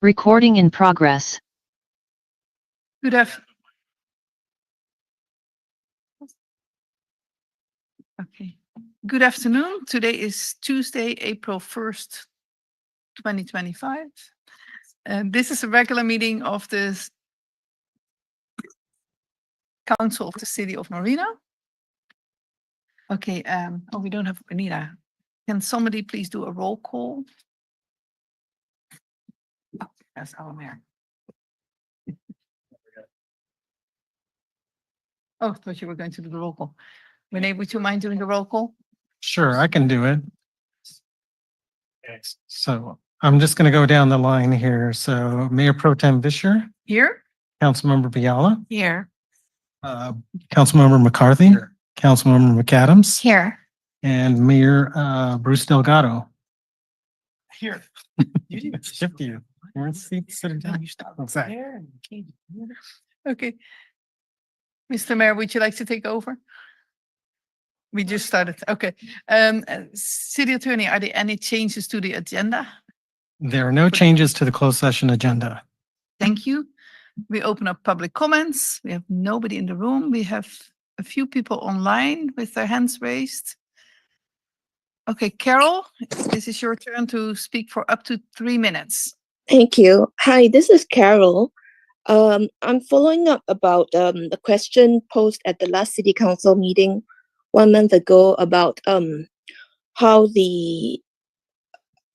Recording in progress. Good afternoon. Okay. Good afternoon. Today is Tuesday, April 1st, 2025. And this is a regular meeting of the Council of the City of Marina. Okay. Oh, we don't have Marina. Can somebody please do a roll call? Oh, that's our mayor. Oh, I thought you were going to do the roll call. Renee, would you mind doing the roll call? Sure, I can do it. So I'm just going to go down the line here. So Mayor Pro Tem Vischer, Here? Councilmember Biala, Here. Councilmember McCarthy, Councilmember McAdams, Here. and Mayor Bruce Delgado. Here. Shift you. Sit down. Exactly. Okay. Mr. Mayor, would you like to take over? We just started. Okay. City Attorney, are there any changes to the agenda? There are no changes to the closed session agenda. Thank you. We open up public comments. We have nobody in the room. We have a few people online with their hands raised. Okay, Carol, this is your turn to speak for up to 3 minutes. Thank you. Hi, this is Carol. I'm following up about the question posed at the last City Council meeting 1 month ago about how the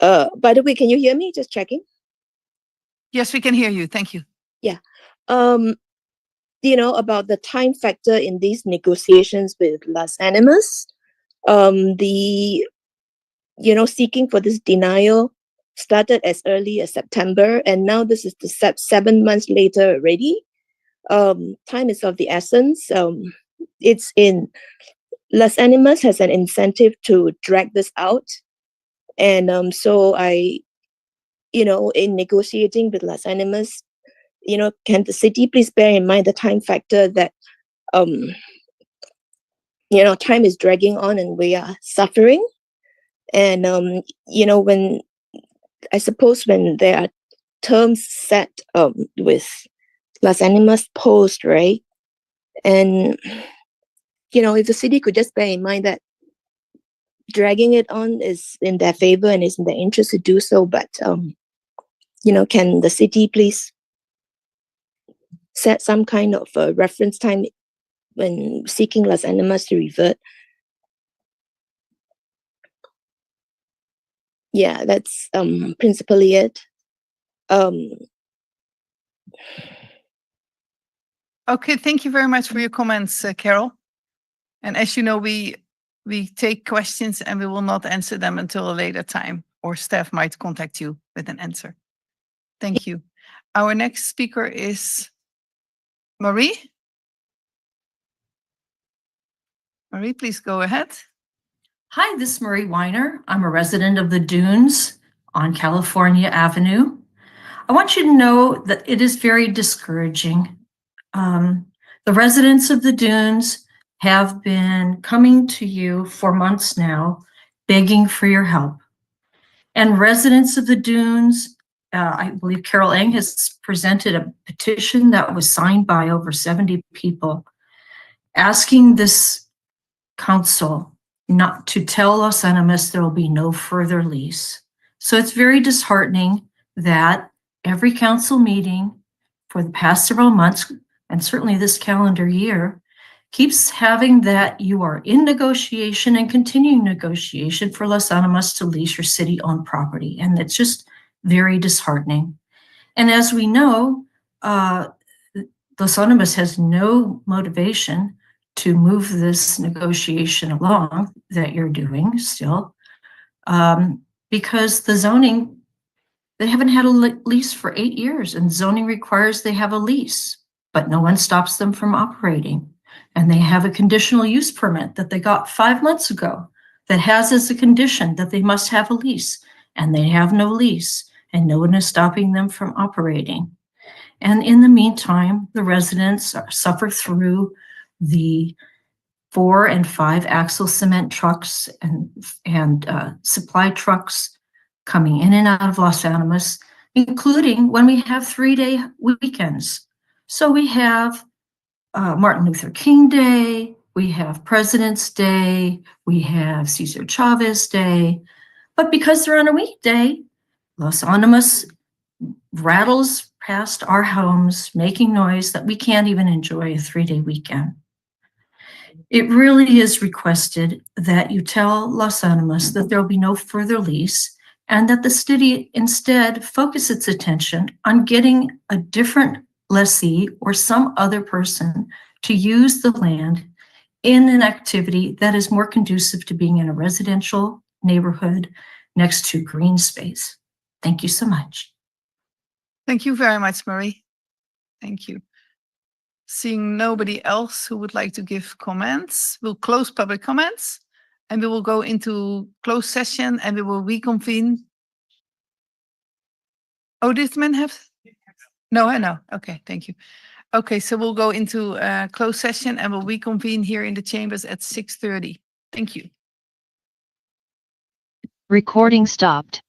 by the way, can you hear me? Just checking. Yes, we can hear you. Thank you. Yeah. About the time factor in these negotiations with Las Animas. Seeking for this denial started as early as September, and now this is the 7 months later already. Time is of the essence. It's in Las Animas has an incentive to drag this out, and so in negotiating with Las Animas, can the city please bear in mind the time factor that time is dragging on and we are suffering. And, when there are terms set with Las Animas post, right? And, if the city could just bear in mind that dragging it on is in their favor and is in their interest to do so. But, can the city please set some kind of a reference time when seeking Las Animas to revert? Yeah, that's principally it. Okay, thank you very much for your comments, Carol. And as you know, we take questions and we will not answer them until a later time, or staff might contact you with an answer. Thank you. Our next speaker is Marie. Marie, please go ahead. Hi, this is Marie Weiner. I'm a resident of the Dunes on California Avenue. I want you to know that it is very discouraging. The residents of the Dunes have been coming to you for months now, begging for your help. And residents of the Dunes, I believe Carol Eng has presented a petition that was signed by over 70 people, asking this council not to tell Las Animas there will be no further lease. So it's very disheartening that every council meeting for the past several months, and certainly this calendar year, keeps having that you are in negotiation and continuing negotiation for Las Animas to lease your city-owned property. And it's just very disheartening. And as we know, Las Animas has no motivation to move this negotiation along that you're doing still, because the zoning, they haven't had a lease for 8 years, and zoning requires they have a lease, but no one stops them from operating. And they have a conditional use permit that they got 5 months ago that has as a condition that they must have a lease, and they have no lease, and no one is stopping them from operating. And in the meantime, the residents suffer through the 4 and 5 axle cement trucks and supply trucks coming in and out of Las Animas including when we have 3-day weekends. So we have Martin Luther King Day, we have President's Day, we have Cesar Chavez Day. But because they're on a weekday, Los Animas rattles past our homes, making noise that we can't even enjoy a 3-day weekend. It really is requested that you tell Los Animas that there will be no further lease and that the city instead focus its attention on getting a different lessee or some other person to use the land in an activity that is more conducive to being in a residential neighborhood next to green space. Thank you so much. Thank you very much, Marie. Thank you. Seeing nobody else who would like to give comments, we'll close public comments and we will go into closed session and we will reconvene. Oh, did men have? No, I know. Okay, thank you. Okay, so we'll go into closed session and we'll reconvene here in the chambers at 6:30. Thank you. Recording stopped.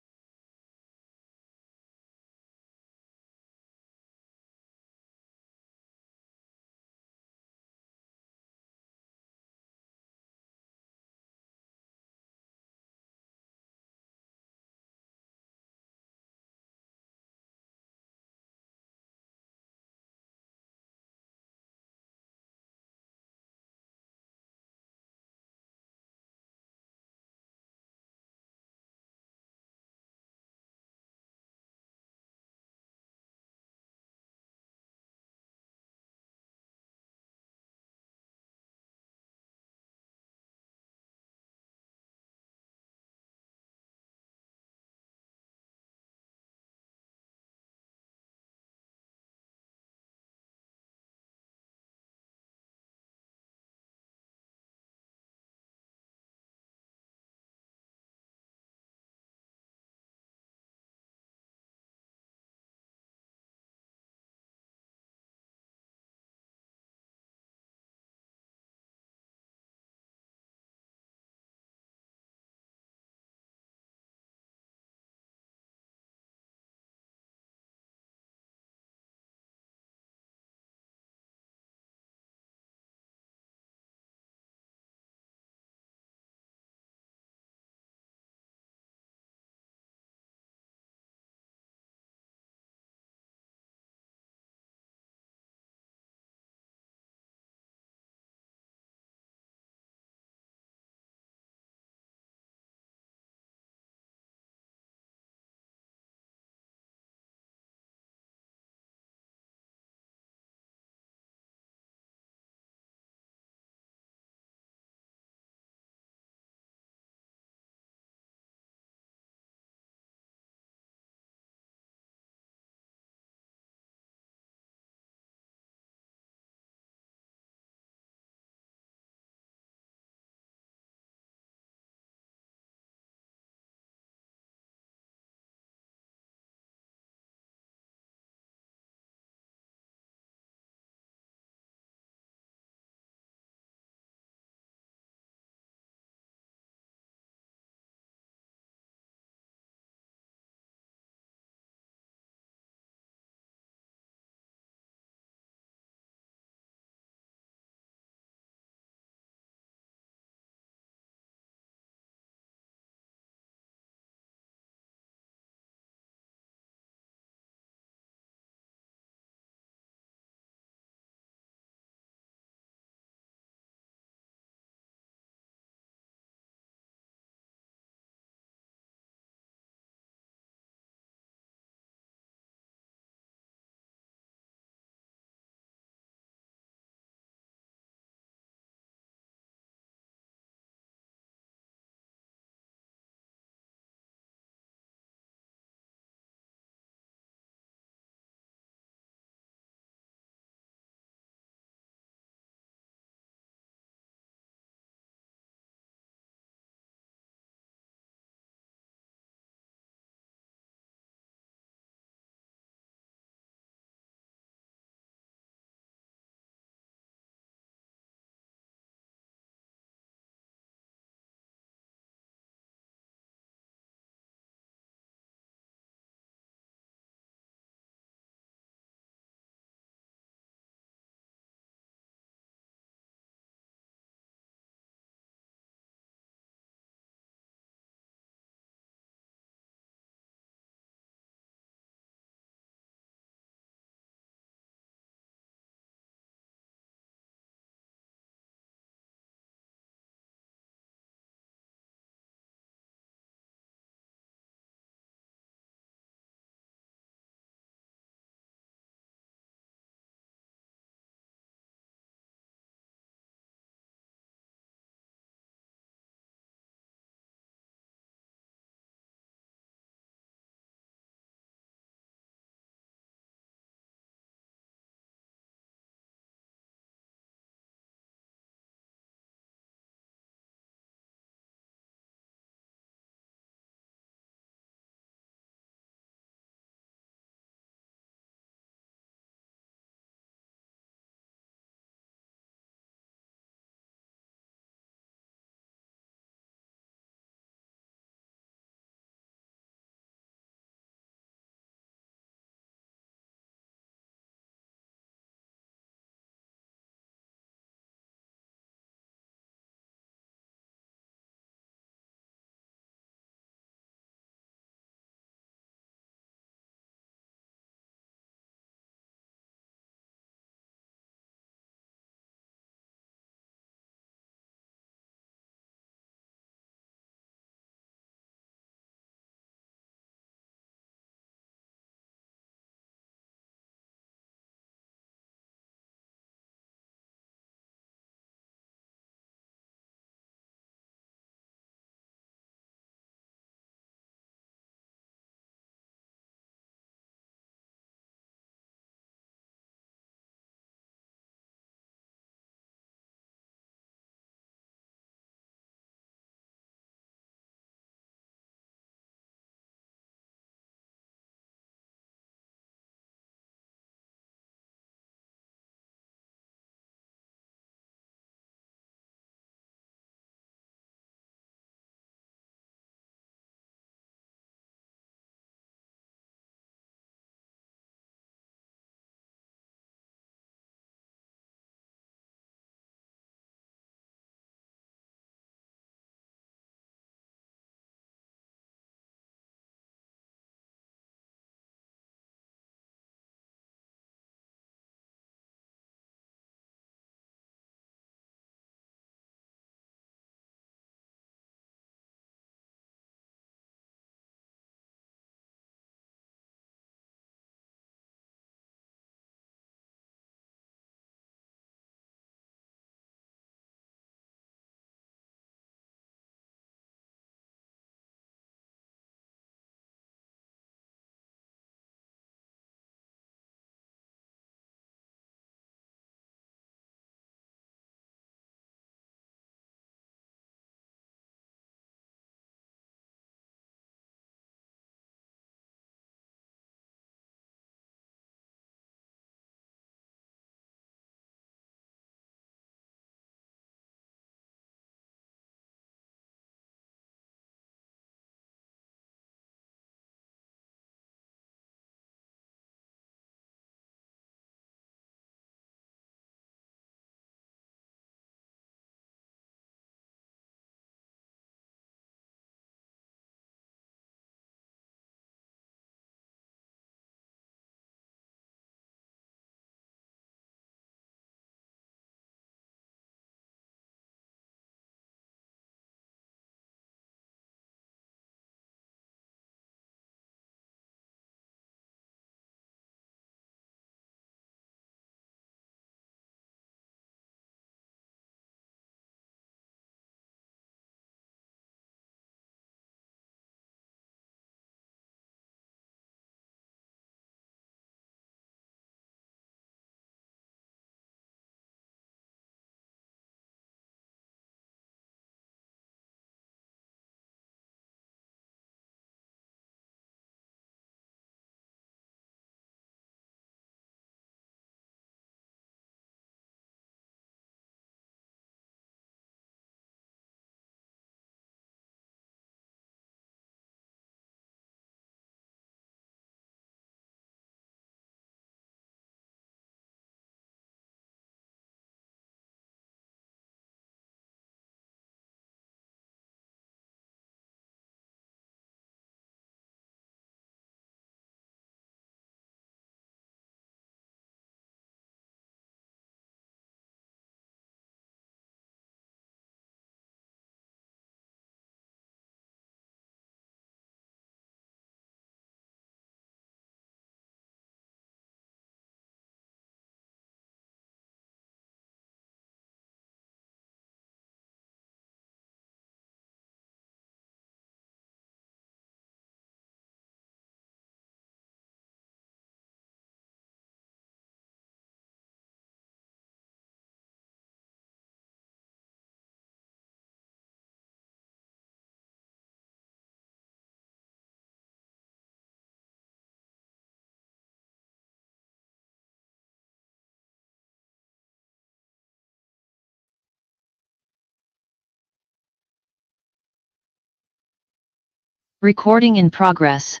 Recording in progress.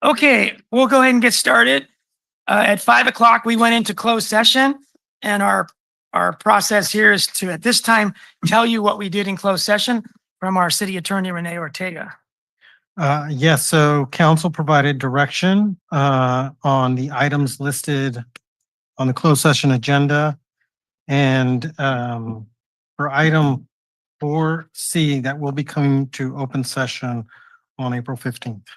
Okay, we'll go ahead and get started. At 5 o'clock, we went into closed session, and our process here is to, at this time, tell you what we did in closed session from our city attorney, Renee Ortega. Yes, so council provided direction on the items listed on the closed session agenda. And for item 4C, that will be coming to open session on April 15th.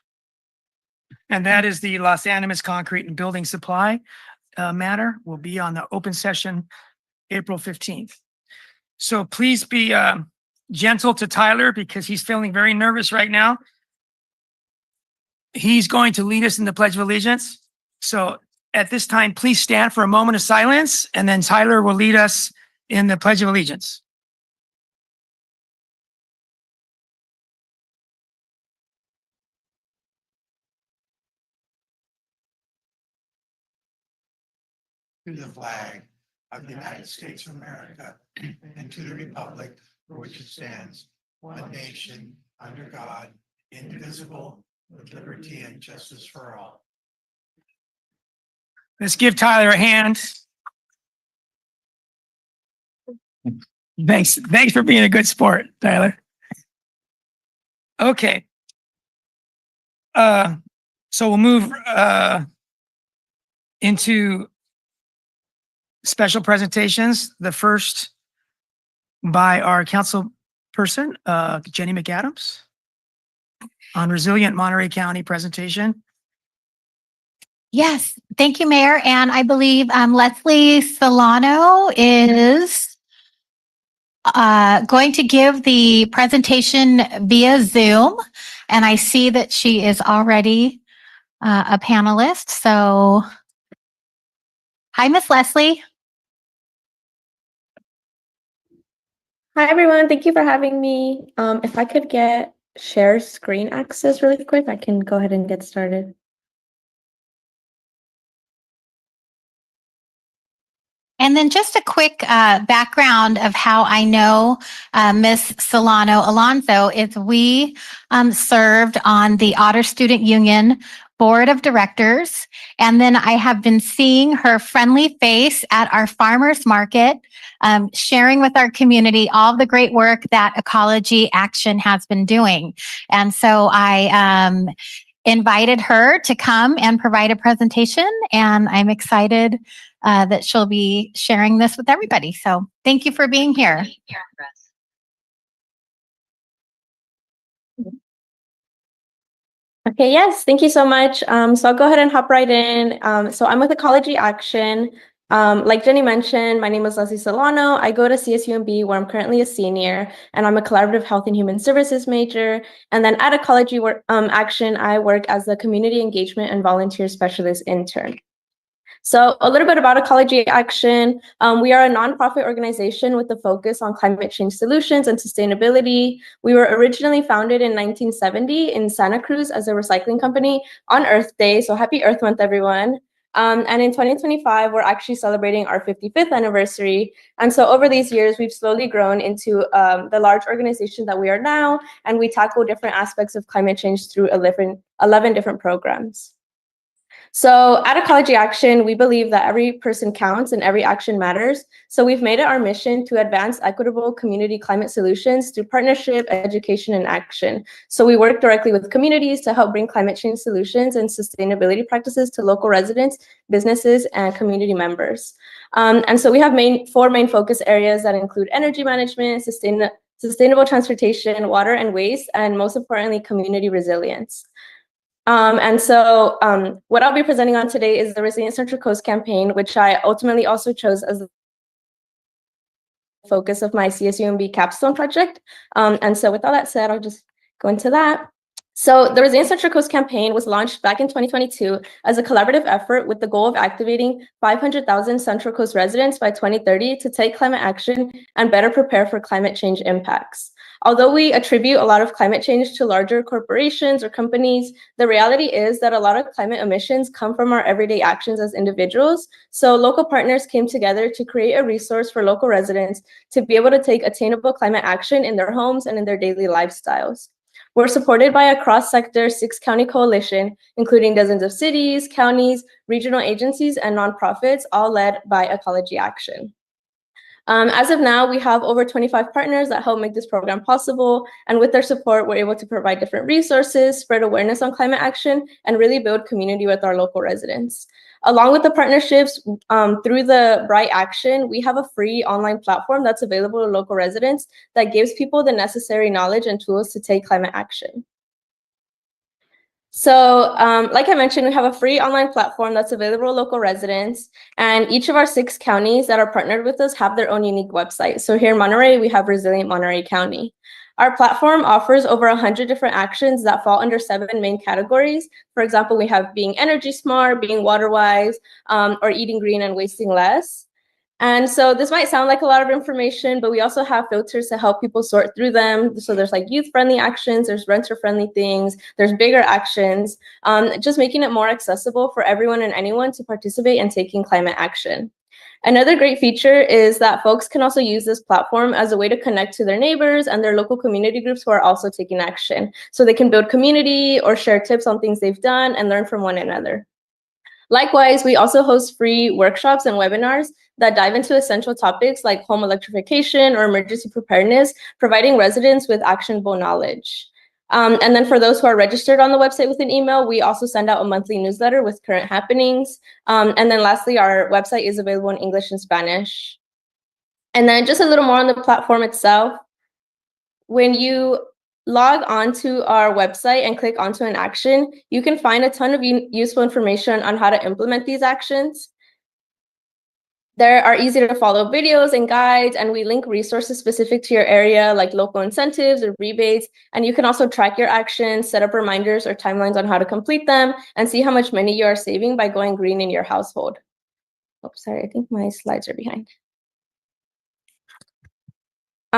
And that is the Los Animas Concrete and Building Supply matter will be on the open session April 15th. So please be gentle to Tyler because he's feeling very nervous right now. He's going to lead us in the Pledge of Allegiance. So at this time, please stand for a moment of silence, and then Tyler will lead us in the Pledge of Allegiance. To the flag of the United States of America and to the republic for which it stands, one nation, under God, indivisible, with liberty and justice for all. Let's give Tyler a hand. Thanks for being a good sport, Tyler. Okay. So we'll move into special presentations. The first by our council person, Jenny McAdams, on resilient Monterey County presentation. Yes, thank you, Mayor. And I believe Leslie Solano is going to give the presentation via Zoom. And I see that she is already a panelist. So, hi, Miss Leslie. Hi, everyone. Thank you for having me. If I could get share screen access really quick, I can go ahead and get started. And then just a quick background of how I know Miss Solano Alonso is we served on the Otter Student Union Board of Directors. And then I have been seeing her friendly face at our farmers market, sharing with our community all the great work that Ecology Action has been doing. And so I invited her to come and provide a presentation, and I'm excited that she'll be sharing this with everybody. So thank you for being here. Okay, yes, thank you so much. So I'll go ahead and hop right in. So I'm with Ecology Action. Like Jenny mentioned, my name is Leslie Solano. I go to CSUMB where I'm currently a senior, and I'm a collaborative health and human services major. And then at Ecology Action, I work as the community engagement and volunteer specialist intern. So a little bit about Ecology Action. We are a nonprofit organization with a focus on climate change solutions and sustainability. We were originally founded in 1970 in Santa Cruz as a recycling company on Earth Day. So happy Earth Month, everyone. And in 2025, we're actually celebrating our 55th anniversary. And so over these years, we've slowly grown into the large organization that we are now, and we tackle different aspects of climate change through 11 different programs. So at Ecology Action, we believe that every person counts and every action matters. So we've made it our mission to advance equitable community climate solutions through partnership, education, and action. So we work directly with communities to help bring climate change solutions and sustainability practices to local residents, businesses, and community members. And so we have four main focus areas that include energy management, sustainable transportation, water and waste, and most importantly, community resilience. And so what I'll be presenting on today is the Resilient Central Coast campaign, which I ultimately also chose as the focus of my CSUMB capstone project. And so with all that said, I'll just go into that. So the Resilient Central Coast campaign was launched back in 2022 as a collaborative effort with the goal of activating 500,000 Central Coast residents by 2030 to take climate action and better prepare for climate change impacts. Although we attribute a lot of climate change to larger corporations or companies, the reality is that a lot of climate emissions come from our everyday actions as individuals. So local partners came together to create a resource for local residents to be able to take attainable climate action in their homes and in their daily lifestyles. We're supported by a cross-sector 6-county coalition, including dozens of cities, counties, regional agencies, and nonprofits, all led by Ecology Action. As of now, we have over 25 partners that help make this program possible. And with their support, we're able to provide different resources, spread awareness on climate action, and really build community with our local residents. Along with the partnerships, through the Bright Action, we have a free online platform that's available to local residents that gives people the necessary knowledge and tools to take climate action. So like I mentioned, we have a free online platform that's available to local residents, and each of our 6 counties that are partnered with us have their own unique website. So here in Monterey, we have Resilient Monterey County. Our platform offers over 100 different actions that fall under 7 main categories. For example, we have being energy smart, being water wise, or eating green and wasting less. And so this might sound like a lot of information, but we also have filters to help people sort through them. So there's like youth-friendly actions, there's renter-friendly things, there's bigger actions, just making it more accessible for everyone and anyone to participate in taking climate action. Another great feature is that folks can also use this platform as a way to connect to their neighbors and their local community groups who are also taking action. So they can build community or share tips on things they've done and learn from one another. Likewise, we also host free workshops and webinars that dive into essential topics like home electrification or emergency preparedness, providing residents with actionable knowledge. And then for those who are registered on the website with an email, we also send out a monthly newsletter with current happenings. And then lastly, our website is available in English and Spanish. And then just a little more on the platform itself. When you log onto our website and click onto an action, you can find a ton of useful information on how to implement these actions. There are easy to follow videos and guides, and we link resources specific to your area, like local incentives or rebates. And you can also track your actions, set up reminders or timelines on how to complete them, and see how much money you are saving by going green in your household. Oh, sorry, I think my slides are behind.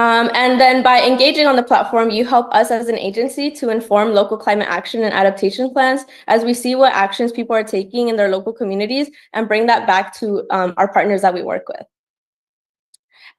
And then by engaging on the platform, you help us as an agency to inform local climate action and adaptation plans as we see what actions people are taking in their local communities and bring that back to our partners that we work with.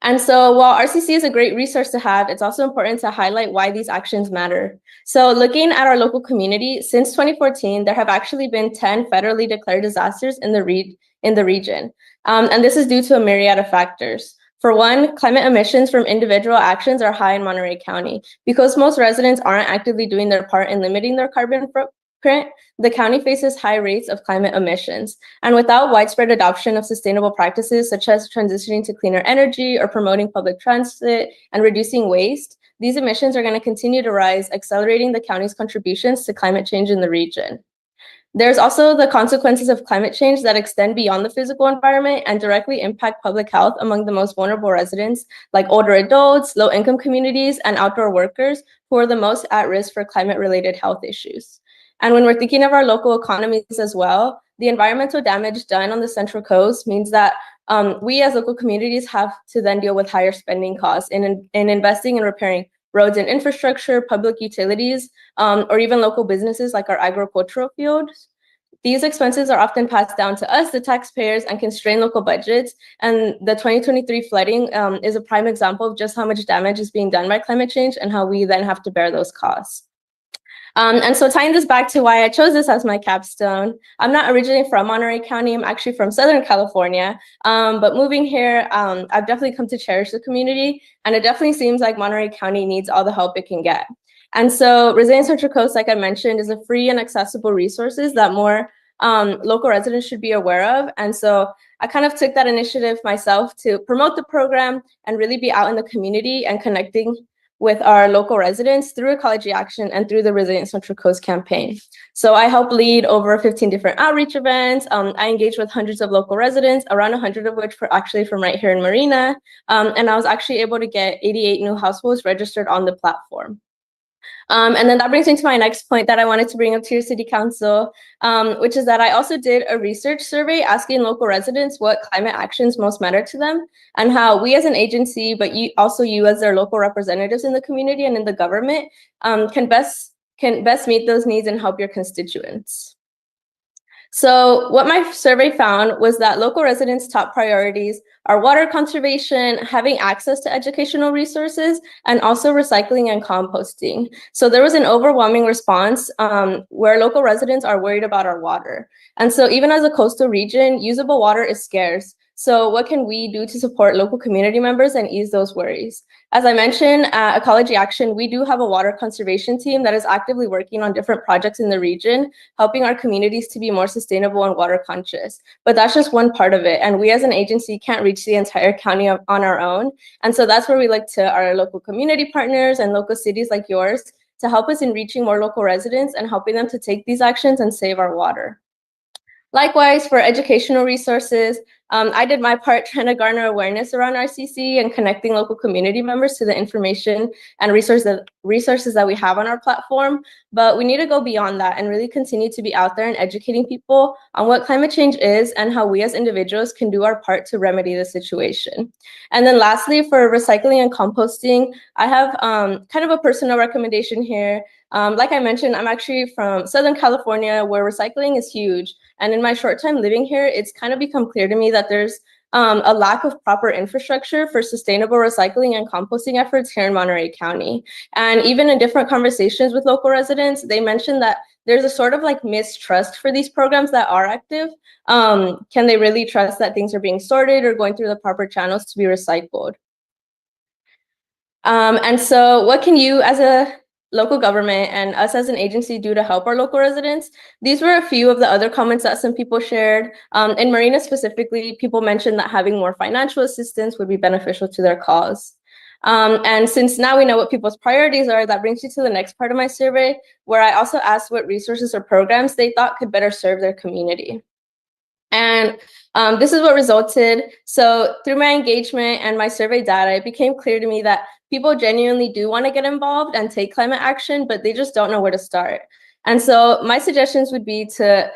And so while RCC is a great resource to have, it's also important to highlight why these actions matter. So looking at our local community, since 2014, there have actually been 10 federally declared disasters in the region. And this is due to a myriad of factors. For one, climate emissions from individual actions are high in Monterey County. Because most residents aren't actively doing their part in limiting their carbon footprint, the county faces high rates of climate emissions. And without widespread adoption of sustainable practices, such as transitioning to cleaner energy or promoting public transit and reducing waste, these emissions are going to continue to rise, accelerating the county's contributions to climate change in the region. There's also the consequences of climate change that extend beyond the physical environment and directly impact public health among the most vulnerable residents, like older adults, low-income communities, and outdoor workers who are the most at risk for climate-related health issues. And when we're thinking of our local economies as well, the environmental damage done on the Central Coast means that we as local communities have to then deal with higher spending costs in investing and repairing roads and infrastructure, public utilities, or even local businesses like our agricultural fields. These expenses are often passed down to us, the taxpayers, and constrain local budgets. And the 2023 flooding is a prime example of just how much damage is being done by climate change and how we then have to bear those costs. And so tying this back to why I chose this as my capstone, I'm not originally from Monterey County, I'm actually from Southern California, but moving here, I've definitely come to cherish the community, and it definitely seems like Monterey County needs all the help it can get. And so Resilient Central Coast, like I mentioned, is a free and accessible resources that more local residents should be aware of. And so I kind of took that initiative myself to promote the program and really be out in the community and connecting with our local residents through Ecology Action and through the Resilient Central Coast campaign. So I help lead over 15 different outreach events. I engage with hundreds of local residents, around 100 of which were actually from right here in Marina. And I was actually able to get 88 new households registered on the platform. And then that brings me to my next point that I wanted to bring up to your city council, which is that I also did a research survey asking local residents what climate actions most matter to them and how we as an agency, but you as their local representatives in the community and in the government, can best meet those needs and help your constituents. So what my survey found was that local residents' top priorities are water conservation, having access to educational resources, and also recycling and composting. So there was an overwhelming response where local residents are worried about our water. And so even as a coastal region, usable water is scarce. So what can we do to support local community members and ease those worries? As I mentioned, at Ecology Action, we do have a water conservation team that is actively working on different projects in the region, helping our communities to be more sustainable and water conscious. But that's just one part of it. And we as an agency can't reach the entire county on our own. And so that's where we look to our local community partners and local cities like yours to help us in reaching more local residents and helping them to take these actions and save our water. Likewise, for educational resources, I did my part trying to garner awareness around RCC and connecting local community members to the information and resources that we have on our platform. But we need to go beyond that and really continue to be out there and educating people on what climate change is and how we as individuals can do our part to remedy the situation. And then lastly, for recycling and composting, I have kind of a personal recommendation here. Like I mentioned, I'm actually from Southern California, where recycling is huge. And in my short time living here, it's kind of become clear to me that there's a lack of proper infrastructure for sustainable recycling and composting efforts here in Monterey County. And even in different conversations with local residents, they mentioned that there's a sort of like mistrust for these programs that are active. Can they really trust that things are being sorted or going through the proper channels to be recycled? And so what can you as a local government and us as an agency do to help our local residents? These were a few of the other comments that some people shared. In Marina specifically, people mentioned that having more financial assistance would be beneficial to their cause. And since now we know what people's priorities are, that brings you to the next part of my survey, where I also asked what resources or programs they thought could better serve their community. And this is what resulted. So through my engagement and my survey data, it became clear to me that people genuinely do want to get involved and take climate action, but they just don't know where to start. And so my suggestions would be to,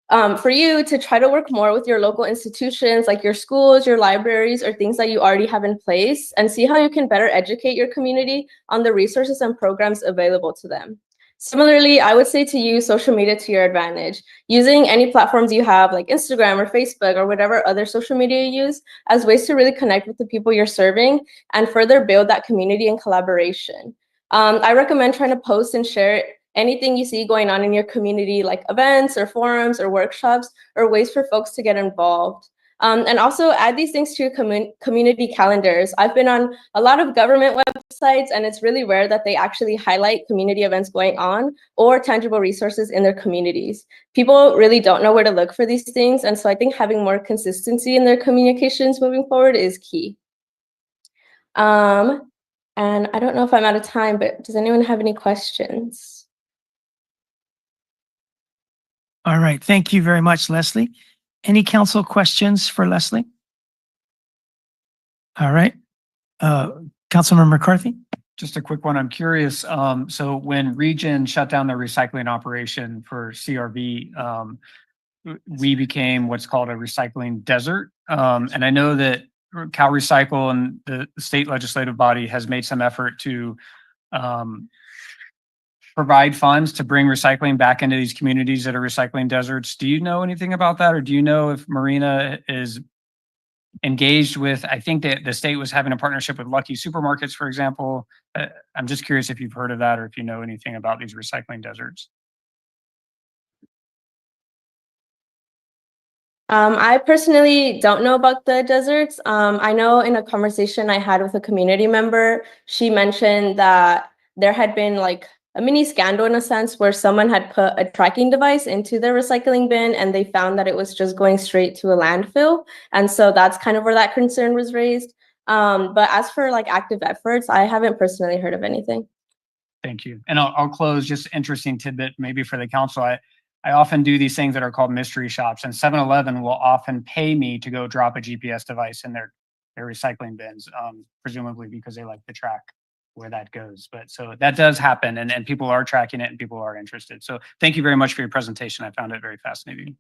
for you to try to work more with your local institutions, like your schools, your libraries, or things that you already have in place, and see how you can better educate your community on the resources and programs available to them. Similarly, I would say to use social media to your advantage, using any platforms you have like Instagram or Facebook or whatever other social media you use as ways to really connect with the people you're serving and further build that community and collaboration. I recommend trying to post and share anything you see going on in your community, like events or forums or workshops or ways for folks to get involved. And also add these things to your community calendars. I've been on a lot of government websites, and it's really rare that they actually highlight community events going on or tangible resources in their communities. People really don't know where to look for these things, and so I think having more consistency in their communications moving forward is key. And I don't know if I'm out of time, but does anyone have any questions? All right. Thank you very much, Leslie. Any council questions for Leslie? All right. Councilmember McCarthy? Just a quick one. I'm curious. So when Region shut down their recycling operation for CRV, we became what's called a recycling desert. And I know that Cal Recycle and the state legislative body has made some effort to provide funds to bring recycling back into these communities that are recycling deserts. Do you know anything about that? Or do you know if Marina is engaged with, I think that the state was having a partnership with Lucky Supermarkets, for example. I'm just curious if you've heard of that or if you know anything about these recycling deserts. I personally don't know about the deserts. I know in a conversation I had with a community member, she mentioned that there had been like a mini scandal in a sense where someone had put a tracking device into their recycling bin and they found that it was just going straight to a landfill. And so that's kind of where that concern was raised. But as for like active efforts, I haven't personally heard of anything. Thank you. And I'll close, just interesting tidbit maybe for the council. I often do these things that are called mystery shops, and 7-Eleven will often pay me to go drop a GPS device in their recycling bins, presumably because they like to track where that goes. But so that does happen, and people are tracking it and people are interested. So thank you very much for your presentation. I found it very fascinating.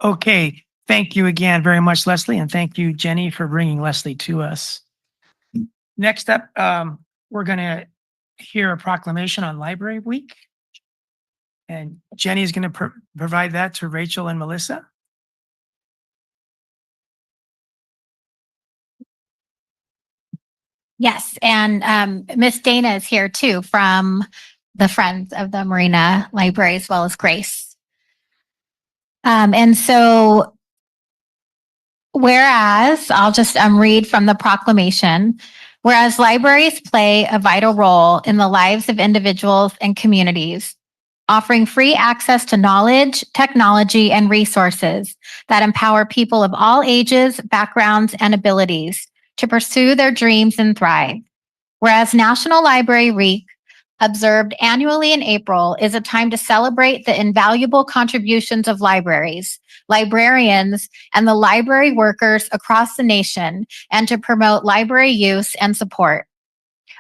Okay, thank you again very much, Leslie, and thank you, Jenny, for bringing Leslie to us. Next up, we're going to hear a proclamation on Library Week. And Jenny is going to provide that to Rachel and Melissa. Yes, and Miss Dana is here too from the Friends of the Marina Library, as well as Grace. And so, whereas I'll just read from the proclamation, whereas libraries play a vital role in the lives of individuals and communities, offering free access to knowledge, technology, and resources that empower people of all ages, backgrounds, and abilities to pursue their dreams and thrive. Whereas National Library Week, observed annually in April, is a time to celebrate the invaluable contributions of libraries, librarians, and the library workers across the nation, and to promote library use and support.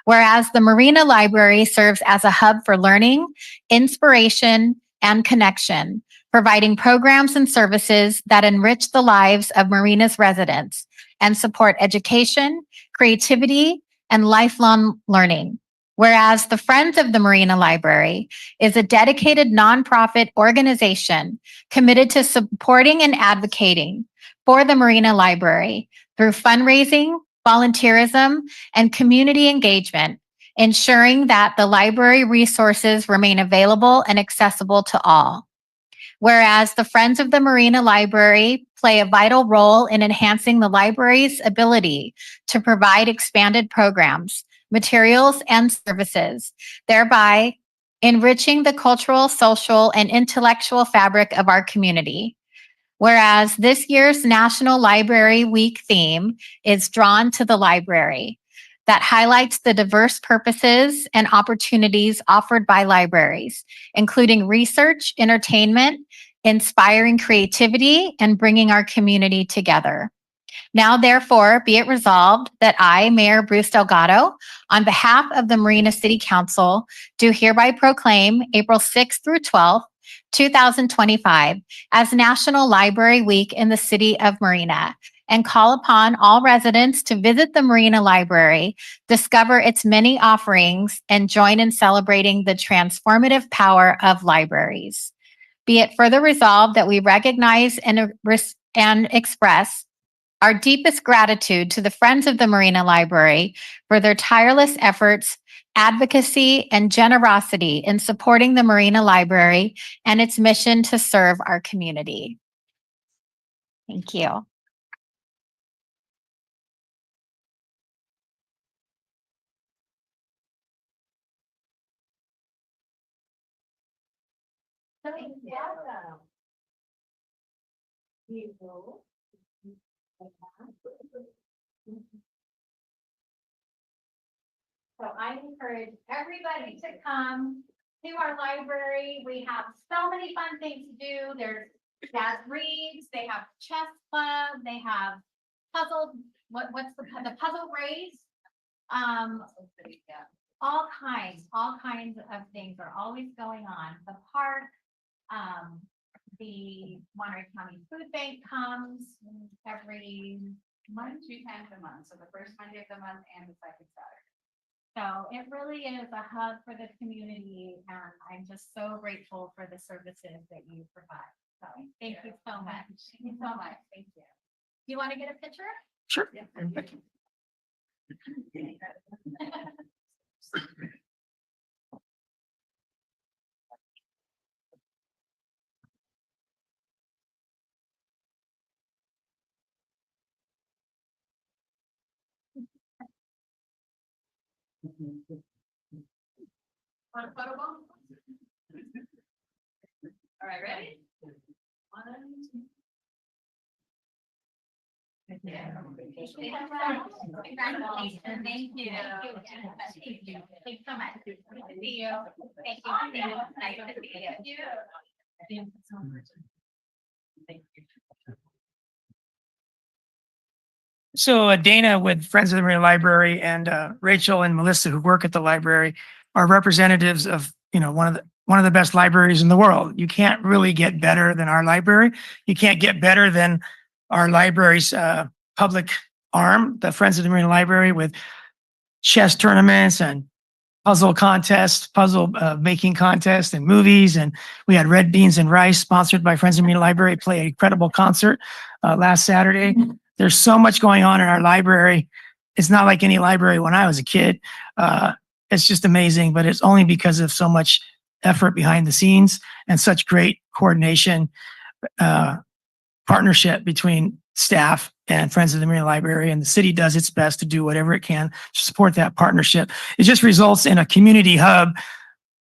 Whereas the Marina Library serves as a hub for learning, inspiration, and connection, providing programs and services that enrich the lives of Marina's residents and support education, creativity, and lifelong learning. Whereas the Friends of the Marina Library is a dedicated nonprofit organization committed to supporting and advocating for the Marina Library through fundraising, volunteerism, and community engagement, ensuring that the library resources remain available and accessible to all. Whereas the Friends of the Marina Library play a vital role in enhancing the library's ability to provide expanded programs, materials, and services, thereby enriching the cultural, social, and intellectual fabric of our community. Whereas this year's National Library Week theme is Drawn to the Library, that highlights the diverse purposes and opportunities offered by libraries, including research, entertainment, inspiring creativity, and bringing our community together. Now, therefore, be it resolved that I, Mayor Bruce Delgado, on behalf of the Marina City Council, do hereby proclaim April 6th through 12th, 2025 as National Library Week in the city of Marina, and call upon all residents to visit the Marina Library, discover its many offerings, and join in celebrating the transformative power of libraries. Be it further resolved that we recognize and express our deepest gratitude to the Friends of the Marina Library for their tireless efforts, advocacy, and generosity in supporting the Marina Library and its mission to serve our community. Thank you. So I encourage everybody to come to our library. We have so many fun things to do. There's jazz reads, they have chess club, they have puzzle, what's the puzzle race? All kinds of things are always going on. The park, the Monterey County Food Bank comes every month, 2 times a month. So the first Monday of the month and the second Saturday. So it really is a hub for the community, and I'm just so grateful for the services that you provide. So thank you so much. Thank you so much. Thank you. Do you want to get a picture? Sure. Yeah. Want a photo bomb? All right, ready? 1, 2. Yeah. Congratulations. Thank you. Thanks so much. Good to see you. Thank you. Nice to see you. Thank you so much. Thank you. So Dana with Friends of the Marina Library and Rachel and Melissa who work at the library are representatives of, one of the best libraries in the world. You can't really get better than our library. You can't get better than our library's public arm, the Friends of the Marina Library, with chess tournaments and puzzle contests, puzzle making contests and movies. And we had Red Beans and Rice sponsored by Friends of the Marina Library play an incredible concert last Saturday. There's so much going on in our library. It's not like any library when I was a kid. It's just amazing, but it's only because of so much effort behind the scenes and such great coordination, partnership between staff and Friends of the Marina Library, and the city does its best to do whatever it can to support that partnership. It just results in a community hub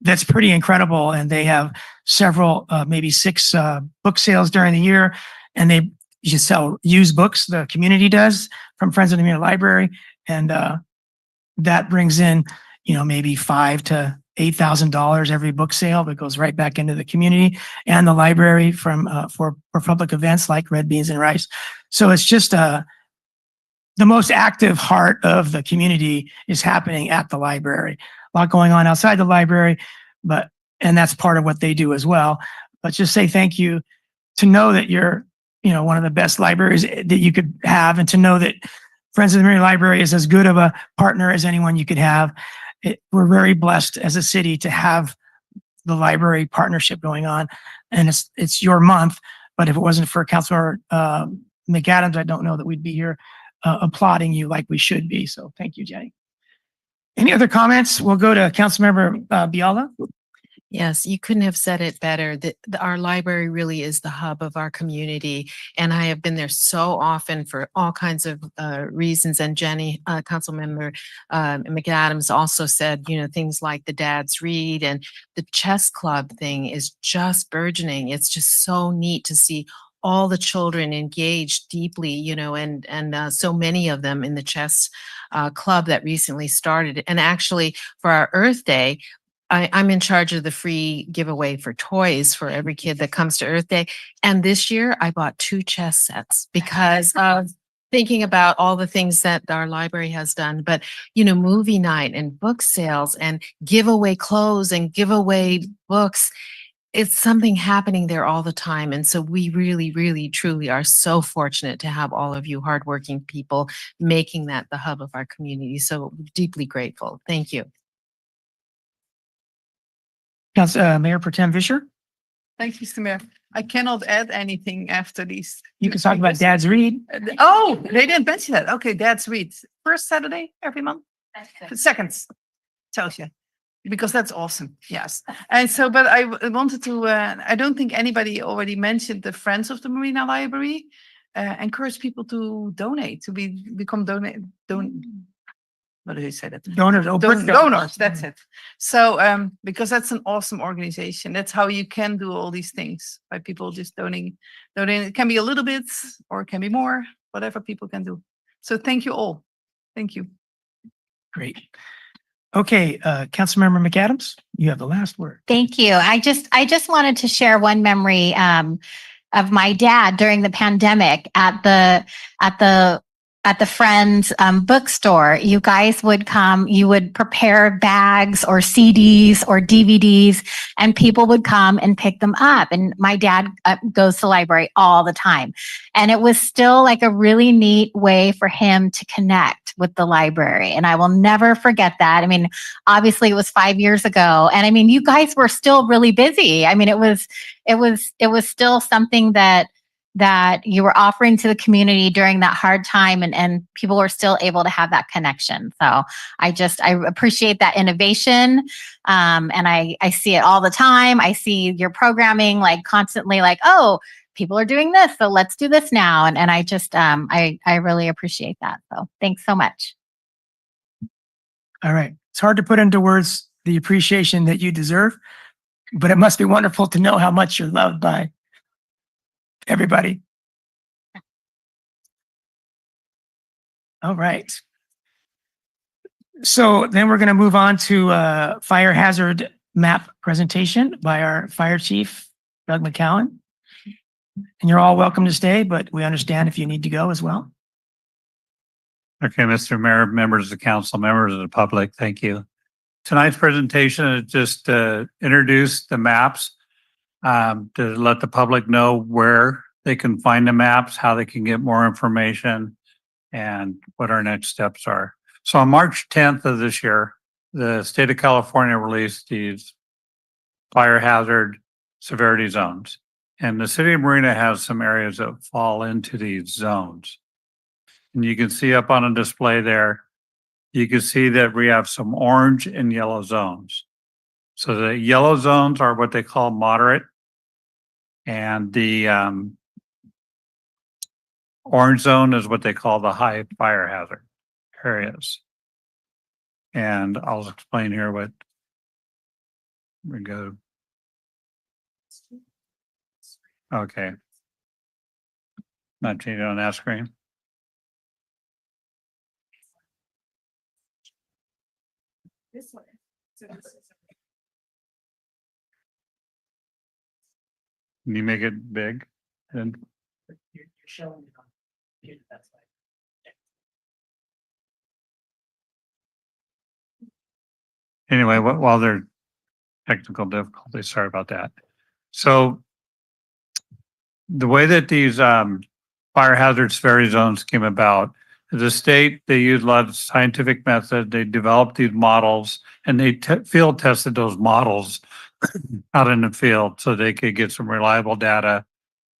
that's pretty incredible, and they have several, maybe 6 book sales during the year, and they just sell used books, the community does, from Friends of the Marina Library, and that brings in, maybe $5,000 to $8,000 every book sale that goes right back into the community and the library for public events like Red Beans and Rice. So it's just the most active heart of the community is happening at the library. A lot going on outside the library, and that's part of what they do as well. But just say thank you to know that you're, one of the best libraries that you could have, and to know that Friends of the Marina Library is as good of a partner as anyone you could have. We're very blessed as a city to have the library partnership going on, and it's your month. But if it wasn't for Councilor McAdams, I don't know that we'd be here applauding you like we should be. So thank you, Jenny. Any other comments? We'll go to Councilmember Biala. Yes, you couldn't have said it better. Our library really is the hub of our community, and I have been there so often for all kinds of reasons. And Jenny, Councilmember McAdams, also said, things like the Dads Read and the chess club thing is just burgeoning. It's just so neat to see all the children engaged deeply, and so many of them in the chess club that recently started. And actually, for our Earth Day, I'm in charge of the free giveaway for toys for every kid that comes to Earth Day. And this year I bought 2 chess sets because of thinking about all the things that our library has done. But, movie night and book sales and giveaway clothes and giveaway books, it's something happening there all the time. And so we really, really, truly are so fortunate to have all of you hardworking people making that the hub of our community. So deeply grateful. Thank you. Mayor Pro Tem Fisher. Thank you, Mr. Mayor. I cannot add anything after these. You can talk about Dad's Read. Oh, they didn't mention that. Okay, Dad's Read. First Saturday every month? Second. Tells you. Because that's awesome. Yes. And so, but I wanted to, I don't think anybody already mentioned the Friends of the Marina Library. Encourage people to donate, to become what do you say that? Donors. Donors, that's it. So, because that's an awesome organization. That's how you can do all these things, by people just donating. It can be a little bit or it can be more, whatever people can do. So thank you all. Thank you. Great. Okay, Councilmember McAdams, you have the last word. Thank you. I just wanted to share one memory of my dad during the pandemic at the Friends bookstore. You guys would come, you would prepare bags or CDs or DVDs, and people would come and pick them up. And my dad goes to the library all the time. And it was still like a really neat way for him to connect with the library. And I will never forget that. I mean, obviously it was 5 years ago. And I mean, you guys were still really busy. I mean, it was still something that you were offering to the community during that hard time, and people were still able to have that connection. So I appreciate that innovation. And I see it all the time. I see your programming like constantly like, oh, people are doing this, so let's do this now. And I just, I really appreciate that. So thanks so much. All right. It's hard to put into words the appreciation that you deserve, but it must be wonderful to know how much you're loved by everybody. All right. So then we're going to move on to fire hazard map presentation by our fire chief, Doug McCowan. And you're all welcome to stay, but we understand if you need to go as well. Okay, Mr. Mayor, members of the council, members of the public, thank you. Tonight's presentation is just to introduce the maps, to let the public know where they can find the maps, how they can get more information, and what our next steps are. So on March 10th of this year, the state of California released these fire hazard severity zones. And the city of Marina has some areas that fall into these zones. And you can see up on a display there, you can see that we have some orange and yellow zones. So the yellow zones are what they call moderate. And the orange zone is what they call the high fire hazard areas. And I'll explain here what we go. Okay. Not changing on that screen. This one. Can you make it big? And You're showing it on here, that's why. anyway, while there are technical difficulties, sorry about that. So the way that these fire hazard severity zones came about, the state, they used a lot of scientific method. They developed these models and they field tested those models out in the field so they could get some reliable data.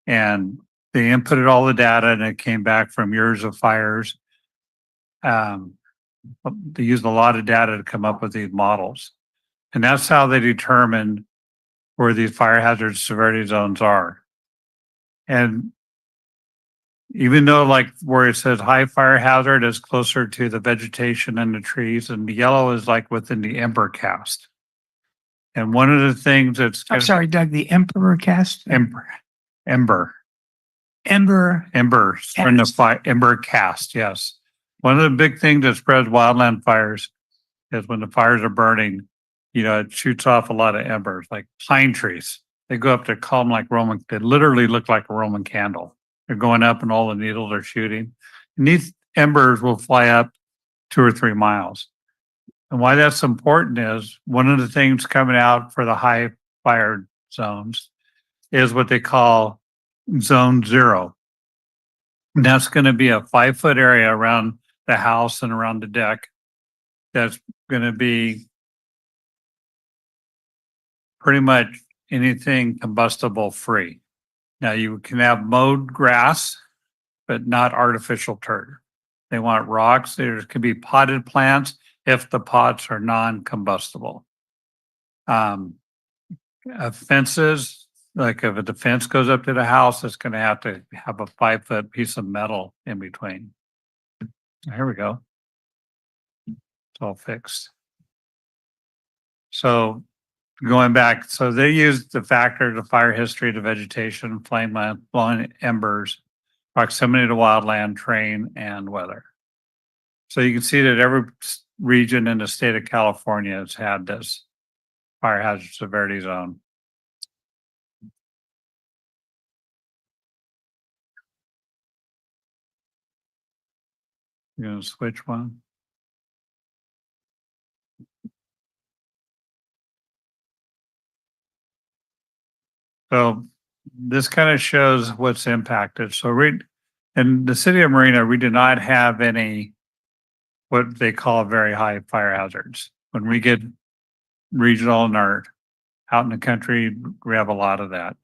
And they inputted all the data and it came back from years of fires. They used a lot of data to come up with these models. And that's how they determined where these fire hazard severity zones are. And even though like where it says high fire hazard is closer to the vegetation and the trees, and the yellow is like within the ember cast. And one of the things that's I'm sorry, Doug, the Emperor cast? ember Ember from the fire ember cast, yes. One of the big things that spreads wildland fires is when the fires are burning, you know, it shoots off a lot of embers, like pine trees. They go up to call them like Roman, they literally look like a Roman candle. They're going up and all the needles are shooting. And these embers will fly up 2 or 3 miles. And why that's important is one of the things coming out for the high fire zones is what they call zone 0. And that's going to be a 5-foot area around the house and around the deck. That's going to be pretty much anything combustible free. Now you can have mowed grass, but not artificial turf. They want rocks. There could be potted plants if the pots are non-combustible. Fences, like if a fence goes up to the house, it's going to have a 5-foot piece of metal in between. Here we go. It's all fixed. So going back, so they used the factor, the fire history, the vegetation, flame length, blowing embers, proximity to wildland, terrain, and weather. So you can see that every region in the state of California has had this fire hazard severity zone. You're going to switch one. So this kind of shows what's impacted. So in the city of Marina, we do not have any what they call very high fire hazards. When we get regional and are out in the country, we have a lot of that.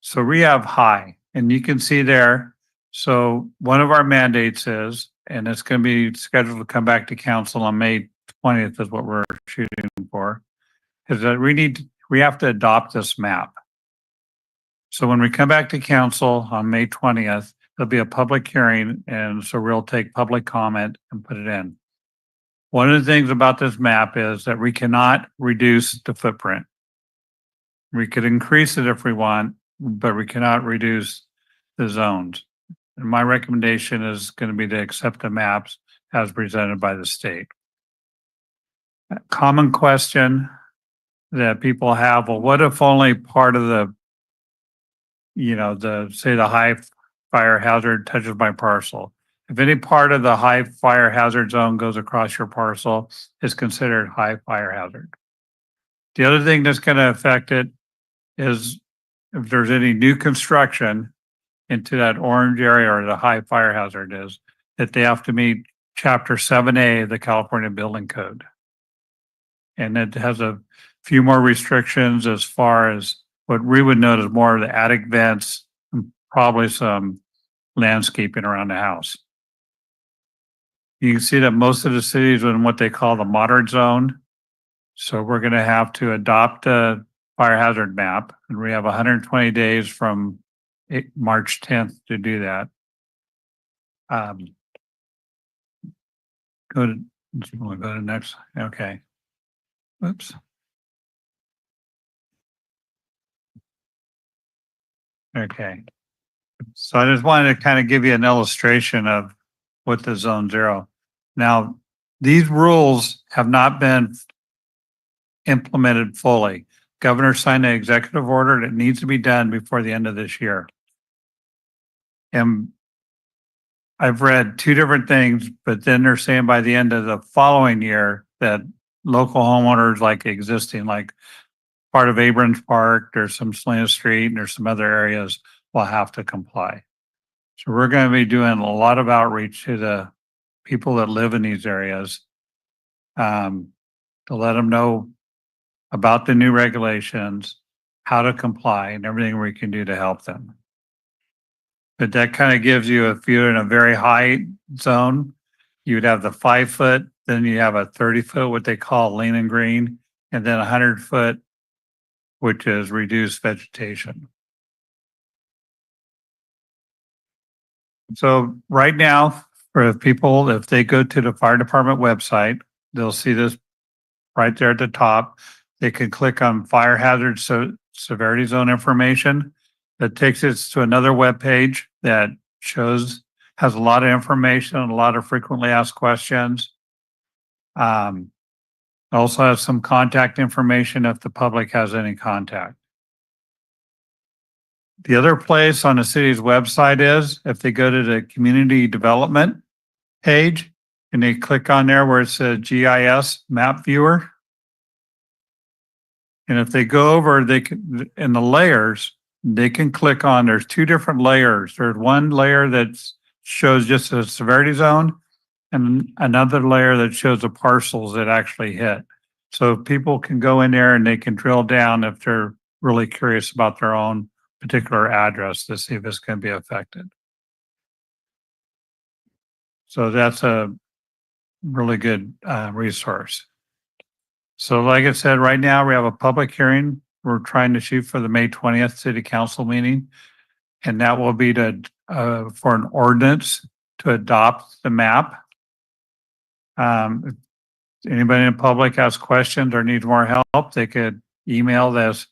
So we have high, and you can see there. So one of our mandates is, and it's going to be scheduled to come back to council on May 20th is what we're shooting for, is that we have to adopt this map. So when we come back to council on May 20th, there'll be a public hearing, and so we'll take public comment and put it in. One of the things about this map is that we cannot reduce the footprint. We could increase it if we want, but we cannot reduce the zones. And my recommendation is going to be to accept the maps as presented by the state. A common question that people have, well, what if only part of the, you know, say the high fire hazard touches my parcel? if any part of the high fire hazard zone goes across your parcel, it's considered high fire hazard. The other thing that's going to affect it is if there's any new construction into that orange area or the high fire hazard is, that they have to meet Chapter 7A of the California Building Code. And it has a few more restrictions as far as what we would note as more of the attic vents and probably some landscaping around the house. You can see that most of the cities are in what they call the moderate zone. So we're going to have to adopt a fire hazard map, and we have 120 days from March 10th to do that. Go to, we'll go to next. Okay. Oops. Okay. So I just wanted to kind of give you an illustration of what the zone zero. Now, these rules have not been implemented fully. Governor signed an executive order that needs to be done before the end of this year. And I've read two different things, but then they're saying by the end of the following year that local homeowners like existing, like part of Abrams Park, there's some Salinas Street, and there's some other areas will have to comply. So we're going to be doing a lot of outreach to the people that live in these areas to let them know about the new regulations, how to comply, and everything we can do to help them. But that kind of gives you, if you're in a very high zone, you would have the 5 foot, then you have a 30 foot, what they call lean and green, and then 100 foot, which is reduced vegetation. So right now, for people, if they go to the fire department website, they'll see this right there at the top. They can click on fire hazard severity zone information. That takes us to another web page that has a lot of information and a lot of frequently asked questions. Also has some contact information if the public has any contact. The other place on the city's website is if they go to the community development page and they click on there where it says GIS map viewer. And if they go over, they can, in the layers, they can click on, there's two different layers. There's one layer that shows just a severity zone and another layer that shows the parcels that actually hit. So people can go in there and they can drill down if they're really curious about their own particular address to see if it's going to be affected. So that's a really good resource. So like I said, right now we have a public hearing. We're trying to shoot for the May 20th city council meeting. And that will be to for an ordinance to adopt the map. If anybody in the public has questions or needs more help, they could email this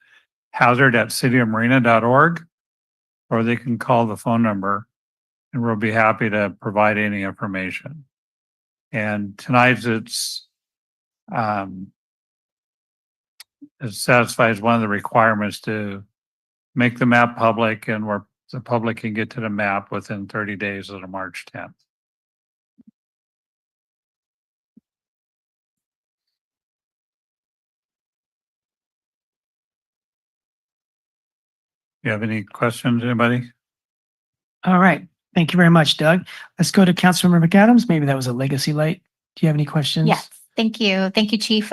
hazard@cityofmarina.org, or they can call the phone number and we'll be happy to provide any information. And tonight it satisfies one of the requirements to make the map public and where the public can get to the map within 30 days of the March 10th. You have any questions, anybody? All right. Thank you very much, Doug. Let's go to Councilmember McAdams. Maybe that was a legacy light. Do you have any questions? Yes, thank you. Thank you, Chief.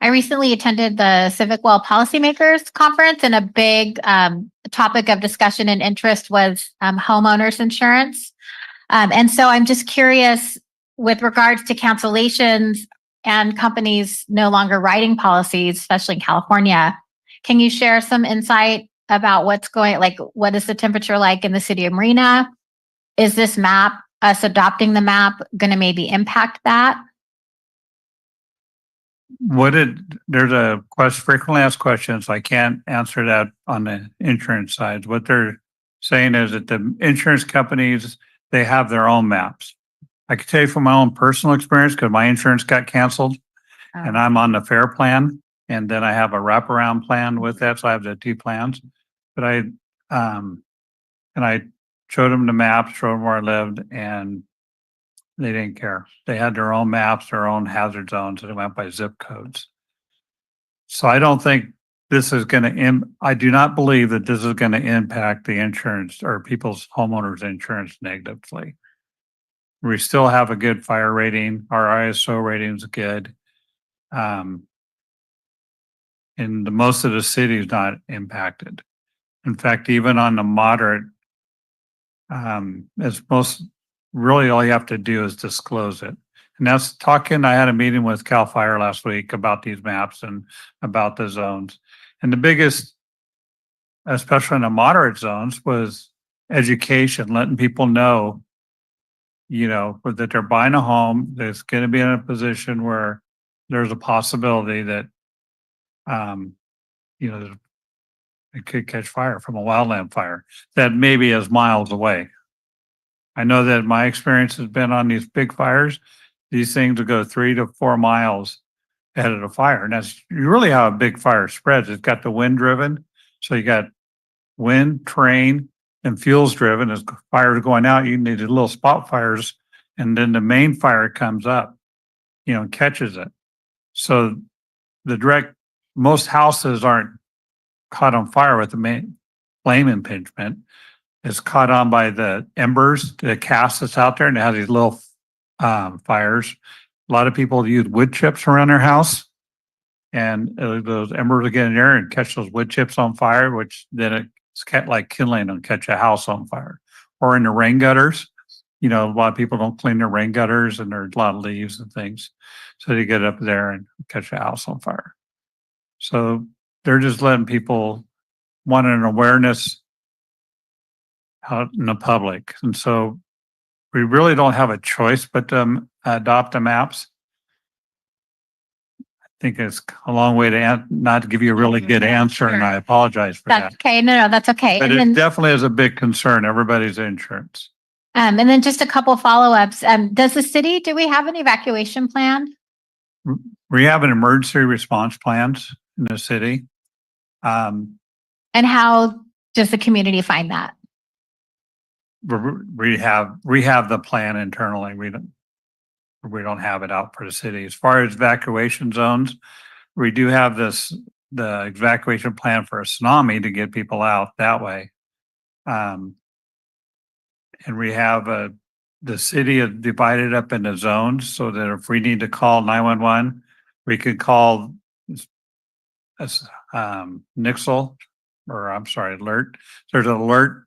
I recently attended the Civic Well Policymakers Conference, and a big topic of discussion and interest was homeowners insurance. And so I'm just curious with regards to cancellations and companies no longer writing policies, especially in California. Can you share some insight about what is the temperature like in the city of Marina? Is this map, us adopting the map, going to maybe impact that? There's a frequently asked questions. I can't answer that on the insurance side. What they're saying is that the insurance companies, they have their own maps. I can tell you from my own personal experience, because my insurance got canceled and I'm on the fair plan. And then I have a wraparound plan with that. So I have the two plans. But I showed them the maps, showed them where I lived, and they didn't care. They had their own maps, their own hazard zones, and it went by zip codes. So I don't think this is going to, I do not believe that this is going to impact the insurance or people's homeowners insurance negatively. We still have a good fire rating. Our ISO rating is good. And most of the city is not impacted. In fact, even on the moderate, it's really all you have to do is disclose it. And that's talking, I had a meeting with CAL FIRE last week about these maps and about the zones. And the biggest, especially in the moderate zones, was education, letting people know, that they're buying a home, that's going to be in a position where there's a possibility that, it could catch fire from a wildland fire that maybe is miles away. I know that my experience has been on these big fires, these things will go 3 to 4 miles ahead of the fire. And that's really how a big fire spreads. It's got the wind driven. So you got wind, terrain, and fuels driven. As fires going out, you need little spot fires. And then the main fire comes up, and catches it. So most houses aren't caught on fire with the main flame impingement. It's caught on by the embers, the cast that's out there, and it has these little fires. A lot of people use wood chips around their house, and those embers will get in there and catch those wood chips on fire, which then it's like kindling and catch a house on fire. Or in the rain gutters, a lot of people don't clean their rain gutters, and there's a lot of leaves and things. So they get up there and catch a house on fire. So they're just letting people want an awareness out in the public. And so we really don't have a choice but to adopt the maps. I think it's a long way to not to give you a really good answer, and I apologize for That's that. okay. No, that's okay. But And it then, definitely is a big concern, everybody's insurance. and then just a couple follow-ups. Do we have an evacuation plan? We have an emergency response plans in the city. And how does the community find that? We have the plan internally. We don't have it out for the city. As far as evacuation zones, we do have the evacuation plan for a tsunami to get people out that way. And we have the city is divided up into zones so that if we need to call 911, we could call Nixle, alert. There's an alert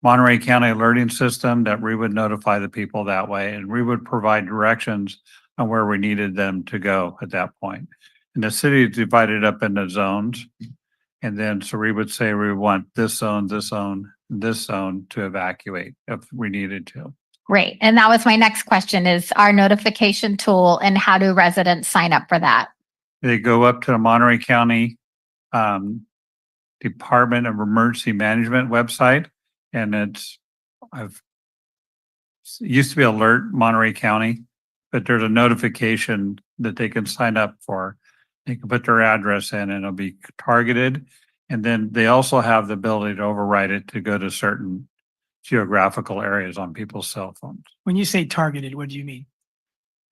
Monterey County alerting system that we would notify the people that way, and we would provide directions on where we needed them to go at that point. And the city is divided up into zones. And then, so we would say we want this zone, this zone, this zone to evacuate if we needed to. Great. And that was my next question, is our notification tool, and how do residents sign up for that? They go up to the Monterey County Department of Emergency Management website, and it used to be Alert Monterey County, but there's a notification that they can sign up for. They can put their address in and it'll be targeted. And then they also have the ability to override it to go to certain geographical areas on people's cell phones. When you say targeted, what do you mean?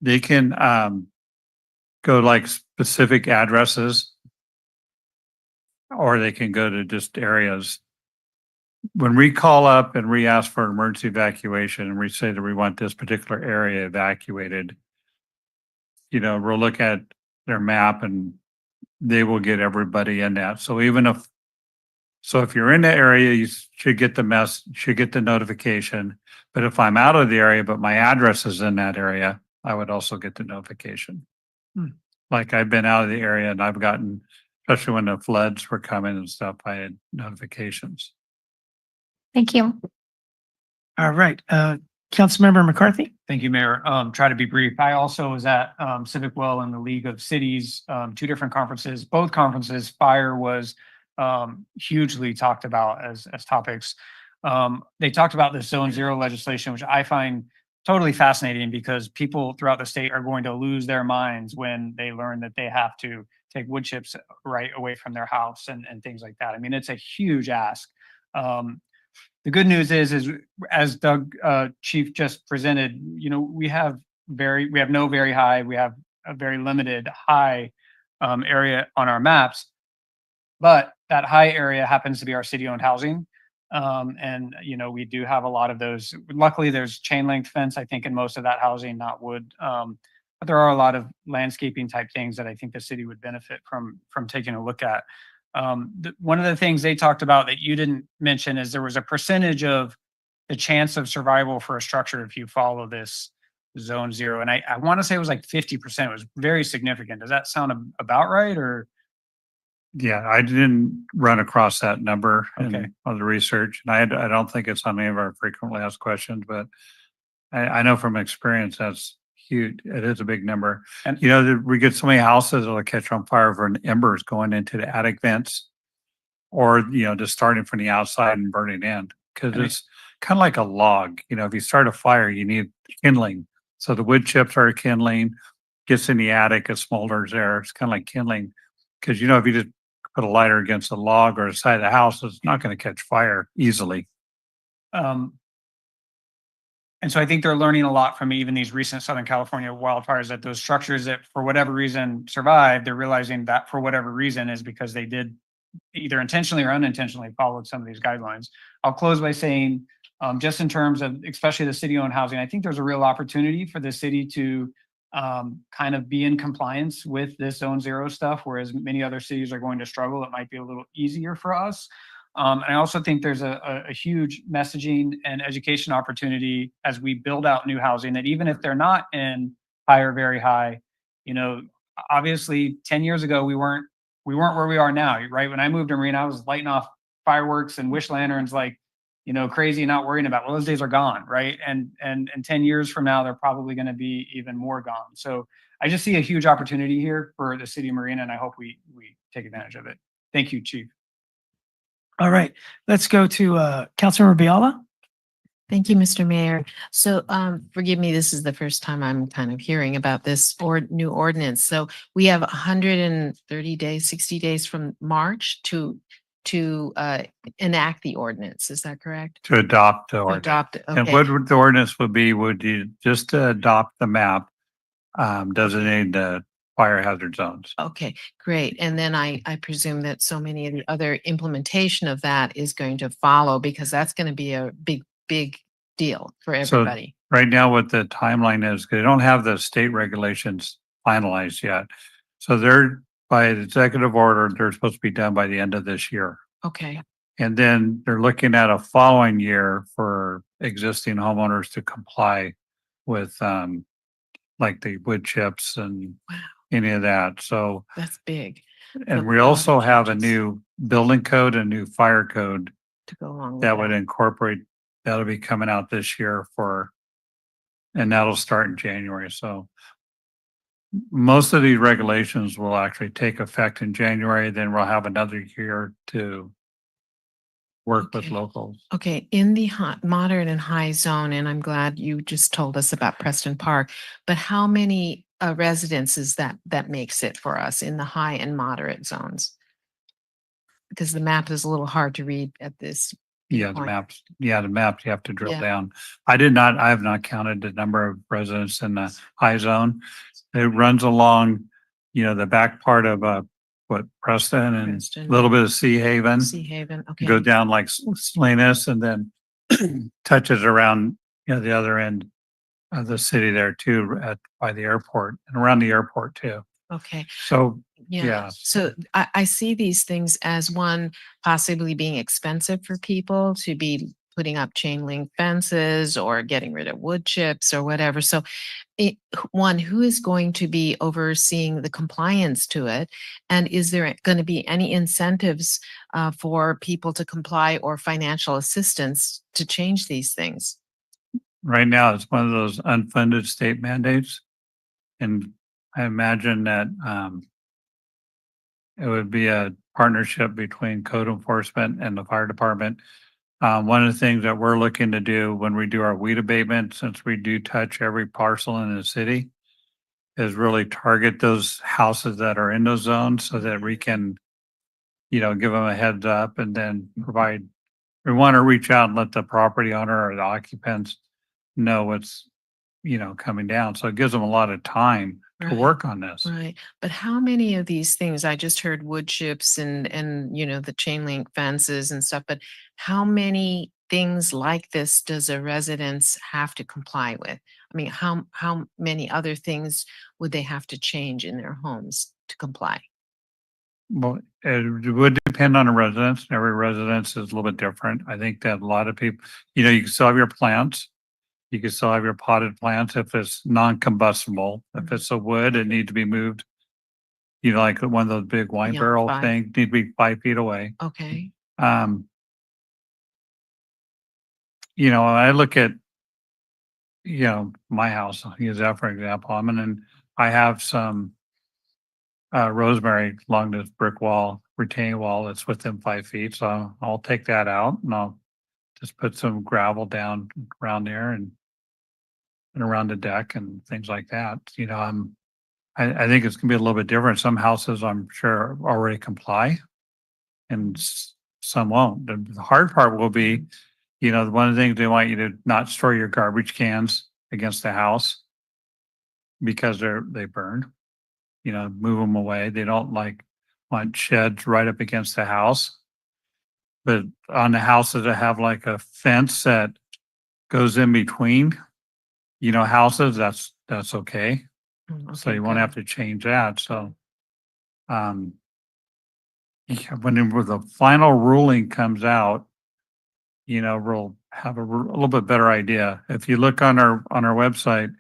They can go like specific addresses, or they can go to just areas. When we call up and we ask for emergency evacuation and we say that we want this particular area evacuated, we'll look at their map and they will get everybody in that. So if you're in the area, you should get the notification. But if I'm out of the area, but my address is in that area, I would also get the notification. Like I've been out of the area and I've gotten, especially when the floods were coming and stuff, I had notifications. Thank you. All right. Councilmember McCarthy? Thank you, Mayor. Try to be brief. I also was at Civic Well and the League of Cities, 2 different conferences. Both conferences, fire was hugely talked about as topics. They talked about the Zone 0 legislation, which I find totally fascinating because people throughout the state are going to lose their minds when they learn that they have to take wood chips right away from their house and things like that. I mean, it's a huge ask. The good news is as Doug, Chief just presented, we have no very high, we have a very limited high area on our maps. But that high area happens to be our city-owned housing. And, we do have a lot of those. Luckily, there's chain link fence, I think, in most of that housing, not wood. But there are a lot of landscaping type things that I think the city would benefit from taking a look at. One of the things they talked about that you didn't mention is there was a percentage of the chance of survival for a structure if you follow this zone 0. And I want to say it was like 50%. It was very significant. Does that sound about right? Or Yeah, I didn't run across that number Okay. in other research, and I don't think it's on any of our frequently asked questions, but I know from experience that's huge. It is a big number. And- we get so many houses that'll catch on fire from embers going into the attic vents, or just starting from the outside and burning in, because And it's kind of like a log. If you start a fire, you need kindling. So the wood chips are kindling, gets in the attic, it smolders there. It's kind of like kindling, because if you just put a lighter against a log or the side of the house, it's not going to catch fire easily. and so I think they're learning a lot from even these recent Southern California wildfires, that those structures that for whatever reason survived, they're realizing that for whatever reason is because they did either intentionally or unintentionally followed some of these guidelines. I'll close by saying, just in terms of especially the city-owned housing, I think there's a real opportunity for the city to kind of be in compliance with this zone 0 stuff, whereas many other cities are going to struggle. It might be a little easier for us. And I also think there's a huge messaging and education opportunity as we build out new housing, that even if they're not in high or very high, obviously 10 years ago, we weren't where we are now, right? When I moved to Marina, I was lighting off fireworks and wish lanterns like, crazy, not worrying about, well, those days are gone, right? And 10 years from now, they're probably going to be even more gone. So I just see a huge opportunity here for the city of Marina, and I hope we take advantage of it. Thank you, Chief. All right, let's go to Councilmember Biala. Thank you, Mr. Mayor. So forgive me, this is the first time I'm kind of hearing about this new ordinance. So we have 130 days, 60 days from March to enact the ordinance. Is that correct? To adopt the To ordinance. adopt it. And Okay. what the ordinance would be, would you just adopt the map, designating the fire hazard zones? Okay, great. And then I presume that so many of the other implementation of that is going to follow, because that's going to be a big deal for everybody. Right now, what the timeline is, they don't have the state regulations finalized yet. So they're, by executive order, they're supposed to be done by the end of this year. Okay, And then they're looking at a following year for existing homeowners to comply with, like the wood chips and wow, any of that. So, that's big and So we a lot also of have a changes. new building code, a new fire code to go along with that would that. incorporate, that'll be coming out this year and that'll start in January. So most of these regulations will actually take effect in January, then we'll have another year to work with Okay. locals. Okay, in the moderate and high zone, and I'm glad you just told us about Preston Park, but how many residences that makes it for us in the high and moderate zones? Because the map is a little hard to read at this. Yeah, the point. maps. Yeah, the maps you have to drill Yeah. down. I have not counted the number of residents in the high zone. It runs along, the back part of Preston and Preston. a little bit of Sea Haven. Sea Haven, okay. Go down like Salinas and then touches around, the other end of the city there too, by the airport and around the airport too. Okay, So, yeah. yeah. So I see these things as one, possibly being expensive for people to be putting up chain link fences or getting rid of wood chips or whatever. So one, who is going to be overseeing the compliance to it? And is there going to be any incentives for people to comply or financial assistance to change these things? Right now, it's one of those unfunded state mandates. And I imagine that it would be a partnership between code enforcement and the fire department. One of the things that we're looking to do when we do our weed abatement, since we do touch every parcel in the city, is really target those houses that are in those zones so that we can, give them a heads up and then provide we want to reach out and let the property owner or the occupants know what's, coming down. So it gives them a lot of time to Right. work on this. Right. But how many of these things, I just heard wood chips and, the chain link fences and stuff, but how many things like this does a residence have to comply with? I mean, how many other things would they have to change in their homes to comply? Well, it would depend on a residence. Every residence is a little bit different. I think that a lot of people, you can still have your plants. You can still have your potted plants if it's non-combustible. If it's a wood, it needs to be moved. Like one of those big wine Beyond barrel 5. things, need to be 5 feet away. Okay. I look at, my house, I'll use that for example. I have some rosemary along this brick wall, retaining wall that's within 5 feet. So I'll take that out and I'll just put some gravel down around there and around the deck and things like that. I think it's gonna be a little bit different. Some houses I'm sure already comply and some won't. The hard part will be, one of the things they want you to not store your garbage cans against the house because they burn. Move them away. They don't want sheds right up against the house. But on the houses that have like a fence that goes in between, houses, that's okay. So you won't have to change that. So, when the final ruling comes out, we'll have a little bit better idea. If you look on our website,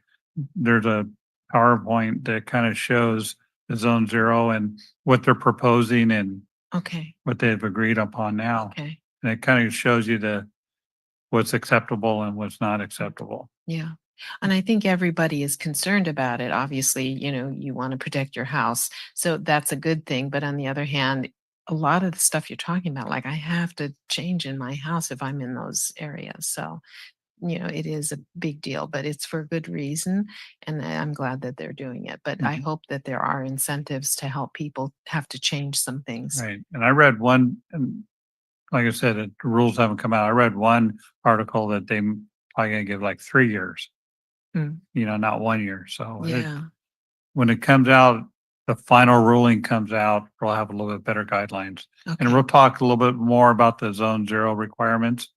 there's a PowerPoint that kind of shows the zone zero and what they're proposing and Okay. what they've agreed upon now. Okay. And it kind of shows you what's acceptable and what's not acceptable. Yeah. And I think everybody is concerned about it. Obviously, you want to protect your house. So that's a good thing. But on the other hand, a lot of the stuff you're talking about, like I have to change in my house if I'm in those areas. So, it is a big deal, but it's for good reason. And I'm glad that they're doing it. But I Mhm. hope that there are incentives to help people have to change some things. Right. And I read one, and like I said, the rules haven't come out. I read one article that they probably gonna give like 3 years. Mm. Not 1 year. So Yeah. when it comes out, the final ruling comes out, we'll have a little bit better guidelines. And Okay. we'll talk a little bit more about the zone zero requirements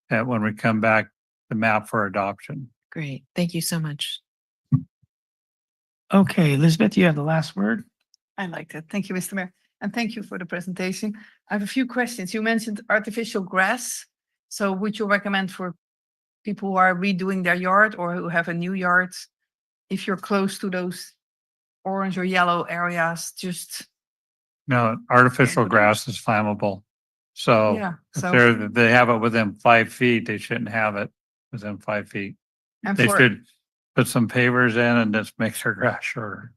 when we come back, the map for adoption. Great. Thank you so much. Okay, Elizabeth, you have the last word. I like that. Thank you, Mr. Mayor. And thank you for the presentation. I have a few questions. You mentioned artificial grass. So would you recommend for people who are redoing their yard or who have a new yard, if you're close to those orange or yellow areas, just, No, artificial Okay. grass is flammable. So yeah. if So, they have it within 5 feet, they shouldn't have it within 5 feet. and They for, should put some pavers in and just make their grass shorter.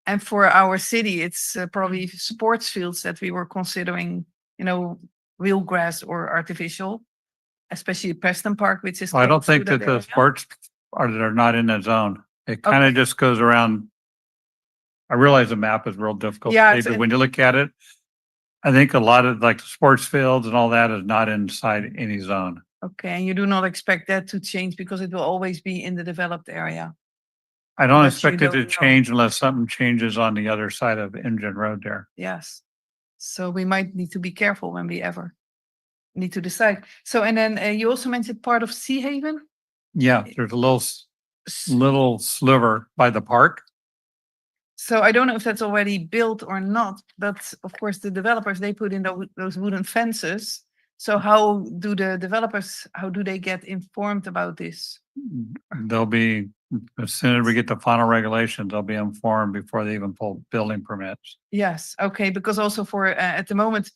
and for our city, it's probably sports fields that we were considering, real grass or artificial, especially Preston Park, which is. I don't close to think that the area. sports they're not in the zone. It kind Okay. of just goes around. I realize the map is real difficult, Yeah, to see, but when you look at it, I think a lot of like the sports fields and all that is not inside any zone. Okay, and you do not expect that to change because it will always be in the developed area. I don't But you expect it to don't know. change unless something changes on the other side of Engine Road there. Yes. So we might need to be careful when we ever need to decide. So, and then you also mentioned part of Sea Haven. Yeah, there's a little sliver by the park. So I don't know if that's already built or not, but of course the developers, they put in those wooden fences. So how do the developers, how do they get informed about this? They'll be, as soon as we get the final regulations, they'll be informed before they even pull building permits. Yes, okay, because also for, at the moment,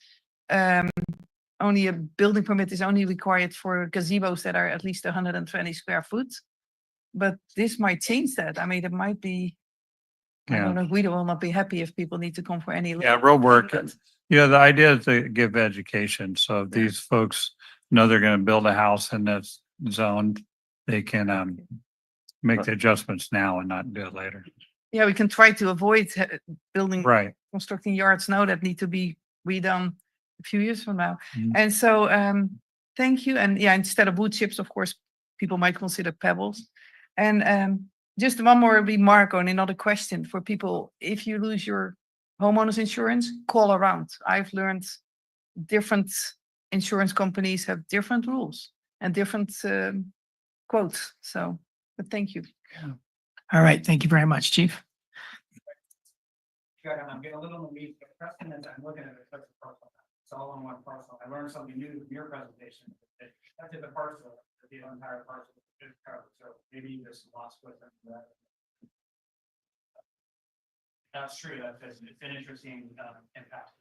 only a building permit is only required for gazebos that are at least 120 square foot. But this might change that. I mean, it might be, I Yeah. don't know, Guido will not be happy if people need to come for any. Yeah, road work. Yeah, the idea is to give education. So if Yeah. these folks know they're gonna build a house in this zone, they can make the adjustments now and not do it later. Yeah, we can try to avoid building, Right. constructing yards now that need to be redone a few years from now. Mhm. And so, thank you. And yeah, instead of wood chips, of course, people might consider pebbles. And just one more remark on another question for people. If you lose your homeowners insurance, call around. I've learned different insurance companies have different rules and different quotes. So, but thank you. All right, thank you very much, Chief. I'm getting a little in the weeds, but precedent, I'm looking at it, that's a parcel. It's all on one parcel. I learned something new from your presentation. That's the parcel, the entire parcel. So maybe you just lost with them. That's true. It's an interesting impact.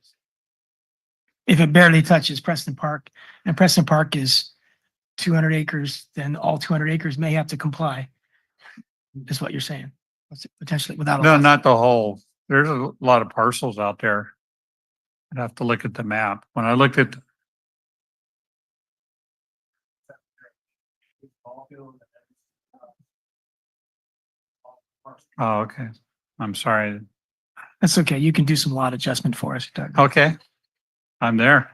If it barely touches Preston Park, and Preston Park is 200 acres, then all 200 acres may have to comply. Is what you're saying? Potentially without. No, not the whole. There's a lot of parcels out there. I'd have to look at the map. When I looked at. Oh, okay. I'm sorry. That's okay. You can do some lot adjustment for us, Doug. Okay. I'm there.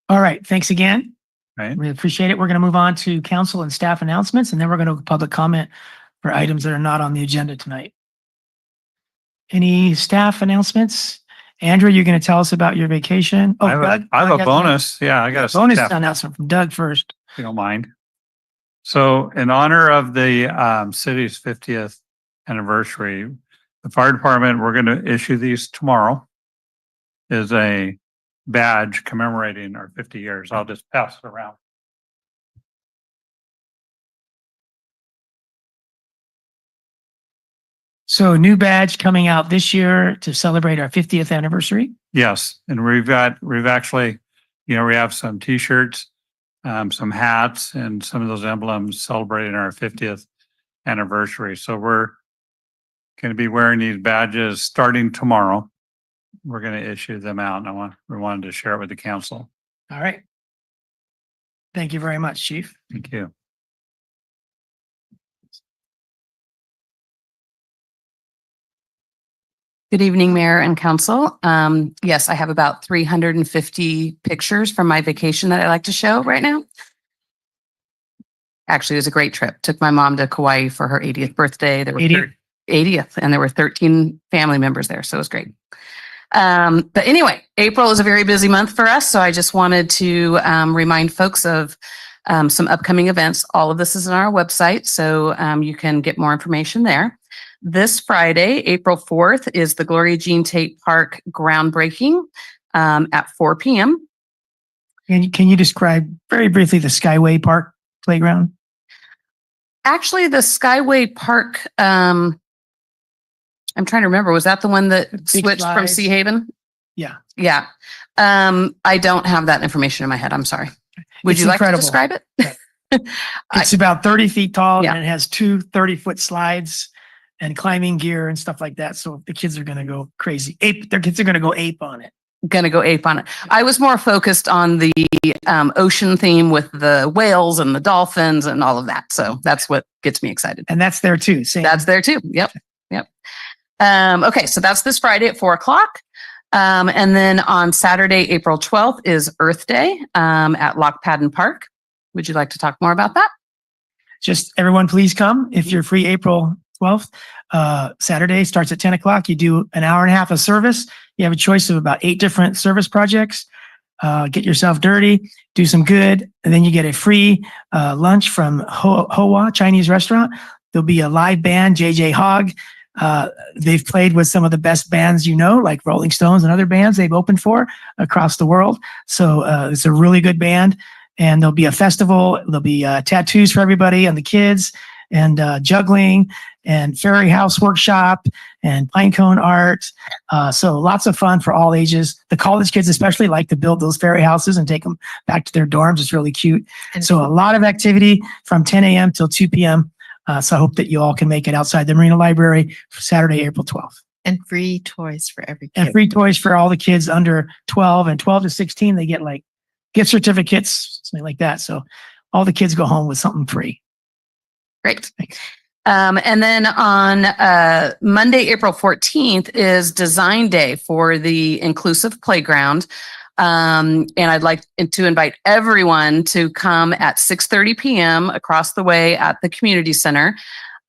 All right. Thanks again. Right. We appreciate it. We're going to move on to council and staff announcements, and then we're going to public comment for items that are not on the agenda tonight. Any staff announcements? Andrew, you're going to tell us about your vacation. Oh, Doug. I have a bonus. Yeah, I got a bonus staff, announcement from Doug first. if you don't mind. So in honor of the city's 50th anniversary, the fire department, we're going to issue these tomorrow, is a badge commemorating our 50 years. I'll just pass it around. So a new badge coming out this year to celebrate our 50th anniversary. Yes, and we've actually, we have some T-shirts, some hats, and some of those emblems celebrating our 50th anniversary. So we're going to be wearing these badges starting tomorrow. We're going to issue them out, and we wanted to share it with the council. All right. Thank you very much, Chief. Thank you. Good evening, Mayor and Council. Yes, I have about 350 pictures from my vacation that I like to show right now. Actually, it was a great trip. Took my mom to Kauai for her 80th birthday. There were 80th, and there were 13 family members there, so it was great. But anyway, April is a very busy month for us, so I just wanted to remind folks of some upcoming events. All of this is on our website, so you can get more information there. This Friday, April 4th, is the Gloria Jean Tate Park groundbreaking at 4 p.m. Can you describe very briefly the Skyway Park playground? Actually, the Skyway Park, I'm trying to remember, was that the one that switched from Sea Haven? Yeah. Yeah. I don't have that information in my head. I'm sorry. Would It's you like incredible. to describe it? It's about 30 feet tall, Yeah. and it has two 30-foot slides and climbing gear and stuff like that. So the kids are going to go crazy. Their kids are going to go ape on it. Gonna go ape on it. I was more focused on the ocean theme with the whales and the dolphins and all of that. So that's what gets me excited. And that's there too. That's there too. Yep. Okay, so that's this Friday at 4 o'clock. And then on Saturday, April 12th is Earth Day at Loch Padden Park. Would you like to talk more about that? Just everyone, please come if you're free April 12th. Saturday starts at 10 o'clock. You do an hour and a half of service. You have a choice of about 8 different service projects. Get yourself dirty, do some good, and then you get a free lunch from Hoa Chinese restaurant. There'll be a live band, JJ Hogg. They've played with some of the best bands, like Rolling Stones and other bands they've opened for across the world. So it's a really good band. And there'll be a festival. There'll be tattoos for everybody and the kids, and juggling and fairy house workshop and pinecone art. So lots of fun for all ages. The college kids especially like to build those fairy houses and take them back to their dorms. It's really cute. And so a lot of activity from 10 a.m. till 2 p.m. So I hope that you all can make it outside the Marina Library for Saturday, April 12th. And free toys for every kid. And free toys for all the kids under 12, and 12 to 16, they get like gift certificates, something like that. So all the kids go home with something free. Great. And then on Monday, April 14th is Design Day for the Inclusive Playground. And I'd like to invite everyone to come at 6:30 p.m. across the way at the community center.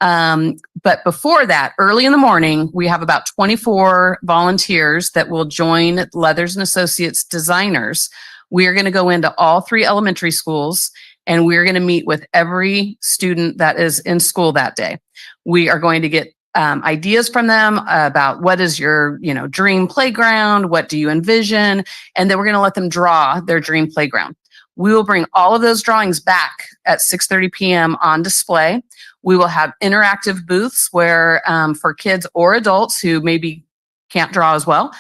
But before that, early in the morning, we have about 24 volunteers that will join Leathers and Associates designers. We are going to go into all 3 elementary schools, and we're going to meet with every student that is in school that day. We are going to get ideas from them about what is your, dream playground? What do you envision? And then we're going to let them draw their dream playground. We will bring all of those drawings back at 6:30 p.m. on display. We will have interactive booths where for kids or adults who maybe can't draw as well,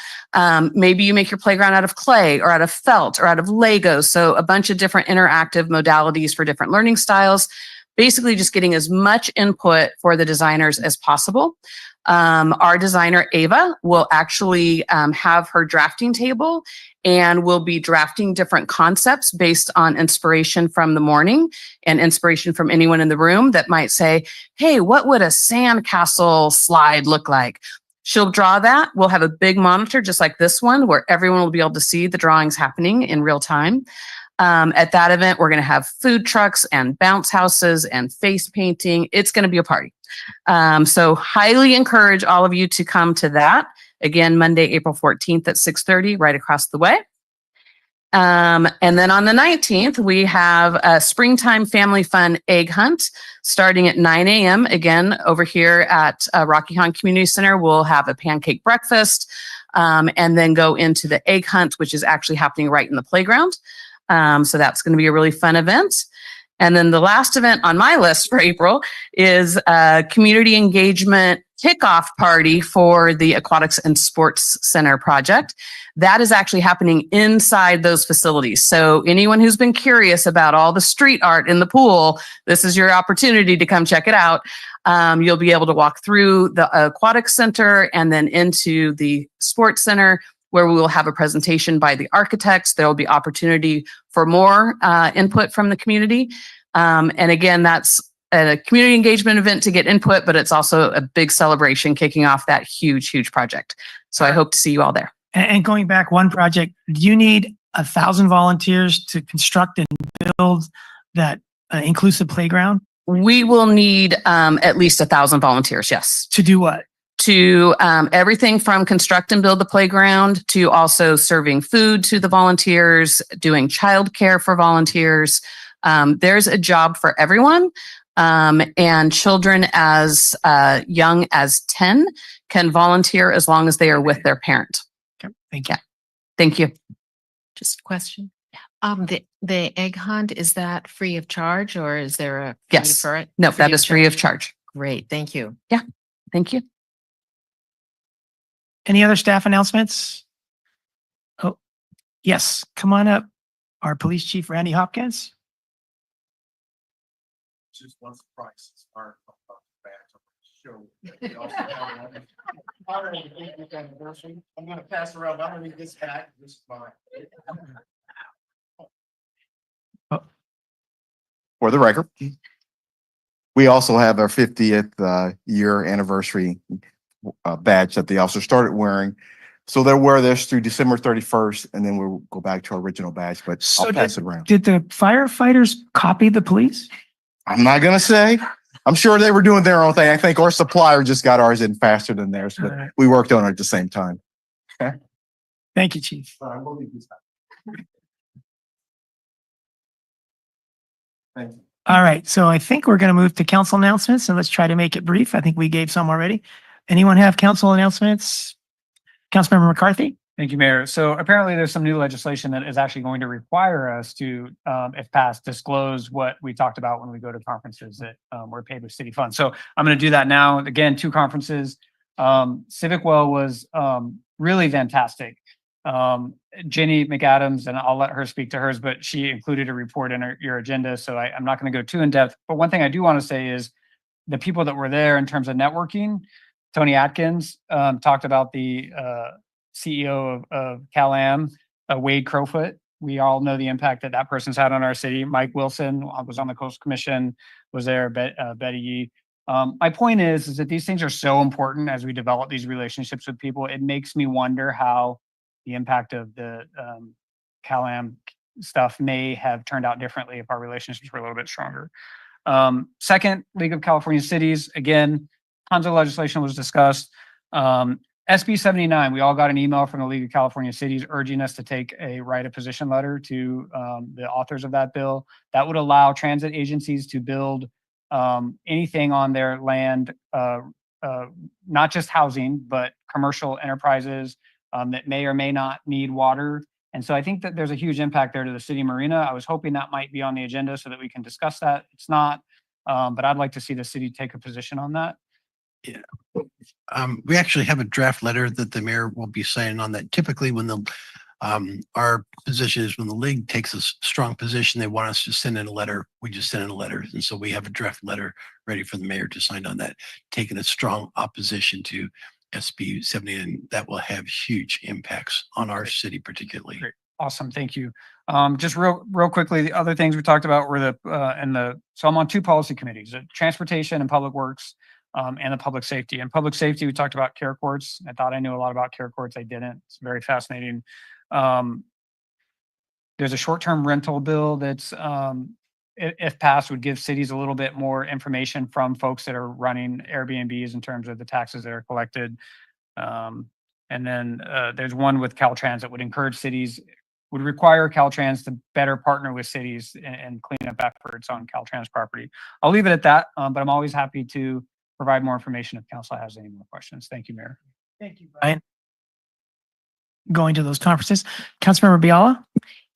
maybe you make your playground out of clay or out of felt or out of Legos. So a bunch of different interactive modalities for different learning styles. Basically just getting as much input for the designers as possible. Our designer, Ava, will actually have her drafting table and will be drafting different concepts based on inspiration from the morning and inspiration from anyone in the room that might say, hey, what would a sandcastle slide look like? She'll draw that. We'll have a big monitor just like this one where everyone will be able to see the drawings happening in real time. At that event, we're going to have food trucks and bounce houses and face painting. It's going to be a party. So highly encourage all of you to come to that. Again, Monday, April 14th at 6:30, right across the way. And then on the 19th, we have a springtime family fun egg hunt starting at 9 a.m. Again, over here at Rocky Horn Community Center, we'll have a pancake breakfast and then go into the egg hunt, which is actually happening right in the playground. So that's going to be a really fun event. And then the last event on my list for April is a community engagement kickoff party for the Aquatics and Sports Center project. That is actually happening inside those facilities. So anyone who's been curious about all the street art in the pool, this is your opportunity to come check it out. You'll be able to walk through the Aquatics Center and then into the Sports Center, where we will have a presentation by the architects. There will be opportunity for more input from the community. And again, that's a community engagement event to get input, but it's also a big celebration kicking off that huge, huge project. So I hope to see you all there. And going back one project, do you need 1,000 volunteers to construct and build that inclusive playground? We will need at least 1,000 volunteers, yes. To do what? To everything from construct and build the playground to also serving food to the volunteers, doing childcare for volunteers. There's a job for everyone. And children as young as 10 can volunteer as long as they are with their parent. Okay, thank you. Yeah. Thank you. Just a question. The egg hunt, is that free of charge or is there a fee Yes. for it? No, that is free of charge. Great, thank you. Yeah, thank you. Any other staff announcements? Oh, yes, come on up. Our police chief, Randy Hopkins. Just one surprise. Our show. We also have one. Already, anniversary. I'm going to pass around underneath this hat. This is mine. For the record, we also have our 50th year anniversary badge that the officers started wearing. So they'll wear this through December 31st, and then we'll go back to our original badge, but I'll pass it around. Did the firefighters copy the police? I'm not going to say. I'm sure they were doing their own thing. I think our supplier just got ours in faster than theirs, but we worked on it at the same time. Okay. Thank you, Chief. We'll leave this back. Thank you. All right, so I think we're going to move to council announcements, and let's try to make it brief. I think we gave some already. Anyone have council announcements? Councilmember McCarthy? Thank you, Mayor. So apparently there's some new legislation that is actually going to require us to, if passed, disclose what we talked about when we go to conferences that were paid with city funds. So I'm going to do that now. Again, 2 conferences. Civic Well was really fantastic. Jenny McAdams, and I'll let her speak to hers, but she included a report in your agenda. So I'm not going to go too in depth. But one thing I do want to say is the people that were there in terms of networking, Tony Atkins talked about the CEO of CalAm, Wade Crowfoot. We all know the impact that that person's had on our city. Mike Wilson was on the Coastal Commission, was there, Betty Yee. My point is that these things are so important as we develop these relationships with people. It makes me wonder how the impact of the CalAm stuff may have turned out differently if our relationships were a little bit stronger. Second, League of California Cities, again, tons of legislation was discussed. SB 79, we all got an email from the League of California Cities urging us to take a right of position letter to the authors of that bill. That would allow transit agencies to build anything on their land, not just housing, but commercial enterprises that may or may not need water. And so I think that there's a huge impact there to the city of Marina. I was hoping that might be on the agenda so that we can discuss that. It's not, but I'd like to see the city take a position on that. Yeah. We actually have a draft letter that the mayor will be signing on that. Typically when our position is when the league takes a strong position, they want us to send in a letter. We just send in a letter. And so we have a draft letter ready for the mayor to sign on that, taking a strong opposition to SB 70, and that will have huge impacts on our city particularly. Great. Awesome. Thank you. Just real quickly, the other things we talked about were so I'm on two policy committees, transportation and public works, and the public safety. And public safety, we talked about care courts. I thought I knew a lot about care courts. I didn't. It's very fascinating. There's a short-term rental bill that's, if passed, would give cities a little bit more information from folks that are running Airbnbs in terms of the taxes that are collected. And then there's one with Caltrans that would encourage cities, would require Caltrans to better partner with cities and clean up efforts on Caltrans property. I'll leave it at that, but I'm always happy to provide more information if council has any more questions. Thank you, Mayor. Thank you, Brian. Going to those conferences. Councilmember Biala?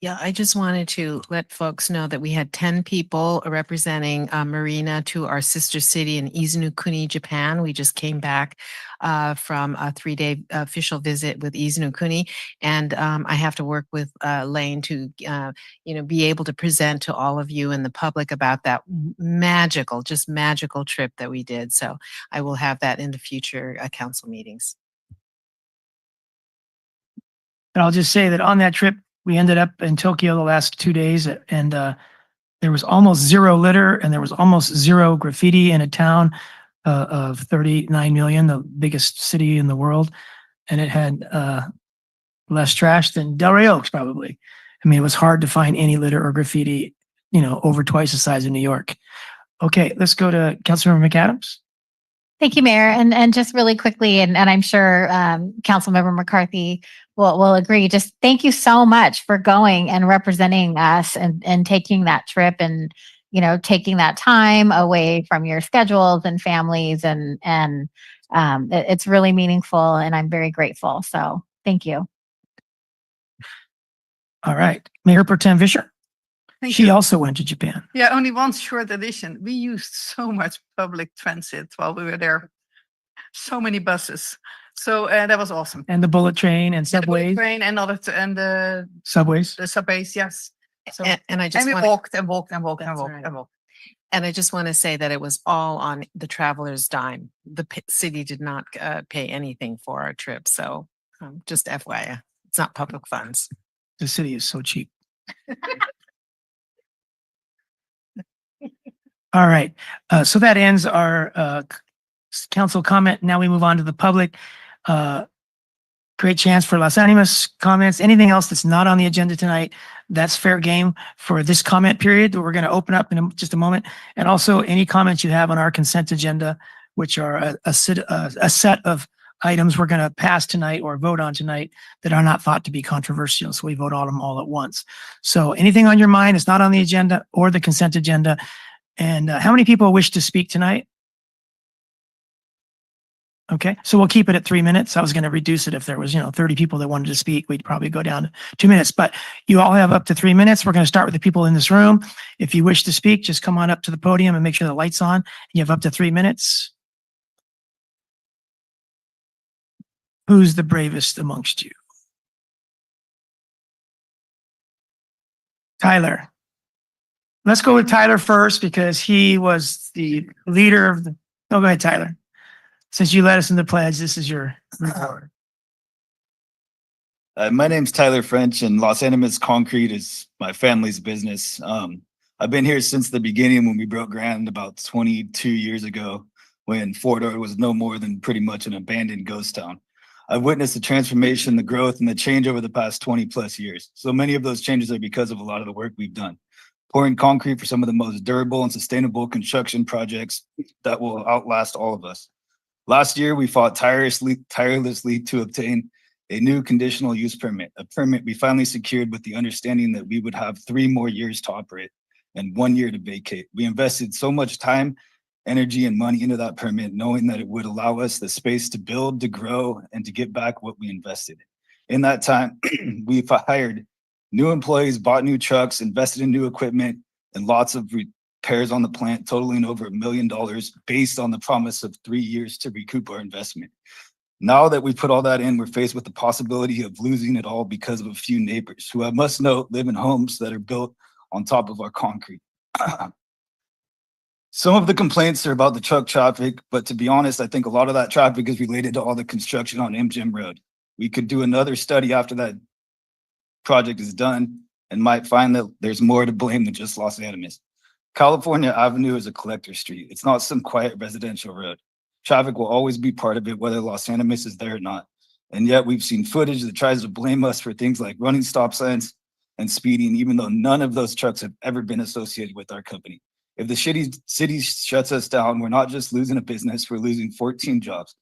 Yeah, I just wanted to let folks know that we had 10 people representing Marina to our sister city in Izunukuni, Japan. We just came back from a 3-day official visit with Izunukuni, and I have to work with Lane to, be able to present to all of you and the public about that magical trip that we did. So I will have that in the future council meetings. And I'll just say that on that trip, we ended up in Tokyo the last 2 days, and there was almost zero litter and there was almost zero graffiti in a town of 39 million, the biggest city in the world. And it had less trash than Delray Oaks, probably. I mean, it was hard to find any litter or graffiti, over twice the size of New York. Okay, let's go to Councilmember McAdams. Thank you, Mayor. And just really quickly, and I'm sure Councilmember McCarthy will agree, just thank you so much for going and representing us and taking that trip and, taking that time away from your schedules and families. And it's really meaningful and I'm very grateful. So thank you. All right. Mayor Pro Tem Fisher. She also went to Japan. Yeah, only one short addition. We used so much public transit while we were there. So many buses. So that was awesome. And the bullet train and The bullet subways. train and the Subways. the subways, yes. So, And I just we want walked and walked and walked and That's walked right. and walked. and I just want to say that it was all on the traveler's dime. The city did not pay anything for our trip. So just FYI, it's not public funds. The city is so cheap. All right. So that ends our council comment. Now we move on to the public. Great chance for Los Animas comments. Anything else that's not on the agenda tonight, that's fair game for this comment period that we're going to open up in just a moment. And also any comments you have on our consent agenda, which are a set of items we're going to pass tonight or vote on tonight that are not thought to be controversial. So we vote on them all at once. So anything on your mind is not on the agenda or the consent agenda. And how many people wish to speak tonight? Okay, so we'll keep it at 3 minutes. I was going to reduce it if there was, 30 people that wanted to speak. We'd probably go down to 2 minutes, but you all have up to 3 minutes. We're going to start with the people in this room. If you wish to speak, just come on up to the podium and make sure the light's on. You have up to 3 minutes. Who's the bravest amongst you? Tyler. Let's go with Tyler first because he was the leader of the, go ahead, Tyler. Since you led us in the pledge, this is your report. My name's Tyler French, and Los Animas Concrete is my family's business. I've been here since the beginning when we broke ground about 22 years ago, when Fort Ord was no more than pretty much an abandoned ghost town. I've witnessed the transformation, the growth, and the change over the past 20 plus years. So many of those changes are because of a lot of the work we've done. Pouring concrete for some of the most durable and sustainable construction projects that will outlast all of us. Last year, we fought tirelessly to obtain a new conditional use permit, a permit we finally secured with the understanding that we would have 3 more years to operate and 1 year to vacate. We invested so much time, energy, and money into that permit, knowing that it would allow us the space to build, to grow, and to get back what we invested. In that time, we've hired new employees, bought new trucks, invested in new equipment, and lots of repairs on the plant, totaling over $1 million based on the promise of 3 years to recoup our investment. Now that we put all that in, we're faced with the possibility of losing it all because of a few neighbors who I must note live in homes that are built on top of our concrete. Some of the complaints are about the truck traffic, but to be honest, I think a lot of that traffic is related to all the construction on MGM Road. We could do another study after that project is done and might find that there's more to blame than just Los Animas. California Avenue is a collector street. It's not some quiet residential road. Traffic will always be part of it, whether Los Animas is there or not. And yet we've seen footage that tries to blame us for things like running stop signs and speeding, even though none of those trucks have ever been associated with our company. If the city shuts us down, we're not just losing a business, we're losing 14 jobs.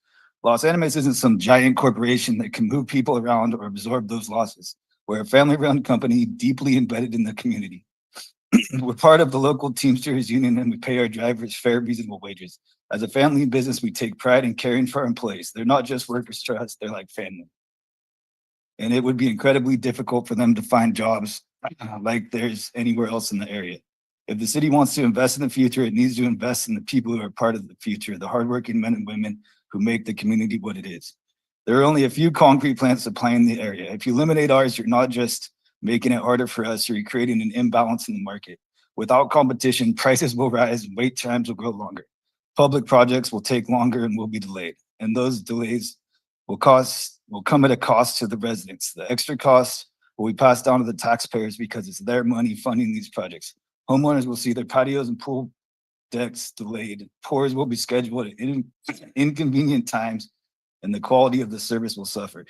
Los Animas isn't some giant corporation that can move people around or absorb those losses. We're a family-run company deeply embedded in the community. We're part of the local Teamsters Union and we pay our drivers fair, reasonable wages. As a family business, we take pride in caring for our employees. They're not just workers to us, they're like family. And it would be incredibly difficult for them to find jobs like there's anywhere else in the area. If the city wants to invest in the future, it needs to invest in the people who are part of the future, the hardworking men and women who make the community what it is. There are only a few concrete plants supplying the area. If you eliminate ours, you're not just making it harder for us, you're creating an imbalance in the market. Without competition, prices will rise and wait times will grow longer. Public projects will take longer and will be delayed. And those delays will come at a cost to the residents. The extra cost will be passed down to the taxpayers because it's their money funding these projects. Homeowners will see their patios and pool decks delayed. Pours will be scheduled at inconvenient times, and the quality of the service will suffer.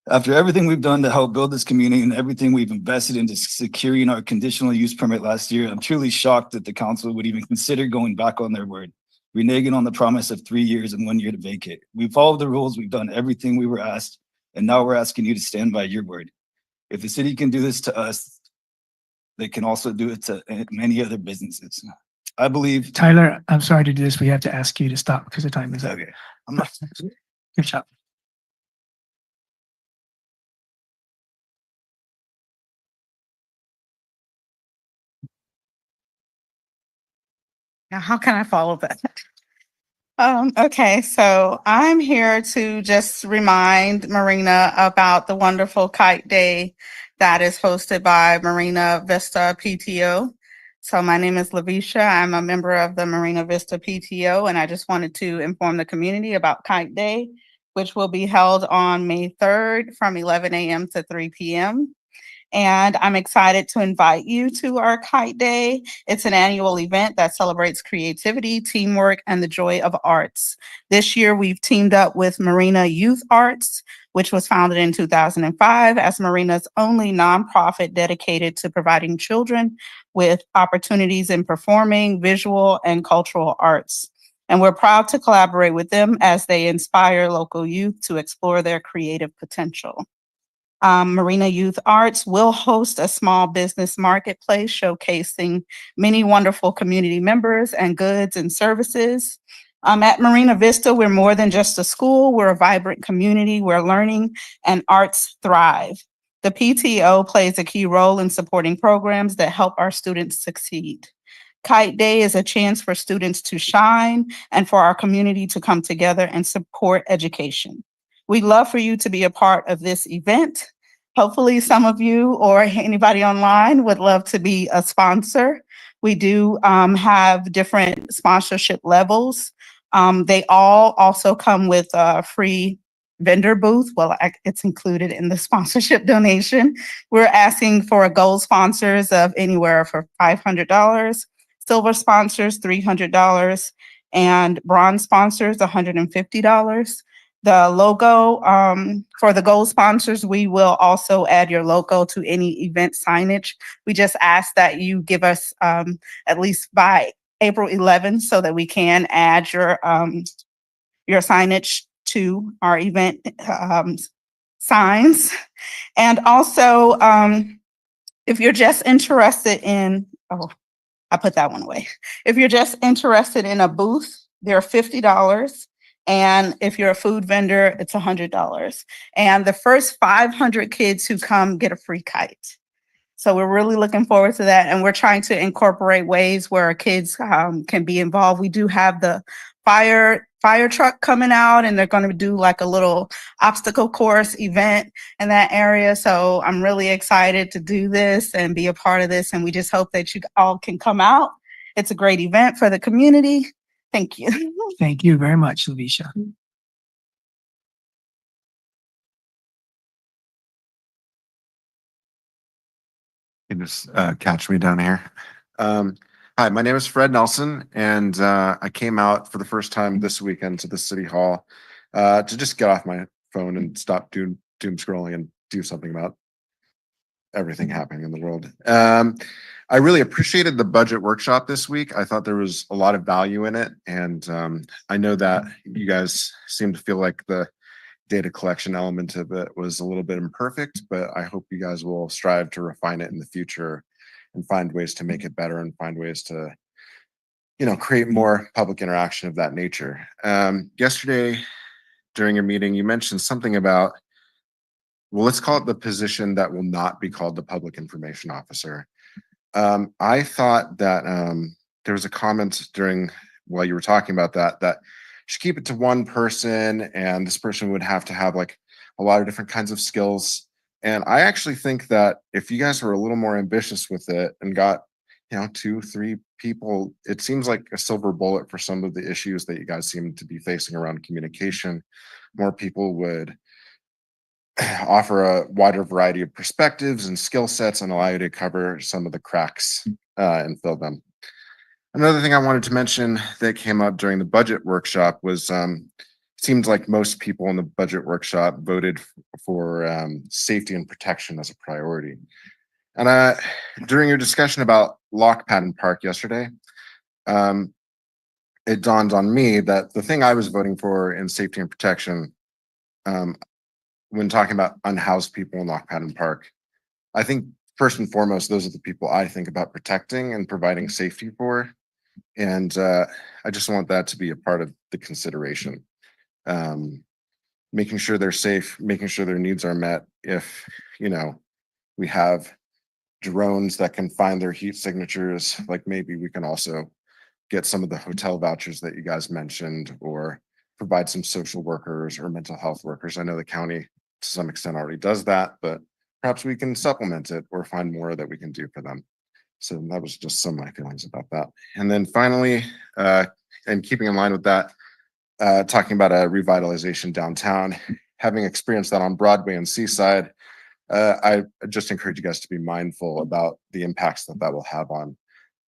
After everything we've done to help build this community and everything we've invested into securing our conditional use permit last year, I'm truly shocked that the council would even consider going back on their word, reneging on the promise of 3 years and 1 year to vacate. We've followed the rules, we've done everything we were asked, and now we're asking you to stand by your word. If the city can do this to us, they can also do it to many other businesses. I believe. Tyler, I'm sorry to do this. We have to ask you to stop because the time is up. Okay. I'm not. Good job. Now, how can I follow that? Okay, so I'm here to just remind Marina about the wonderful Kite Day that is hosted by Marina Vista PTO. So my name is Lavisha. I'm a member of the Marina Vista PTO, and I just wanted to inform the community about Kite Day, which will be held on May 3rd from 11 a.m. to 3 p.m. And I'm excited to invite you to our Kite Day. It's an annual event that celebrates creativity, teamwork, and the joy of arts. This year, we've teamed up with Marina Youth Arts, which was founded in 2005 as Marina's only nonprofit dedicated to providing children with opportunities in performing, visual, and cultural arts. And we're proud to collaborate with them as they inspire local youth to explore their creative potential. Marina Youth Arts will host a small business marketplace showcasing many wonderful community members and goods and services. At Marina Vista, we're more than just a school. We're a vibrant community where learning and arts thrive. The PTO plays a key role in supporting programs that help our students succeed. Kite Day is a chance for students to shine and for our community to come together and support education. We'd love for you to be a part of this event. Hopefully some of you or anybody online would love to be a sponsor. We do have different sponsorship levels. They all also come with a free vendor booth. Well, it's included in the sponsorship donation. We're asking for gold sponsors of anywhere from $500, silver sponsors $300, and bronze sponsors $150. the logo, for the gold sponsors, we will also add your logo to any event signage. We just ask that you give us, at least by April 11th so that we can add your signage to our event, signs. And also, if you're just interested in, oh, I put that one away. If you're just interested in a booth, they're $50. And if you're a food vendor, it's $100. And the first 500 kids who come get a free kite. So we're really looking forward to that. And we're trying to incorporate ways where kids can be involved. We do have the fire truck coming out, and they're going to do like a little obstacle course event in that area. So I'm really excited to do this and be a part of this. And we just hope that you all can come out. It's a great event for the community. Thank you. Thank you very much, Lavisha. You can just catch me down here. Hi, my name is Fred Nelson, and I came out for the first time this weekend to the city hall to just get off my phone and stop doom scrolling and do something about everything happening in the world. I really appreciated the budget workshop this week. I thought there was a lot of value in it, and I know that you guys seem to feel like the data collection element of it was a little bit imperfect, but I hope you guys will strive to refine it in the future and find ways to make it better and find ways to, you know, create more public interaction of that nature. Yesterday during your meeting, you mentioned something about, well, let's call it the position that will not be called the public information officer. I thought that there was a comment while you were talking about that should keep it to one person, and this person would have to have like a lot of different kinds of skills. And I actually think that if you guys were a little more ambitious with it and got, you know, 2-3 people, it seems like a silver bullet for some of the issues that you guys seem to be facing around communication. More people would offer a wider variety of perspectives and skill sets and allow you to cover some of the cracks and fill them. Another thing I wanted to mention that came up during the budget workshop was seems like most people in the budget workshop voted for safety and protection as a priority. And during your discussion about Lock Patton Park yesterday, it dawned on me that the thing I was voting for in safety and protection, when talking about unhoused people in Lock Patton Park, I think first and foremost, those are the people I think about protecting and providing safety for. And I just want that to be a part of the consideration. Making sure they're safe, making sure their needs are met. If, you know, we have drones that can find their heat signatures, like maybe we can also get some of the hotel vouchers that you guys mentioned, or provide some social workers or mental health workers. I know the county to some extent already does that, but perhaps we can supplement it or find more that we can do for them. So that was just some of my feelings about that. And then finally, and keeping in line with that, talking about a revitalization downtown, having experienced that on Broadway and Seaside, I just encourage you guys to be mindful about the impacts that will have on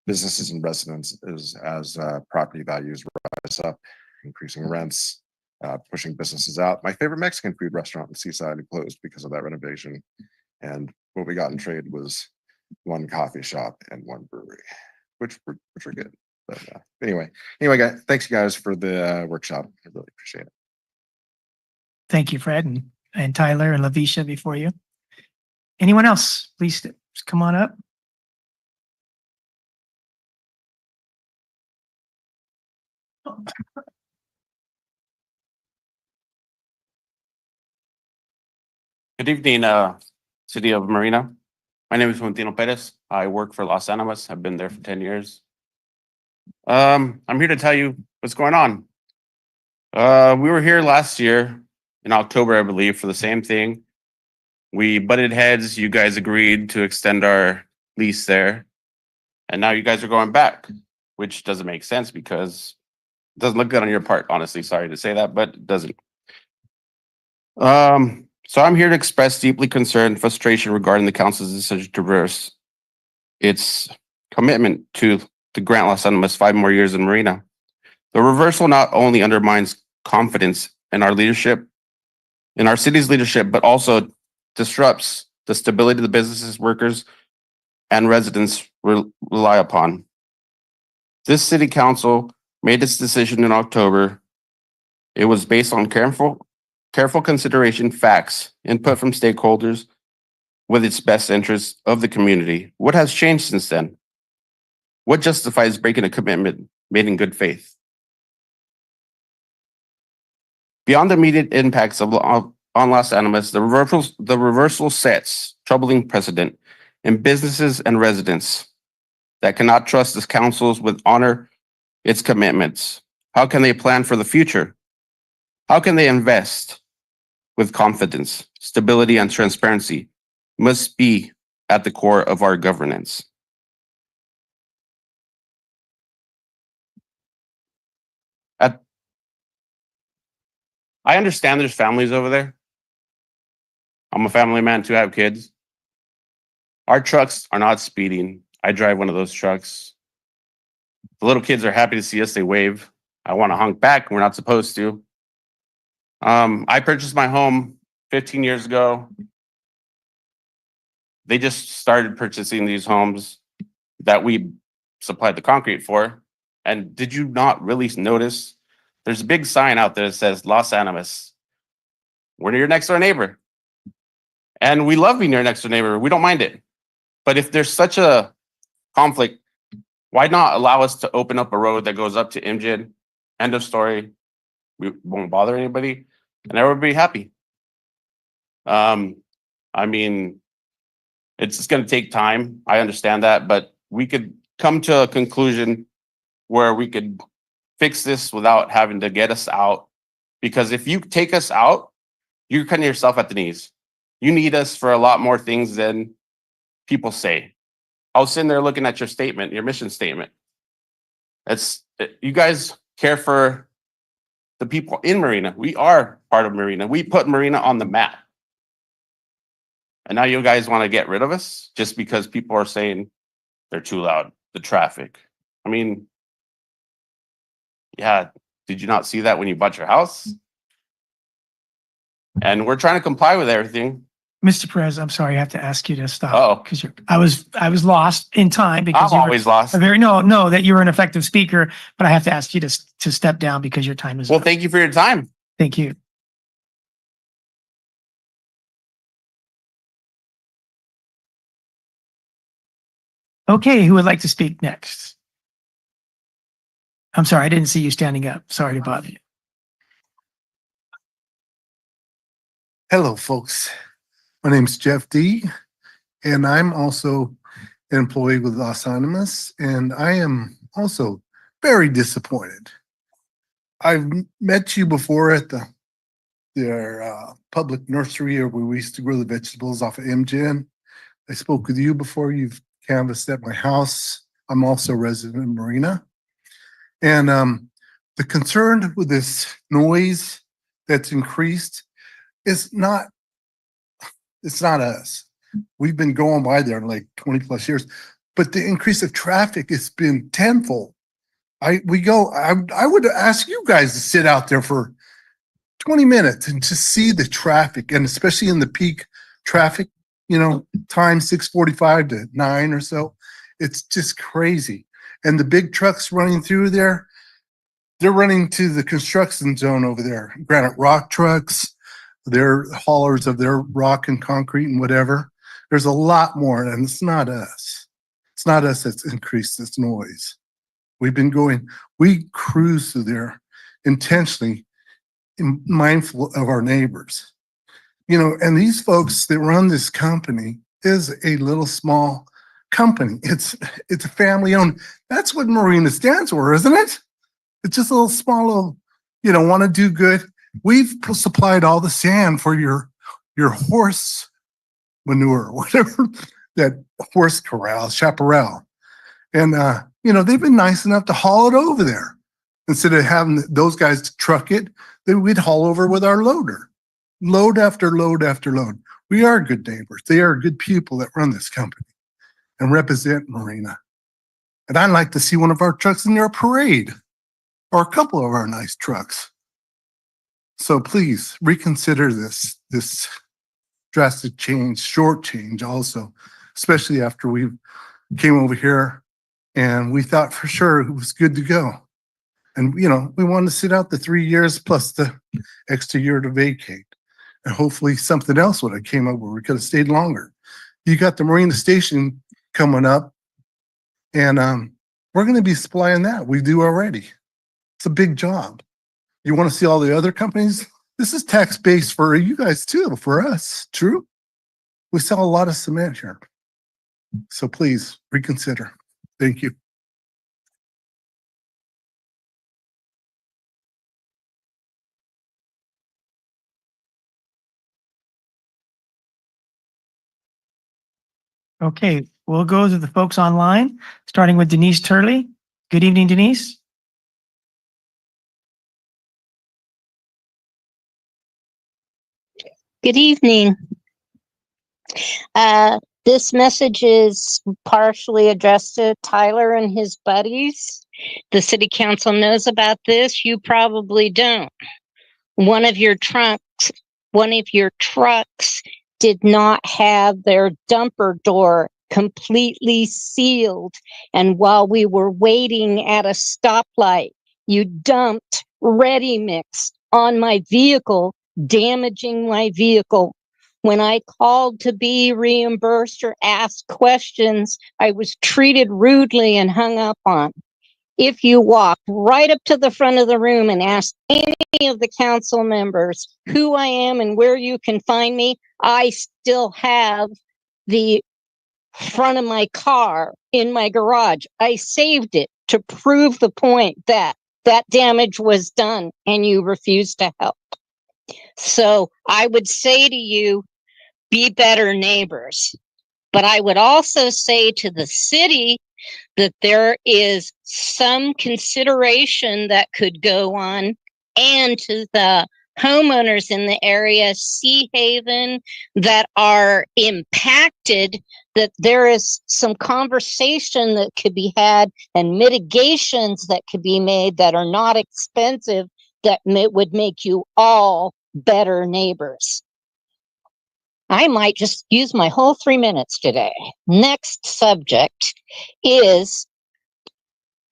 businesses and residents as property values rise up, increasing rents, pushing businesses out. My favorite Mexican food restaurant in Seaside closed because of that renovation. And what we got in trade was one coffee shop and one brewery, which were good. But anyway, guys, thanks you guys for the workshop. I really appreciate it. Thank you, Fred and Tyler and Lavisha before you. Anyone else? Please come on up. Good evening, City of Marina. My name is Juantino Perez. I work for Los Animas. I've been there for 10 years. I'm here to tell you what's going on. We were here last year in October, I believe, for the same thing. We butted heads. You guys agreed to extend our lease there. And now you guys are going back, which doesn't make sense because it doesn't look good on your part, honestly. Sorry to say that, but it doesn't. So I'm here to express deeply concerned frustration regarding the council's decision to reverse its commitment to grant Los Animas 5 more years in Marina. The reversal not only undermines confidence in our leadership, in our city's leadership, but also disrupts the stability the businesses, workers, and residents rely upon. This city council made its decision in October. It was based on careful consideration, facts, input from stakeholders with its best interests of the community. What has changed since then? What justifies breaking a commitment made in good faith? Beyond the immediate impacts on Los Animas, the reversal sets troubling precedent in businesses and residents that cannot trust its councils with honor its commitments. How can they plan for the future? How can they invest with confidence? Stability and transparency must be at the core of our governance. I understand there's families over there. I'm a family man too, I have kids. Our trucks are not speeding. I drive one of those trucks. The little kids are happy to see us, they wave. I want to honk back, we're not supposed to. I purchased my home 15 years ago. They just started purchasing these homes that we supplied the concrete for. And did you not really notice? There's a big sign out there that says Los Animas. We're your next door neighbor. And we love being your next door neighbor. We don't mind it. But if there's such a conflict, why not allow us to open up a road that goes up to Imjin? End of story. We won't bother anybody and everybody be happy. I mean, it's just going to take time. I understand that, but we could come to a conclusion where we could fix this without having to get us out. Because if you take us out, you're cutting yourself at the knees. You need us for a lot more things than people say. I was sitting there looking at your statement, your mission statement. You guys care for the people in Marina. We are part of Marina. We put Marina on the map. And now you guys want to get rid of us just because people are saying they're too loud, the traffic. I mean, yeah, did you not see that when you bought your house? And we're trying to comply with everything. Mr. Perez, I'm sorry, I have to ask you to stop. Oh, Because I was lost in time because I'm you were always lost. no, that you were an effective speaker, but I have to ask you to step down because your time is Well, up. thank you for your time. Thank you. Okay, who would like to speak next? I'm sorry, I didn't see you standing up. Sorry to bother you. Hello, folks. My name's Jeff D, and I'm also an employee with Los Animas, and I am also very disappointed. I've met you before at their public nursery where we used to grow the vegetables off of MGen. I spoke with you before. You've canvassed at my house. I'm also a resident of Marina. And the concern with this noise that's increased is not us. We've been going by there like 20 plus years, but the increase of traffic has been tenfold. I would ask you guys to sit out there for 20 minutes and to see the traffic, and especially in the peak traffic, time 6:45 to 9 or so. It's just crazy. And the big trucks running through there, they're running to the construction zone over there. Granite rock trucks, they're haulers of their rock and concrete and whatever. There's a lot more, and it's not us. It's not us that's increased this noise. We cruise through there intentionally, mindful of our neighbors. And these folks that run this company is a little small company. It's a family owned. That's what Marina stands for, isn't it? It's just a little small, want to do good. We've supplied all the sand for your horse manure, whatever, that horse corral, chaparral. And, they've been nice enough to haul it over there. Instead of having those guys truck it, then we'd haul over with our loader. Load after load after load. We are good neighbors. They are good people that run this company and represent Marina. And I'd like to see one of our trucks in their parade, or a couple of our nice trucks. So please reconsider this drastic change, short change also, especially after we came over here and we thought for sure it was good to go. And, you know, we wanted to sit out the 3 years plus the extra year to vacate. And hopefully something else would have came up where we could have stayed longer. You got the Marina Station coming up and we're going to be supplying that. We do already. It's a big job. You want to see all the other companies? This is tax base for you guys too, for us. True. We sell a lot of cement here. So please reconsider. Thank you. Okay, we'll go to the folks online, starting with Denise Turley. Good evening, Denise. Good evening. This message is partially addressed to Tyler and his buddies. The city council knows about this. You probably don't. One of your trucks did not have their dumper door completely sealed. And while we were waiting at a stoplight, you dumped ready mix on my vehicle, damaging my vehicle. When I called to be reimbursed or asked questions, I was treated rudely and hung up on. If you walk right up to the front of the room and ask any of the council members who I am and where you can find me, I still have the front of my car in my garage. I saved it to prove the point that that damage was done and you refused to help. So I would say to you, be better neighbors. But I would also say to the city that there is some consideration that could go on, and to the homeowners in the area, Sea Haven, that are impacted, that there is some conversation that could be had and mitigations that could be made that are not expensive, that would make you all better neighbors. I might just use my whole 3 minutes today. Next subject is,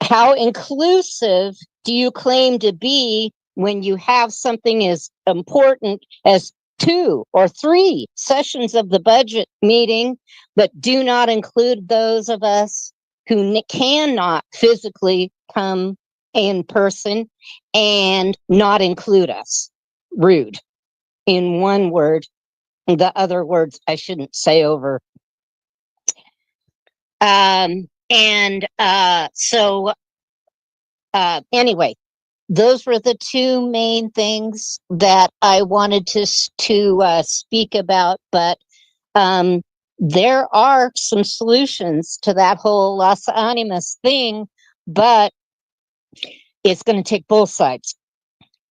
how inclusive do you claim to be when you have something as important as 2 or 3 sessions of the budget meeting, but do not include those of us who cannot physically come in person, and not include us? Rude. In one word. The other words I shouldn't say over. Anyway, those were the 2 main things that I wanted to speak about, but there are some solutions to that whole Las Animas thing, but it's going to take both sides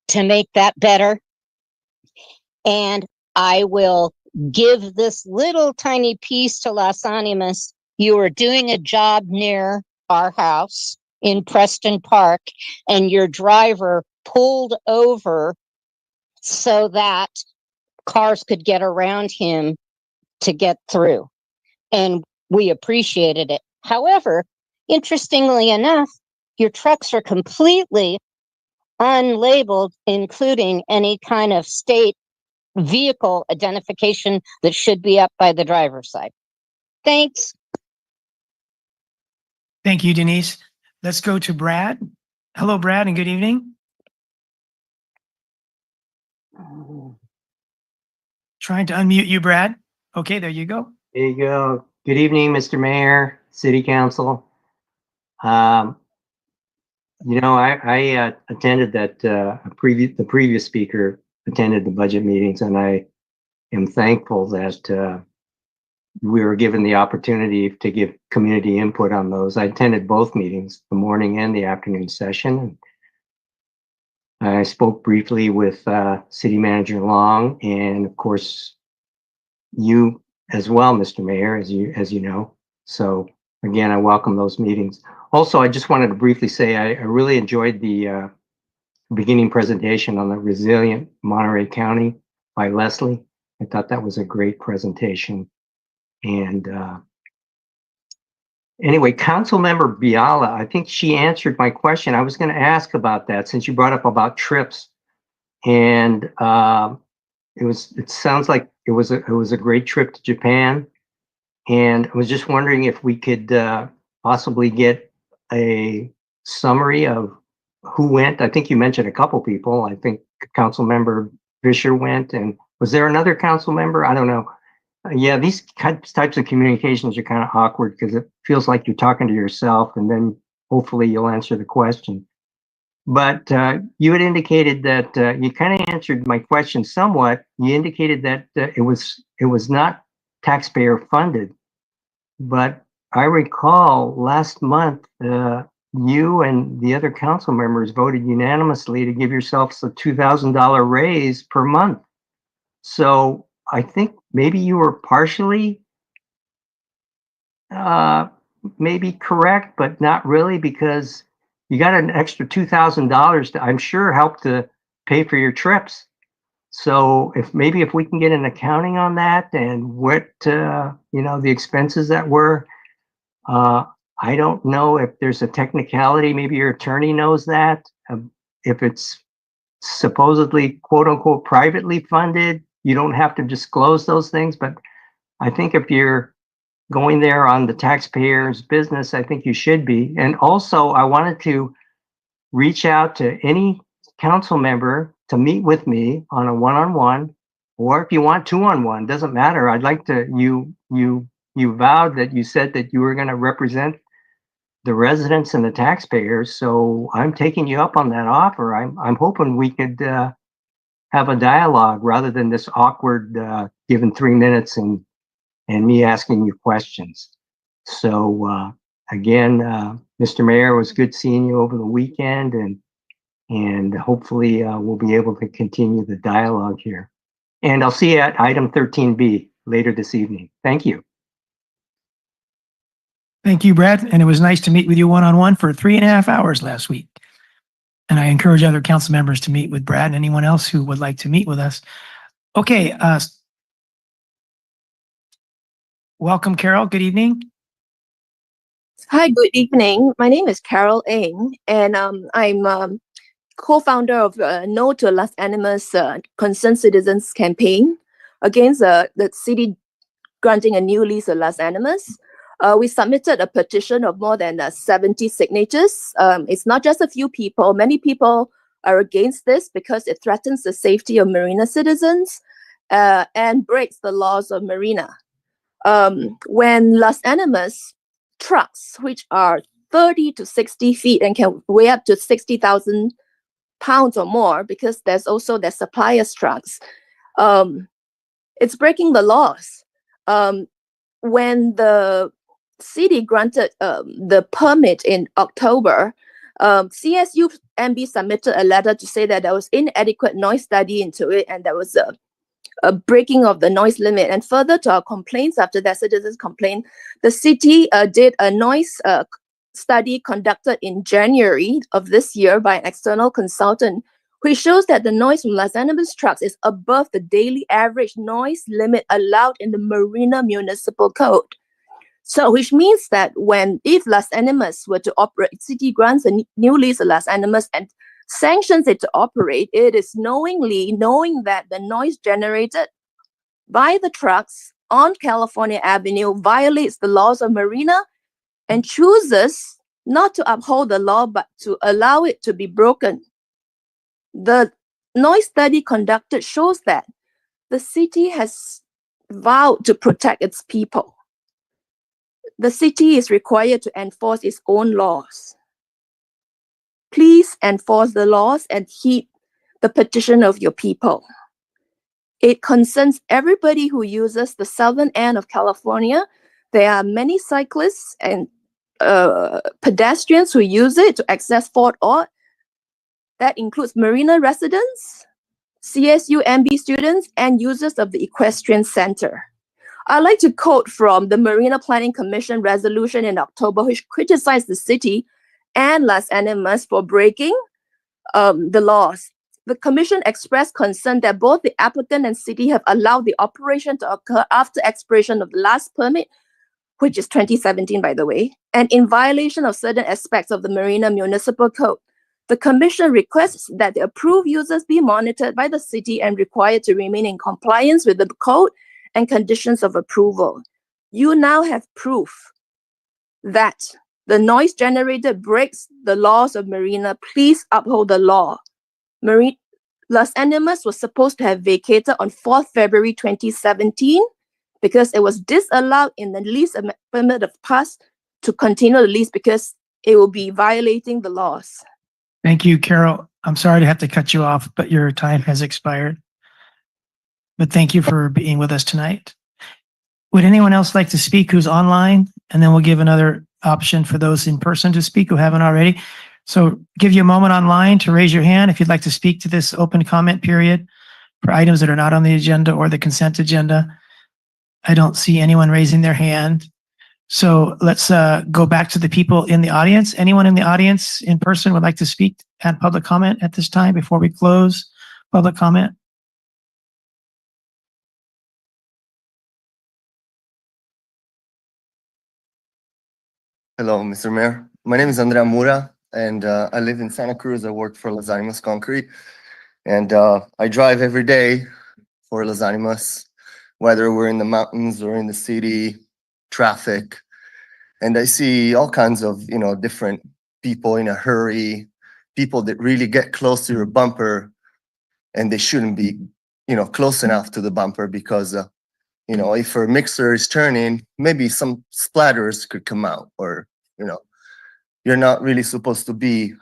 to make that better. And I will give this little tiny piece to Las Animas. You are doing a job near our house in Preston Park, and your driver pulled over so that cars could get around him to get through. And we appreciated it. However, interestingly enough, your trucks are completely unlabeled, including any kind of state vehicle identification that should be up by the driver's side. Thanks. Thank you, Denise. Let's go to Brad. Hello, Brad, and good evening. Trying to unmute you, Brad. Okay, there you go. There you go. Good evening, Mr. Mayor, City Council. I attended that the previous speaker attended the budget meetings, and I am thankful that we were given the opportunity to give community input on those. I attended both meetings, the morning and the afternoon session. I spoke briefly with City Manager Long, and of course, you as well, Mr. Mayor, as you know. So again, I welcome those meetings. Also, I just wanted to briefly say I really enjoyed the beginning presentation on the resilient Monterey County by Leslie. I thought that was a great presentation. And anyway, Councilmember Biala, I think she answered my question. I was going to ask about that since you brought up about trips. And it sounds like it was a great trip to Japan. And I was just wondering if we could possibly get a summary of who went. I think you mentioned a couple people. I think Councilmember Fisher went, and was there another council member? I don't know. Yeah, these types of communications are kind of awkward because it feels like you're talking to yourself, and then hopefully you'll answer the question. But you had indicated that you kind of answered my question somewhat. You indicated that it was not taxpayer funded, but I recall last month you and the other council members voted unanimously to give yourselves a $2,000 raise per month. So I think maybe you were partially maybe correct, but not really, because you got an extra $2,000 to, I'm sure, help to pay for your trips. So if we can get an accounting on that and what the expenses that were, I don't know if there's a technicality. Maybe your attorney knows that. If it's supposedly quote unquote privately funded, you don't have to disclose those things. But I think if you're going there on the taxpayer's business, I think you should be. And also, I wanted to reach out to any council member to meet with me on a one-on-one, or if you want two-on-one, doesn't matter. I'd like to, you vowed that you said that you were going to represent the residents and the taxpayers. So I'm taking you up on that offer. I'm hoping we could have a dialogue rather than this awkward given 3 minutes and me asking you questions. So again, Mr. Mayor, it was good seeing you over the weekend, and hopefully we'll be able to continue the dialogue here. And I'll see you at item 13B later this evening. Thank you. Thank you, Brad. And it was nice to meet with you one-on-one for 3.5 hours last week. And I encourage other council members to meet with Brad and anyone else who would like to meet with us. Okay. Welcome, Carol. Good evening. Hi, good evening. My name is Carol Ng, and I'm co-founder of No to Las Animas Concerned Citizens campaign against the city granting a new lease of Las Animas. We submitted a petition of more than 70 signatures. It's not just a few people. Many people are against this because it threatens the safety of Marina citizens and breaks the laws of Marina. When Las Animas trucks, which are 30 to 60 feet and can weigh up to 60,000 pounds or more, because there's also the suppliers trucks, it's breaking the laws. When the city granted the permit in October, CSU MB submitted a letter to say that there was inadequate noise study into it, and there was a breaking of the noise limit. And further to our complaints, after that citizens complained, the city did a noise study conducted in January of this year by an external consultant, which shows that the noise from Las Animas trucks is above the daily average noise limit allowed in the Marina Municipal Code. So, which means that if Las Animas were to operate, city grants a new lease of Las Animas and sanctions it to operate, it is knowing that the noise generated by the trucks on California Avenue violates the laws of Marina and chooses not to uphold the law, but to allow it to be broken. The noise study conducted shows that the city has vowed to protect its people. The city is required to enforce its own laws. Please enforce the laws and heed the petition of your people. It concerns everybody who uses the southern end of California. There are many cyclists and pedestrians who use it to access Fort Ord. That includes Marina residents, CSU MB students, and users of the Equestrian Center. I'd like to quote from the Marina Planning Commission resolution in October, which criticized the city and Las Animas for breaking the laws. The commission expressed concern that both the applicant and city have allowed the operation to occur after expiration of the last permit, which is 2017, by the way, and in violation of certain aspects of the Marina Municipal Code. The commission requests that the approved users be monitored by the city and required to remain in compliance with the code and conditions of approval. You now have proof that the noise generated breaks the laws of Marina. Please uphold the law. Los Animas was supposed to have vacated on 4th February 2017 because it was disallowed in the lease permit of past to continue the lease because it will be violating the laws. Thank you, Carol. I'm sorry to have to cut you off, but your time has expired. But thank you for being with us tonight. Would anyone else like to speak who's online? And then we'll give another option for those in person to speak who haven't already. So give you a moment online to raise your hand if you'd like to speak to this open comment period for items that are not on the agenda or the consent agenda. I don't see anyone raising their hand. So let's go back to the people in the audience. Anyone in the audience in person would like to speak at public comment at this time before we close public comment? Hello, Mr. Mayor. My name is Andrea Mura, and I live in Santa Cruz. I work for Las Animas Concrete, and I drive every day for Las Animas, whether we're in the mountains or in the city, traffic, and I see all kinds of, different people in a hurry, people that really get close to your bumper, and they shouldn't be, close enough to the bumper because if a mixer is turning, maybe some splatters could come out, or, you're not really supposed to be,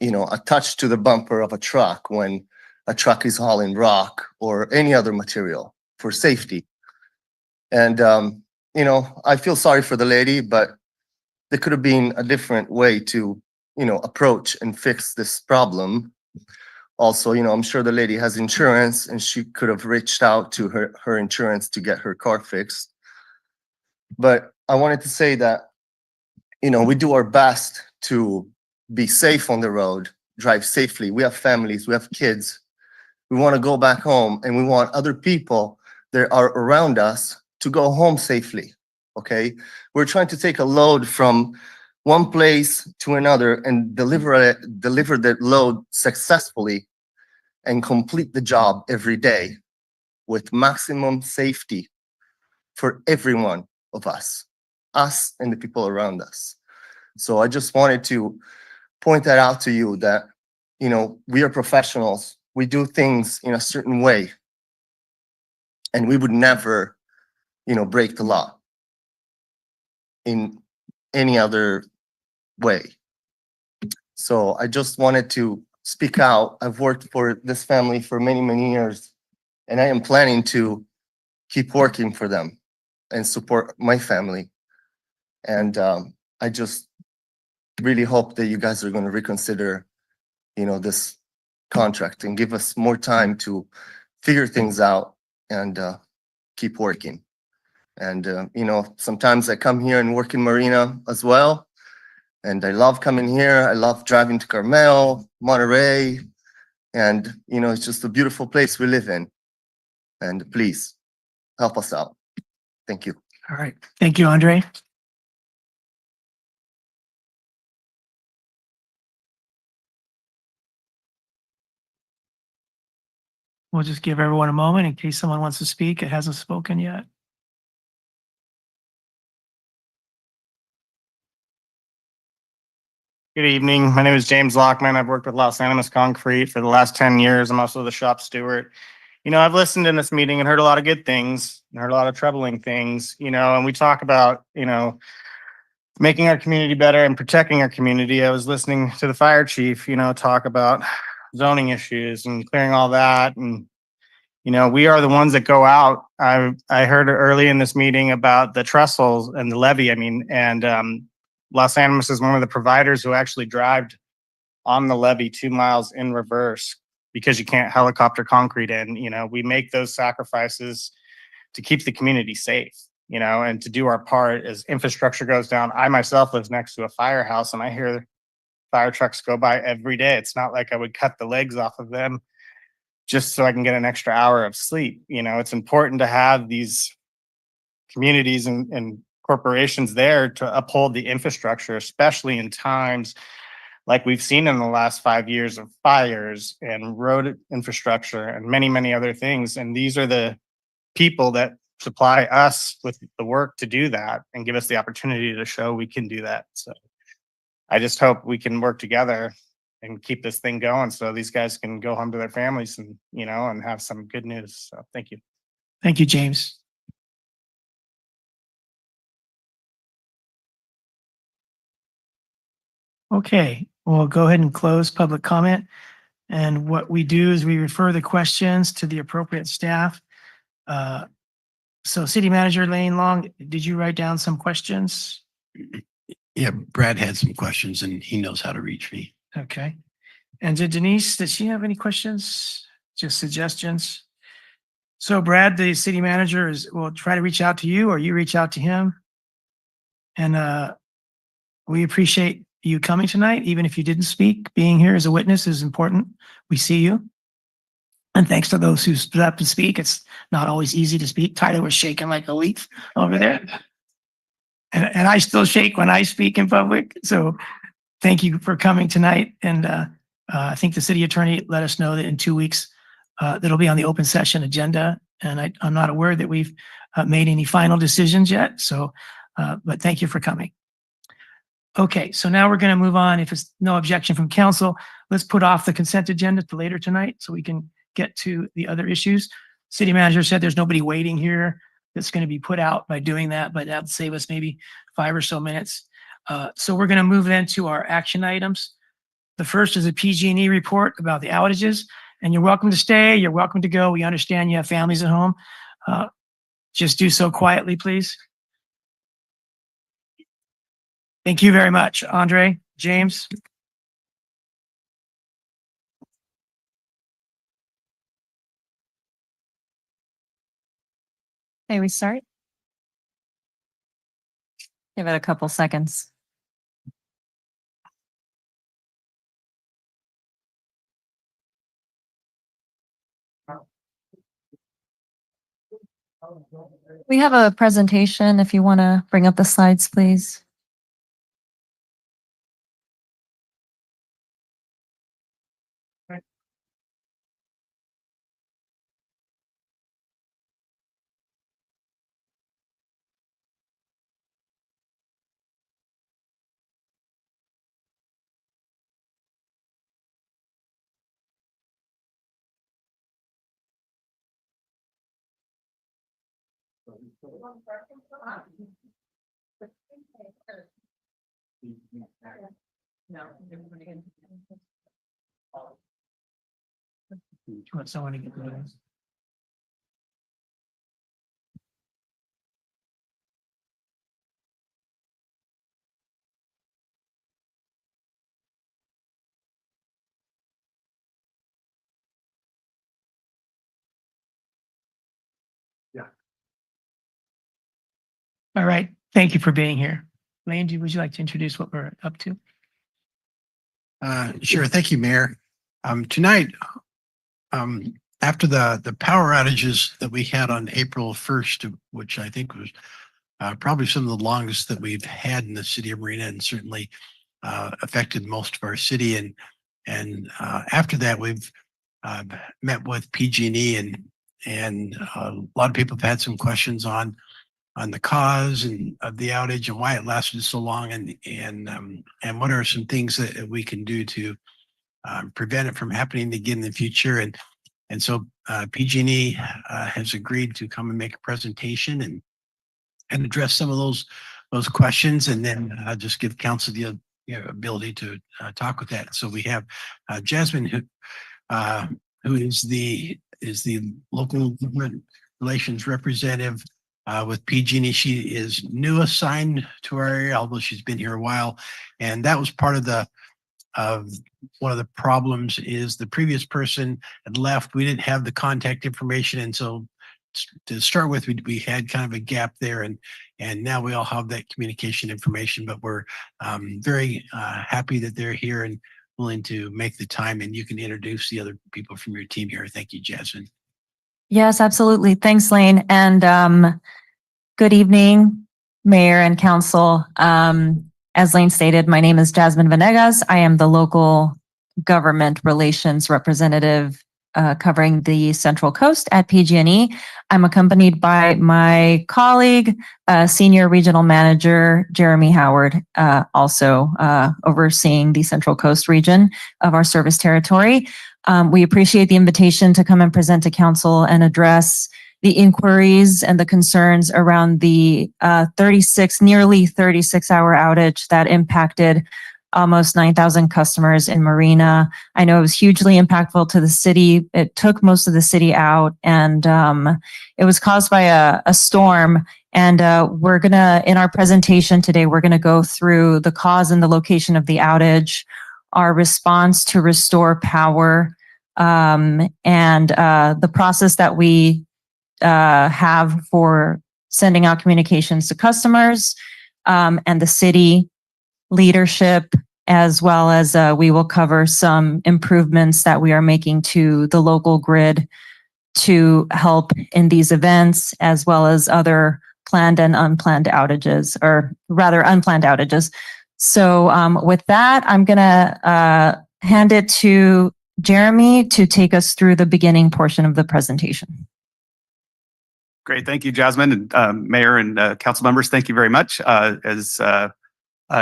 attached to the bumper of a truck when a truck is hauling rock or any other material for safety. And, I feel sorry for the lady, but there could have been a different way to, approach and fix this problem. Also, I'm sure the lady has insurance and she could have reached out to her insurance to get her car fixed. But I wanted to say that, we do our best to be safe on the road, drive safely. We have families, we have kids. We want to go back home, and we want other people that are around us to go home safely, okay? We're trying to take a load from one place to another and deliver that load successfully and complete the job every day with maximum safety for every one of us and the people around us. So I just wanted to point that out to you that, we are professionals. We do things in a certain way, and we would never, break the law in any other way. So I just wanted to speak out. I've worked for this family for many, many years, and I am planning to keep working for them and support my family. And I just really hope that you guys are going to reconsider, this contract and give us more time to figure things out and keep working. And, sometimes I come here and work in Marina as well. And I love coming here. I love driving to Carmel, Monterey. And, it's just a beautiful place we live in. And please help us out. Thank you. All right. Thank you, Andre. We'll just give everyone a moment in case someone wants to speak. It hasn't spoken yet. Good evening. My name is James Lockman. I've worked with Los Animas Concrete for the last 10 years. I'm also the shop steward. I've listened in this meeting and heard a lot of good things and heard a lot of troubling things, and we talk about, making our community better and protecting our community. I was listening to the fire chief, talk about zoning issues and clearing all that. And, we are the ones that go out. I heard early in this meeting about the trestles and the levee. Los Animas is one of the providers who actually drive on the levee 2 miles in reverse because you can't helicopter concrete in. We make those sacrifices to keep the community safe, and to do our part as infrastructure goes down. I myself live next to a firehouse, and I hear fire trucks go by every day. It's not like I would cut the legs off of them just so I can get an extra hour of sleep. You know, it's important to have these communities and corporations there to uphold the infrastructure, especially in times like we've seen in the last 5 years of fires and road infrastructure and many, many other things. And these are the people that supply us with the work to do that and give us the opportunity to show we can do that. So I just hope we can work together and keep this thing going so these guys can go home to their families and, you know, and have some good news. So thank you. Thank you, James. Okay, we'll go ahead and close public comment. And what we do is we refer the questions to the appropriate staff. So City Manager Lane Long, did you write down some questions? Yeah, Brad had some questions and he knows how to reach me. Okay. And did Denise, does she have any questions? Just suggestions? So Brad, the city manager will try to reach out to you or you reach out to him. And we appreciate you coming tonight, even if you didn't speak. Being here as a witness is important. We see you. And thanks to those who stood up to speak. It's not always easy to speak. Tyler was shaking like a leaf over there. And I still shake when I speak in public. So thank you for coming tonight. And I think the city attorney let us know that in 2 weeks, that'll be on the open session agenda. And I'm not aware that we've made any final decisions yet. So, but thank you for coming. Okay, so now we're going to move on. If it's no objection from council, let's put off the consent agenda to later tonight so we can get to the other issues. City manager said there's nobody waiting here that's going to be put out by doing that, but that'll save us maybe 5 or so minutes. So we're going to move then to our action items. The first is a PG&E report about the outages, and you're welcome to stay. You're welcome to go. We understand you have families at home. Just do so quietly, please. Thank you very much, Andre, James. May we start? Give it a couple seconds. We have a presentation. If you want to bring up the slides, please. Do you want someone to get this? Yeah. All right. Thank you for being here. Lane, would you like to introduce what we're up to? Sure. Thank you, Mayor. Tonight, after the power outages that we had on April 1st, which I think was probably some of the longest that we've had in the city of Marina, and certainly affected most of our city. And after that, we've met with PG&E and a lot of people have had some questions on the cause and of the outage and why it lasted so long, and what are some things that we can do to prevent it from happening again in the future. And so PG&E has agreed to come and make a presentation and address some of those questions, and then just give council the ability to talk with that. So we have Jasmine, who is the local government relations representative with PG&E. She is new assigned to our area, although she's been here a while, and that was part of one of the problems is the previous person had left. We didn't have the contact information, and so to start with, we had kind of a gap there, and now we all have that communication information, but we're very happy that they're here and willing to make the time, and you can introduce the other people from your team here. Thank you, Jasmine. Yes, absolutely. Thanks, Lane. And good evening, Mayor and Council. As Lane stated, my name is Jasmine Venegas. I am the local government relations representative covering the Central Coast at PG&E. I'm accompanied by my colleague, Senior Regional Manager Jeremy Howard, also overseeing the Central Coast region of our service territory. We appreciate the invitation to come and present to Council and address the inquiries and the concerns around the nearly 36-hour outage that impacted almost 9,000 customers in Marina. I know it was hugely impactful to the city. It took most of the city out, and it was caused by a storm. And we're gonna, in our presentation today, we're gonna go through the cause and the location of the outage, our response to restore power, and the process that we have for sending out communications to customers, and the city leadership, as well as we will cover some improvements that we are making to the local grid to help in these events, as well as other planned and unplanned outages, or rather unplanned outages. So with that, I'm gonna hand it to Jeremy to take us through the beginning portion of the presentation. Great. Thank you, Jasmine, and Mayor and council members. Thank you very much. As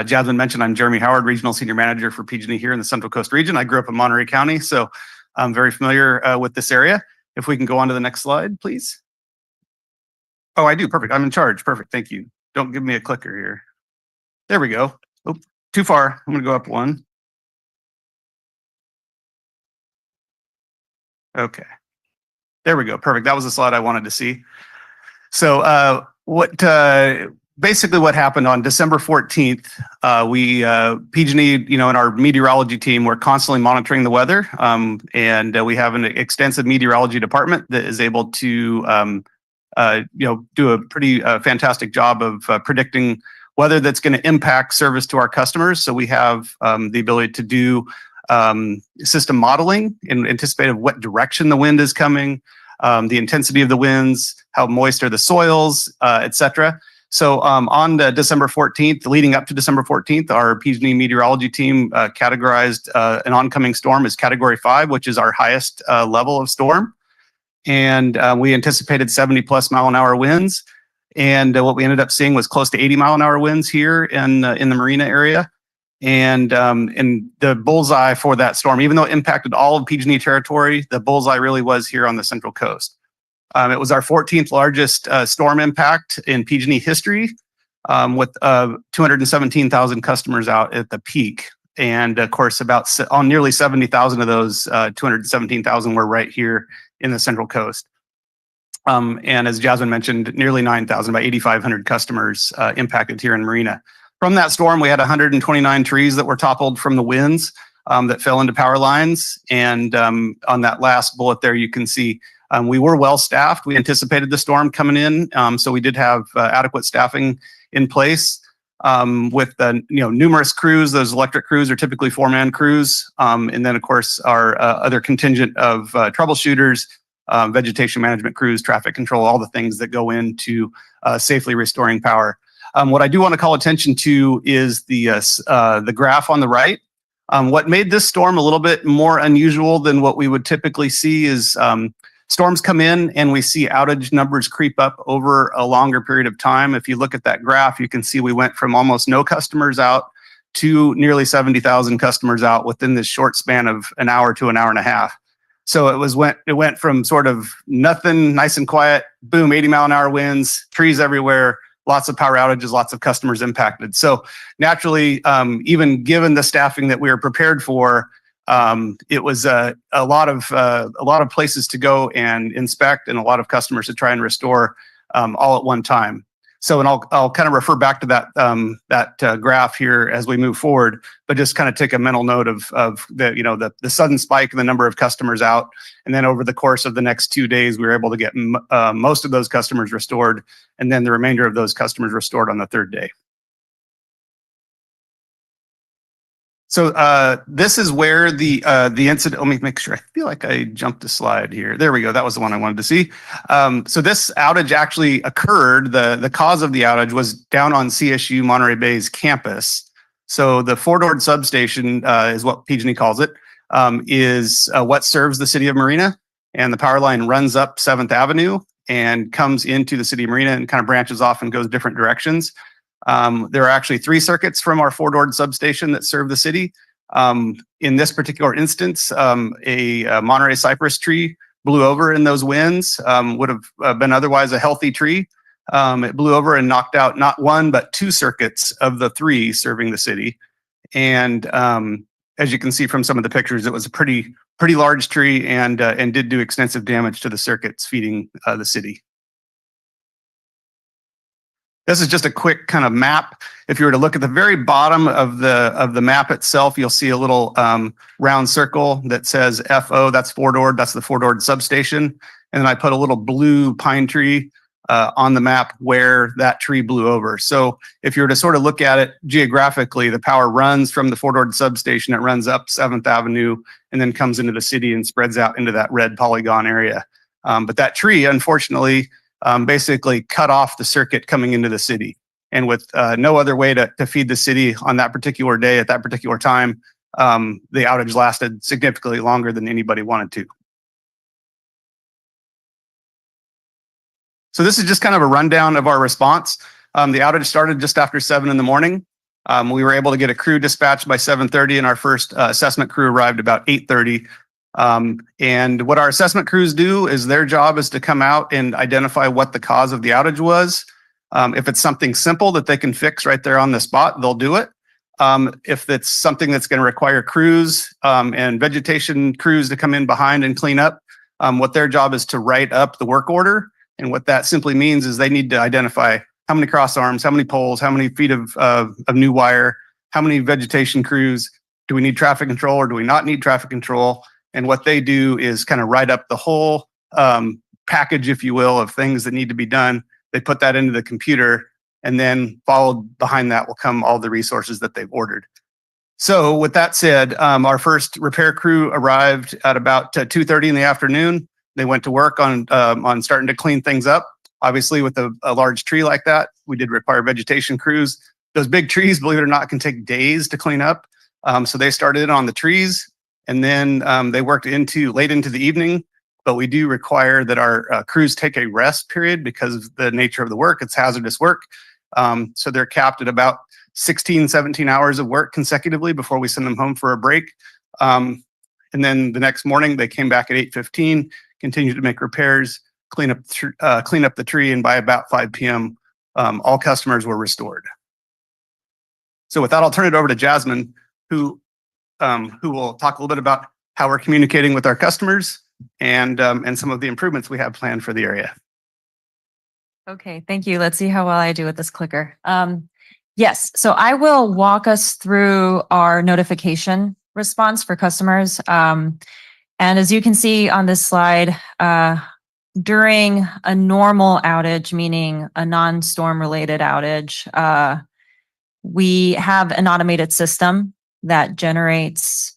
Jasmine mentioned, I'm Jeremy Howard, Regional Senior Manager for PG&E here in the Central Coast region. I grew up in Monterey County, so I'm very familiar with this area. If we can go on to the next slide, please. Oh, I do. Perfect. I'm in charge. Perfect. Thank you. Don't give me a clicker here. There we go. Oh, too far. I'm going to go up one. Okay. There we go. Perfect. That was the slide I wanted to see. So basically what happened on December 14th, we PG&E, in our meteorology team, we're constantly monitoring the weather, and we have an extensive meteorology department that is able to do a pretty fantastic job of predicting weather that's going to impact service to our customers. So we have the ability to do system modeling and anticipate of what direction the wind is coming, the intensity of the winds, how moist are the soils, etc. So on December 14th, leading up to December 14th, our PG&E meteorology team categorized an oncoming storm as Category 5, which is our highest level of storm. And we anticipated 70+ mile an hour winds. And what we ended up seeing was close to 80 mile an hour winds here in the Marina area. And the bullseye for that storm, even though it impacted all of PG&E territory, the bullseye really was here on the Central Coast. It was our 14th largest storm impact in PG&E history, with 217,000 customers out at the peak. And of course, on nearly 70,000 of those 217,000 were right here in the Central Coast. And as Jasmine mentioned, nearly 9,000, about 8,500 customers impacted here in Marina. From that storm, we had 129 trees that were toppled from the winds that fell into power lines. And on that last bullet there, you can see we were well staffed. We anticipated the storm coming in, so we did have adequate staffing in place with numerous crews. Those electric crews are typically 4-man crews, and then of course our other contingent of troubleshooters, vegetation management crews, traffic control, all the things that go into safely restoring power. What I do want to call attention to is the graph on the right. What made this storm a little bit more unusual than what we would typically see is storms come in and we see outage numbers creep up over a longer period of time. If you look at that graph, you can see we went from almost no customers out to nearly 70,000 customers out within this short span of an hour to an hour and a half. So it went from sort of nothing, nice and quiet, boom, 80 mile an hour winds, trees everywhere, lots of power outages, lots of customers impacted. So naturally, even given the staffing that we were prepared for, it was a lot of places to go and inspect, and a lot of customers to try and restore all at one time. So, and I'll kind of refer back to that graph here as we move forward, but just kind of take a mental note of the sudden spike in the number of customers out. And then over the course of the next 2 days, we were able to get most of those customers restored, and then the remainder of those customers restored on the third day. So this is where the incident, let me make sure, I feel like I jumped a slide here. There we go. That was the one I wanted to see. So this outage actually occurred. The cause of the outage was down on CSU Monterey Bay's campus. So the Fort Ord substation is what PG&E calls it, is what serves the city of Marina. And the power line runs up 7th Avenue and comes into the city of Marina and kind of branches off and goes different directions. There are actually 3 circuits from our Fort Ord substation that serve the city. In this particular instance, a Monterey cypress tree blew over in those winds, would have been otherwise a healthy tree. It blew over and knocked out not 1, but 2 circuits of the 3 serving the city. And as you can see from some of the pictures, it was a pretty large tree and did do extensive damage to the circuits feeding the city. This is just a quick kind of map. If you were to look at the very bottom of the map itself, you'll see a little round circle that says FO, that's Fort Ord, that's the Fort Ord substation. And then I put a little blue pine tree on the map where that tree blew over. So if you were to sort of look at it geographically, the power runs from the Fort Ord substation, it runs up 7th Avenue and then comes into the city and spreads out into that red polygon area. But that tree, unfortunately, basically cut off the circuit coming into the city. And with no other way to feed the city on that particular day at that particular time, the outage lasted significantly longer than anybody wanted to. So this is just kind of a rundown of our response. The outage started just after 7 in the morning. We were able to get a crew dispatched by 7:30 and our first assessment crew arrived about 8:30. And what our assessment crews do is their job is to come out and identify what the cause of the outage was. If it's something simple that they can fix right there on the spot, they'll do it. If it's something that's going to require crews and vegetation crews to come in behind and clean up, what their job is to write up the work order. And what that simply means is they need to identify how many cross arms, how many poles, how many feet of new wire, how many vegetation crews, do we need traffic control or do we not need traffic control? And what they do is kind of write up the whole package, if you will, of things that need to be done. They put that into the computer, and then followed behind that will come all the resources that they've ordered. So with that said, our first repair crew arrived at about 2:30 in the afternoon. They went to work on starting to clean things up. Obviously, with a large tree like that, we did require vegetation crews. Those big trees, believe it or not, can take days to clean up. So they started on the trees. And then they worked late into the evening, but we do require that our crews take a rest period because of the nature of the work. It's hazardous work. So they're capped at about 16, 17 hours of work consecutively before we send them home for a break. And then the next morning they came back at 8:15, continued to make repairs, clean up the tree, and by about 5 p.m., all customers were restored. So with that, I'll turn it over to Jasmine, who will talk a little bit about how we're communicating with our customers and some of the improvements we have planned for the area. Okay, thank you. Let's see how well I do with this clicker. Yes, so I will walk us through our notification response for customers. And as you can see on this slide, during a normal outage, meaning a non-storm related outage, we have an automated system that generates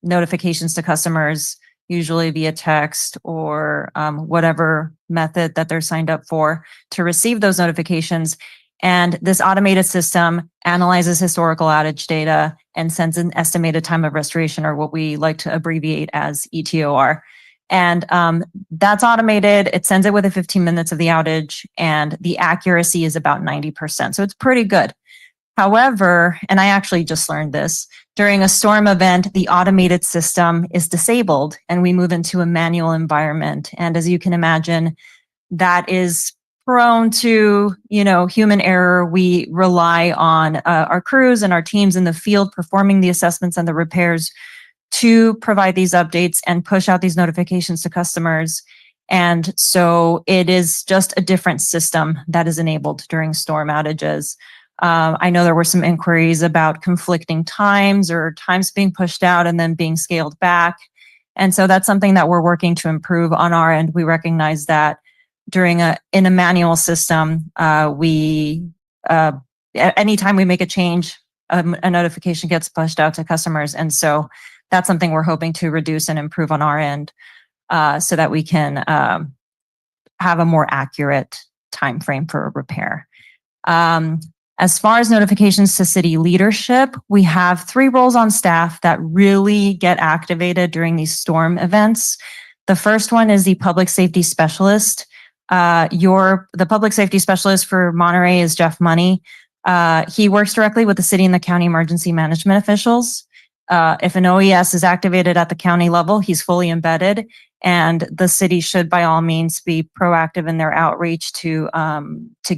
notifications to customers, usually via text or whatever method that they're signed up for to receive those notifications. And this automated system analyzes historical outage data and sends an estimated time of restoration, or what we like to abbreviate as ETOR. And that's automated. It sends it within 15 minutes of the outage, and the accuracy is about 90%. So it's pretty good. However, and I actually just learned this, during a storm event, the automated system is disabled and we move into a manual environment. And as you can imagine, that is prone to, human error. We rely on our crews and our teams in the field performing the assessments and the repairs to provide these updates and push out these notifications to customers. And so it is just a different system that is enabled during storm outages. I know there were some inquiries about conflicting times or times being pushed out and then being scaled back. And so that's something that we're working to improve on our end. We recognize that in a manual system, anytime we make a change, a notification gets pushed out to customers. And so that's something we're hoping to reduce and improve on our end, so that we can have a more accurate time frame for repair. As far as notifications to city leadership, we have 3 roles on staff that really get activated during these storm events. The first one is the public safety specialist. The public safety specialist for Monterey is Jeff Money. He works directly with the city and the county emergency management officials. If an OES is activated at the county level, he's fully embedded, and the city should by all means be proactive in their outreach to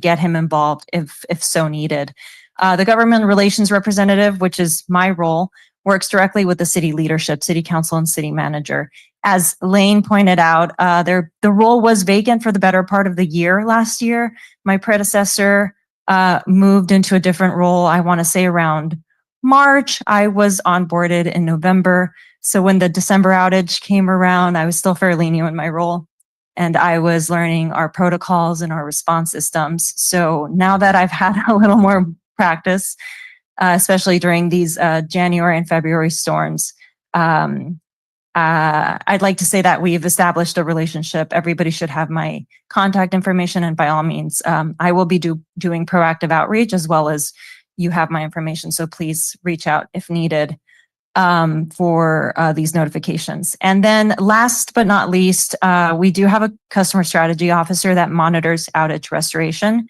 get him involved if so needed. The government relations representative, which is my role, works directly with the city leadership, city council, and city manager. As Lane pointed out, the role was vacant for the better part of the year last year. My predecessor moved into a different role, I want to say around March. I was onboarded in November. So when the December outage came around, I was still fairly new in my role, and I was learning our protocols and our response systems. So now that I've had a little more practice, especially during these January and February storms, I'd like to say that we've established a relationship. Everybody should have my contact information, and by all means, I will be doing proactive outreach as well as you have my information. So please reach out if needed for these notifications. And then last but not least, we do have a customer strategy officer that monitors outage restoration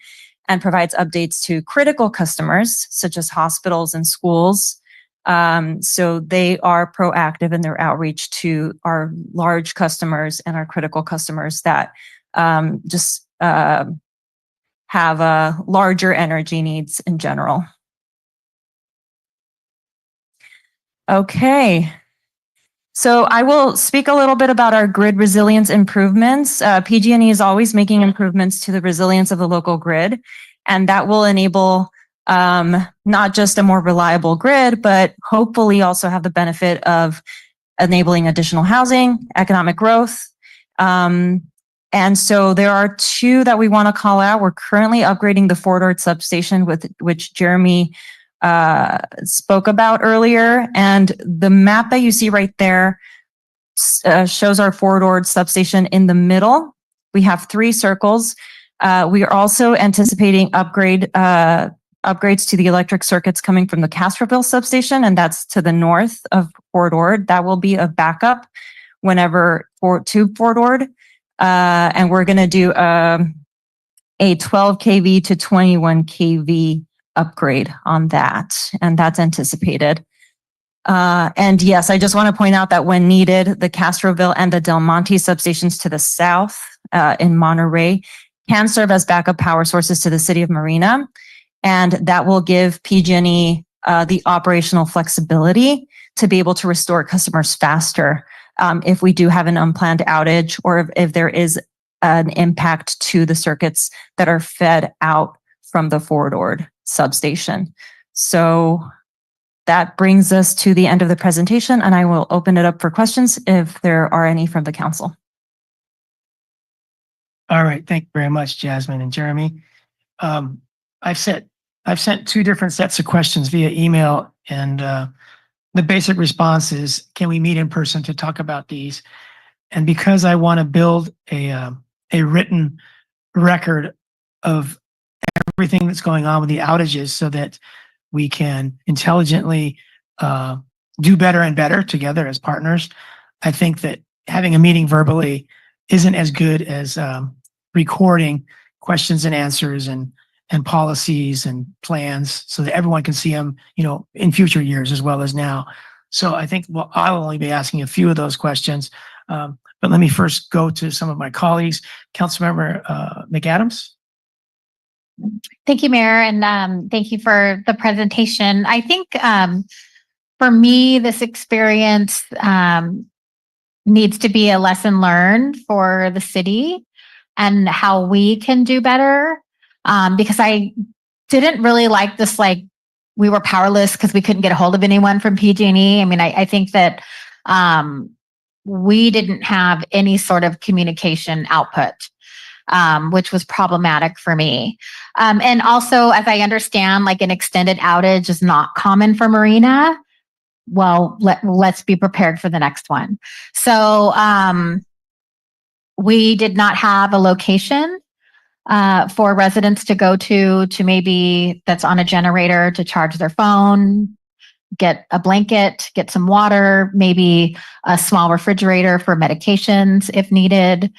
and provides updates to critical customers such as hospitals and schools. So they are proactive in their outreach to our large customers and our critical customers that just have larger energy needs in general. Okay. So I will speak a little bit about our grid resilience improvements. PG&E is always making improvements to the resilience of the local grid, and that will enable not just a more reliable grid, but hopefully also have the benefit of enabling additional housing, economic growth. And so there are 2 that we want to call out. We're currently upgrading the Fort Ord substation, which Jeremy spoke about earlier. And the map that you see right there shows our Fort Ord substation in the middle. We have 3 circles. We are also anticipating upgrades to the electric circuits coming from the Castroville substation, and that's to the north of Fort Ord. That will be a backup to Fort Ord. And we're going to do a 12 kV to 21 kV upgrade on that, and that's anticipated. And yes, I just want to point out that when needed, the Castroville and the Del Monte substations to the south in Monterey can serve as backup power sources to the city of Marina, and that will give PG&E the operational flexibility to be able to restore customers faster if we do have an unplanned outage, or if there is an impact to the circuits that are fed out from the Fort Ord substation. So that brings us to the end of the presentation, and I will open it up for questions if there are any from the council. All right, thank you very much, Jasmine and Jeremy. I've sent 2 different sets of questions via email, and the basic response is, can we meet in person to talk about these? And because I want to build a written record of everything that's going on with the outages so that we can intelligently do better and better together as partners, I think that having a meeting verbally isn't as good as recording questions and answers and policies and plans so that everyone can see them, in future years as well as now. So I think I'll only be asking a few of those questions. But let me first go to some of my colleagues. Councilmember McAdams. Thank you, Mayor, and thank you for the presentation. I think for me, this experience needs to be a lesson learned for the city and how we can do better. Because I didn't really like this, like we were powerless because we couldn't get a hold of anyone from PG&E. I mean, I think that we didn't have any sort of communication output, which was problematic for me. And also, as I understand, like an extended outage is not common for Marina. Well, let's be prepared for the next one. So we did not have a location for residents to go to maybe that's on a generator to charge their phone, get a blanket, get some water, maybe a small refrigerator for medications if needed,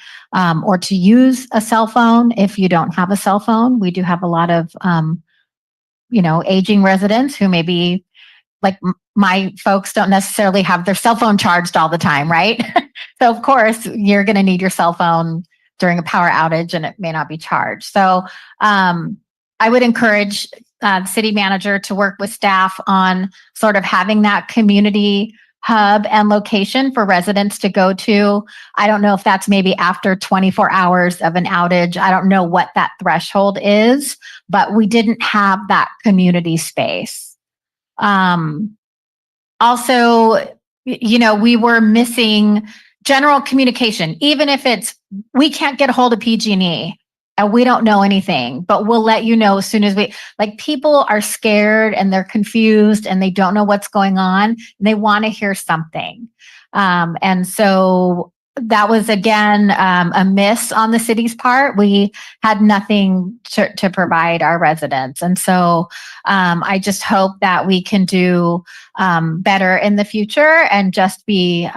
or to use a cell phone if you don't have a cell phone. We do have a lot of, aging residents who maybe, like my folks, don't necessarily have their cell phone charged all the time, right? So of course you're going to need your cell phone during a power outage and it may not be charged. So I would encourage the city manager to work with staff on sort of having that community hub and location for residents to go to. I don't know if that's maybe after 24 hours of an outage. I don't know what that threshold is, but we didn't have that community space. Also, we were missing general communication, even if we can't get a hold of PG&E and we don't know anything, but we'll let you know as soon as people are scared and they're confused and they don't know what's going on and they want to hear something. And so that was again a miss on the city's part. We had nothing to provide our residents. And so I just hope that we can do better in the future and just be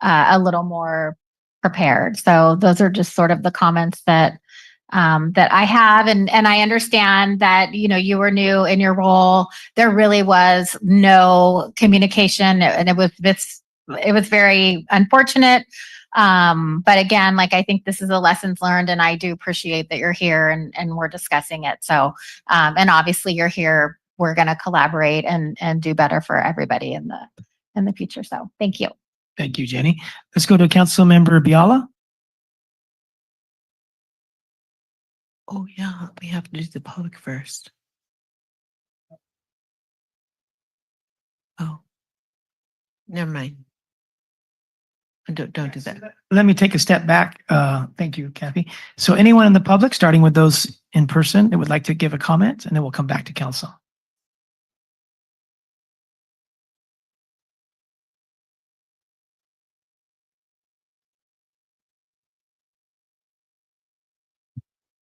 a little more prepared. So those are just sort of the comments that I have. And I understand that, you were new in your role. There really was no communication and it was very unfortunate. But again, I think this is a lessons learned and I do appreciate that you're here and we're discussing it. So, and obviously you're here, we're going to collaborate and do better for everybody in the future. So thank you. Thank you, Jenny. Let's go to Councilmember Biala. Oh, yeah, we have to do the public first. Oh, never mind. Don't do that. Let me take a step back. Thank you, Kathy. So anyone in the public, starting with those in person that would like to give a comment, and then we'll come back to council.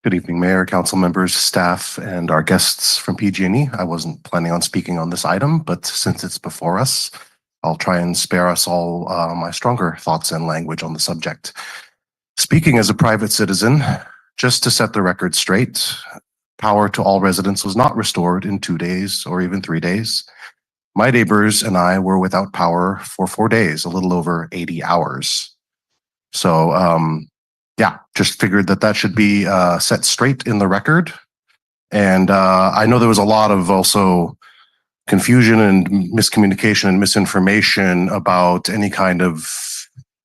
Good evening, Mayor, council members, staff, and our guests from PG&E. I wasn't planning on speaking on this item, but since it's before us, I'll try and spare us all my stronger thoughts and language on the subject. Speaking as a private citizen, just to set the record straight, power to all residents was not restored in 2 days or even 3 days. My neighbors and I were without power for 4 days, a little over 80 hours. So, yeah, just figured that should be set straight in the record. And I know there was a lot of also confusion and miscommunication and misinformation about any kind of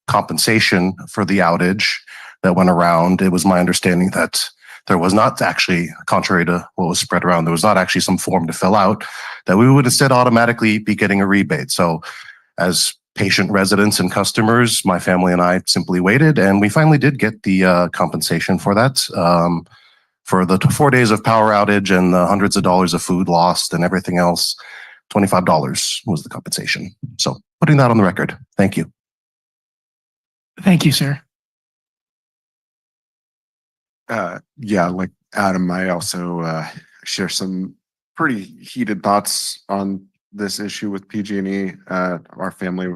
compensation for the outage that went around. It was my understanding that there was not actually, contrary to what was spread around, there was not actually some form to fill out, that we would instead automatically be getting a rebate. So as patient residents and customers, my family and I simply waited, and we finally did get the compensation for that. For the 4 days of power outage and the hundreds of dollars of food lost and everything else, $25 was the compensation. So putting that on the record. Thank you. Thank you, sir. Yeah, like Adam, I also share some pretty heated thoughts on this issue with PG&E. Our family,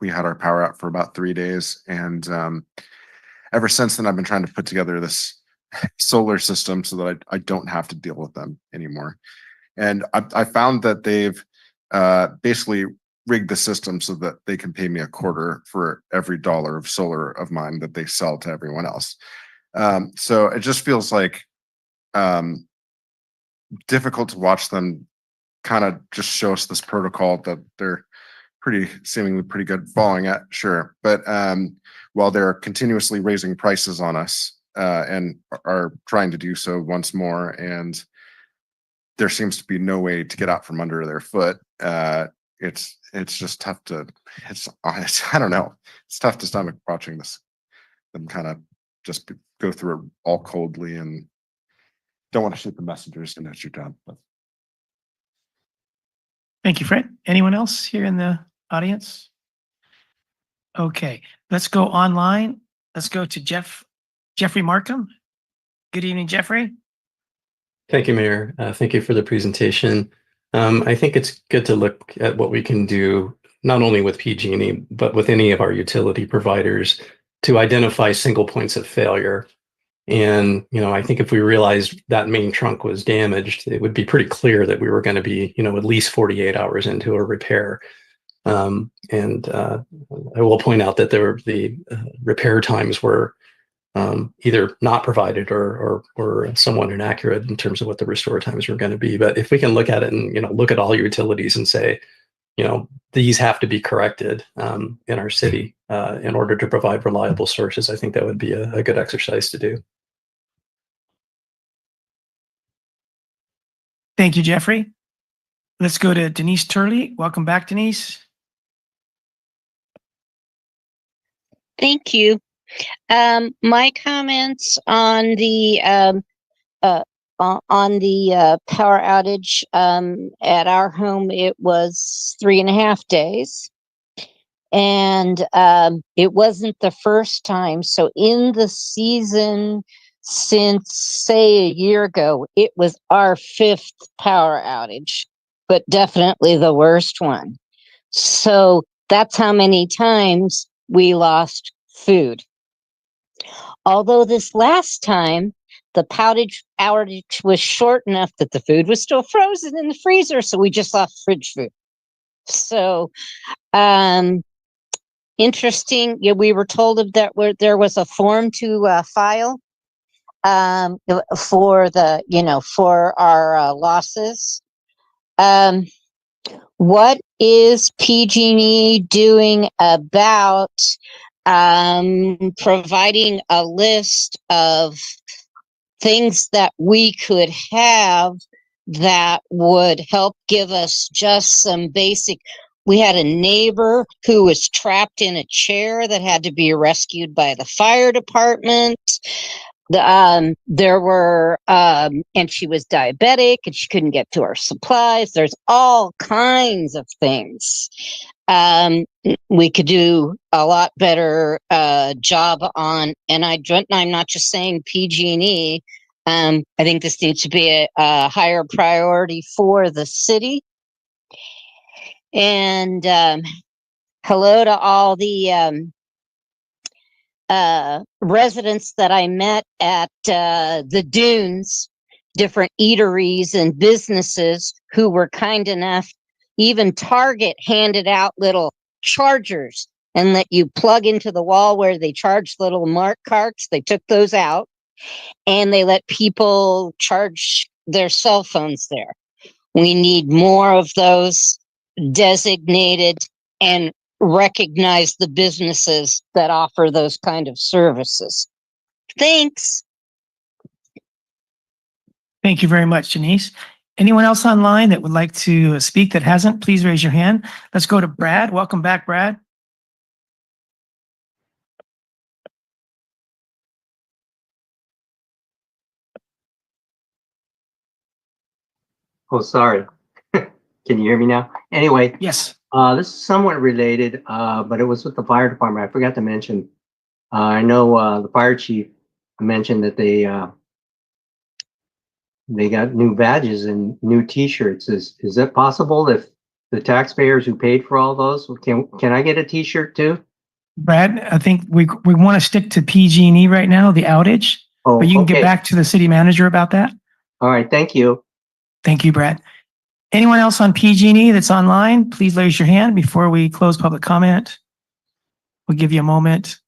we had our power out for about 3 days, and ever since then, I've been trying to put together this solar system so that I don't have to deal with them anymore. And I found that they've basically rigged the system so that they can pay me a quarter for every dollar of solar of mine that they sell to everyone else. So it just feels like difficult to watch them kind of just show us this protocol that they're seemingly pretty good falling at, sure. But while they're continuously raising prices on us and are trying to do so once more, and there seems to be no way to get out from under their foot, it's just tough to I don't know. It's tough to stomach watching them kind of just go through it all coldly, and don't want to shoot the messengers and shoot down. But Thank you, Fred. Anyone else here in the audience? Okay, let's go online. Let's go to Jeffrey Markham. Good evening, Jeffrey. Thank you, Mayor. Thank you for the presentation. I think it's good to look at what we can do, not only with PG&E, but with any of our utility providers to identify single points of failure. And, I think if we realized that main trunk was damaged, it would be pretty clear that we were going to be, at least 48 hours into a repair. I will point out that the repair times were either not provided or somewhat inaccurate in terms of what the restore times were going to be. But if we can look at it and, look at all utilities and say, these have to be corrected in our city in order to provide reliable sources, I think that would be a good exercise to do. Thank you, Jeffrey. Let's go to Denise Turley. Welcome back, Denise. Thank you. My comments on the power outage at our home, it was 3.5 days. And it wasn't the first time. So in the season since, say, a year ago, it was our 5th power outage, but definitely the worst one. So that's how many times we lost food. Although this last time, the outage was short enough that the food was still frozen in the freezer, so we just lost fridge food. So, interesting. Yeah, we were told that there was a form to file for for our losses. What is PG&E doing about providing a list of things that we could have that would help give us just some basic? We had a neighbor who was trapped in a chair that had to be rescued by the fire department. There were, and she was diabetic and she couldn't get to our supplies. There's all kinds of things. We could do a lot better job on, and I'm not just saying PG&E. I think this needs to be a higher priority for the city. And hello to all the residents that I met at the Dunes, different eateries and businesses who were kind enough. Even Target handed out little chargers and that you plug into the wall where they charge little mark carts. They took those out and they let people charge their cell phones there. We need more of those designated and recognize the businesses that offer those kind of services. Thanks. Thank you very much, Denise. Anyone else online that would like to speak that hasn't, please raise your hand. Let's go to Brad. Welcome back, Brad. Oh, sorry. Can you hear me now? Anyway. Yes. This is somewhat related, but it was with the fire department. I forgot to mention. I know the fire chief mentioned that they got new badges and new T-shirts. Is it possible if the taxpayers who paid for all those can I get a T-shirt too? Brad, I think we want to stick to PG&E right now, the outage. Oh, but you can okay. get back to the city manager about that. All right, thank you. Thank you, Brad. Anyone else on PG&E that's online, please raise your hand before we close public comment. We'll give you a moment.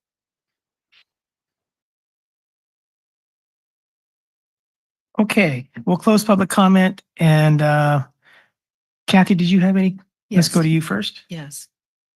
Okay, we'll close public comment. And Kathy, did you have any? Yes. Let's go to you first. Yes.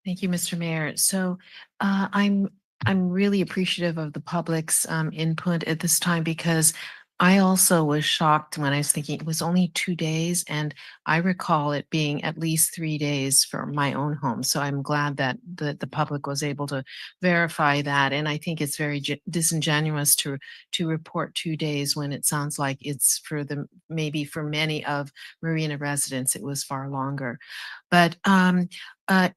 Thank you, Mr. Mayor. So I'm really appreciative of the public's input at this time because I also was shocked when I was thinking it was only 2 days, and I recall it being at least 3 days for my own home. So I'm glad that the public was able to verify that. And I think it's very disingenuous to report 2 days when it sounds like it's for the maybe for many of Marina residents it was far longer. But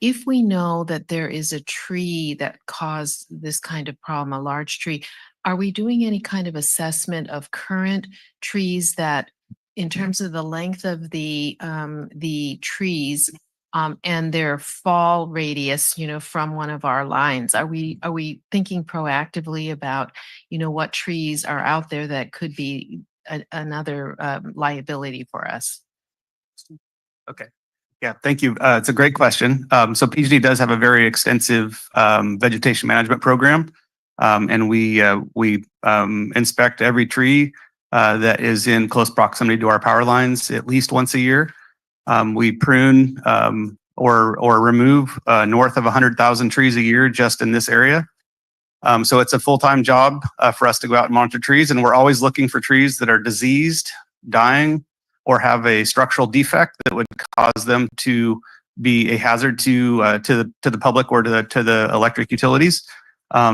if we know that there is a tree that caused this kind of problem, a large tree, are we doing any kind of assessment of current trees that, in terms of the length of the trees and their fall radius, from one of our lines? Are we thinking proactively about, what trees are out there that could be another liability for us? Okay. Yeah, thank you. It's a great question. So PG&E does have a very extensive vegetation management program. And we inspect every tree that is in close proximity to our power lines at least once a year. We prune or remove north of 100,000 trees a year just in this area. So it's a full-time job for us to go out and monitor trees, and we're always looking for trees that are diseased, dying, or have a structural defect that would cause them to be a hazard to the public or to the electric utilities.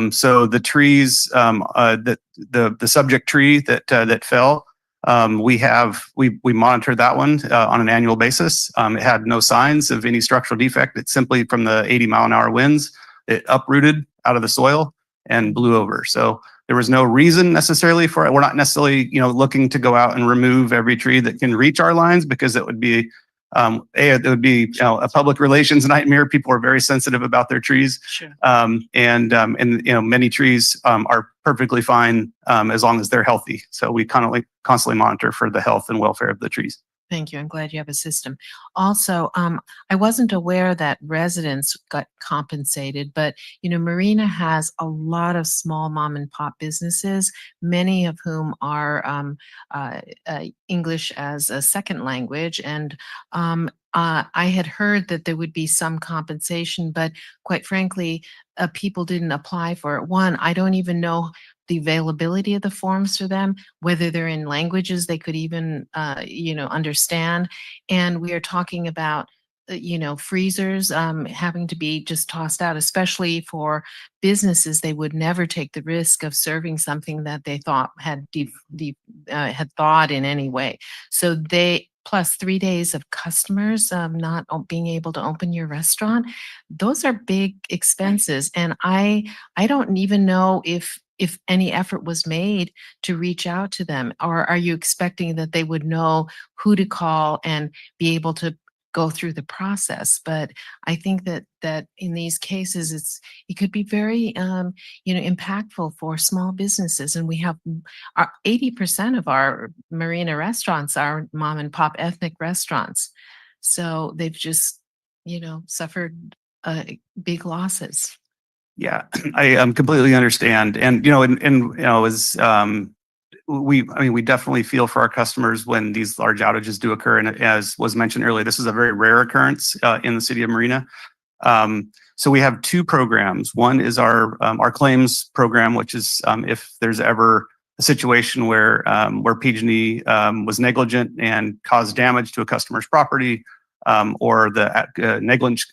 So the trees, the subject tree that fell, we monitor that one on an annual basis. It had no signs of any structural defect. It's simply from the 80-mile-an-hour winds, it uprooted out of the soil and blew over. So there was no reason necessarily for it. We're not necessarily, looking to go out and remove every tree that can reach our lines, because it would be a public relations nightmare. People are very sensitive about their trees. Sure. And many trees are perfectly fine as long as they're healthy. So we constantly monitor for the health and welfare of the trees. Thank you. I'm glad you have a system. Also, I wasn't aware that residents got compensated, but Marina has a lot of small mom and pop businesses, many of whom are English as a second language. And I had heard that there would be some compensation, but quite frankly, people didn't apply for it. One, I don't even know the availability of the forms for them, whether they're in languages they could even, understand. And we are talking about, freezers having to be just tossed out, especially for businesses. They would never take the risk of serving something that they thought had thawed in any way. So plus 3 days of customers not being able to open your restaurant, those are big expenses. And I don't even know if any effort was made to reach out to them, or are you expecting that they would know who to call and be able to go through the process? But I think that in these cases, it could be very impactful for small businesses. And we have 80% of our Marina restaurants are mom and pop ethnic restaurants, so they've just suffered big losses. Yeah, I completely understand. And, we definitely feel for our customers when these large outages do occur. And as was mentioned earlier, this is a very rare occurrence in the city of Marina. So we have two programs. One is our claims program, which is if there's ever a situation where PG&E was negligent and caused damage to a customer's property, or the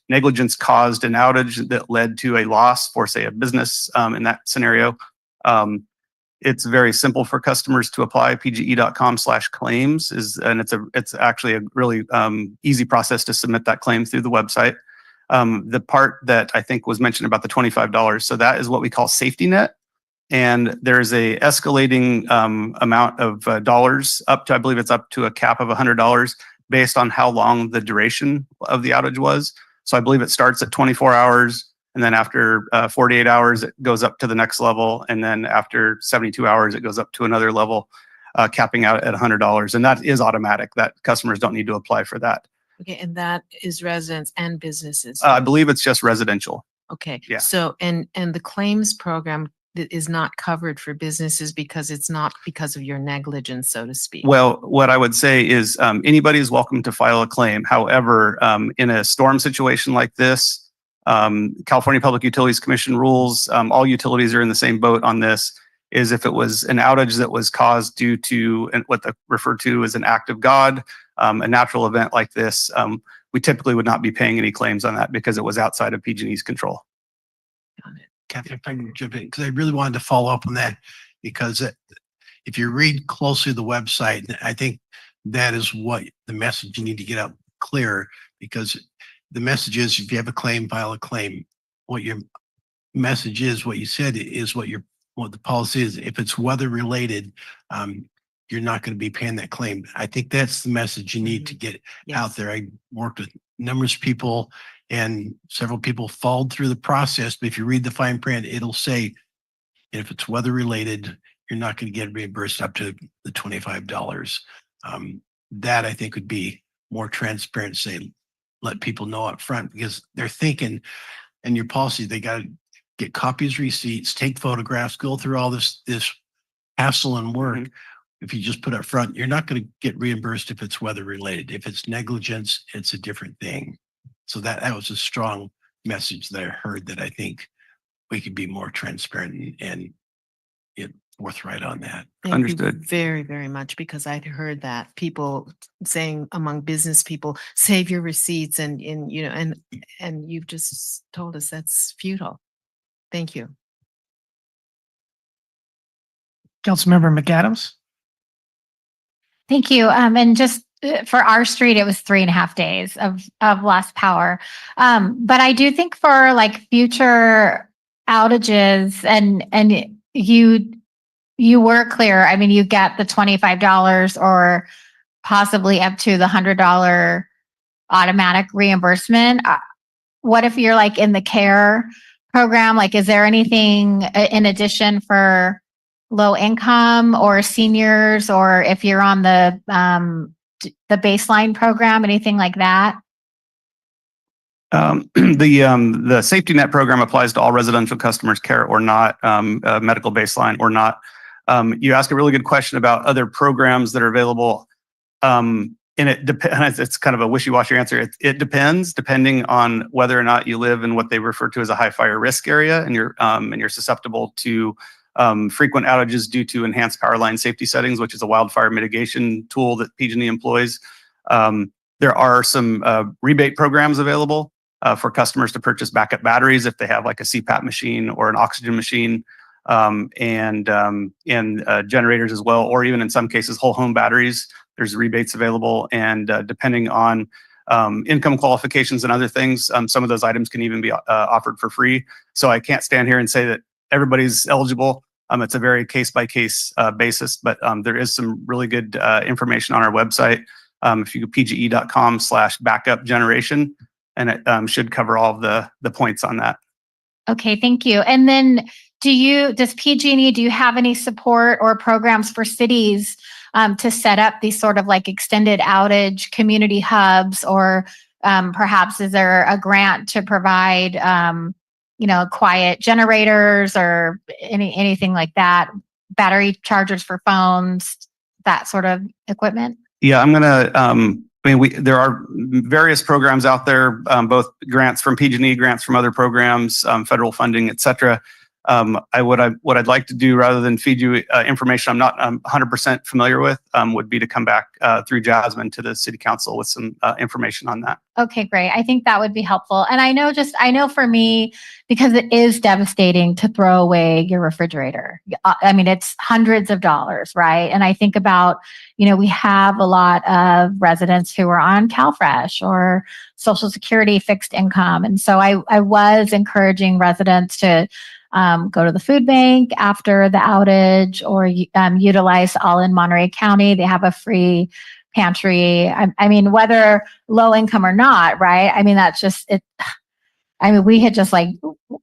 negligence caused an outage that led to a loss for, say, a business in that scenario. It's very simple for customers to apply. pge.com/claims and it's actually a really easy process to submit that claim through the website. The part that I think was mentioned about the $25, so that is what we call safety net. And there's a escalating amount of dollars up to, I believe it's up to a cap of $100 based on how long the duration of the outage was. So I believe it starts at 24 hours. And then after 48 hours, it goes up to the next level. And then after 72 hours, it goes up to another level, capping out at $100. And that is automatic. That customers don't need to apply for that. Okay, and that is residents and businesses. I believe it's just residential. Okay. Yeah. So, and the claims program is not covered for businesses because it's not because of your negligence, so to speak. Well, what I would say is anybody is welcome to file a claim. However, in a storm situation like this, California Public Utilities Commission rules, all utilities are in the same boat on this, is if it was an outage that was caused due to what they refer to as an act of God, a natural event like this, we typically would not be paying any claims on that because it was outside of PG&E's control. Kathy, if I can jump in, because I really wanted to follow up on that, because if you read closely the website, I think that is what the message you need to get out clear, because the message is if you have a claim, file a claim. What your message is, what you said is what the policy is. If it's weather related, you're not going to be paying that claim. I think that's the message you need to get out there. I worked with numerous people and several people followed through the process, but if you read the fine print, it'll say if it's weather related, you're not going to get reimbursed up to the $25. That I think would be more transparent, say, let people know up front, because they're thinking in your policy, they got to get copies, receipts, take photographs, go through all this hassle and work. If you just put up front, you're not going to get reimbursed if it's weather related. If it's negligence, it's a different thing. So that was a strong message that I heard, that I think we could be more transparent and forthright on that. Thank Understood. you very, very much, because I'd heard that people saying among business people, save your receipts and you've just told us that's futile. Thank you. Councilmember McAdams. Thank you. And just for our street, it was 3.5 days of lost power. But I do think for like future outages, and you were clear. I mean, you get the $25 or possibly up to the $100 automatic reimbursement. What if you're like in the care program? Like, is there anything in addition for low income or seniors, or if you're on the baseline program, anything like that? The safety net program applies to all residential customers, care or not, medical baseline or not. You ask a really good question about other programs that are available. And it depends. It's kind of a wishy-washy answer. It depends, depending on whether or not you live in what they refer to as a high fire risk area, and you're susceptible to frequent outages due to enhanced power line safety settings, which is a wildfire mitigation tool that PG&E employs. There are some rebate programs available for customers to purchase backup batteries if they have like a CPAP machine or an oxygen machine, and generators as well, or even in some cases whole home batteries. There's rebates available, and depending on income qualifications and other things, some of those items can even be offered for free. So I can't stand here and say that everybody's eligible. It's a very case-by-case basis, but there is some really good information on our website. If you go pge.com/backup generation, and it should cover all of the points on that. Okay, thank you. And then does PG&E, do you have any support or programs for cities to set up these sort of like extended outage community hubs, or perhaps is there a grant to provide quiet generators or anything like that, battery chargers for phones, that sort of equipment? Yeah, I'm gonna. There are various programs out there, both grants from PG&E, grants from other programs, federal funding, et cetera. What I'd like to do, rather than feed you information I'm not 100% familiar with, would be to come back through Jasmine to the City Council with some information on that. Okay, great. I think that would be helpful. And I know for me, because it is devastating to throw away your refrigerator. I mean, it's hundreds of dollars, right? And I think about, we have a lot of residents who are on CalFresh or Social Security fixed income. And so I was encouraging residents to go to the food bank after the outage, or utilize All in Monterey County. They have a free pantry. I mean, whether low income or not, right? I mean, that's just it. I mean, we had just like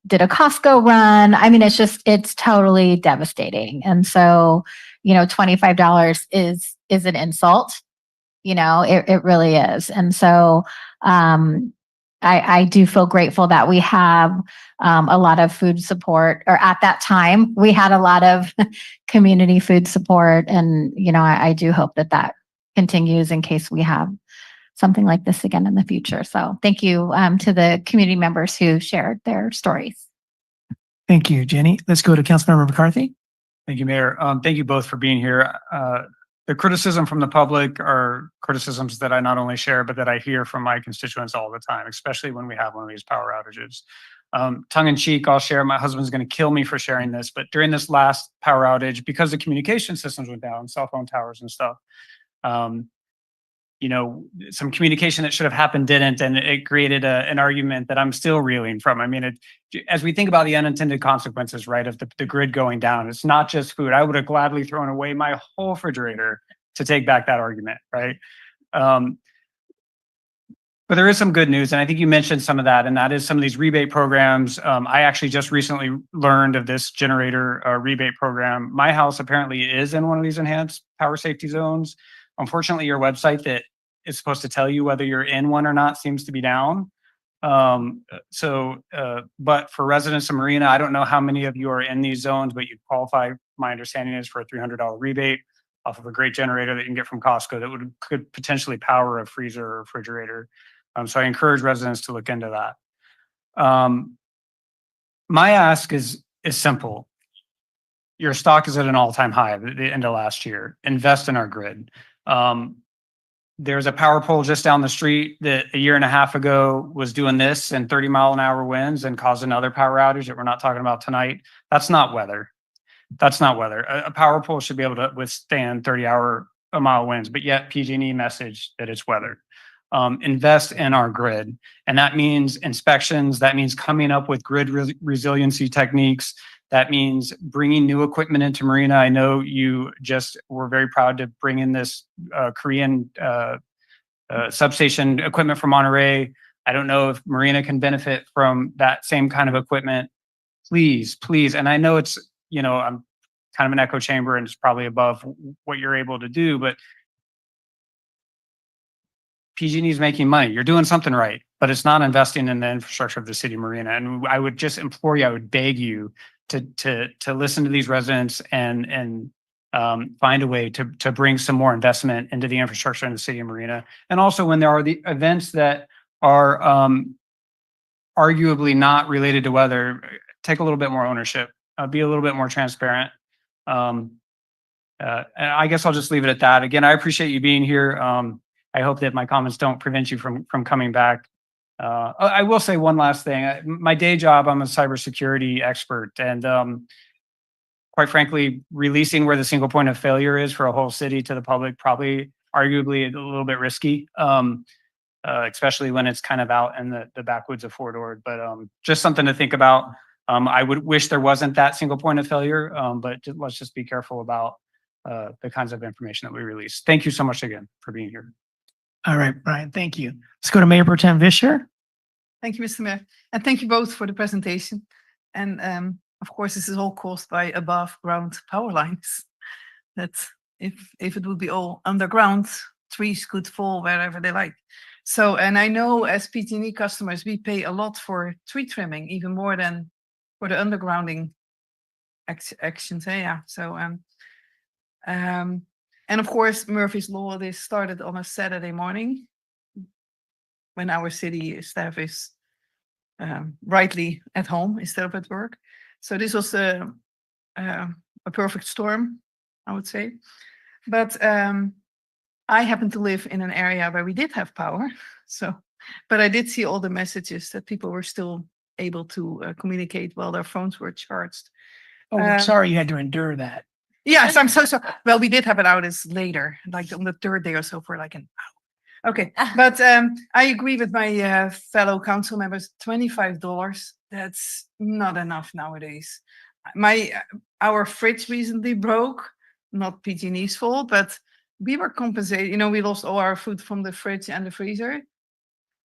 did a Costco run. I mean, it's totally devastating. And so, $25 is an insult. It really is. And so, I do feel grateful that we have a lot of food support, or at that time we had a lot of community food support. And, I do hope that continues in case we have something like this again in the future. So thank you to the community members who shared their stories. Thank you, Jenny. Let's go to Councilmember McCarthy. Thank you, Mayor. Thank you both for being here. The criticism from the public are criticisms that I not only share, but that I hear from my constituents all the time, especially when we have one of these power outages. Tongue in cheek, I'll share, my husband's going to kill me for sharing this, but during this last power outage, because the communication systems went down, cell phone towers and stuff, you know, some communication that should have happened didn't, and it created an argument that I'm still reeling from. I mean, as we think about the unintended consequences, right, of the grid going down, it's not just food. I would have gladly thrown away my whole refrigerator to take back that argument, right? But there is some good news, and I think you mentioned some of that, and that is some of these rebate programs. I actually just recently learned of this generator rebate program. My house apparently is in one of these enhanced power safety zones. Unfortunately, your website that is supposed to tell you whether you're in one or not seems to be down. But for residents of Marina, I don't know how many of you are in these zones, but you qualify, my understanding is, for a $300 rebate off of a great generator that you can get from Costco that could potentially power a freezer or refrigerator. So I encourage residents to look into that. My ask is simple. Your stock is at an all-time high at the end of last year. Invest in our grid. There's a power pole just down the street that a year and a half ago was doing this and 30-mile-an-hour winds and caused another power outage that we're not talking about tonight. That's not weather. That's not weather. A power pole should be able to withstand 30-mile winds, but yet PG&E message that it's weather. Invest in our grid. And that means inspections. That means coming up with grid resiliency techniques. That means bringing new equipment into Marina. I know you just were very proud to bring in this Korean substation equipment from Monterey. I don't know if Marina can benefit from that same kind of equipment. Please, please. And I know it's, you know, I'm kind of an echo chamber and it's probably above what you're able to do, but PG&E is making money. You're doing something right, but it's not investing in the infrastructure of the city of Marina. And I would just implore you, I would beg you to listen to these residents and find a way to bring some more investment into the infrastructure in the city of Marina. And also when there are the events that are arguably not related to weather, take a little bit more ownership, be a little bit more transparent. And I guess I'll just leave it at that. Again, I appreciate you being here. I hope that my comments don't prevent you from coming back. I will say one last thing. My day job, I'm a cybersecurity expert, and quite frankly, releasing where the single point of failure is for a whole city to the public, probably arguably a little bit risky, especially when it's kind of out in the backwoods of Fort Ord. But just something to think about. I would wish there wasn't that single point of failure, but let's just be careful about the kinds of information that we release. Thank you so much again for being here. All right, Brian, thank you. Let's go to Mayor Pro Tem Vischer. Thank you, Mr. Mayor. And thank you both for the presentation. And of course, this is all caused by above ground power lines. That's if it would be all underground, trees could fall wherever they like. So, and I know as PG&E customers, we pay a lot for tree trimming, even more than for the undergrounding actions. Yeah. So, and of course, Murphy's Law, this started on a Saturday morning when our city staff is rightly at home instead of at work. So this was a perfect storm, I would say. But I happen to live in an area where we did have power. So, but I did see all the messages that people were still able to communicate while their phones were charged. Oh, I'm sorry you had to endure that. Yes, I'm so sorry. Well, we did have an outage later, like on the third day or so for like an hour. Okay, but I agree with my fellow council members, $25, that's not enough nowadays. Our fridge recently broke, not PG&E's fault, but we were compensated. You know, we lost all our food from the fridge and the freezer.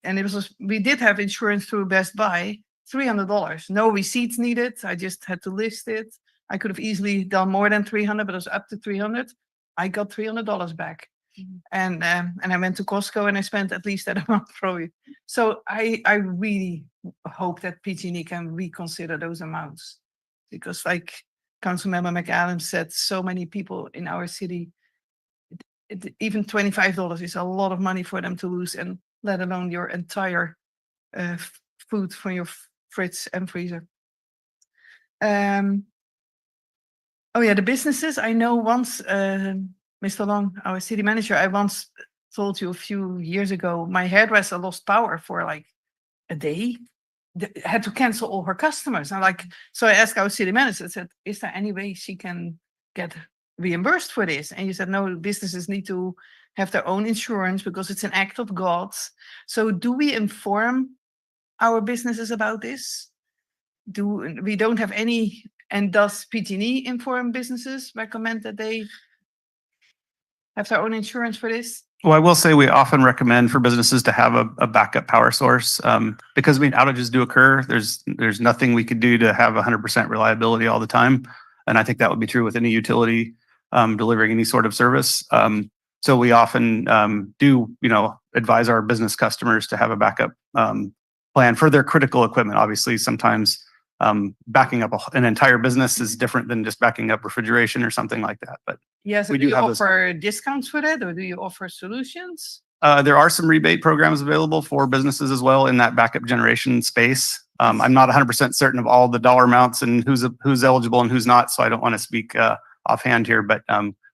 And we did have insurance through Best Buy, $300. No receipts needed. I just had to list it. I could have easily done more than 300, but it was up to 300. I got $300 back. And I went to Costco and I spent at least that amount probably. So I really hope that PG&E can reconsider those amounts, because like Councilmember McAdams said, so many people in our city even $25 is a lot of money for them to lose, and let alone your entire food from your fridge and freezer. Oh yeah, the businesses. I know once, Mr. Long, our city manager, I once told you a few years ago, my hairdresser lost power for like a day. Had to cancel all her customers. And so I asked our city manager, I said, is there any way she can get reimbursed for this? And you said, no, businesses need to have their own insurance because it's an act of God. So do we inform our businesses about this? We don't have any, and does PG&E inform businesses, recommend that they have their own insurance for this? Well, I will say we often recommend for businesses to have a backup power source, because outages do occur. There's nothing we could do to have 100% reliability all the time. And I think that would be true with any utility delivering any sort of service. So we often do, advise our business customers to have a backup plan for their critical equipment. Obviously, sometimes backing up an entire business is different than just backing up refrigeration or something like that. But yes, we do you have those. offer discounts for that, or do you offer solutions? There are some rebate programs available for businesses as well in that backup generation space. I'm not 100% certain of all the dollar amounts and who's eligible and who's not, so I don't want to speak offhand here, but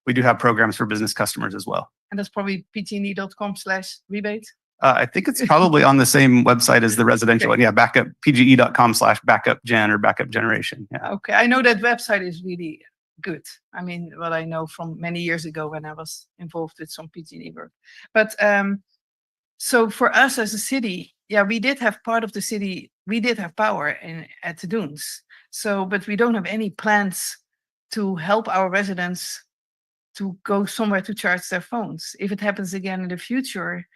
we do have programs for business customers as well. And that's probably pgne.com/rebate. I think it's probably on the same website as the residential one. Okay. Yeah, backup, pge.com/backup gen or backup generation. Yeah. Okay, I know that website is really good. I mean, what I know from many years ago when I was involved with some PG&E work. But so for us as a city, yeah, we did have part of the city, we did have power at the dunes. So, but we don't have any plans to help our residents to go somewhere to charge their phones. If it happens again in the future,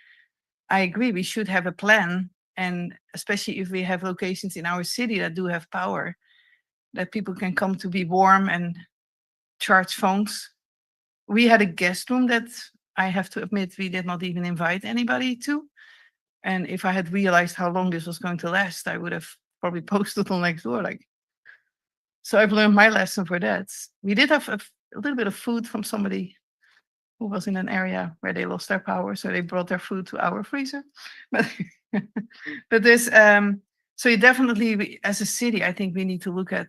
I agree, we should have a plan. And especially if we have locations in our city that do have power, that people can come to be warm and charge phones. We had a guest room that I have to admit we did not even invite anybody to. And if I had realized how long this was going to last, I would have probably posted on Nextdoor. So I've learned my lesson for that. We did have a little bit of food from somebody who was in an area where they lost their power, so they brought their food to our freezer. But but there's so you definitely, as a city, I think we need to look at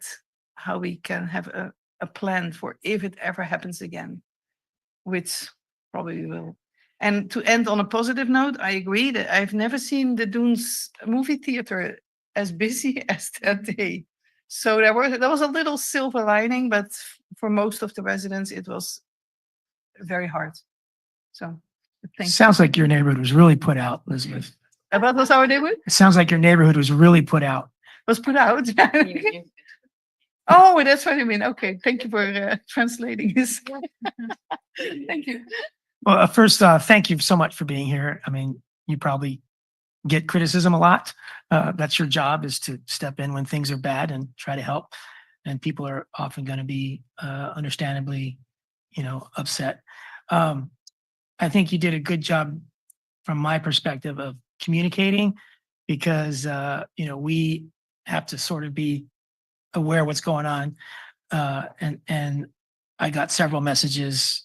how we can have a plan for if it ever happens again, which probably will. And to end on a positive note, I agree that I've never seen the Dunes movie theater as busy as that day. So there was a little silver lining, but for most of the residents, it was very hard. So thank you. Sounds like your neighborhood was really put out, Elizabeth. What was our neighborhood? It sounds like your neighborhood was really put out. Was put out. Oh, that's what you mean. Okay, thank you for translating this. Thank you. Well, first, thank you so much for being here. I mean, you probably get criticism a lot. That's your job, is to step in when things are bad and try to help. And people are often going to be understandably, upset. I think you did a good job from my perspective of communicating, because, we have to sort of be aware what's going on. And I got several messages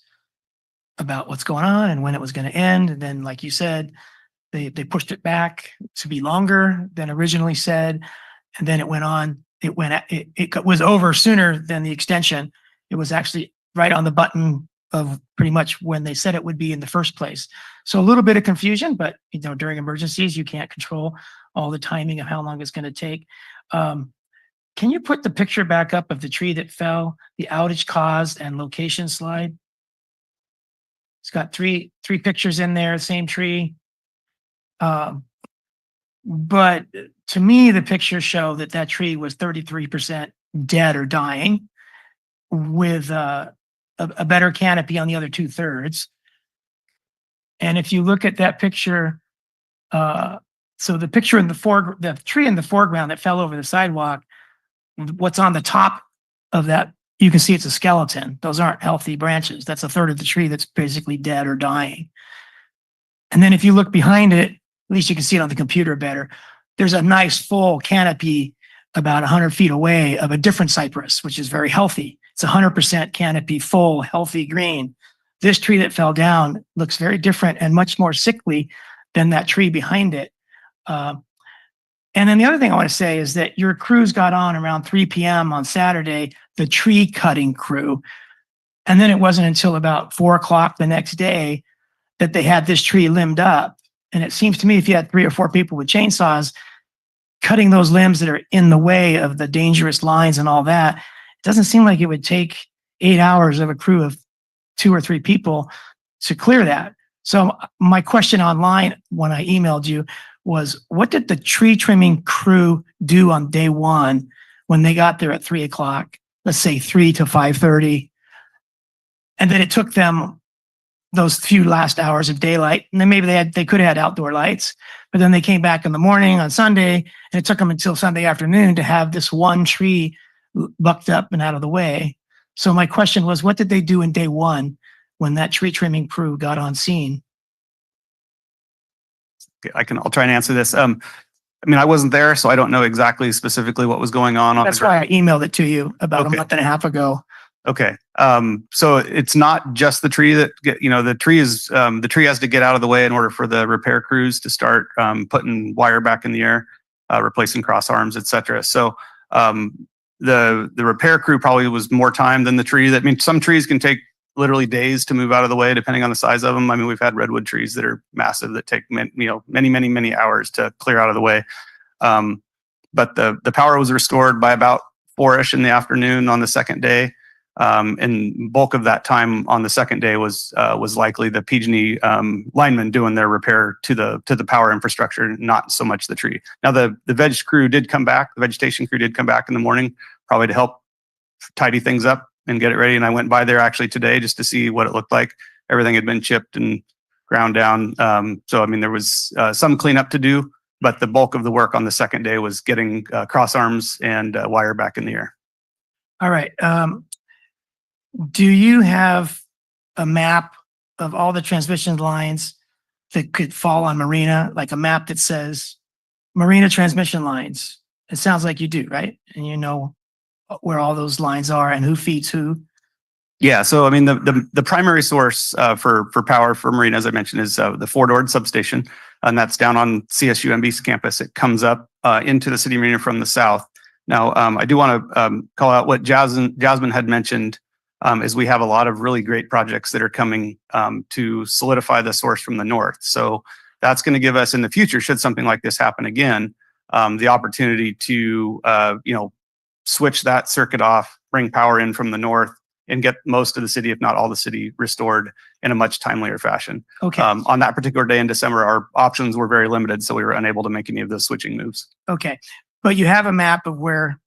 about what's going on and when it was going to end. And then, like you said, they pushed it back to be longer than originally said. And then it went on. It was over sooner than the extension. It was actually right on the button of pretty much when they said it would be in the first place. So a little bit of confusion, but during emergencies, you can't control all the timing of how long it's going to take. Can you put the picture back up of the tree that fell, the outage caused, and location slide? It's got three pictures in there, same tree. But to me, the pictures show that tree was 33% dead or dying, with a better canopy on the other 2/3. And if you look at that picture, so the picture in the tree in the foreground that fell over the sidewalk, what's on the top of that, you can see it's a skeleton. Those aren't healthy branches. That's a third of the tree that's basically dead or dying. And then if you look behind it, at least you can see it on the computer better, there's a nice full canopy about 100 feet away of a different cypress, which is very healthy. It's 100% canopy, full, healthy green. this tree that fell down looks very different and much more sickly than that tree behind it. And then the other thing I want to say is that your crews got on around 3 p.m. on Saturday, the tree cutting crew. And then it wasn't until about 4 o'clock the next day that they had this tree limbed up. And it seems to me if you had 3 or 4 people with chainsaws cutting those limbs that are in the way of the dangerous lines and all that, it doesn't seem like it would take 8 hours of a crew of 2 or 3 people to clear that. So my question online when I emailed you was, what did the tree trimming crew do on day one when they got there at 3 o'clock, let's say 3 to 5:30, and then it took them those few last hours of daylight, and then maybe they could have had outdoor lights, but then they came back in the morning on Sunday, and it took them until Sunday afternoon to have this one tree bucked up and out of the way. So my question was, what did they do in day one when that tree trimming crew got on scene? I'll try and answer this. I mean, I wasn't there, so I don't know exactly specifically what was going on. That's why I emailed it to you about a month and a half ago. Okay. So it's not just the tree that the tree has to get out of the way in order for the repair crews to start putting wire back in the air, replacing cross arms, et cetera. So the repair crew probably was more time than the tree. I mean, some trees can take literally days to move out of the way, depending on the size of them. I mean, we've had redwood trees that are massive that take many hours to clear out of the way. But the power was restored by about 4-ish in the afternoon on the second day. And bulk of that time on the second day was likely the PG&E linemen doing their repair to the power infrastructure, not so much the tree. Now the vegetation crew did come back in the morning, probably to help tidy things up and get it ready. And I went by there actually today just to see what it looked like. Everything had been chipped and ground down. So I mean, there was some cleanup to do, but the bulk of the work on the second day was getting cross arms and wire back in the air. All right. Do you have a map of all the transmission lines that could fall on Marina, like a map that says Marina transmission lines? It sounds like you do, right? And you know where all those lines are and who feeds who? Yeah, so I mean, the primary source for power for Marina, as I mentioned, is the Fort Ord substation, and that's down on CSU MB's campus. It comes up into the city of Marina from the south. Now, I do want to call out what Jasmine had mentioned, is we have a lot of really great projects that are coming to solidify the source from the north. So that's going to give us in the future, should something like this happen again, the opportunity to switch that circuit off, bring power in from the north, and get most of the city, if not all the city, restored in a much timelier fashion. Okay. On that particular day in December, our options were very limited, so we were unable to make any of those switching moves. Okay. But you have a map of where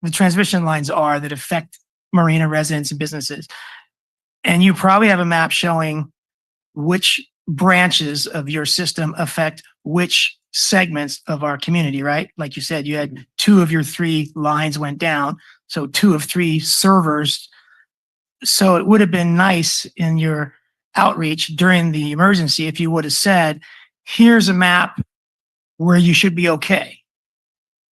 the transmission lines are that affect Marina residents and businesses. And you probably have a map showing which branches of your system affect which segments of our community, right? Like you said, you had 2 of your 3 lines went down, so 2 of 3 servers. So it would have been nice in your outreach during the emergency if you would have said, here's a map where you should be okay.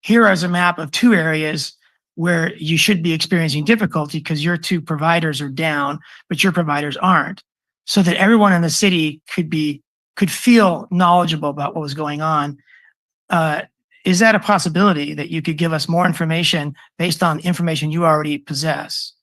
Here is a map of 2 areas where you should be experiencing difficulty because your 2 providers are down, but your providers aren't, so that everyone in the city could feel knowledgeable about what was going on. Is that a possibility that you could give us more information based on information you already possess?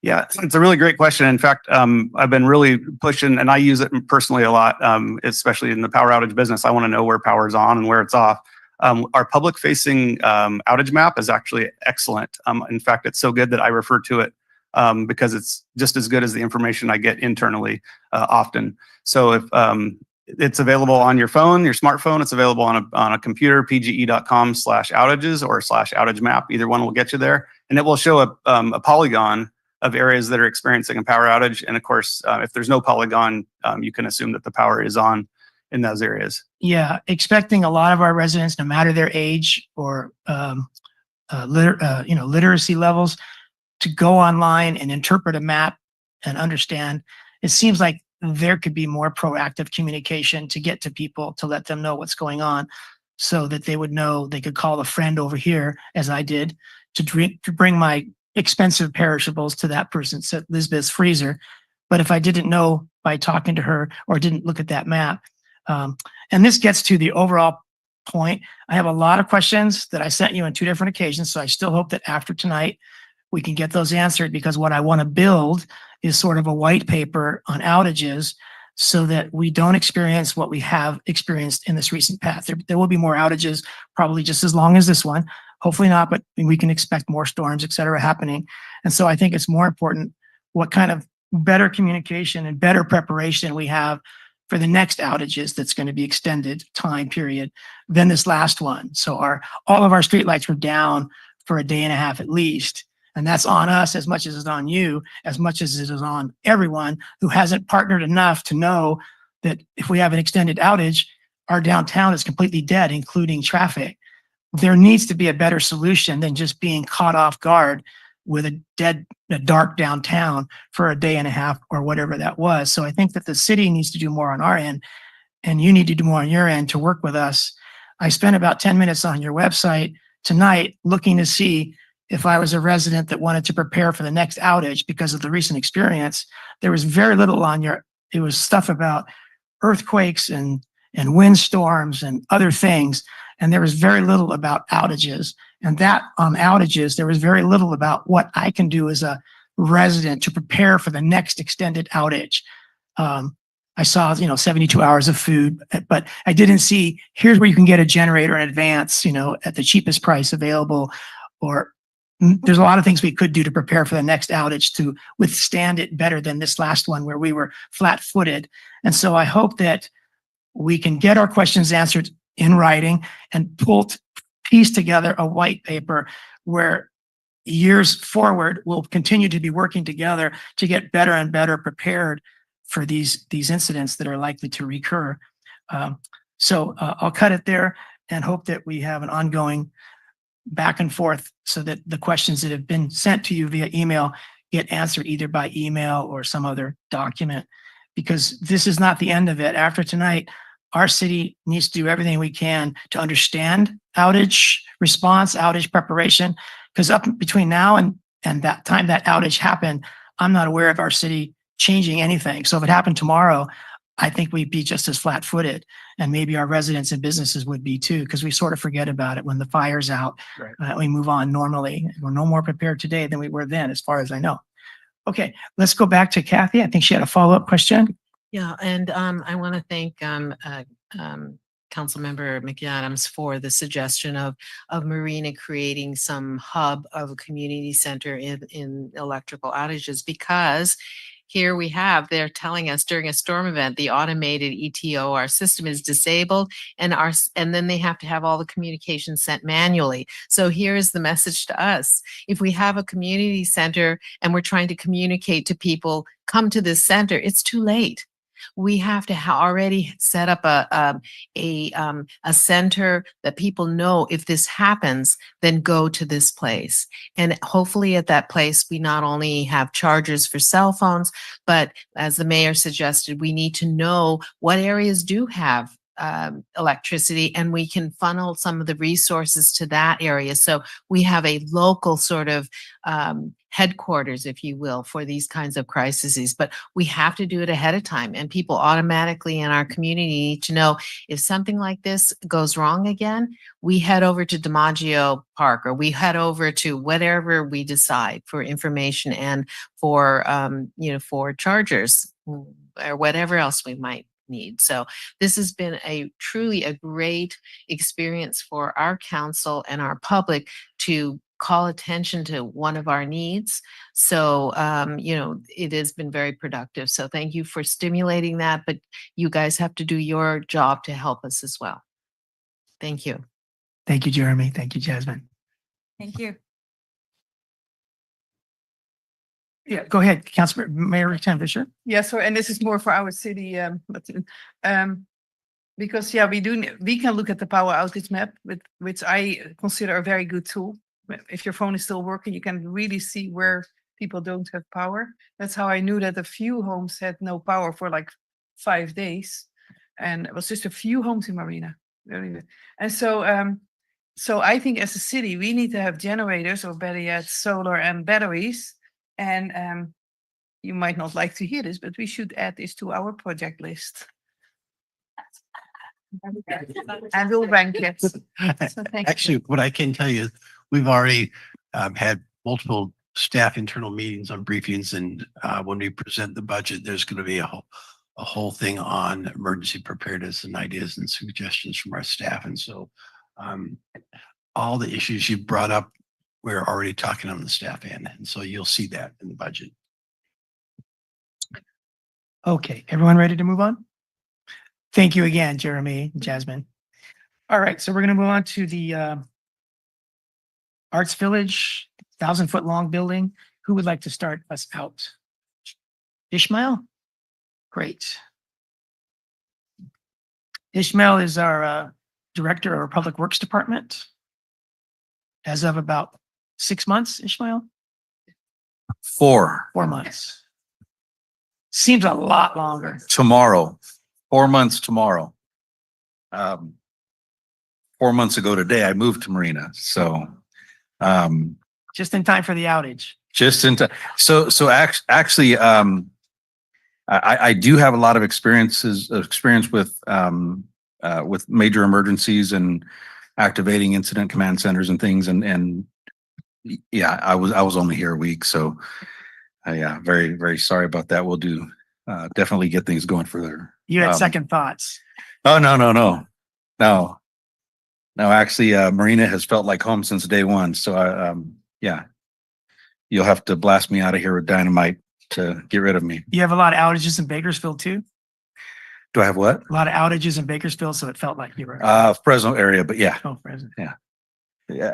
Yeah, it's a really great question. In fact, I've been really pushing, and I use it personally a lot, especially in the power outage business. I want to know where power is on and where it's off. Our public-facing outage map is actually excellent. In fact, it's so good that I refer to it because it's just as good as the information I get internally often. So if it's available on your phone, your smartphone, it's available on a computer, pge.com/outages or /outage map. Either one will get you there, and it will show a polygon of areas that are experiencing a power outage. And of course, if there's no polygon, you can assume that the power is on in those areas. Yeah, expecting a lot of our residents, no matter their age or literacy levels, to go online and interpret a map and understand. It seems like there could be more proactive communication to get to people to let them know what's going on, so that they would know they could call a friend over here, as I did, to bring my expensive perishables to that person's, Lisbeth's freezer. but if I didn't know by talking to her or didn't look at that map. And this gets to the overall point. I have a lot of questions that I sent you on 2 different occasions. So I still hope that after tonight, we can get those answered, because what I want to build is sort of a white paper on outages so that we don't experience what we have experienced in this recent past. There will be more outages, probably just as long as this one. Hopefully not, but we can expect more storms, et cetera, happening. And so I think it's more important what kind of better communication and better preparation we have for the next outages that's going to be extended time period than this last one. So all of our streetlights were down for a day and a half at least. And that's on us as much as it's on you, as much as it is on everyone who hasn't partnered enough to know that if we have an extended outage, our downtown is completely dead, including traffic. There needs to be a better solution than just being caught off guard with a dark downtown for a day and a half or whatever that was. So I think that the city needs to do more on our end, and you need to do more on your end to work with us. I spent about 10 minutes on your website tonight looking to see if I was a resident that wanted to prepare for the next outage because of the recent experience. There was very little on it was stuff about earthquakes and windstorms and other things. And there was very little about outages. And that on outages, there was very little about what I can do as a resident to prepare for the next extended outage. I saw, 72 hours of food, but I didn't see, here's where you can get a generator in advance, at the cheapest price available, or there's a lot of things we could do to prepare for the next outage to withstand it better than this last one where we were flat-footed. And so I hope that we can get our questions answered in writing and piece together a white paper where years forward we'll continue to be working together to get better and better prepared for these incidents that are likely to recur. So I'll cut it there and hope that we have an ongoing back and forth so that the questions that have been sent to you via email get answered either by email or some other document, because this is not the end of it. After tonight, our city needs to do everything we can to understand outage response, outage preparation, because up between now and that time that outage happened, I'm not aware of our city changing anything. So if it happened tomorrow, I think we'd be just as flat-footed, and maybe our residents and businesses would be too, because we sort of forget about it when the fire's out. Right. We move on normally. We're no more prepared today than we were then, as far as I know. Okay, let's go back to Kathy. I think she had a follow-up question. Yeah, and I want to thank Councilmember McAdams for the suggestion of Marina creating some hub of a community center in electrical outages, because here we have, they're telling us during a storm event, the automated ETO, our system is disabled, and then they have to have all the communication sent manually. So here's the message to us. If we have a community center and we're trying to communicate to people, come to this center, it's too late. We have to already set up a center that people know if this happens, then go to this place. And hopefully at that place, we not only have chargers for cell phones, but as the mayor suggested, we need to know what areas do have electricity, and we can funnel some of the resources to that area. So we have a local sort of headquarters, if you will, for these kinds of crises. But we have to do it ahead of time, and people automatically in our community need to know if something like this goes wrong again, we head over to DiMaggio Park, or we head over to whatever we decide for information and for for chargers or whatever else we might need. So this has been truly a great experience for our council and our public to call attention to one of our needs. So, it has been very productive. So thank you for stimulating that, but you guys have to do your job to help us as well. Thank you. Thank you, Jeremy. Thank you, Jasmine. Thank you. Yeah, go ahead, Councilor Mayor Tim Fisher. Yes, and this is more for our city, because we can look at the power outage map, which I consider a very good tool. If your phone is still working, you can really see where people don't have power. That's how I knew that a few homes had no power for like 5 days, and it was just a few homes in Marina. And so I think as a city, we need to have generators, or better yet, solar and batteries. And you might not like to hear this, but we should add this to our project list. And we'll rank it. So thank you. Actually, what I can tell you, we've already had multiple staff internal meetings on briefings, and when we present the budget, there's going to be a whole thing on emergency preparedness and ideas and suggestions from our staff. And so all the issues you brought up, we're already talking on the staff end. And so you'll see that in the budget. Okay, everyone ready to move on? Thank you again, Jeremy and Jasmine. All right, so we're going to move on to the Arts Village, 1,000-foot long building. Who would like to start us out? Ishmael? Great. Ishmael is our director of our Public Works Department. As of about 6 months, Ishmael? 4 months. Seems a lot longer. tomorrow, 4 months tomorrow. 4 months ago today, I moved to Marina. So, Just in time for the outage. just into, so actually, I do have a lot of experience with major emergencies and activating incident command centers and things. And yeah, I was only here a week. So yeah, very, very sorry about that. We'll do, definitely get things going further. You had second thoughts. Oh, no. Actually, Marina has felt like home since day one. So yeah, you'll have to blast me out of here with dynamite to get rid of me. You have a lot of outages in Bakersfield too? Do I have what? A lot of outages in Bakersfield, so it felt like you were. Fresno area, but yeah. Oh, Fresno. Yeah,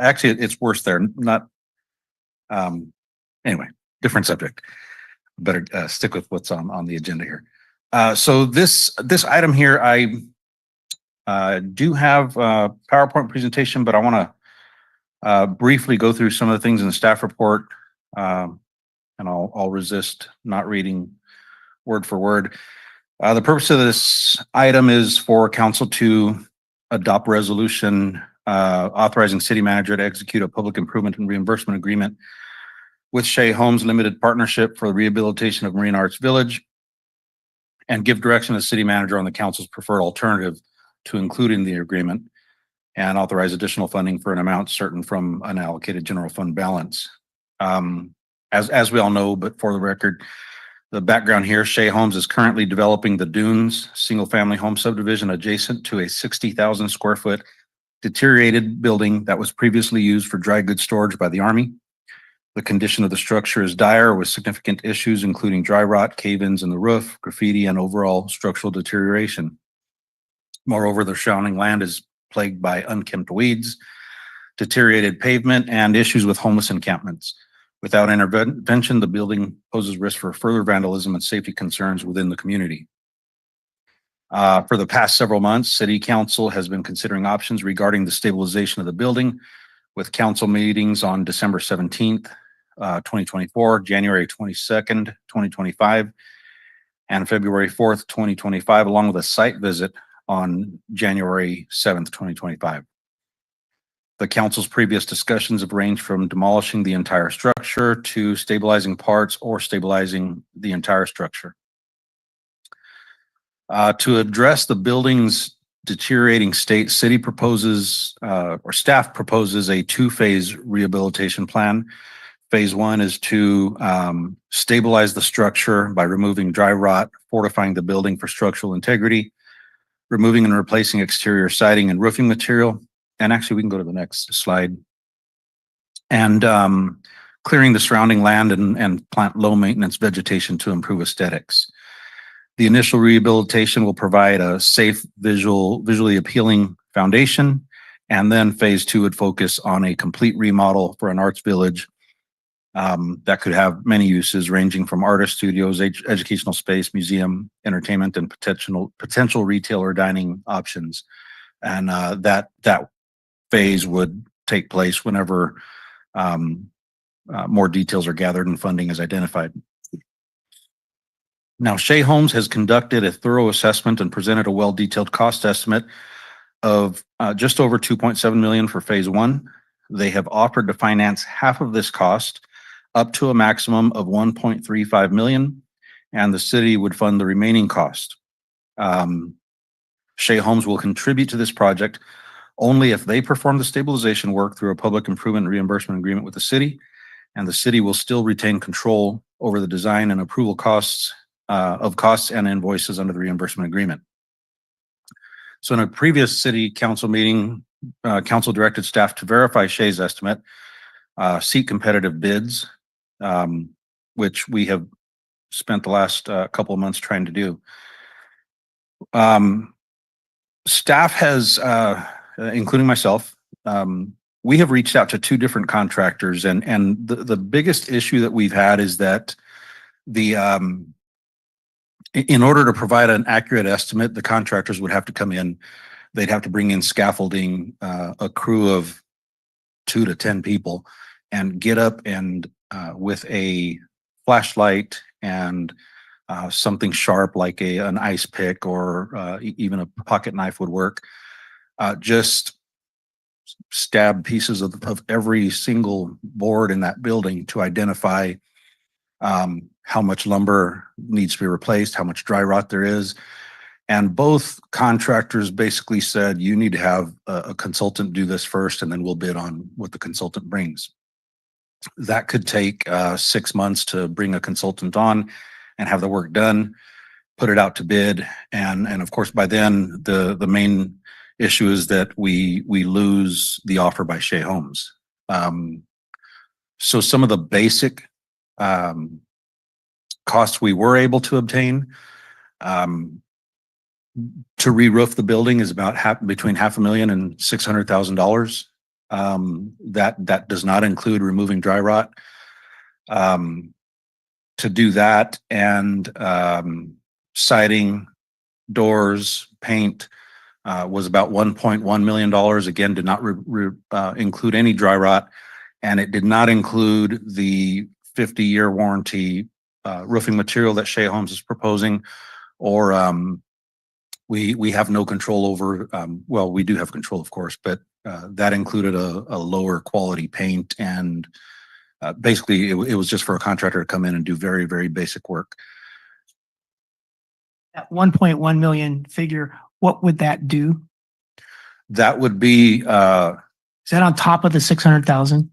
actually, it's worse there. Not, anyway, different subject. Better stick with what's on the agenda here. So this item here, I do have a PowerPoint presentation, but I want to briefly go through some of the things in the staff report, and I'll resist not reading word for word. The purpose of this item is for council to adopt resolution authorizing city manager to execute a public improvement and reimbursement agreement with Shea Homes Limited Partnership for the rehabilitation of Marina Arts Village, and give direction to the city manager on the council's preferred alternative to include in the agreement, and authorize additional funding for an amount certain from unallocated general fund balance. As we all know, but for the record, the background here, Shea Homes is currently developing the Dunes single-family home subdivision adjacent to a 60,000 square foot deteriorated building that was previously used for dry goods storage by the Army. The condition of the structure is dire with significant issues, including dry rot, cave-ins in the roof, graffiti, and overall structural deterioration. Moreover, the surrounding land is plagued by unkempt weeds, deteriorated pavement, and issues with homeless encampments. Without intervention, the building poses risk for further vandalism and safety concerns within the community. For the past several months, City Council has been considering options regarding the stabilization of the building, with council meetings on December 17th, 2024, January 22nd, 2025, and February 4th, 2025, along with a site visit on January 7th, 2025. The council's previous discussions have ranged from demolishing the entire structure to stabilizing parts or stabilizing the entire structure. To address the building's deteriorating state, city proposes, or staff proposes a two-phase rehabilitation plan. Phase one is to stabilize the structure by removing dry rot, fortifying the building for structural integrity, removing and replacing exterior siding and roofing material. And actually, we can go to the next slide. And clearing the surrounding land and plant low maintenance vegetation to improve aesthetics. The initial rehabilitation will provide a safe, visually appealing foundation. And then phase two would focus on a complete remodel for an arts village that could have many uses ranging from artist studios, educational space, museum, entertainment, and potential retail or dining options. And that phase would take place whenever more details are gathered and funding is identified. Now, Shea Homes has conducted a thorough assessment and presented a well-detailed cost estimate of just over 2.7 million for phase one. They have offered to finance half of this cost up to a maximum of 1.35 million, and the city would fund the remaining cost. Shea Homes will contribute to this project only if they perform the stabilization work through a public improvement reimbursement agreement with the city, and the city will still retain control over the design and approval costs and invoices under the reimbursement agreement. So in a previous city council meeting, council directed staff to verify Shea's estimate, seek competitive bids, which we have spent the last couple of months trying to do. Staff has, including myself, we have reached out to two different contractors, and the biggest issue that we've had is that in order to provide an accurate estimate, the contractors would have to come in. They'd have to bring in scaffolding, a crew of 2 to 10 people, and get up and with a flashlight and something sharp like an ice pick or even a pocket knife would work. Just stab pieces of every single board in that building to identify how much lumber needs to be replaced, how much dry rot there is. And both contractors basically said, you need to have a consultant do this first, and then we'll bid on what the consultant brings. That could take 6 months to bring a consultant on and have the work done, put it out to bid. And of course, by then, the main issue is that we lose the offer by Shea Homes. So some of the basic costs we were able to obtain to re-roof the building is about between $500,000 and $600,000. That does not include removing dry rot. To do that and siding, doors, paint was about $1.1 million. Again, did not include any dry rot, and it did not include the 50-year warranty roofing material that Shea Homes is proposing, or we have no control over. Well, we do have control, of course, but that included a lower quality paint, and basically it was just for a contractor to come in and do very, very basic work. That 1.1 million figure, what would that do? That would be Is that on top of the 600,000?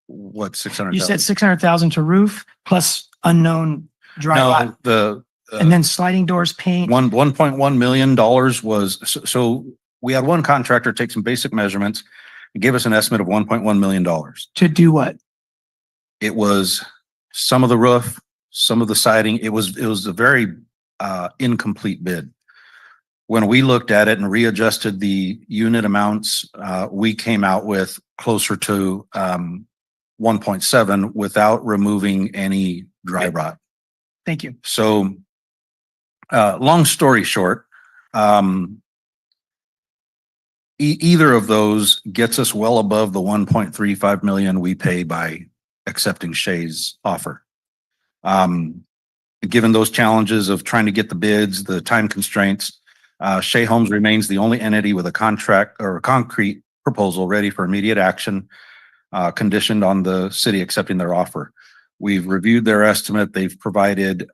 What, 600,000? You said 600,000 to roof plus unknown dry rot. No, And then sliding doors, paint. $1.1 million was, so we had one contractor take some basic measurements and give us an estimate of $1.1 million. To do what? It was some of the roof, some of the siding. It was a very incomplete bid. When we looked at it and readjusted the unit amounts, we came out with closer to 1.7 without removing any dry rot. Thank you. So long story short, either of those gets us well above the 1.35 million we pay by accepting Shea's offer. Given those challenges of trying to get the bids, the time constraints, Shea Homes remains the only entity with a contract or a concrete proposal ready for immediate action, conditioned on the city accepting their offer. We've reviewed their estimate. They've provided,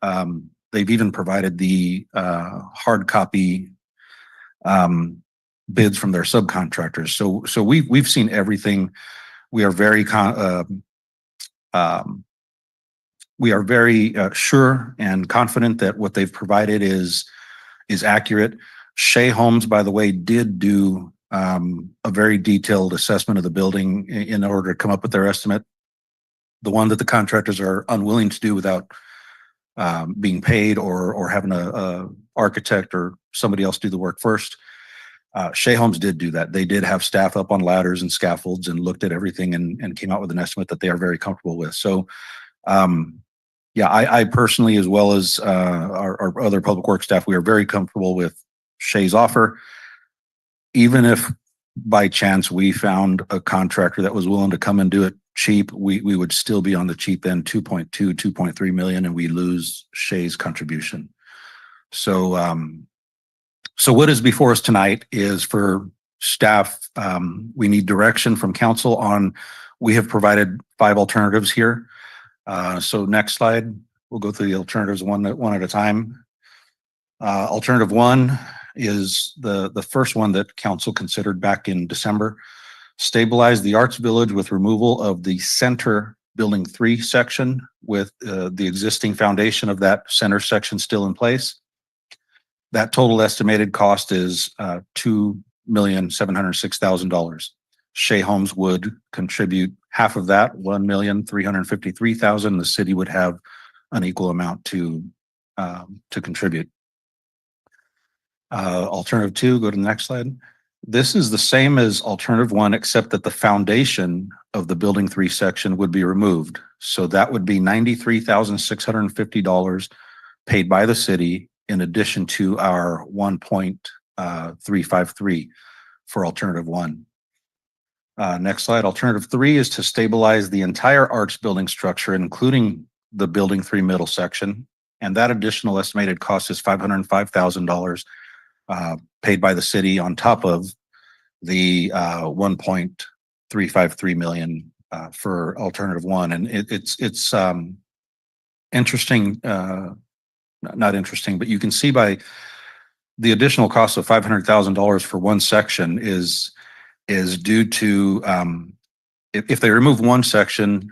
they've even provided the hard copy bids from their subcontractors. So we've seen everything. We are very sure and confident that what they've provided is accurate. Shea Homes, by the way, did do a very detailed assessment of the building in order to come up with their estimate. The one that the contractors are unwilling to do without being paid or having a architect or somebody else do the work first. Shea Homes did do that. They did have staff up on ladders and scaffolds and looked at everything and came out with an estimate that they are very comfortable with. So, yeah, I personally, as well as our other public works staff, we are very comfortable with Shea's offer. Even if by chance we found a contractor that was willing to come and do it cheap, we would still be on the cheap end, 2.3 million, and we lose Shea's contribution. So, so what is before us tonight is for staff, we need direction from council on We have provided 5 alternatives here. So next slide, we'll go through the alternatives one at a time. Alternative 1 is the first one that council considered back in December. Stabilize the Arts Village with removal of the center Building 3 section with the existing foundation of that center section still in place. That total estimated cost is $2,706,000. Shea Homes would contribute half of that, $1,353,000. The city would have an equal amount to contribute. Alternative 2, go to the next slide. This is the same as alternative 1, except that the foundation of the Building 3 section would be removed. So that would be $93,650 paid by the city in addition to our 1.353 for alternative 1. Next slide. Alternative 3 is to stabilize the entire arts building structure, including the Building 3 middle section. And that additional estimated cost is $505,000 paid by the city on top of the 1.353 million for alternative 1. And it's interesting, not interesting, but you can see by the additional cost of $500,000 for one section is due to if they remove one section,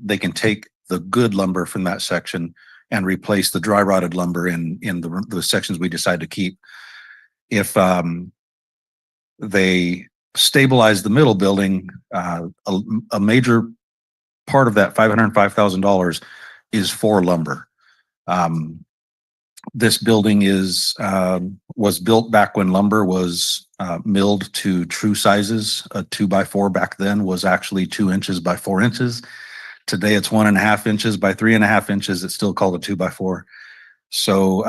they can take the good lumber from that section and replace the dry rotted lumber in the sections we decide to keep. If they stabilize the middle building, a major part of that $505,000 is for lumber. This building was built back when lumber was milled to true sizes. A 2x4 back then was actually 2 inches by 4 inches. Today it's 1.5 inches by 3.5 inches. It's still called a 2x4. So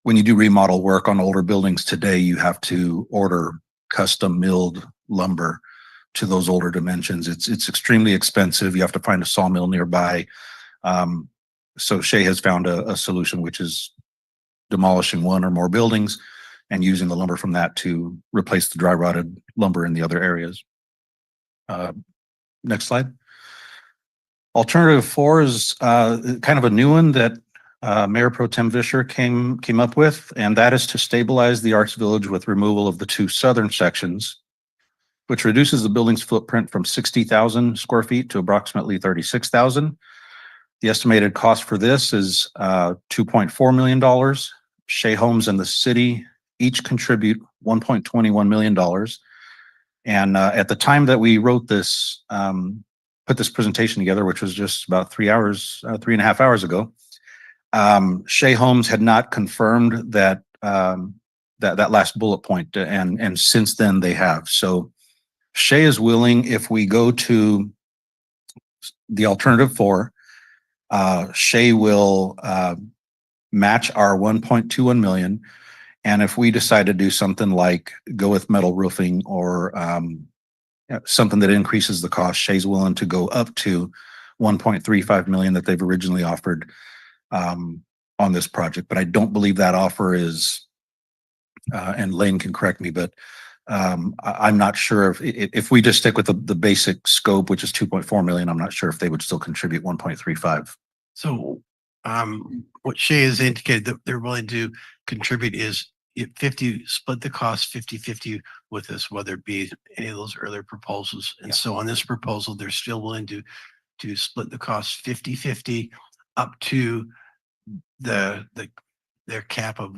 when you do remodel work on older buildings today, you have to order custom milled lumber to those older dimensions. It's extremely expensive. You have to find a sawmill nearby. So Shea has found a solution, which is demolishing one or more buildings and using the lumber from that to replace the dry rotted lumber in the other areas. Next slide. Alternative 4 is kind of a new one that Mayor Pro Tem Vischer came up with, and that is to stabilize the Arts Village with removal of the 2 southern sections, which reduces the building's footprint from 60,000 square feet to approximately 36,000. The estimated cost for this is $2.4 million. Shea Homes and the city each contribute $1.21 million. And at the time that we wrote this, put this presentation together, which was just about 3.5 hours ago, Shea Homes had not confirmed that that last bullet point, and since then they have. So Shea is willing, if we go to the alternative 4, Shea will match our 1.21 million. And if we decide to do something like go with metal roofing or something that increases the cost, Shea's willing to go up to 1.35 million that they've originally offered on this project. But I don't believe that offer is, and Lane can correct me, but I'm not sure if we just stick with the basic scope, which is 2.4 million, I'm not sure if they would still contribute 1.35. So what Shea has indicated that they're willing to contribute is split the cost 50-50 with us, whether it be any of those earlier proposals. And so on this proposal, they're still willing to split the cost 50-50 up to their cap of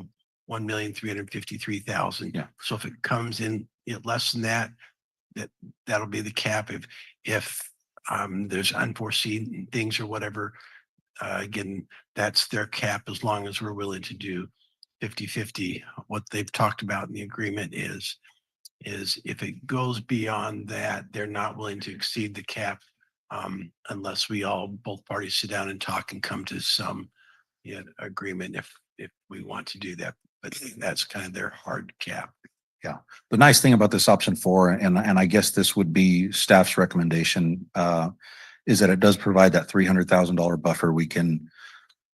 1,353,000. Yeah. So if it comes in less than that, that'll be the cap. If there's unforeseen things or whatever, again, that's their cap as long as we're willing to do 50-50. What they've talked about in the agreement is if it goes beyond that, they're not willing to exceed the cap unless both parties sit down and talk and come to some agreement if we want to do that. But that's kind of their hard cap. Yeah. The nice thing about this option 4, and I guess this would be staff's recommendation, is that it does provide that $300,000 buffer. We can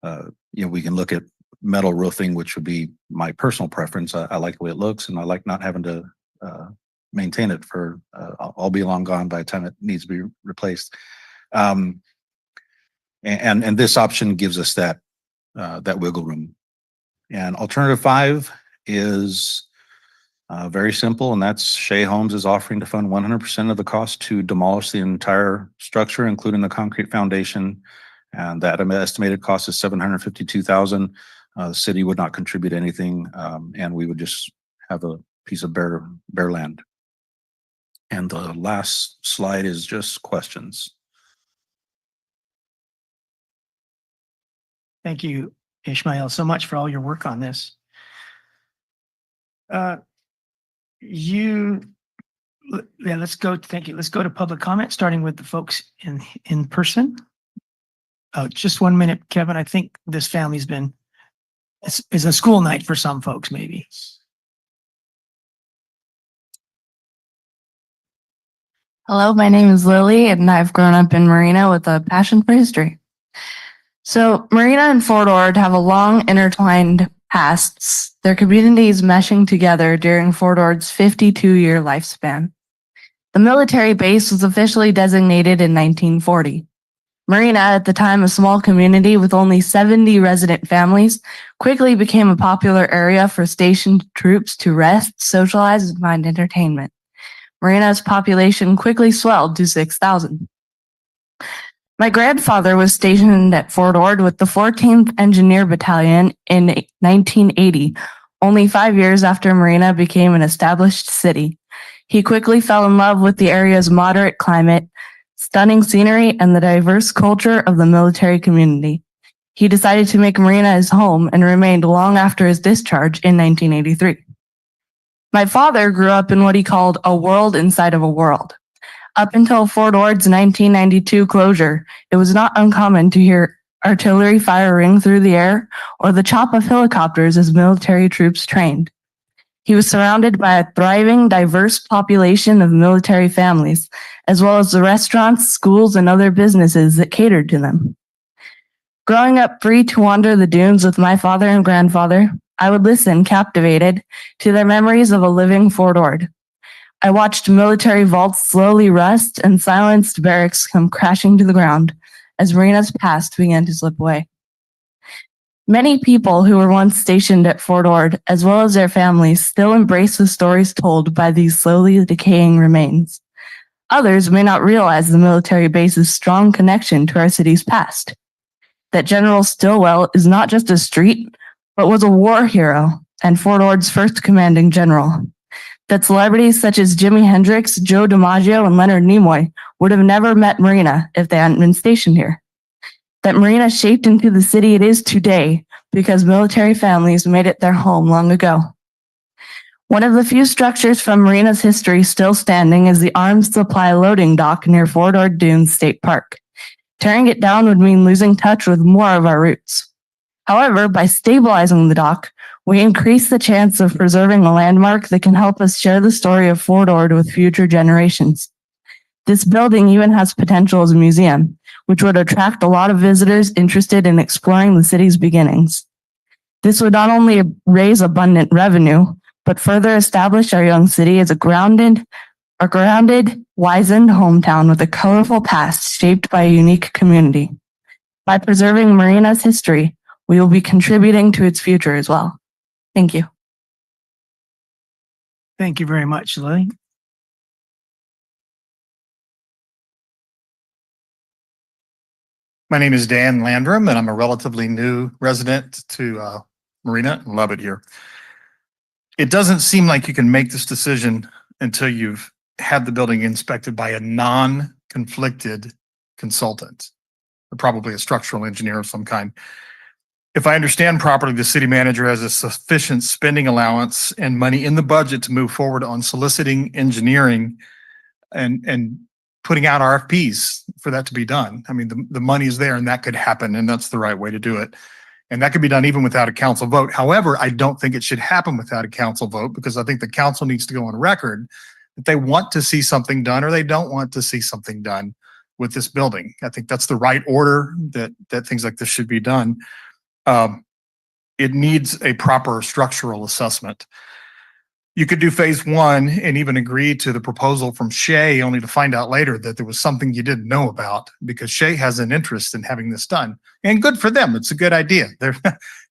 look at metal roofing, which would be my personal preference. I like the way it looks, and I like not having to maintain it for, I'll be long gone by the time it needs to be replaced. And this option gives us that wiggle room. And alternative 5 is very simple, and that's Shea Homes is offering to fund 100% of the cost to demolish the entire structure, including the concrete foundation. And that estimated cost is $752,000. The city would not contribute anything, and we would just have a piece of bare land. And the last slide is just questions. Thank you, Ishmael, so much for all your work on this. Let's go. Thank you. Let's go to public comment, starting with the folks in person. Just 1 minute, Kevin. I think this family's been, it's a school night for some folks, maybe. Hello, my name is Lily, and I've grown up in Marina with a passion for history. So Marina and Fort Ord have a long intertwined pasts, their communities meshing together during Fort Ord's 52-year lifespan. The military base was officially designated in 1940. Marina, at the time a small community with only 70 resident families, quickly became a popular area for stationed troops to rest, socialize, and find entertainment. Marina's population quickly swelled to 6,000. My grandfather was stationed at Fort Ord with the 14th Engineer Battalion in 1980, only 5 years after Marina became an established city. He quickly fell in love with the area's moderate climate, stunning scenery, and the diverse culture of the military community. He decided to make Marina his home and remained long after his discharge in 1983. My father grew up in what he called a world inside of a world. Up until Fort Ord's 1992 closure, it was not uncommon to hear artillery fire ring through the air or the chop of helicopters as military troops trained. He was surrounded by a thriving, diverse population of military families, as well as the restaurants, schools, and other businesses that catered to them. Growing up free to wander the dunes with my father and grandfather, I would listen, captivated, to their memories of a living Fort Ord. I watched military vaults slowly rust and silenced barracks come crashing to the ground as Marina's past began to slip away. Many people who were once stationed at Fort Ord, as well as their families, still embrace the stories told by these slowly decaying remains. Others may not realize the military base's strong connection to our city's past. That General Stilwell is not just a street, but was a war hero and Fort Ord's first commanding general. That celebrities such as Jimi Hendrix, Joe DiMaggio, and Leonard Nimoy would have never met Marina if they hadn't been stationed here. That Marina shaped into the city it is today because military families made it their home long ago. One of the few structures from Marina's history still standing is the Arms Supply Loading Dock near Fort Ord Dunes State Park. Tearing it down would mean losing touch with more of our roots. However, by stabilizing the dock, we increase the chance of preserving a landmark that can help us share the story of Fort Ord with future generations. This building even has potential as a museum, which would attract a lot of visitors interested in exploring the city's beginnings. This would not only raise abundant revenue, but further establish our young city as a grounded, wizened hometown with a colorful past shaped by a unique community. By preserving Marina's history, we will be contributing to its future as well. Thank you. Thank you very much, Lily. My name is Dan Landrum, and I'm a relatively new resident to Marina and love it here. It doesn't seem like you can make this decision until you've had the building inspected by a non-conflicted consultant, or probably a structural engineer of some kind. If I understand properly, the city manager has a sufficient spending allowance and money in the budget to move forward on soliciting engineering and putting out RFPs for that to be done. I mean, the money is there and that could happen, and that's the right way to do it. And that could be done even without a council vote. However, I don't think it should happen without a council vote because I think the council needs to go on record that they want to see something done or they don't want to see something done with this building. I think that's the right order that things like this should be done. It needs a proper structural assessment. You could do phase one and even agree to the proposal from Shea, only to find out later that there was something you didn't know about, because Shea has an interest in having this done. And good for them. It's a good idea. They're,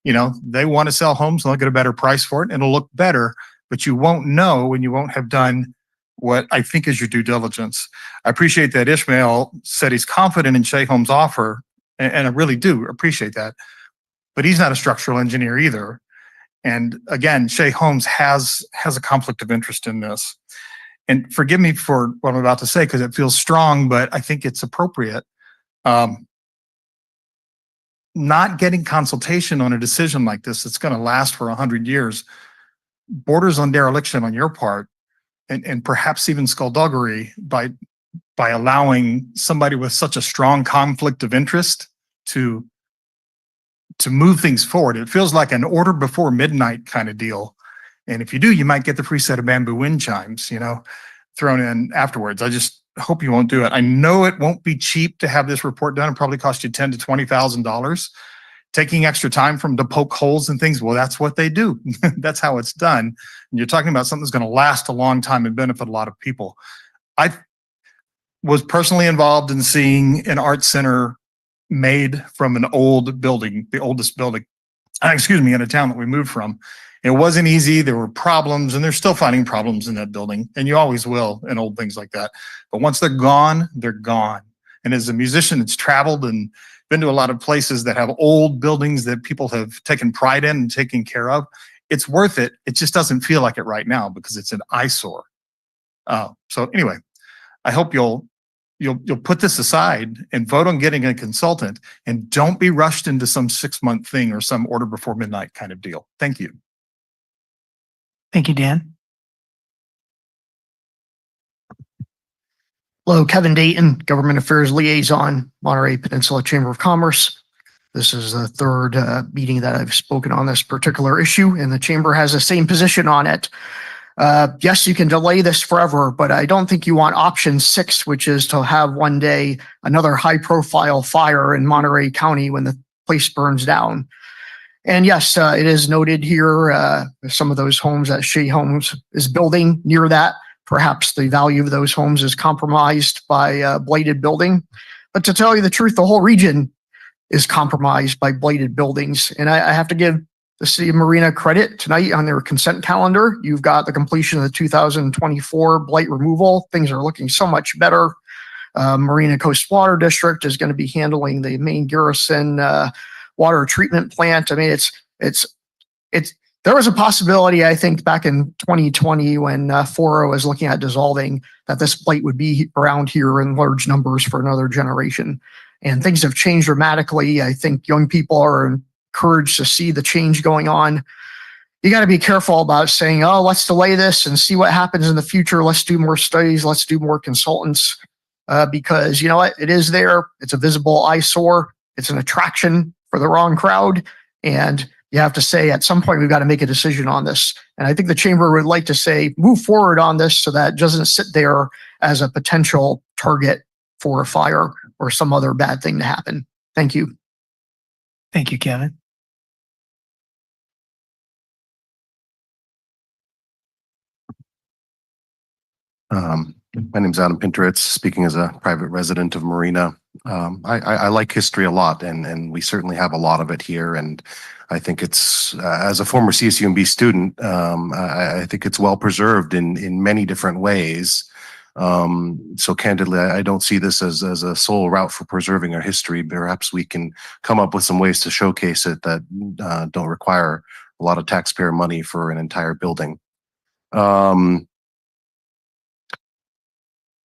they want to sell homes and they'll get a better price for it and it'll look better, but you won't know when you won't have done what I think is your due diligence. I appreciate that Ishmael said he's confident in Shea Homes' offer, and I really do appreciate that, but he's not a structural engineer either. And again, Shea Homes has a conflict of interest in this. And forgive me for what I'm about to say because it feels strong, but I think it's appropriate. Not getting consultation on a decision like this that's going to last for 100 years borders on dereliction on your part, and perhaps even skullduggery by allowing somebody with such a strong conflict of interest to move things forward. It feels like an order before midnight kind of deal. And if you do, you might get the free set of bamboo wind chimes, thrown in afterwards. I just hope you won't do it. I know it won't be cheap to have this report done. It'll probably cost you $10,000 to $20,000. Taking extra time from to poke holes and things, well, that's what they do. That's how it's done. And you're talking about something that's going to last a long time and benefit a lot of people. I was personally involved in seeing an art center made from an old building, the oldest building, in a town that we moved from. It wasn't easy. There were problems, and they're still finding problems in that building. And you always will in old things like that. But once they're gone, they're gone. And as a musician, it's traveled and been to a lot of places that have old buildings that people have taken pride in and taken care of. It's worth it. It just doesn't feel like it right now because it's an eyesore. So anyway, I hope you'll put this aside and vote on getting a consultant, and don't be rushed into some 6-month thing or some order before midnight kind of deal. Thank you. Thank you, Dan. Hello, Kevin Dayton, Government Affairs Liaison, Monterey Peninsula Chamber of Commerce. This is the third meeting that I've spoken on this particular issue, and the Chamber has the same position on it. Yes, you can delay this forever, but I don't think you want option 6, which is to have one day another high-profile fire in Monterey County when the place burns down. And yes, it is noted here, some of those homes that Shea Homes is building near that. Perhaps the value of those homes is compromised by blighted building. But to tell you the truth, the whole region is compromised by blighted buildings. And I have to give the city of Marina credit tonight on their consent calendar. You've got the completion of the 2024 blight removal. Things are looking so much better. Marina Coast Water District is going to be handling the main Garrison water treatment plant. I mean, there was a possibility, I think, back in 2020 when Foro was looking at dissolving, that this blight would be around here in large numbers for another generation. And things have changed dramatically. I think young people are encouraged to see the change going on. You got to be careful about saying, oh, let's delay this and see what happens in the future. Let's do more studies. Let's do more consultants. Because you know what? It is there. It's a visible eyesore. It's an attraction for the wrong crowd. And you have to say at some point, we've got to make a decision on this. And I think the chamber would like to say, move forward on this so that it doesn't sit there as a potential target for a fire or some other bad thing to happen. Thank you. Thank you, Kevin. My name is Adam Pinteritz, speaking as a private resident of Marina. I like history a lot, and we certainly have a lot of it here. And I think it's, as a former CSUMB student, I think it's well preserved in many different ways. So candidly, I don't see this as a sole route for preserving our history. Perhaps we can come up with some ways to showcase it that don't require a lot of taxpayer money for an entire building.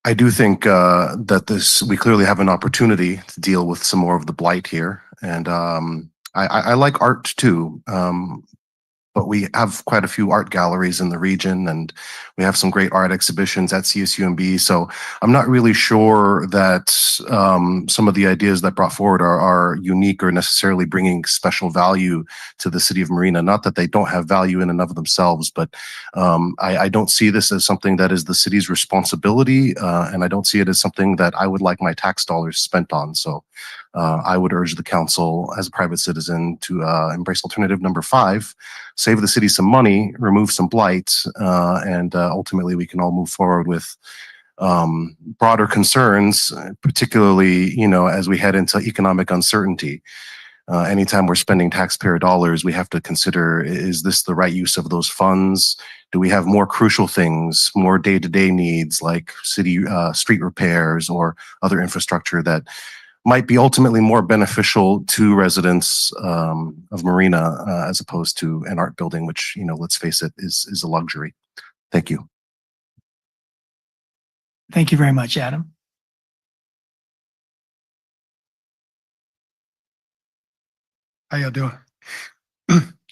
I do think that we clearly have an opportunity to deal with some more of the blight here. And I like art too. But we have quite a few art galleries in the region, and we have some great art exhibitions at CSUMB. So I'm not really sure that some of the ideas that brought forward are unique or necessarily bringing special value to the city of Marina. Not that they don't have value in and of themselves, but I don't see this as something that is the city's responsibility, and I don't see it as something that I would like my tax dollars spent on. So I would urge the council as a private citizen to embrace alternative number 5, save the city some money, remove some blight, and ultimately we can all move forward with broader concerns, particularly, as we head into economic uncertainty. Anytime we're spending taxpayer dollars, we have to consider, is this the right use of those funds? Do we have more crucial things, more day-to-day needs like city street repairs or other infrastructure that might be ultimately more beneficial to residents of Marina as opposed to an art building, which, let's face it, is a luxury. Thank you. Thank you very much, Adam. How y'all doing?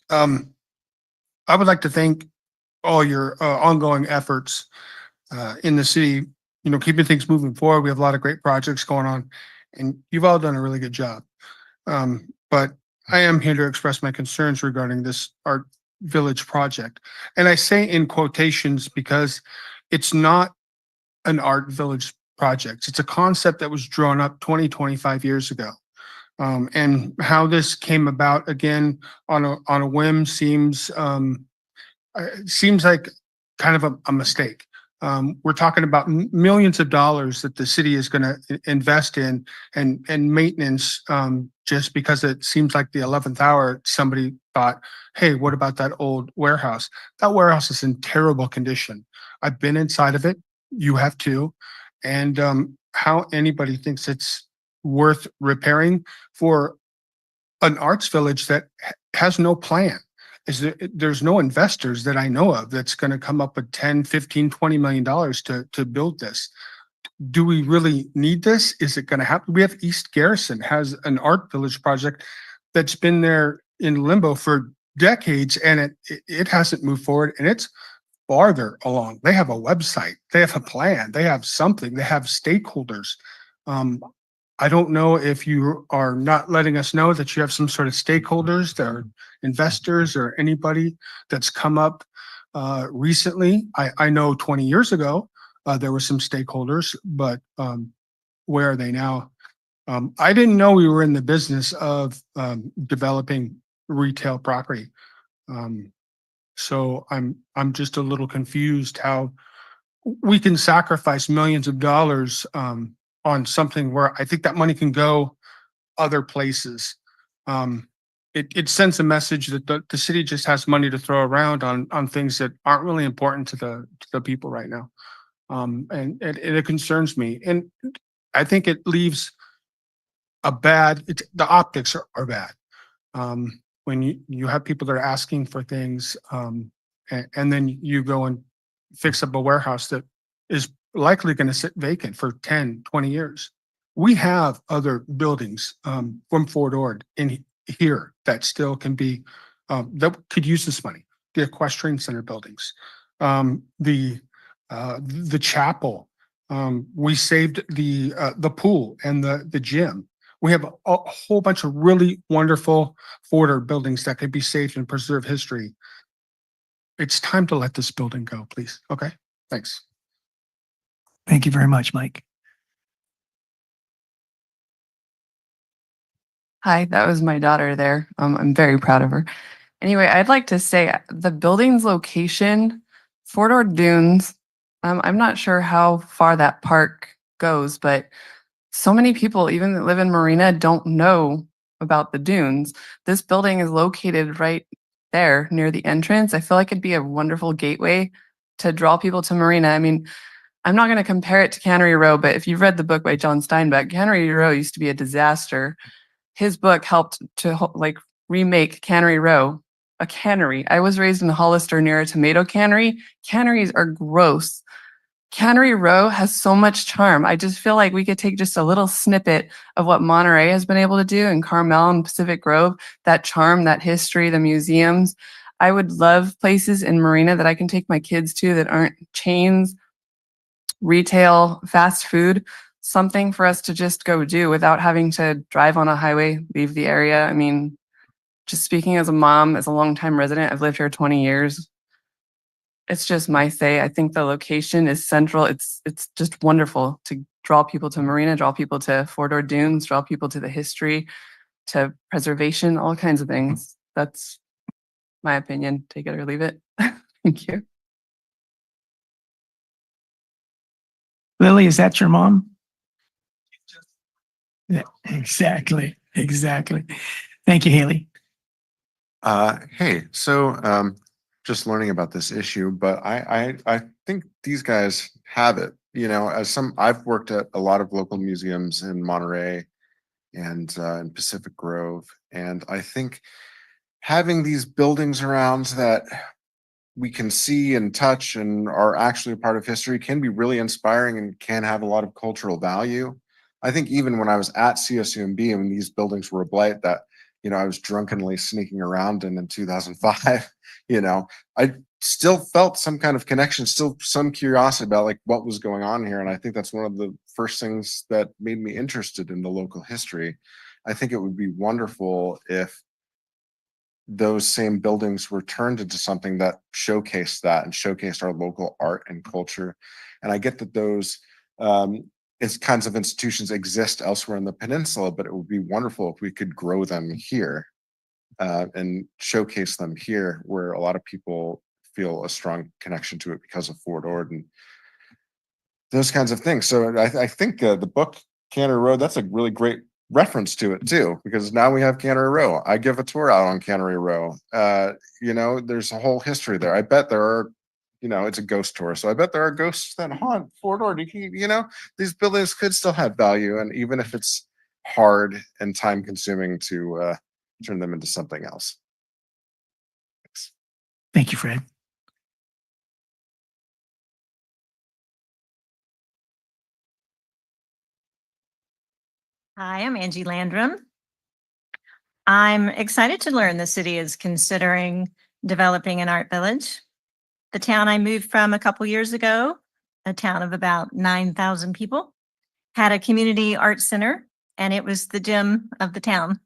I would like to thank all your ongoing efforts in the city, keeping things moving forward. We have a lot of great projects going on, and you've all done a really good job. But I am here to express my concerns regarding this art village project. And I say in quotations because it's not an art village project. It's a concept that was drawn up 20-25 years ago. And how this came about again on a whim seems like kind of a mistake. We're talking about millions of dollars that the city is going to invest in and maintenance, just because it seems like the 11th hour somebody thought, hey, what about that old warehouse? That warehouse is in terrible condition. I've been inside of it. You have too. And how anybody thinks it's worth repairing for an arts village that has no plan. There's no investors that I know of that's going to come up with 10, 15, $20 million to build this. Do we really need this? Is it going to happen? We have East Garrison has an art village project that's been there in limbo for decades, and it hasn't moved forward, and it's farther along. They have a website, they have a plan, they have something, they have stakeholders. I don't know if you are not letting us know that you have some sort of stakeholders that are investors or anybody that's come up recently. I know 20 years ago, there were some stakeholders, but where are they now? I didn't know we were in the business of developing retail property. So I'm just a little confused how we can sacrifice millions of dollars on something where I think that money can go other places. It sends a message that the city just has money to throw around on things that aren't really important to the people right now. And it concerns me. And I think it leaves the optics are bad. When you have people that are asking for things, and then you go and fix up a warehouse that is likely going to sit vacant for 10, 20 years. We have other buildings from Fort Ord in here that still can be, that could use this money. The equestrian center buildings, the chapel. We saved the pool and the gym. We have a whole bunch of really wonderful Fort Ord buildings that could be saved and preserve history. It's time to let this building go, please. Okay, thanks. Thank you very much, Mike. Hi, that was my daughter there. I'm very proud of her. Anyway, I'd like to say the building's location, Fort Ord Dunes, I'm not sure how far that park goes, but so many people, even that live in Marina, don't know about the dunes. This building is located right there near the entrance. I feel like it'd be a wonderful gateway to draw people to Marina. I mean, I'm not going to compare it to Cannery Row, but if you've read the book by John Steinbeck, Cannery Row used to be a disaster. His book helped to remake Cannery Row, a cannery. I was raised in Hollister near a tomato cannery. Canneries are gross. Cannery Row has so much charm. I just feel like we could take just a little snippet of what Monterey has been able to do in Carmel and Pacific Grove, that charm, that history, the museums. I would love places in Marina that I can take my kids to that aren't chains, retail, fast food, something for us to just go do without having to drive on a highway, leave the area. I mean, just speaking as a mom, as a longtime resident, I've lived here 20 years. It's just my say. I think the location is central. It's just wonderful to draw people to Marina, draw people to Fort Ord Dunes, draw people to the history, to preservation, all kinds of things. That's my opinion. Take it or leave it. Thank you. Lily, is that your mom? Yeah, exactly. Exactly. Thank you, Haley. Hey, so just learning about this issue, but I think these guys have it. You know, I've worked at a lot of local museums in Monterey and in Pacific Grove, and I think having these buildings around that we can see and touch and are actually a part of history can be really inspiring and can have a lot of cultural value. I think even when I was at CSUMB and when these buildings were a blight that, you know, I was drunkenly sneaking around in 2005, you know, I still felt some kind of connection, still some curiosity about like what was going on here. And I think that's one of the first things that made me interested in the local history. I think it would be wonderful if those same buildings were turned into something that showcased that and showcased our local art and culture. And I get that those kinds of institutions exist elsewhere in the peninsula, but it would be wonderful if we could grow them here and showcase them here, where a lot of people feel a strong connection to it because of Fort Ord and those kinds of things. So I think the book Cannery Row, that's a really great reference to it too, because now we have Cannery Row. I give a tour out on Cannery Row. You know, there's a whole history there. I bet there are, you know, it's a ghost tour, so I bet there are ghosts that haunt Fort Ord. You know, these buildings could still have value, and even if it's hard and time consuming to turn them into something else. Thanks. Thank you, Fred. Hi, I'm Angie Landrum. I'm excited to learn the city is considering developing an art village. The town I moved from a couple years ago, a town of about 9,000 people, had a community art center, and it was the gem of the town.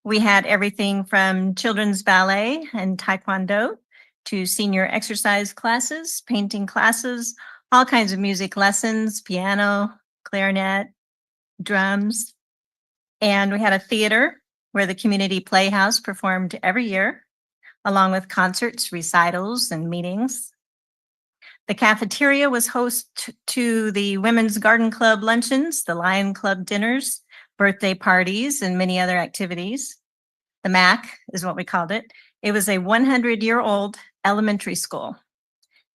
We had everything from children's ballet and taekwondo to senior exercise classes, painting classes, all kinds of music lessons, piano, clarinet, drums. And we had a theater where the community playhouse performed every year, along with concerts, recitals, and meetings. The cafeteria was host to the Women's Garden Club luncheons, the Lion Club dinners, birthday parties, and many other activities. The MAC is what we called it. It was a 100-year-old elementary school.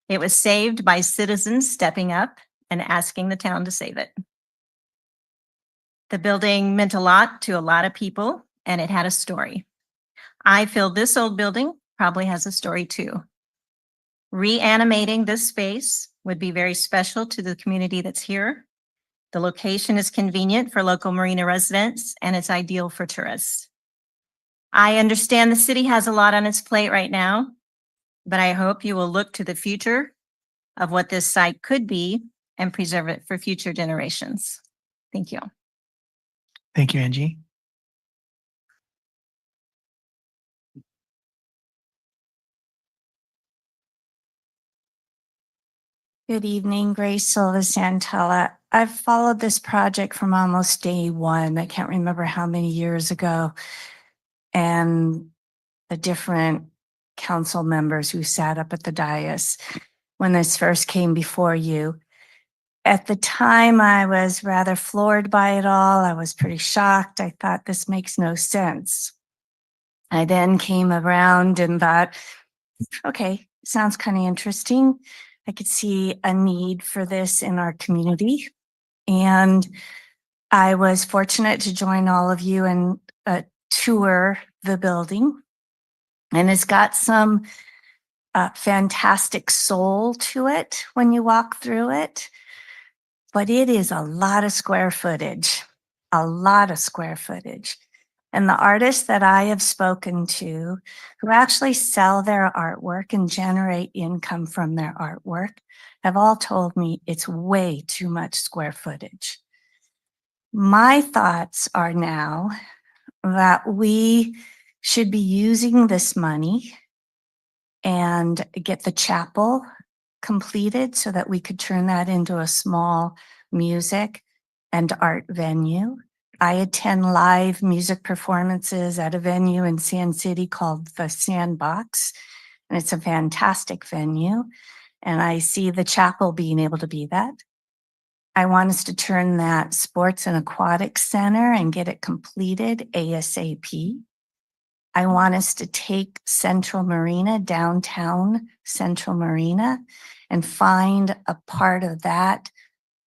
It was saved by citizens stepping up and asking the town to save it. The building meant a lot to a lot of people, and it had a story. I feel this old building probably has a story too. Reanimating this space would be very special to the community that's here. The location is convenient for local Marina residents, and it's ideal for tourists. I understand the city has a lot on its plate right now, but I hope you will look to the future of what this site could be and preserve it for future generations. Thank you. Thank you, Angie. Good evening, Grace Silva Santella. I've followed this project from almost day one. I can't remember how many years ago. And the different council members who sat up at the dais when this first came before you. At the time, I was rather floored by it all. I was pretty shocked. I thought this makes no sense. I then came around and thought, okay, sounds kind of interesting. I could see a need for this in our community. And I was fortunate to join all of you and tour the building. And it's got some fantastic soul to it when you walk through it. But it is a lot of square footage, a lot of square footage. And the artists that I have spoken to who actually sell their artwork and generate income from their artwork have all told me it's way too much square footage. My thoughts are now that we should be using this money and get the chapel completed so that we could turn that into a small music and art venue. I attend live music performances at a venue in Sand City called the Sandbox, and it's a fantastic venue. And I see the chapel being able to be that. I want us to turn that sports and aquatic center and get it completed ASAP. I want us to take Central Marina, downtown Central Marina, and find a part of that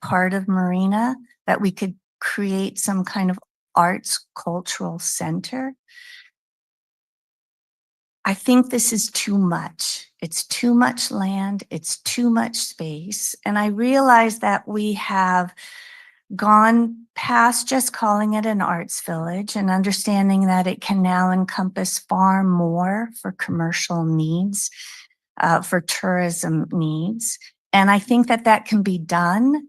part of Marina that we could create some kind of arts cultural center. I think this is too much. It's too much land. It's too much space. And I realize that we have gone past just calling it an arts village and understanding that it can now encompass far more for commercial needs, for tourism needs. And I think that that can be done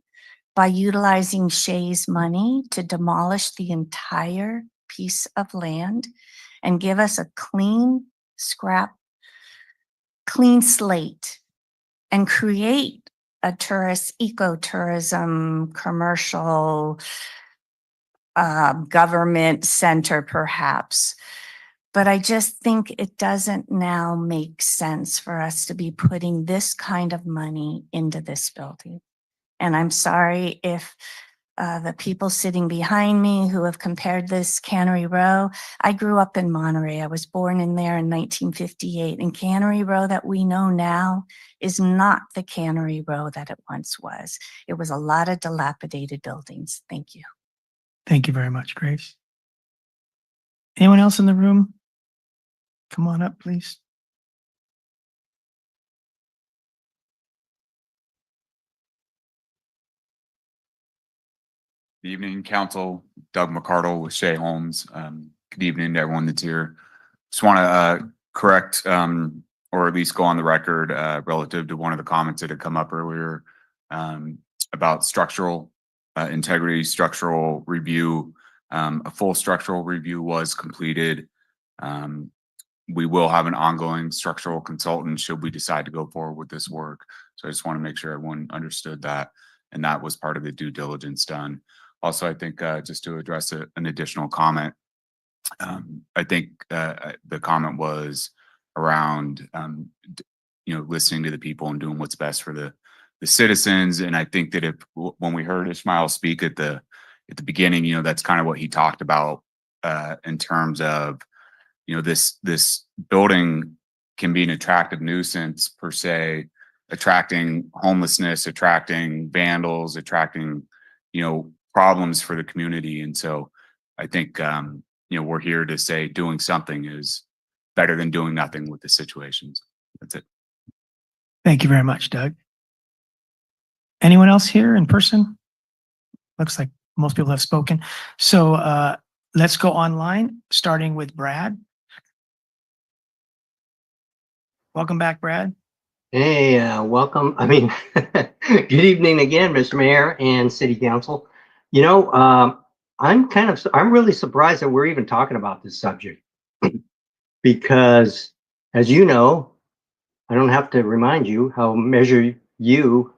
by utilizing Shay's money to demolish the entire piece of land and give us a clean slate and create a ecotourism, commercial, government center perhaps. But I just think it doesn't now make sense for us to be putting this kind of money into this building. And I'm sorry if the people sitting behind me who have compared this Cannery Row, I grew up in Monterey. I was born in there in 1958. And Cannery Row that we know now is not the Cannery Row that it once was. It was a lot of dilapidated buildings. Thank you. Thank you very much, Grace. Anyone else in the room? Come on up, please. Good evening, Council. Doug McCardle with Shea Homes. Good evening to everyone that's here. Just want to correct or at least go on the record relative to one of the comments that had come up earlier about structural integrity, structural review. A full structural review was completed. We will have an ongoing structural consultant should we decide to go forward with this work. So I just want to make sure everyone understood that, and that was part of the due diligence done. Also, I think just to address an additional comment, I think the comment was around listening to the people and doing what's best for the citizens. And I think that when we heard Ishmael speak at the beginning, that's kind of what he talked about in terms of this building can be an attractive nuisance per se, attracting homelessness, attracting vandals, attracting problems for the community. And so I think, we're here to say doing something is better than doing nothing with the situations. That's it. Thank you very much, Doug. Anyone else here in person? Looks like most people have spoken. So let's go online, starting with Brad. Welcome back, Brad. Hey, welcome. Good evening again, Mr. Mayor and City Council. I'm really surprised that we're even talking about this subject because, as you know, I don't have to remind you how Measure U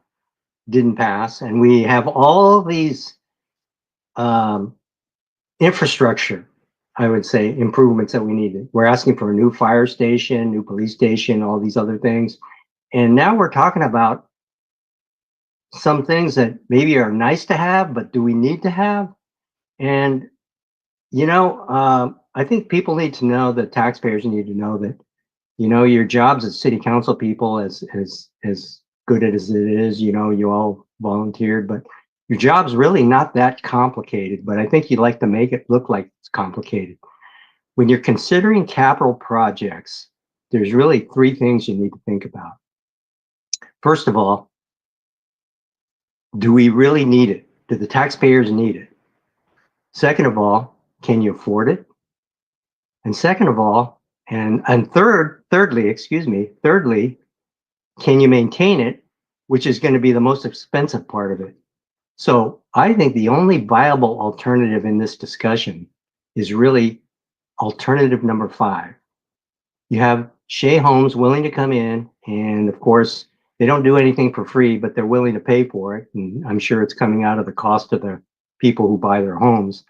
didn't pass, and we have all these infrastructure, I would say, improvements that we needed. We're asking for a new fire station, new police station, all these other things. And now we're talking about some things that maybe are nice to have, but do we need to have? And, I think people need to know, that taxpayers need to know that, your jobs as city council people, as good as it is, you all volunteered, but your job's really not that complicated, but I think you'd like to make it look like it's complicated. When you're considering capital projects, there's really three things you need to think about. First of all, do we really need it? Do the taxpayers need it? Second of all, can you afford it? And second of all, thirdly, can you maintain it, which is going to be the most expensive part of it? So I think the only viable alternative in this discussion is really alternative number 5. You have Shea Homes willing to come in, and of course, they don't do anything for free, but they're willing to pay for it. And I'm sure it's coming out of the cost of the people who buy their homes.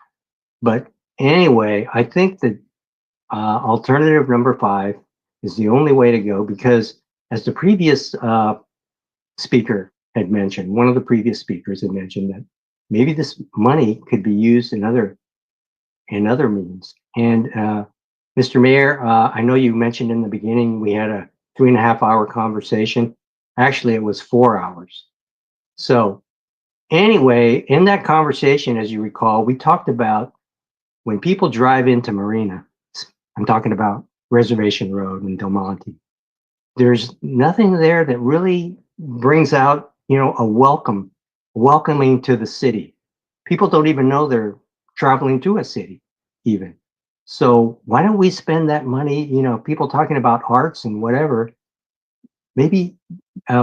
But anyway, I think that alternative number 5 is the only way to go, because as the previous speaker had mentioned, one of the previous speakers had mentioned that maybe this money could be used in other means. And Mr. Mayor, I know you mentioned in the beginning we had a 3.5-hour conversation. Actually, it was 4 hours. So anyway, in that conversation, as you recall, we talked about when people drive into Marina, I'm talking about Reservation Road in Del Monte, there's nothing there that really brings out, a welcoming to the city. People don't even know they're traveling to a city even. So why don't we spend that money, people talking about arts and whatever, maybe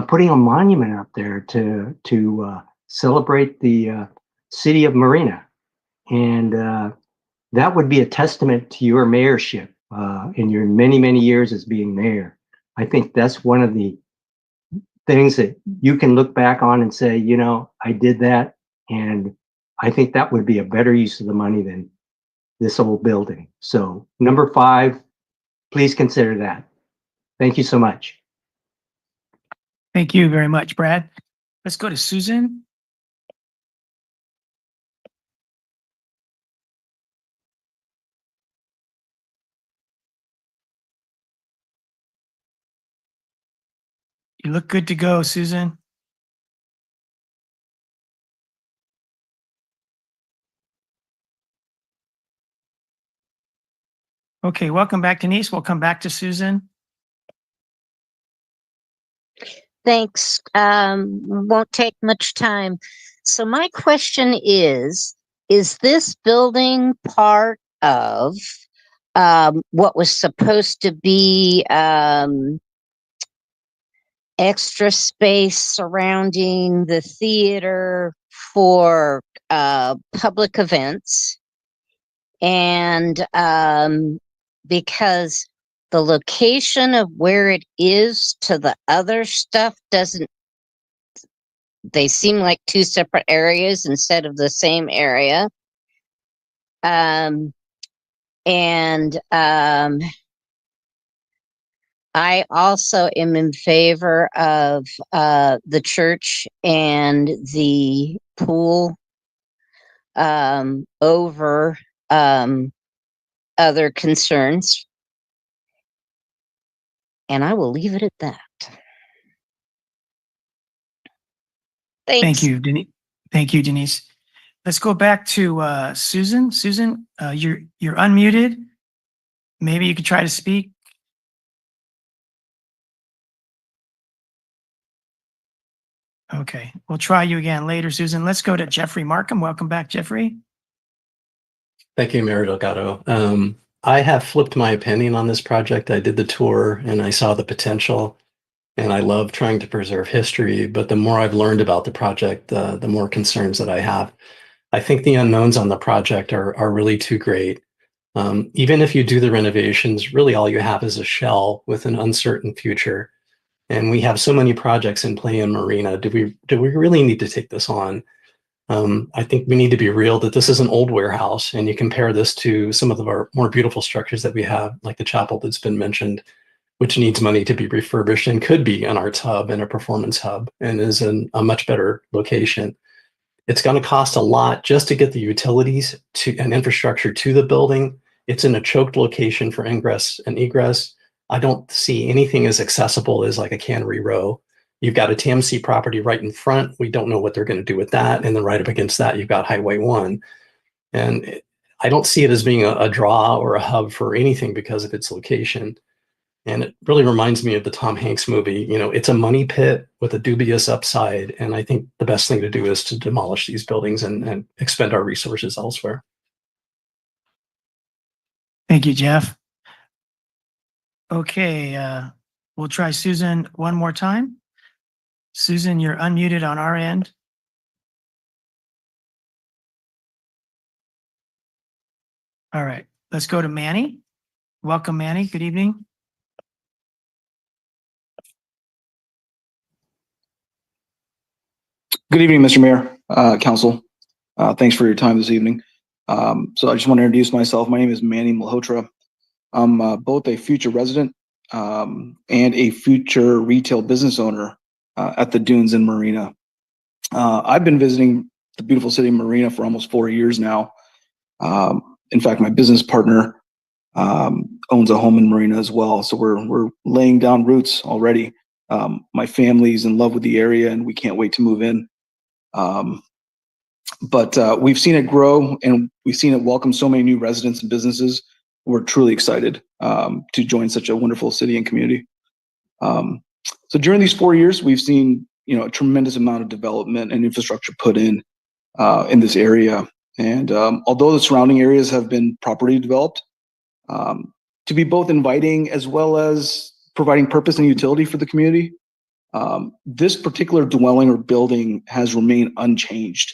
putting a monument up there to celebrate the city of Marina. And that would be a testament to your mayorship in your many, many years as being mayor. I think that's one of the things that you can look back on and say, I did that. And I think that would be a better use of the money than this old building. So number 5, please consider that. Thank you so much. Thank you very much, Brad. Let's go to Susan. You look good to go, Susan. Okay, welcome back, Denise. We'll come back to Susan. Thanks. Won't take much time. So my question is this building part of what was supposed to be extra space surrounding the theater for public events? And because the location of where it is to the other stuff they seem like 2 separate areas instead of the same area. I also am in favor of the church and the pool over other concerns. And I will leave it at that. Thanks. Thank you, Denise. Thank you, Denise. Let's go back to Susan. Susan, you're unmuted. Maybe you could try to speak. Okay, we'll try you again later, Susan. Let's go to Jeffrey Markham. Welcome back, Jeffrey. Thank you, Mayor Delgado. I have flipped my opinion on this project. I did the tour and I saw the potential, and I love trying to preserve history. But the more I've learned about the project, the more concerns that I have. I think the unknowns on the project are really too great. Even if you do the renovations, really all you have is a shell with an uncertain future. And we have so many projects in play in Marina. Do we really need to take this on? I think we need to be real that this is an old warehouse, and you compare this to some of our more beautiful structures that we have, like the chapel that's been mentioned, which needs money to be refurbished and could be an arts hub and a performance hub and is in a much better location. It's going to cost a lot just to get the utilities and infrastructure to the building. It's in a choked location for ingress and egress. I don't see anything as accessible as like a Cannery Row. You've got a TMC property right in front. We don't know what they're going to do with that. And then right up against that, you've got Highway 1. And I don't see it as being a draw or a hub for anything because of its location. And it really reminds me of the Tom Hanks movie. It's a money pit with a dubious upside. And I think the best thing to do is to demolish these buildings and expend our resources elsewhere. Thank you, Jeff. Okay, we'll try Susan one more time. Susan, you're unmuted on our end. All right, let's go to Manny. Welcome, Manny. Good evening. Good evening, Mr. Mayor, Council. Thanks for your time this evening. So I just want to introduce myself. My name is Manny Malhotra. I'm both a future resident and a future retail business owner at the Dunes in Marina. I've been visiting the beautiful city of Marina for almost 4 years now. In fact, my business partner owns a home in Marina as well. So we're laying down roots already. My family's in love with the area and we can't wait to move in. But we've seen it grow and we've seen it welcome so many new residents and businesses. We're truly excited to join such a wonderful city and community. So during these 4 years, we've seen a tremendous amount of development and infrastructure put in this area. And although the surrounding areas have been properly developed, to be both inviting as well as providing purpose and utility for the community, this particular dwelling or building has remained unchanged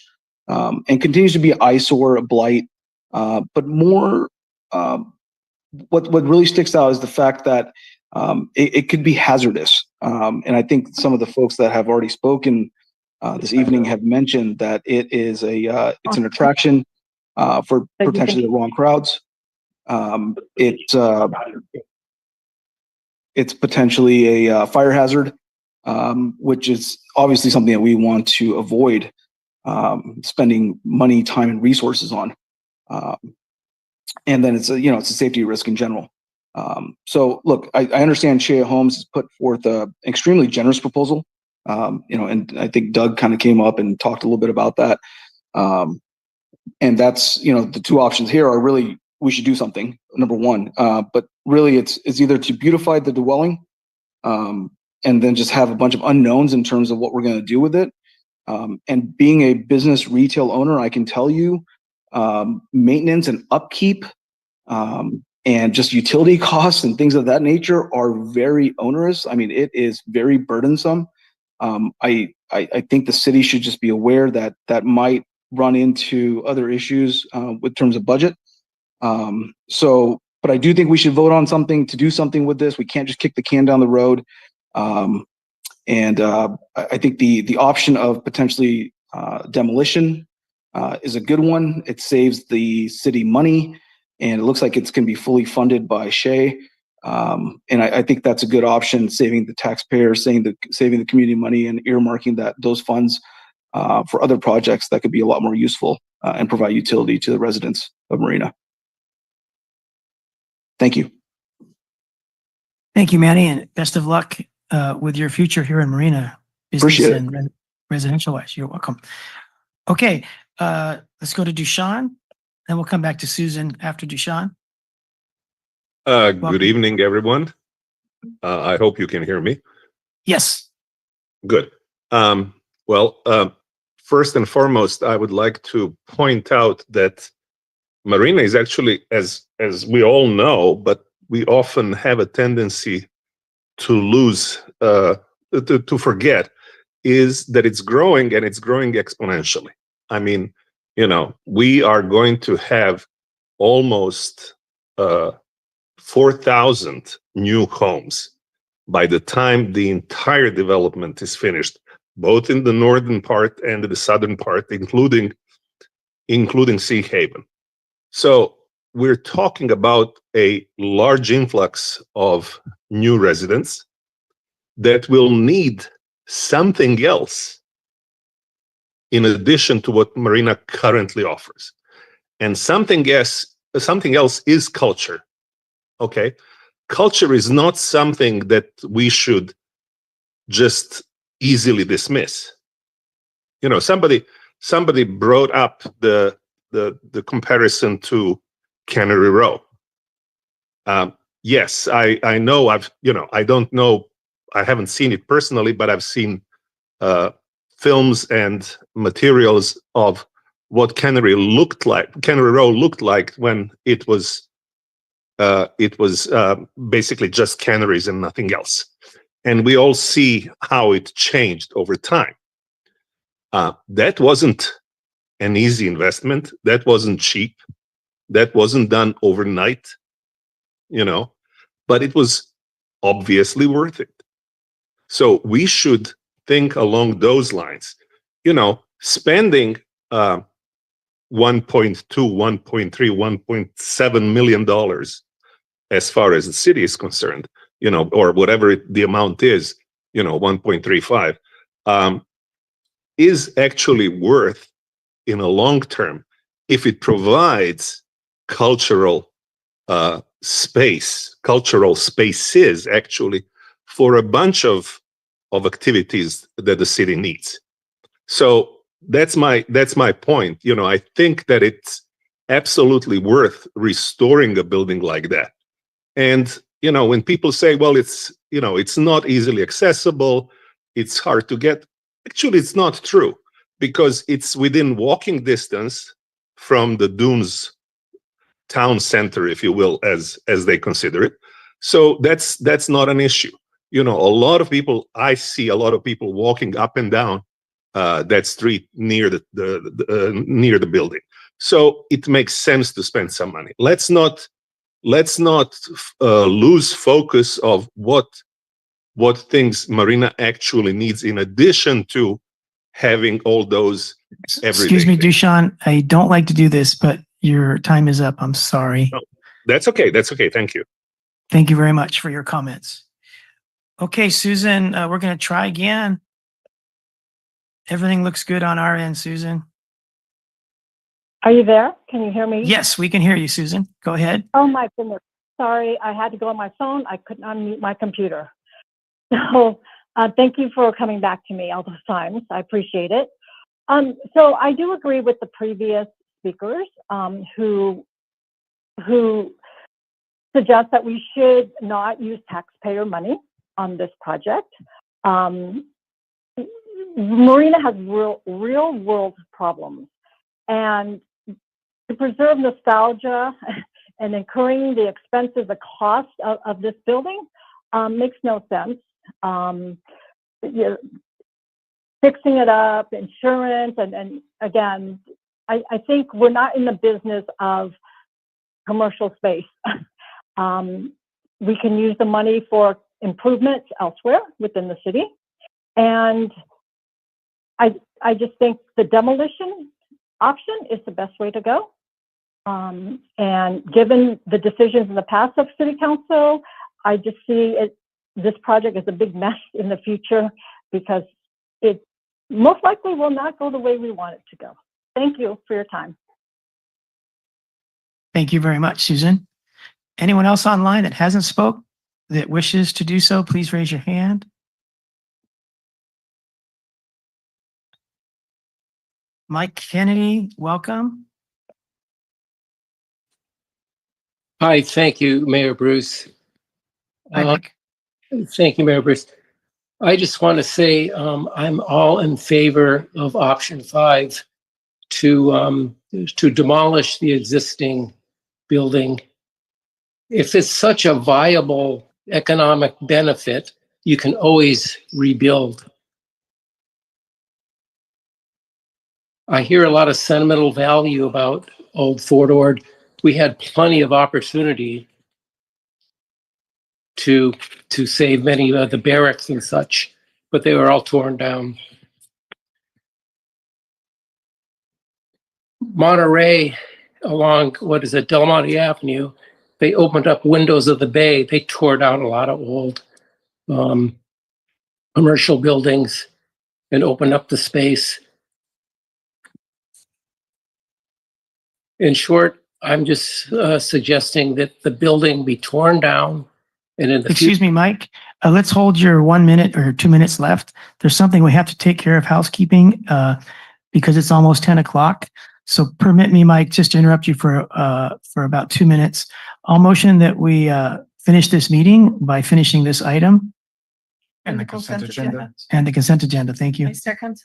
and continues to be an eyesore, a blight. But more, what really sticks out is the fact that it could be hazardous. And I think some of the folks that have already spoken this evening have mentioned that it's an attraction for potentially the wrong crowds. It's potentially a fire hazard, which is obviously something that we want to avoid spending money, time, and resources on. And then it's a safety risk in general. So look, I understand Shea Homes has put forth an extremely generous proposal. And I think Doug kind of came up and talked a little bit about that. And that's, the two options here are really, we should do something, number one. But really it's either to beautify the dwelling and then just have a bunch of unknowns in terms of what we're going to do with it. And being a business retail owner, I can tell you maintenance and upkeep and just utility costs and things of that nature are very onerous. I mean, it is very burdensome. I think the city should just be aware that that might run into other issues with terms of budget. But I do think we should vote on something to do something with this. We can't just kick the can down the road. And I think the option of potentially demolition is a good one. It saves the city money, and it looks like it's going to be fully funded by Shea. And I think that's a good option, saving the taxpayers, saving the community money, and earmarking those funds for other projects that could be a lot more useful and provide utility to the residents of Marina. Thank you. Thank you, Manny, and best of luck with your future here in Marina, business Appreciate and residential wise. You're welcome. Okay, let's go to Dushan, then we'll come back to Susan after Dushan. Good evening, everyone. I hope you can hear me. Yes. Good. First and foremost, I would like to point out that Marina is actually, as we all know, but we often have a tendency to lose, to forget, is that it's growing and it's growing exponentially. I mean, we are going to have almost 4,000 new homes by the time the entire development is finished, both in the northern part and the southern part, including Sea Haven. So we're talking about a large influx of new residents that will need something else in addition to what Marina currently offers. And something else is culture. Okay? Culture is not something that we should just easily dismiss. Somebody brought up the comparison to Cannery Row. Yes, I know. I don't know. I haven't seen it personally, but I've seen films and materials of what Cannery Row looked like when it was basically just canneries and nothing else. And we all see how it changed over time. That wasn't an easy investment. That wasn't cheap. That wasn't done overnight, but it was obviously worth it. So we should think along those lines. Spending 1.2, 1.3, $1.7 million as far as the city is concerned, or whatever the amount is, 1.35, is actually worth in a long term if it provides cultural cultural spaces actually for a bunch of activities that the city needs. So that's my point. I think that it's absolutely worth restoring a building like that. And when people say, well, it's not easily accessible, it's hard to get, actually it's not true, because it's within walking distance from the Dunes town center, if you will, as they consider it. So that's not an issue. I see a lot of people walking up and down that street near near the building. So it makes sense to spend some money. Let's not lose focus of what things Marina actually needs in addition to having all those everyday Excuse me, things. Dushan, I don't like to do this, but your time is up. I'm sorry. No, that's okay. That's okay. Thank you. Thank you very much for your comments. Okay, Susan, we're going to try again. Everything looks good on our end, Susan. Are you there? Can you hear me? Yes, we can hear you, Susan. Go ahead. Oh my goodness. Sorry, I had to go on my phone. I couldn't unmute my computer. So thank you for coming back to me all those times. I appreciate it. So I do agree with the previous speakers who suggest that we should not use taxpayer money on this project. Marina has real world problems, and to preserve nostalgia and incurring the expenses, the cost of this building makes no sense. Fixing it up, insurance, and again, I think we're not in the business of commercial space. We can use the money for improvements elsewhere within the city. And I just think the demolition option is the best way to go. And given the decisions in the past of City Council, I just see this project as a big mess in the future because it most likely will not go the way we want it to go. Thank you for your time. Thank you very much, Susan. Anyone else online that hasn't spoke that wishes to do so, please raise your hand. Mike Kennedy, welcome. Hi, thank you, Mayor Bruce. Hi, Mike. Thank you, Mayor Bruce. I just want to say I'm all in favor of option 5 to demolish the existing building. If it's such a viable economic benefit, you can always rebuild. I hear a lot of sentimental value about Old Fort Ord. We had plenty of opportunity to save many of the barracks and such, but they were all torn down. Monterey, along Del Monte Avenue, they opened up windows of the bay. They tore down a lot of old commercial buildings and opened up the space. In short, I'm just suggesting that the building be torn down and in the Excuse me, Mike. Let's hold your 1 minute or 2 minutes left. There's something we have to take care of housekeeping because it's almost 10 o'clock. So permit me, Mike, just to interrupt you for about 2 minutes. I'll motion that we finish this meeting by finishing this item. And the consent agenda. And the consent agenda. Thank you. I second.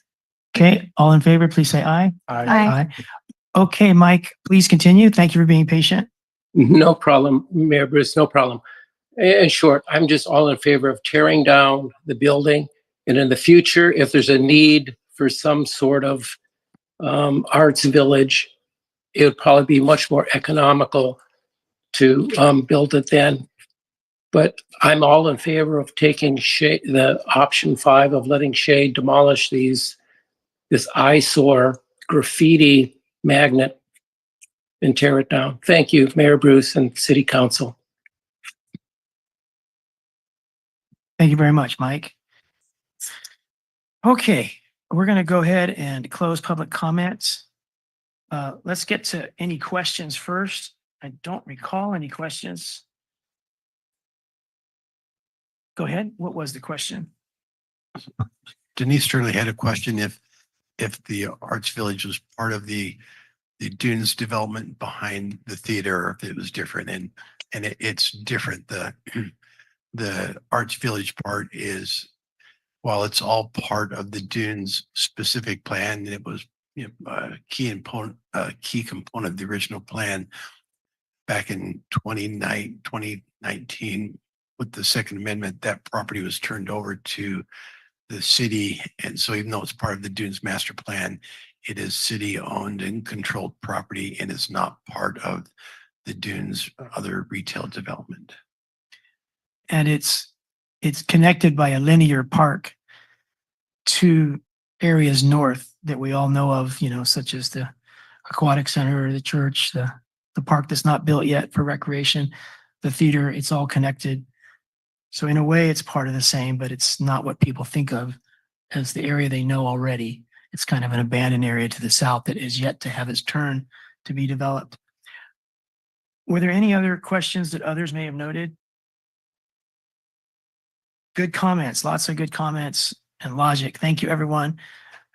Okay, all in favor, please say aye. Aye. Okay, Mike, please continue. Thank you for being patient. No problem, Mayor Bruce, no problem. In short, I'm just all in favor of tearing down the building. And in the future, if there's a need for some sort of arts village, it would probably be much more economical to build it then. But I'm all in favor of taking the option 5 of letting Shea demolish this eyesore graffiti magnet and tear it down. Thank you, Mayor Bruce and City Council. Thank you very much, Mike. Okay, we're going to go ahead and close public comments. Let's get to any questions first. I don't recall any questions. Go ahead. What was the question? Denise Turley had a question if the Arts Village was part of the Dunes development behind the theater, or if it was different, and it's different. The Arts Village part is, while it's all part of the Dunes specific plan, it was, you know, a key component of the original plan back in 2019 with the Second Amendment. That property was turned over to the city, and so even though it's part of the Dunes master plan, it is city owned and controlled property and is not part of the Dunes other retail development. And it's connected by a linear park to areas north that we all know of, you know, such as the aquatic center or the church, the park that's not built yet for recreation, the theater. It's all connected. So in a way, it's part of the same, but it's not what people think of as the area they know already. It's kind of an abandoned area to the south that is yet to have its turn to be developed. Were there any other questions that others may have noted? Good comments, lots of good comments and logic. Thank you, everyone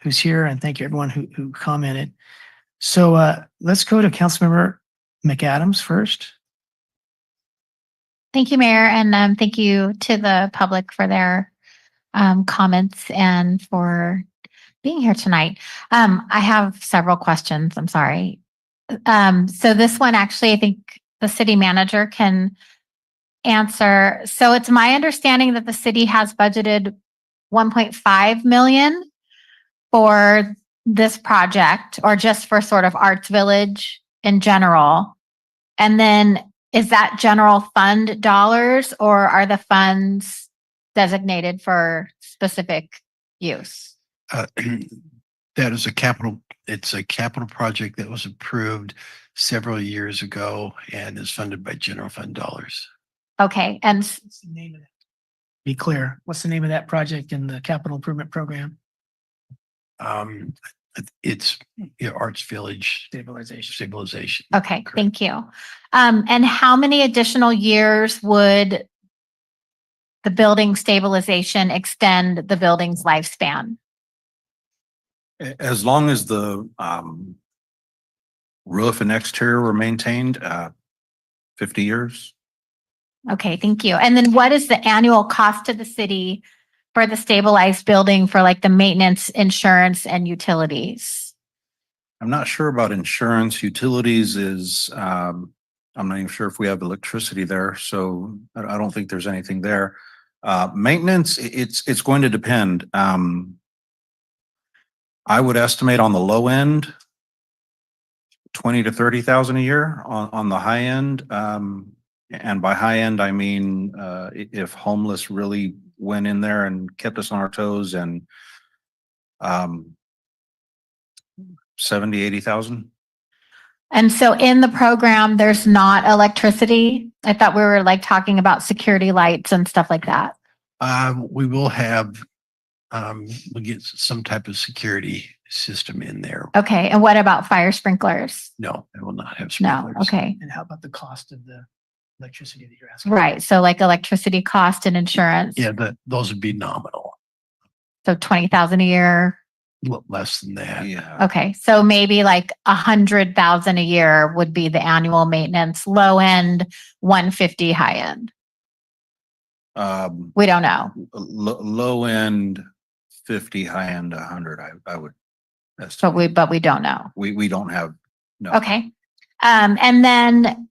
who's here, and thank you, everyone who commented. So let's go to Councilmember McAdams first. Thank you, Mayor, and thank you to the public for their comments and for being here tonight. I have several questions. I'm sorry. So this one, actually, I think the city manager can answer. So it's my understanding that the city has budgeted 1.5 million for this project, or just for sort of Arts Village in general. And then is that general fund dollars, or are the funds designated for specific use? That is it's a capital project that was approved several years ago and is funded by general fund dollars. Okay, and What's the name of that? Be clear, what's the name of that project in the capital improvement program? It's, you know, Arts Village stabilization. okay, thank you. And how many additional years would the building stabilization extend the building's lifespan? As long as the roof and exterior were maintained, 50 years. Okay, thank you. And then what is the annual cost to the city for the stabilized building for like the maintenance, insurance, and utilities? I'm not sure about insurance. Utilities is, I'm not even sure if we have electricity there, so I don't think there's anything there. Maintenance, it's going to depend. I would estimate on the low end, 20 to 30,000 a year. On the high end, and by high end, I mean, if homeless really went in there and kept us on our toes, and 70, 80,000. And so in the program, there's not electricity. I thought we were like talking about security lights and stuff like that. We will have, we'll get some type of security system in there. Okay, and what about fire sprinklers? No, it will not have No, sprinklers. okay. And how about the cost of the electricity that you're asking? Right, so like electricity cost and insurance. Yeah, those would be nominal, So 20,000 a year. less than that. Yeah. Okay, so maybe like 100,000 a year would be the annual maintenance, low end, 150, high end. We don't know. Low end 50, high end 100. I would estimate. But we don't know. We don't have, no. Okay. And then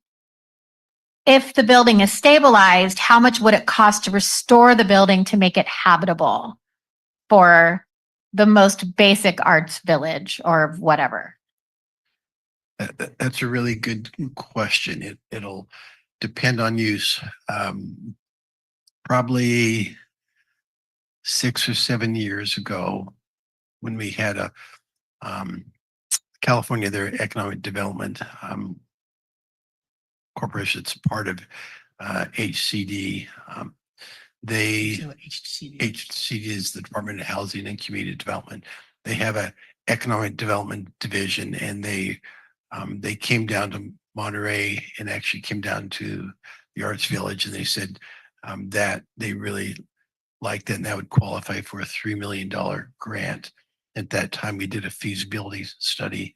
if the building is stabilized, how much would it cost to restore the building to make it habitable for the most basic arts village or whatever? That's a really good question. It'll depend on use. Probably 6 or 7 years ago, when we had a California, their economic development corporation, it's part of HCD. They HCD is the Department of Housing and Community Development. They have a economic development division, and they came down to Monterey and actually came down to the Arts Village, and they said that they really liked it, and that would qualify for a $3 million grant. At that time, we did a feasibility study,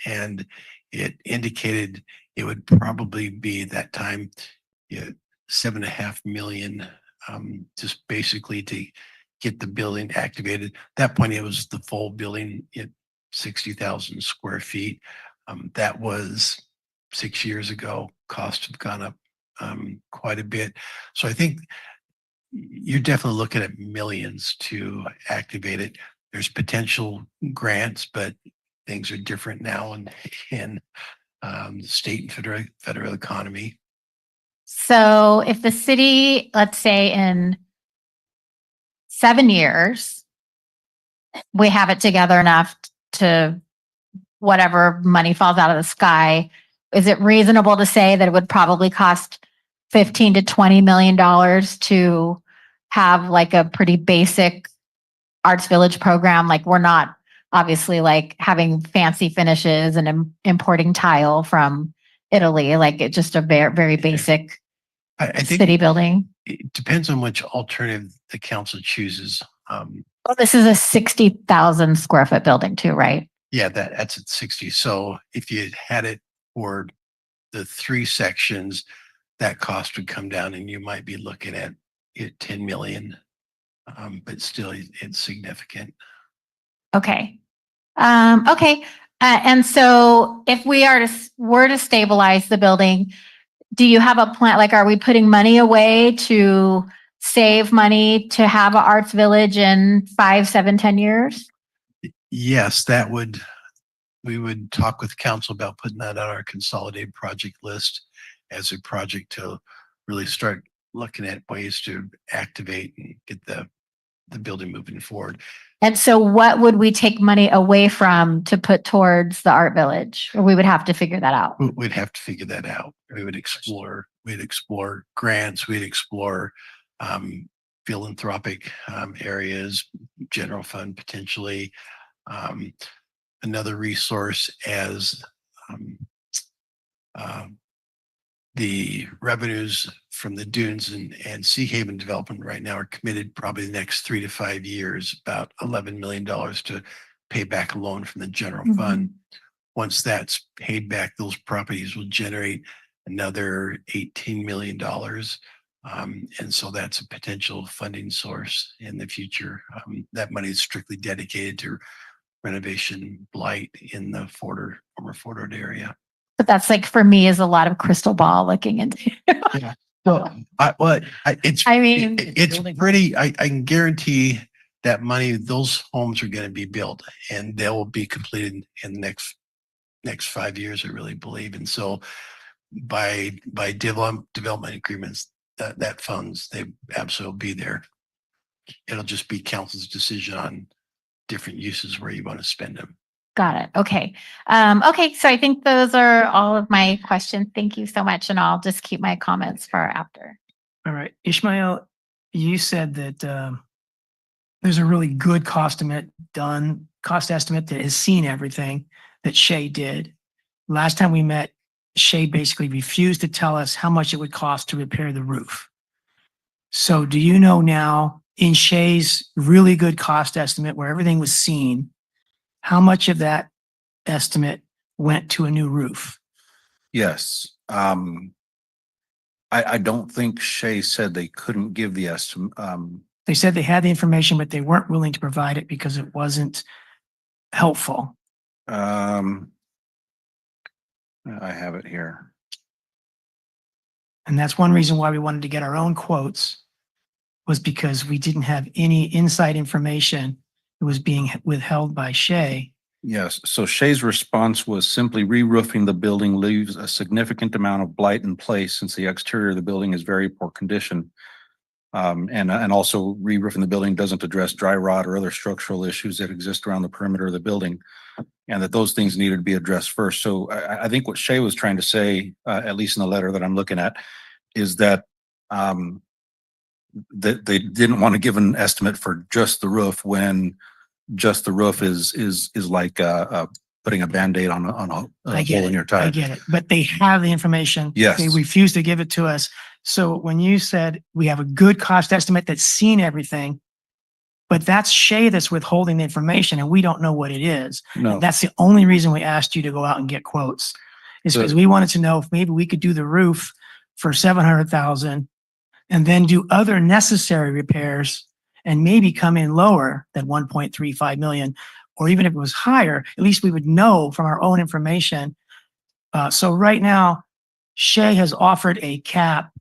and it indicated it would probably be at that time, $7.5 million, just basically to get the building activated. At that point, it was the full building at 60,000 square feet. That was 6 years ago. Costs have gone up quite a bit. So I think you're definitely looking at millions to activate it. There's potential grants, but things are different now in the state and federal economy. So if the city, let's say in 7 years, we have it together enough to whatever money falls out of the sky, is it reasonable to say that it would probably cost $15 to $20 million to have like a pretty basic Arts Village program? Like, we're not obviously like having fancy finishes and importing tile from Italy, like it's just a very, very basic I think city building. it depends on which alternative the council chooses. Well, this is a 60,000 square foot building too, right? Yeah, that's at 60. So if you had it for the 3 sections, that cost would come down, and you might be looking at it 10 million. But still, it's significant. Okay. Okay. And so if we were to stabilize the building, do you have a plan? Like, are we putting money away to save money to have an arts village in 5, 7, 10 years? Yes, we would talk with council about putting that on our consolidated project list as a project to really start looking at ways to activate and get the building moving forward. And so what would we take money away from to put towards the art village? Or we would have to figure that out. We'd have to figure that out. We'd explore grants, we'd explore philanthropic areas, general fund potentially. Another resource as the revenues from the Dunes and Sea Haven development right now are committed probably the next 3 to 5 years, about $11 million to pay back a loan from the general fund. Once that's paid back, those properties will generate another $18 million. And so that's a potential funding source in the future. That money is strictly dedicated to renovation blight in the former Fort Ord area. But that's like, for me, is a lot of crystal ball looking into. Yeah. So it's pretty, I can guarantee that money, those homes are going to be built and they will be completed in the next 5 years, I really believe. And so by development agreements, that funds, they absolutely be there. It'll just be council's decision on different uses where you want to spend them. Got it. Okay. Okay. So I think those are all of my questions. Thank you so much. And I'll just keep my comments for after. All right. Ishmael, you said that there's a really good cost estimate that has seen everything that Shay did. Last time we met, Shay basically refused to tell us how much it would cost to repair the roof. So do you know now, in Shay's really good cost estimate where everything was seen, how much of that estimate went to a new roof? Yes. I don't think Shay said they couldn't give the estimate. They said they had the information, but they weren't willing to provide it because it wasn't helpful. I have it here. And that's one reason why we wanted to get our own quotes, was because we didn't have any inside information that was being withheld by Shay. Yes. So Shay's response was simply re-roofing the building leaves a significant amount of blight in place since the exterior of the building is very poor condition. And also re-roofing the building doesn't address dry rot or other structural issues that exist around the perimeter of the building. And that those things needed to be addressed first. So I think what Shay was trying to say, at least in the letter that I'm looking at, is that that they didn't want to give an estimate for just the roof when just the roof is like putting a Band-Aid on a I get hole in it. your tire. I get it. But they have the information. Yes. They refuse to give it to us. So when you said we have a good cost estimate that's seen everything, but that's Shay that's withholding the information and we don't know what it is. No. And that's the only reason we asked you to go out and get quotes. Is because we wanted to know if maybe we could do the roof for 700,000 and then do other necessary repairs and maybe come in lower than 1.35 million. Or even if it was higher, at least we would know from our own information. So right now, Shay has offered a cap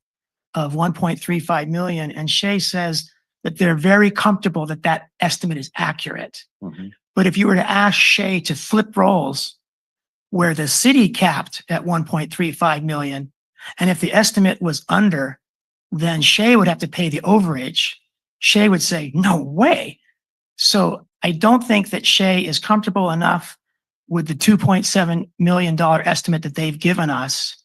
of 1.35 million, and Shay says that they're very comfortable that that estimate is accurate. Mhm. But if you were to ask Shay to flip roles where the city capped at 1.35 million, and if the estimate was under, then Shay would have to pay the overage. Shay would say, no way. So I don't think that Shay is comfortable enough with the $2.7 million estimate that they've given us.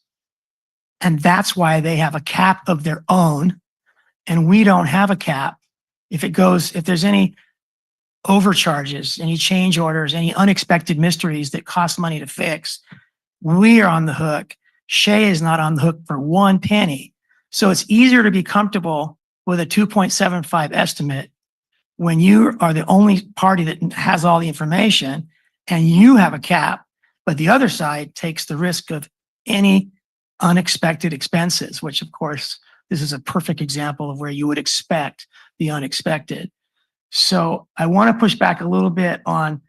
And that's why they have a cap of their own. And we don't have a cap. If there's any overcharges, any change orders, any unexpected mysteries that cost money to fix, we are on the hook. Shay is not on the hook for one penny. So it's easier to be comfortable with a 2.75 estimate when you are the only party that has all the information and you have a cap, but the other side takes the risk of any unexpected expenses, which of course, this is a perfect example of where you would expect the unexpected. So I want to push back a little bit on,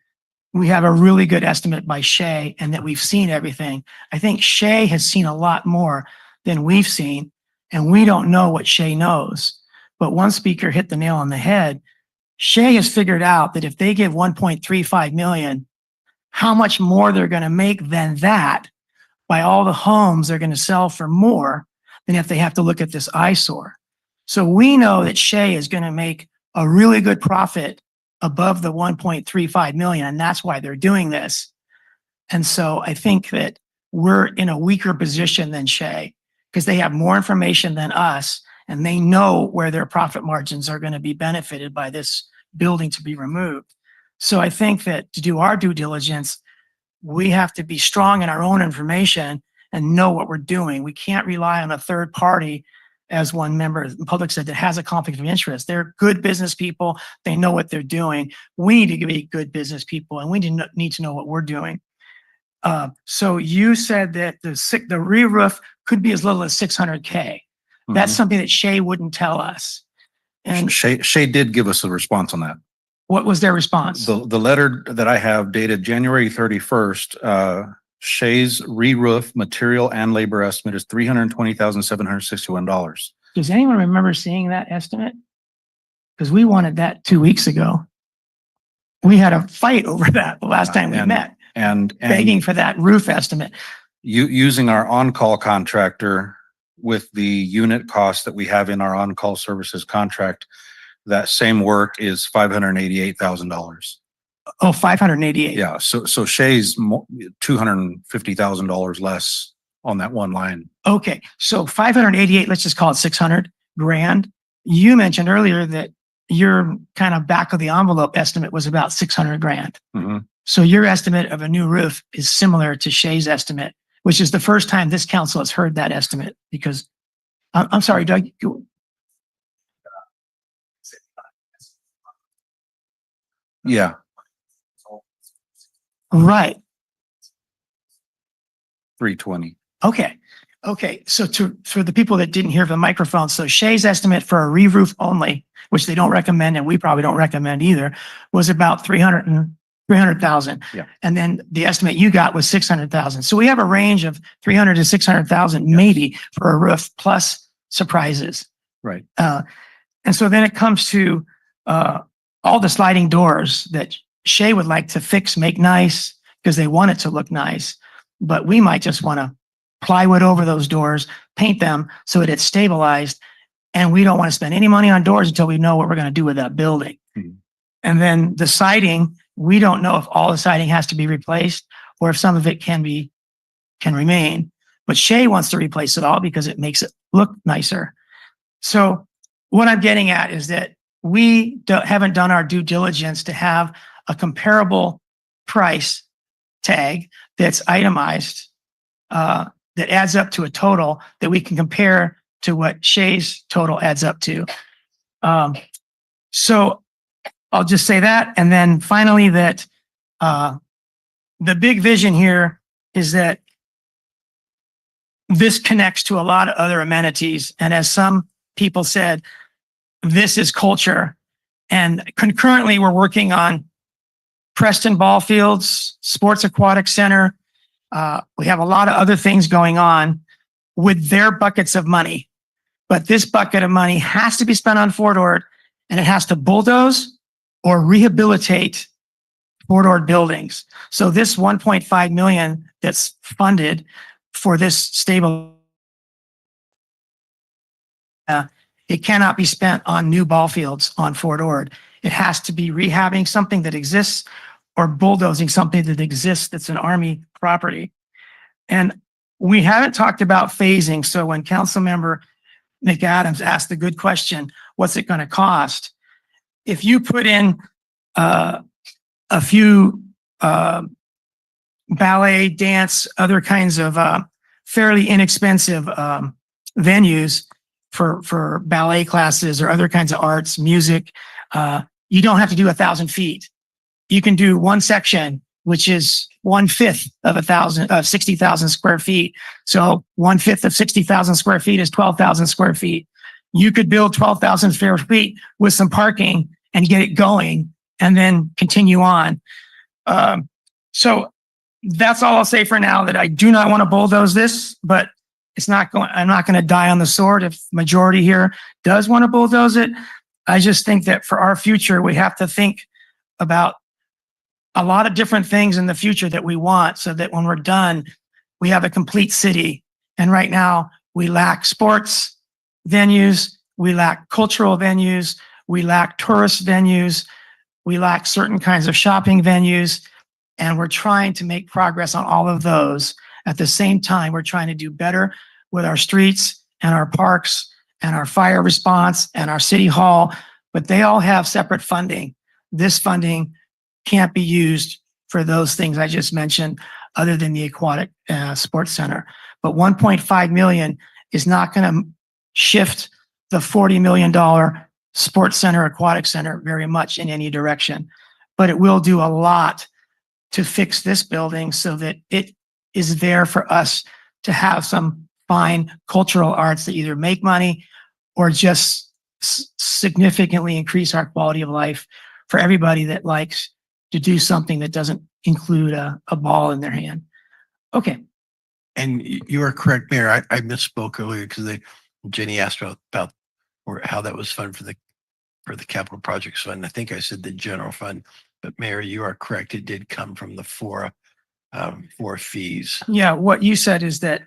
we have a really good estimate by Shay and that we've seen everything. I think Shay has seen a lot more than we've seen, and we don't know what Shay knows. But one speaker hit the nail on the head. Shay has figured out that if they give 1.35 million, how much more they're going to make than that by all the homes they're going to sell for more than if they have to look at this eyesore. So we know that Shay is going to make a really good profit above the 1.35 million, and that's why they're doing this. And so I think that we're in a weaker position than Shay because they have more information than us, and they know where their profit margins are going to be benefited by this building to be removed. So I think that to do our due diligence, we have to be strong in our own information and know what we're doing. We can't rely on a third party, as one member of the public said, that has a conflict of interest. They're good business people. They know what they're doing. We need to be good business people, and we need to know what we're doing. So you said that the re-roof could be as little as 600K. That's something that Shay wouldn't tell us. And Shay did give us a response on that. what was their response? The letter that I have dated January 31st, Shay's re-roof material and labor estimate is $320,761. Does anyone remember seeing that estimate? Because we wanted that 2 weeks ago. We had a fight over that the last time we met, And begging for that roof estimate. using our on-call contractor with the unit cost that we have in our on-call services contract, that same work is $588,000. Oh, 588. Yeah, so Shay's $250,000 less on that one line. Okay, so 588, let's just call it 600 grand. You mentioned earlier that your kind of back of the envelope estimate was about 600 grand. Mhm. So your estimate of a new roof is similar to Shay's estimate, which is the first time this council has heard that estimate because I'm sorry, Doug. Yeah. Right. 320. Okay. Okay. So for the people that didn't hear the microphone, so Shay's estimate for a re-roof only, which they don't recommend, and we probably don't recommend either, was about 300,000. Yeah. And then the estimate you got was 600,000. So we have a range of 300 to 600,000 maybe for a roof plus surprises. Right. And so then it comes to all the sliding doors that Shay would like to fix, make nice because they want it to look nice. But we might just want to plywood over those doors, paint them so that it's stabilized and we don't want to spend any money on doors until we know what we're going to do with that building. And then the siding, we don't know if all the siding has to be replaced or if some of it can remain. But Shay wants to replace it all because it makes it look nicer. So what I'm getting at is that we haven't done our due diligence to have a comparable price tag that's itemized, that adds up to a total that we can compare to what Shay's total adds up to. So I'll just say that. And then finally that the big vision here is that this connects to a lot of other amenities. And as some people said, this is culture. And concurrently, we're working on Preston Ball Fields, Sports Aquatic Center. We have a lot of other things going on with their buckets of money. But this bucket of money has to be spent on Fort Ord, and it has to bulldoze or rehabilitate Fort Ord buildings. So this 1.5 million that's funded for this stable, it cannot be spent on new ball fields on Fort Ord. It has to be rehabbing something that exists or bulldozing something that exists that's an Army property. And we haven't talked about phasing. So when Councilmember McAdams asked the good question, what's it going to cost? If you put in a few ballet, dance, other kinds of fairly inexpensive venues for ballet classes or other kinds of arts, music, you don't have to do 1,000 feet. You can do one section, which is 1/5 of 60,000 square feet. So 1/5 of 60,000 square feet is 12,000 square feet. You could build 12,000 square feet with some parking and get it going and then continue on. So that's all I'll say for now, that I do not want to bulldoze this, but I'm not going to die on the sword if majority here does want to bulldoze it. I just think that for our future, we have to think about a lot of different things in the future that we want, so that when we're done, we have a complete city. And right now we lack sports venues, we lack cultural venues, we lack tourist venues, we lack certain kinds of shopping venues, and we're trying to make progress on all of those. At the same time, we're trying to do better with our streets and our parks and our fire response and our city hall, but they all have separate funding. This funding can't be used for those things I just mentioned, other than the aquatic sports center. But 1.5 million is not going to shift the $40 million sports center, aquatic center very much in any direction, but it will do a lot to fix this building so that it is there for us to have some fine cultural arts that either make money or just significantly increase our quality of life for everybody that likes to do something that doesn't include a ball in their hand. Okay. And you are correct, Mayor. I misspoke earlier because Jenny asked about how that was funded for the capital projects fund. I think I said the general fund, but Mayor, you are correct. It did come from the four fees. Yeah, what you said is that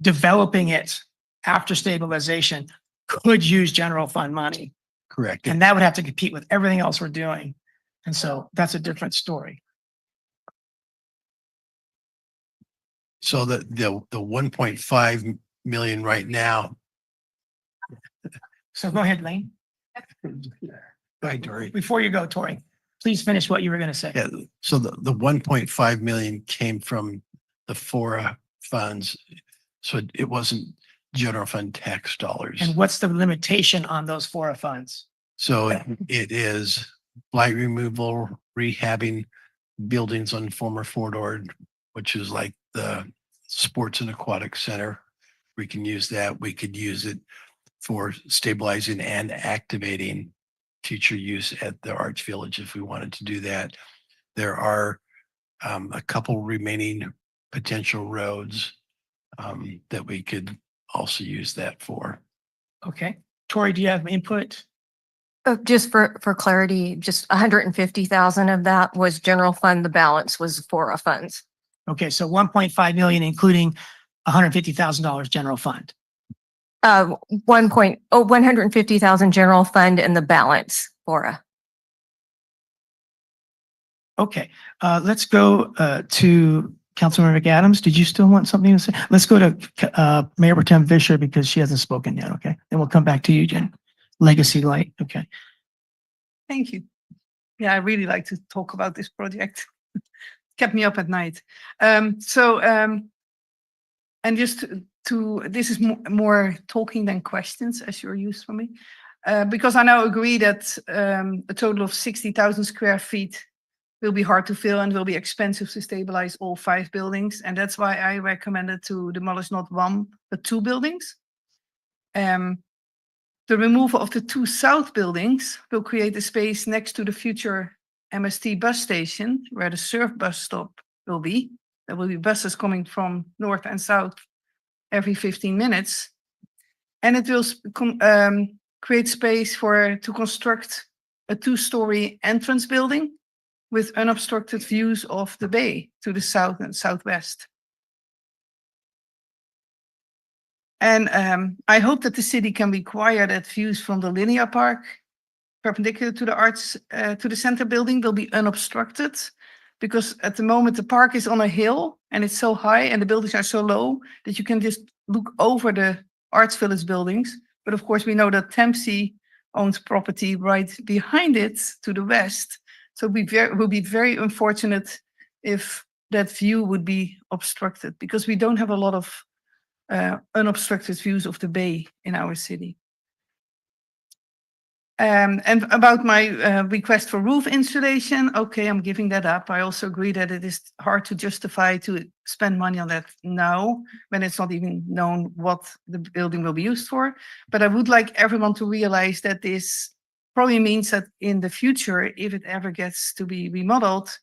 developing it after stabilization could use general fund money. Correct. And that would have to compete with everything else we're doing. And so that's a different story. So the 1.5 million right now. So go ahead, Lane. Go ahead, Tori. Before you go, Tori, please finish what you were going to say. Yeah. So the 1.5 million came from the FORA funds. So it wasn't general fund tax dollars. And what's the limitation on those FORA funds? So it is blight removal, rehabbing buildings on former Fort Ord, which is like the Sports and Aquatic Center. We can use that. We could use it for stabilizing and activating teacher use at the Arts Village if we wanted to do that. There are a couple remaining potential roads that we could also use that for. Okay. Tori, do you have input? Just for clarity, just 150,000 of that was general fund. The balance was FORA funds. Okay, so 1.5 million, including $150,000 general fund. 150,000 general fund and the balance, Laura. Okay, let's go to Councilmember McAdams. Did you still want something to say? Let's go to Mayor Pro Tem Fisher because she hasn't spoken yet, okay? Then we'll come back to you, Jen. Legacy Light, okay. Thank you. Yeah, I really like to talk about this project. Kept me up at night. And just this is more talking than questions, as you're used from me, because I now agree that a total of 60,000 square feet will be hard to fill and will be expensive to stabilize all 5 buildings. And that's why I recommended to demolish not 1, but 2 buildings. The removal of the 2 south buildings will create a space next to the future MST bus station, where the surf bus stop will be. There will be buses coming from north and south every 15 minutes. And it will create space to construct a 2-story entrance building with unobstructed views of the bay to the south and southwest. And I hope that the city can require that views from the linear park perpendicular to the arts, to the center building will be unobstructed, because at the moment the park is on a hill and it's so high and the buildings are so low that you can just look over the Arts Village buildings. But of course we know that Tempsey owns property right behind it to the west. So it would be very unfortunate if that view would be obstructed, because we don't have a lot of unobstructed views of the bay in our city. And about my request for roof insulation, okay, I'm giving that up. I also agree that it is hard to justify to spend money on that now, when it's not even known what the building will be used for. But I would like everyone to realize that this probably means that in the future, if it ever gets to be remodeled,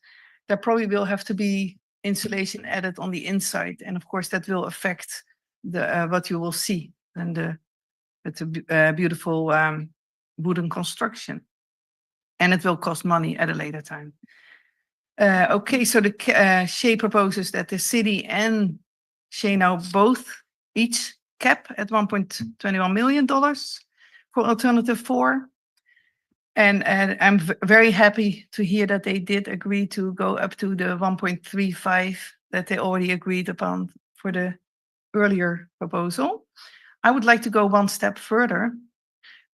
there probably will have to be insulation added on the inside. And of course, that will affect the what you will see, and it's a beautiful wooden construction, and it will cost money at a later time. Okay, so the Shea proposes that the city and Shea now both each cap at $1.21 million for alternative 4. And I'm very happy to hear that they did agree to go up to the 1.35 that they already agreed upon for the earlier proposal. I would like to go one step further.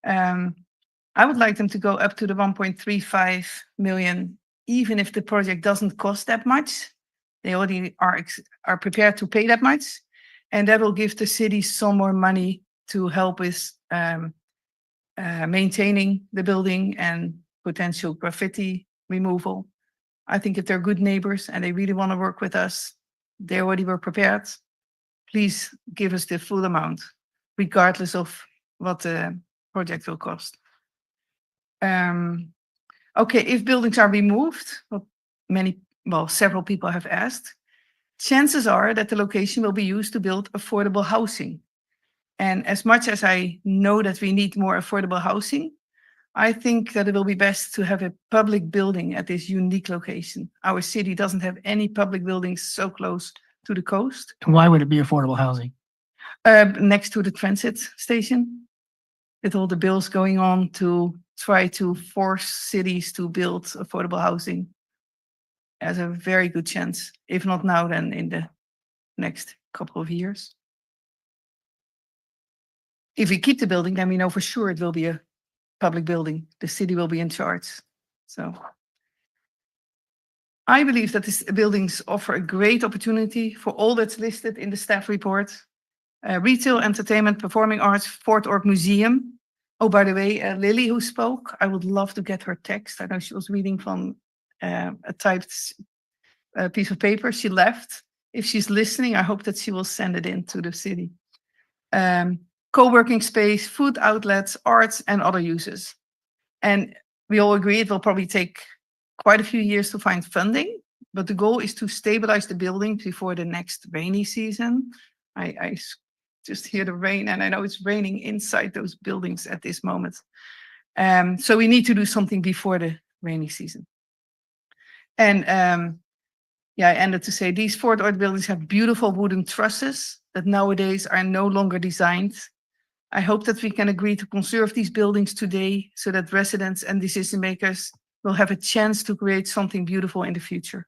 I would like them to go up to the 1.35 million, even if the project doesn't cost that much. They already are prepared to pay that much, and that will give the city some more money to help with maintaining the building and potential graffiti removal. I think if they're good neighbors and they really want to work with us, they already were prepared. Please give us the full amount, regardless of what the project will cost. Okay, if buildings are removed, several people have asked, chances are that the location will be used to build affordable housing. And as much as I know that we need more affordable housing, I think that it will be best to have a public building at this unique location. Our city doesn't have any public buildings so close to the coast. Why would it be affordable housing? Next to the transit station, with all the bills going on to try to force cities to build affordable housing. There's a very good chance, if not now, then in the next couple of years. If we keep the building, then we know for sure it will be a public building. The city will be in charge. So I believe that these buildings offer a great opportunity for all that's listed in the staff report. Retail, entertainment, performing arts, Fort Ord Museum. Oh, by the way, Lily, who spoke, I would love to get her text. I know she was reading from a typed piece of paper. She left. If she's listening, I hope that she will send it in to the city. Co-working space, food outlets, arts, and other uses. And we all agree it will probably take quite a few years to find funding, but the goal is to stabilize the building before the next rainy season. I just hear the rain, and I know it's raining inside those buildings at this moment. So we need to do something before the rainy season. And I ended to say these Fort Ord buildings have beautiful wooden trusses that nowadays are no longer designed I hope that we can agree to conserve these buildings today so that residents and decision makers will have a chance to create something beautiful in the future.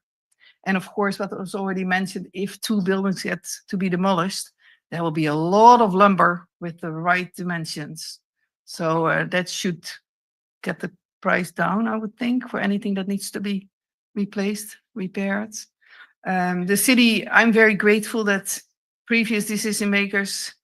And of course, what was already mentioned, if 2 buildings get to be demolished, there will be a lot of lumber with the right dimensions. So that should get the price down, I would think, for anything that needs to be replaced, repaired. The city, I'm very grateful that previous decision makers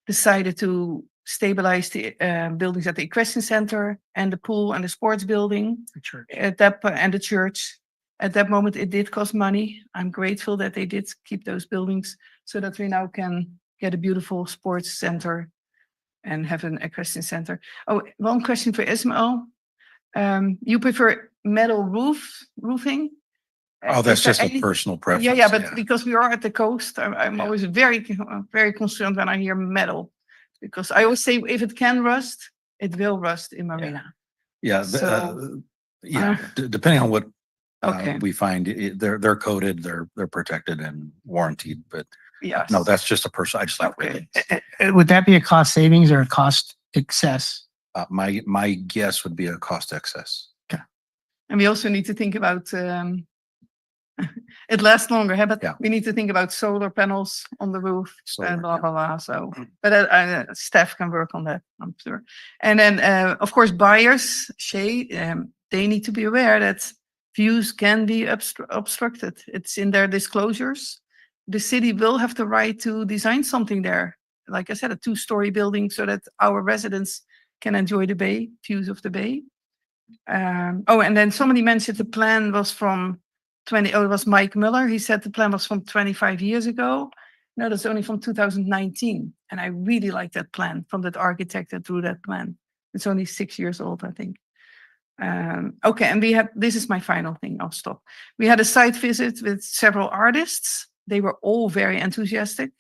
decided to stabilize the buildings at the equestrian center and the pool and the sports building. The church. And the church. At that moment, it did cost money. I'm grateful that they did keep those buildings so that we now can get a beautiful sports center and have an equestrian center. Oh, one question for Ismail. You prefer metal roofing? Oh, that's Is there just a any- personal preference. Yeah, but because we are at the coast, I'm always very concerned when I hear metal. Because I always say if it can rust, it will rust in Marina. Yeah, So, depending on what Okay. we find, they're coated, they're protected and warranted, but Yes. no, that's just a person, I just like really. Would that be a cost savings or a cost excess? My guess would be a cost excess. And we also need to think about, it lasts longer, but we need to think about solar panels on the roof and blah, blah, blah. So, but staff can work on that, I'm sure. And then, of course, buyers, Shay, they need to be aware that views can be obstructed. It's in their disclosures. The city will have the right to design something there. Like I said, a 2-story building so that our residents can enjoy the bay, views of the bay. Oh, and then somebody mentioned the plan was from it was Mike Muller. He said the plan was from 25 years ago. No, that's only from 2019. And I really like that plan from that architect that drew that plan. It's only 6 years old, I think. Okay, and this is my final thing, I'll stop. We had a site visit with several artists. They were all very enthusiastic.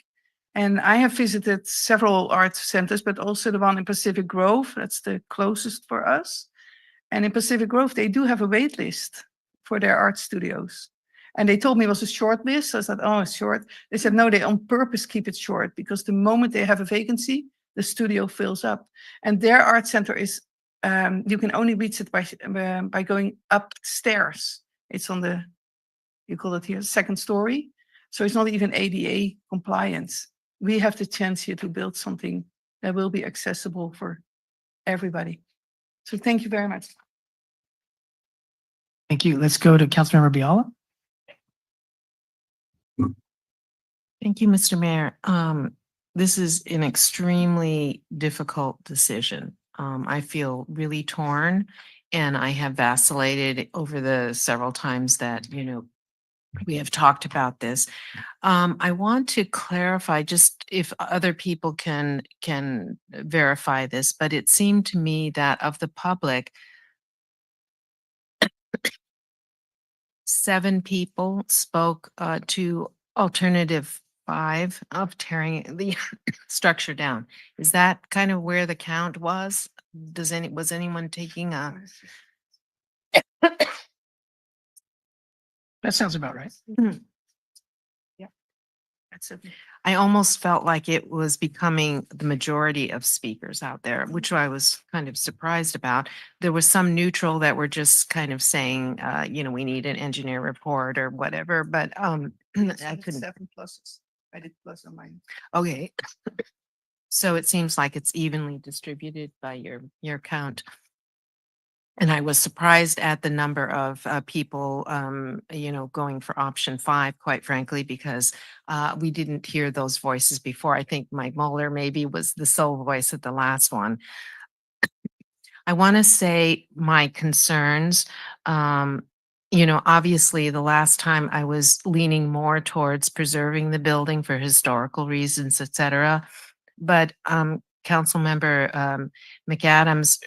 And I have visited several art centers, but also the one in Pacific Grove. That's the closest for us. And in Pacific Grove, they do have a wait list for their art studios. And they told me it was a short list. So I said, oh, it's short. They said, no, they on purpose keep it short because the moment they have a vacancy, the studio fills up. And their art center is, you can only reach it by going upstairs. It's on the, you call it here, 2nd story. So it's not even ADA compliant. We have the chance here to build something that will be accessible for everybody. So thank you very much. Thank you. Let's go to Councilmember Biala. Thank you, Mr. Mayor. This is an extremely difficult decision. I feel really torn and I have vacillated over the several times that, we have talked about this. I want to clarify just if other people can verify this, but it seemed to me that of the public, 7 people spoke to alternative 5 of tearing the structure down. Is that kind of where the count was? Was anyone taking a? That sounds about right. Yeah, that's it. I almost felt like it was becoming the majority of speakers out there, which I was kind of surprised about. There was some neutral that were just kind of saying, we need an engineer report or whatever, but I couldn't. 7 pluses. I did plus on mine. Okay. So it seems like it's evenly distributed by your count. And I was surprised at the number of people, going for option 5, quite frankly, because we didn't hear those voices before. I think Mike Muller maybe was the sole voice at the last one. I want to say my concerns, obviously the last time I was leaning more towards preserving the building for historical reasons, et cetera. But Councilmember McAdams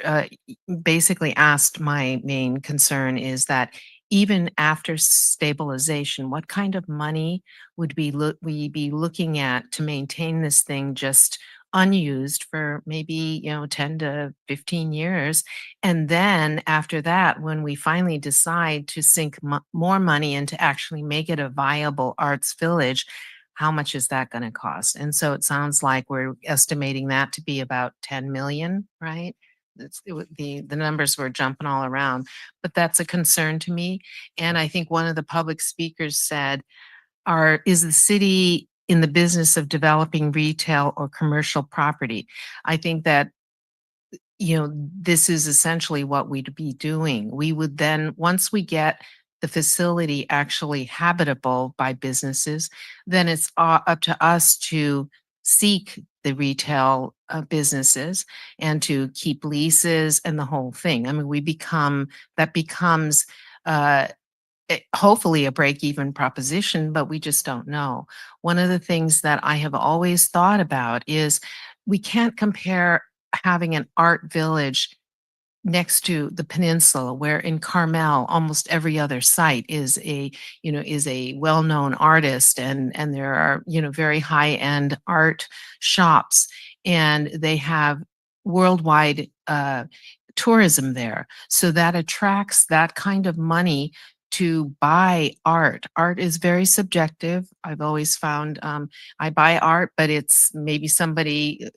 basically asked my main concern is that even after stabilization, what kind of money would we be looking at to maintain this thing just unused for maybe 10 to 15 years, and then after that, when we finally decide to sink more money and to actually make it a viable arts village, how much is that going to cost? And so it sounds like we're estimating that to be about 10 million, right? The numbers were jumping all around, but that's a concern to me. And I think one of the public speakers said, is the city in the business of developing retail or commercial property? I think that, this is essentially what we'd be doing. We would then, once we get the facility actually habitable by businesses, then it's up to us to seek the retail businesses and to keep leases and the whole thing. I mean, that becomes hopefully a break-even proposition, but we just don't know. One of the things that I have always thought about is we can't compare having an art village next to the peninsula, where in Carmel almost every other site is a well-known artist, and there are very high-end art shops, and they have worldwide tourism there, so that attracts that kind of money to buy art. Art is very subjective. I've always found I buy art, but it's maybe somebody,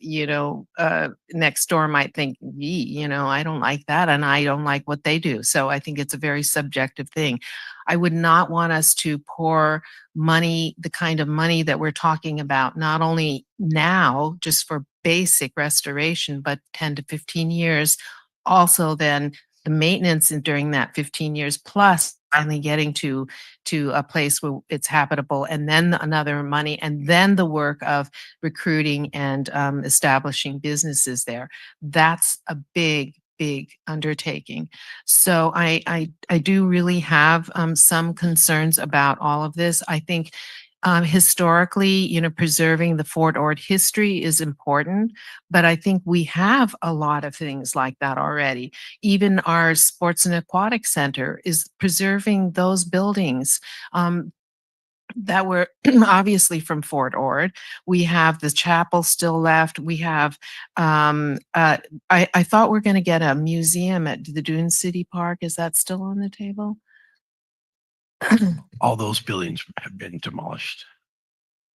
next door might think, I don't like that and I don't like what they do. So I think it's a very subjective thing. I would not want us to pour money, the kind of money that we're talking about, not only now just for basic restoration, but 10 to 15 years. Also then the maintenance during that 15 years, plus finally getting to a place where it's habitable, and then another money, and then the work of recruiting and establishing businesses there. That's a big undertaking. So I do really have some concerns about all of this. I think historically, preserving the Fort Ord history is important, but I think we have a lot of things like that already. Even our Sports and Aquatic Center is preserving those buildings that were obviously from Fort Ord. We have the chapel still left. We have, I thought we're going to get a museum at the Dune City Park. Is that still on the table? All those buildings have been demolished.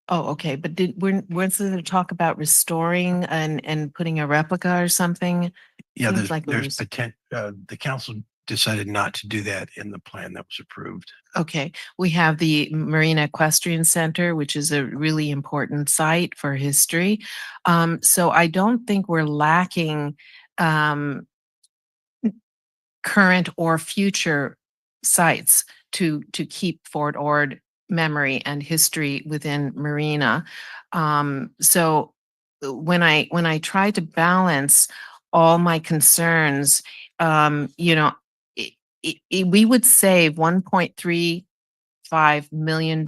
Oh, okay. But weren't there talk about restoring and putting a replica or something? Yeah, Seems like there's the council decided not to do that in the plan that was approved. Okay, we have the Marina Equestrian Center, which is a really important site for history. So I don't think we're lacking current or future sites to keep Fort Ord memory and history within Marina. So when I try to balance all my concerns, we would save $1.35 million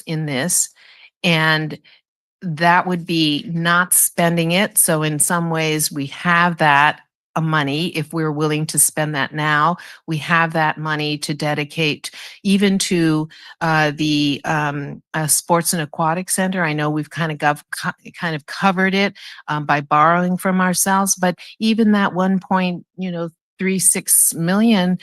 in this, and that would be not spending it. So in some ways, we have that money. If we're willing to spend that now, we have that money to dedicate even to the Sports and Aquatic Center. I know we've kind of covered it by borrowing from ourselves, but even that 1.36 million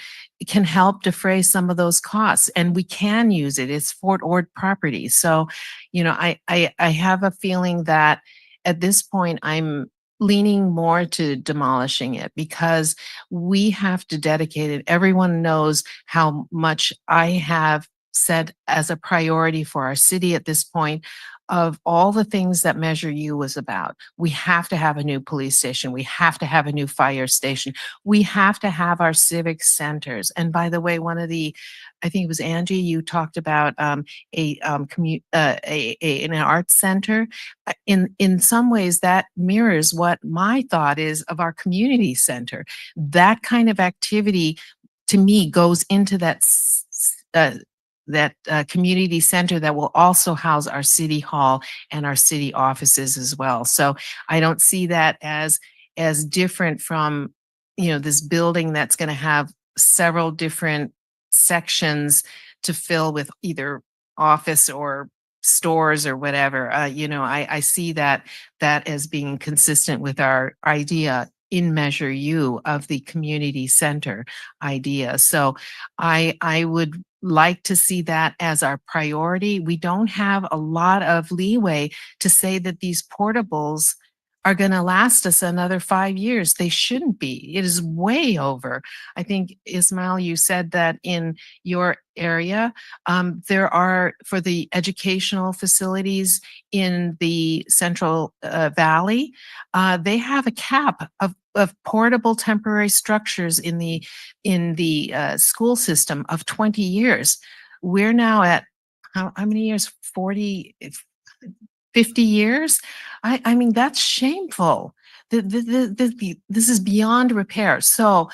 can help defray some of those costs, and we can use it. It's Fort Ord property. So, I have a feeling that at this point I'm leaning more to demolishing it, because we have to dedicate it. Everyone knows how much I have said as a priority for our city at this point. Of all the things that Measure U was about, we have to have a new police station. We have to have a new fire station. We have to have our civic centers. And by the way, I think it was Angie, you talked about an art center. In some ways, that mirrors what my thought is of our community center. That kind of activity, to me, goes into that community center that will also house our city hall and our city offices as well. So I don't see that as different from, this building that's going to have several different sections to fill with either office or stores or whatever. I see that as being consistent with our idea in Measure U of the community center idea. So I would like to see that as our priority. We don't have a lot of leeway to say that these portables are going to last us another 5 years. They shouldn't be. It is way over. I think, Ismail, you said that in your area, there are, for the educational facilities in the Central Valley, they have a cap of portable temporary structures in the school system of 20 years. We're now at how many years? 40, 50 years? I mean, that's shameful. This is beyond repair. So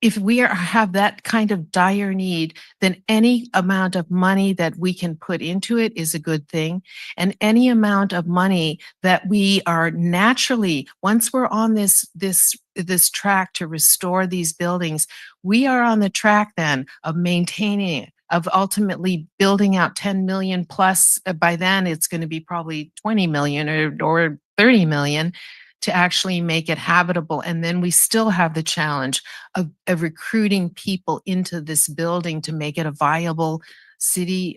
if we have that kind of dire need, then any amount of money that we can put into it is a good thing. And any amount of money that we are naturally, once we're on this track to restore these buildings, we are on the track then of maintaining it, of ultimately building out 10 million plus. By then it's going to be probably 20 million or 30 million to actually make it habitable. And then we still have the challenge of recruiting people into this building to make it a viable city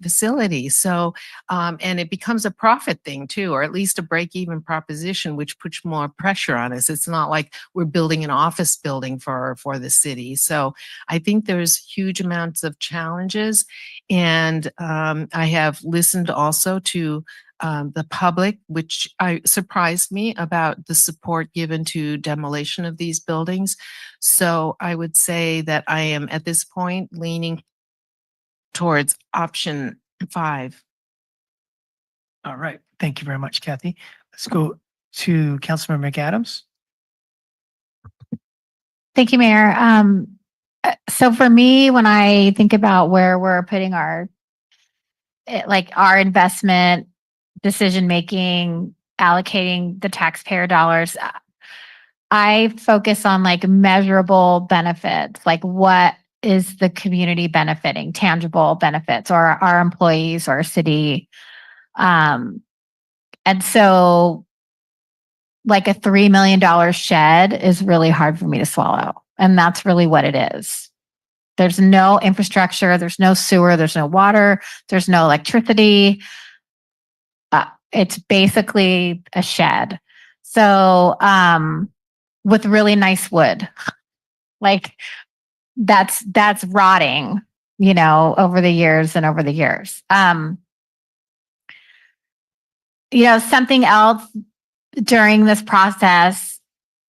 facility. So, and it becomes a profit thing too, or at least a break-even proposition, which puts more pressure on us. It's not like we're building an office building for the city. So I think there's huge amounts of challenges. And I have listened also to the public, which surprised me about the support given to demolition of these buildings. So I would say that I am at this point leaning towards option 5. All right. Thank you very much, Kathy. Let's go to Councilmember McAdams. Thank you, Mayor. So for me, when I think about where we're putting our investment decision-making, allocating the taxpayer dollars, I focus on measurable benefits, like what is the community benefiting, tangible benefits, or our employees or our city. And so a $3 million shed is really hard for me to swallow. And that's really what it is. There's no infrastructure, there's no sewer, there's no water, there's no electricity. It's basically a shed. So, with really nice wood, that's rotting, over the years and over the years. Something else during this process,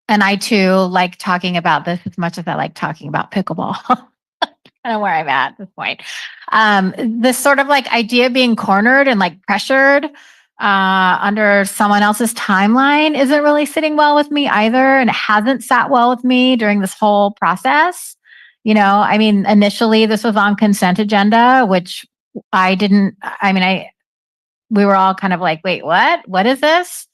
and I too like talking about this as much as I like talking about pickleball. Kind of where I'm at this point. This sort of idea of being cornered and pressured under someone else's timeline isn't really sitting well with me either. And it hasn't sat well with me during this whole process. Initially this was on consent agenda, which we were all kind of wait, what is this?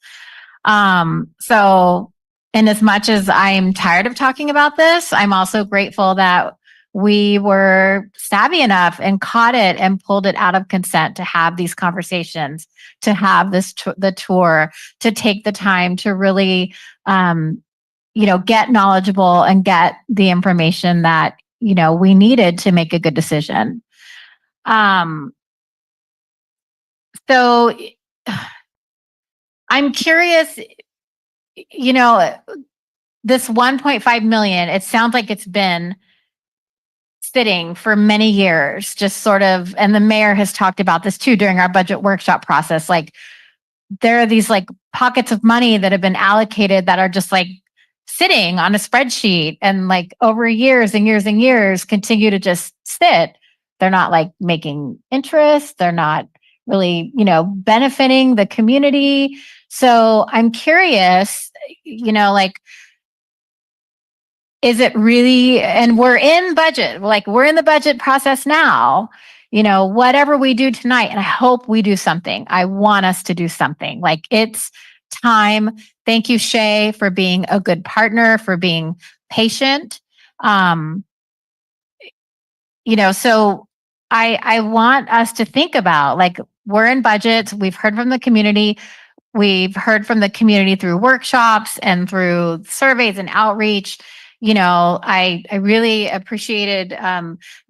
So in as much as I'm tired of talking about this, I'm also grateful that we were savvy enough and caught it and pulled it out of consent to have these conversations, to have the tour, to take the time to really, get knowledgeable and get the information that, we needed to make a good decision. So I'm curious, this 1.5 million, it sounds like it's been sitting for many years, just sort of, and the mayor has talked about this too during our budget workshop process. There are these pockets of money that have been allocated that are just sitting on a spreadsheet and over years and years and years continue to just sit. They're not making interest. They're not really, benefiting the community. So I'm curious, is it really, and we're in budget, we're in the budget process now, whatever we do tonight, and I hope we do something. I want us to do something. It's time. Thank you, Shay, for being a good partner, for being patient. So I want us to think about, we're in budgets. We've heard from the community. We've heard from the community through workshops and through surveys and outreach. I really appreciated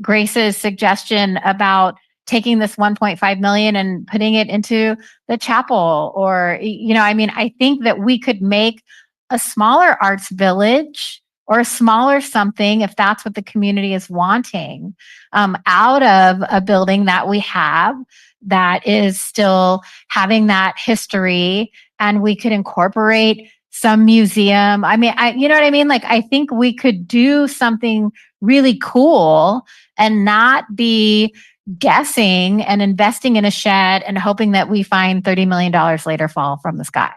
Grace's suggestion about taking this 1.5 million and putting it into the chapel, or, I think that we could make a smaller arts village or a smaller something, if that's what the community is wanting, out of a building that we have that is still having that history, and we could incorporate some museum. You know what I mean? Like, I think we could do something really cool and not be guessing and investing in a shed and hoping that we find $30 million later fall from the sky.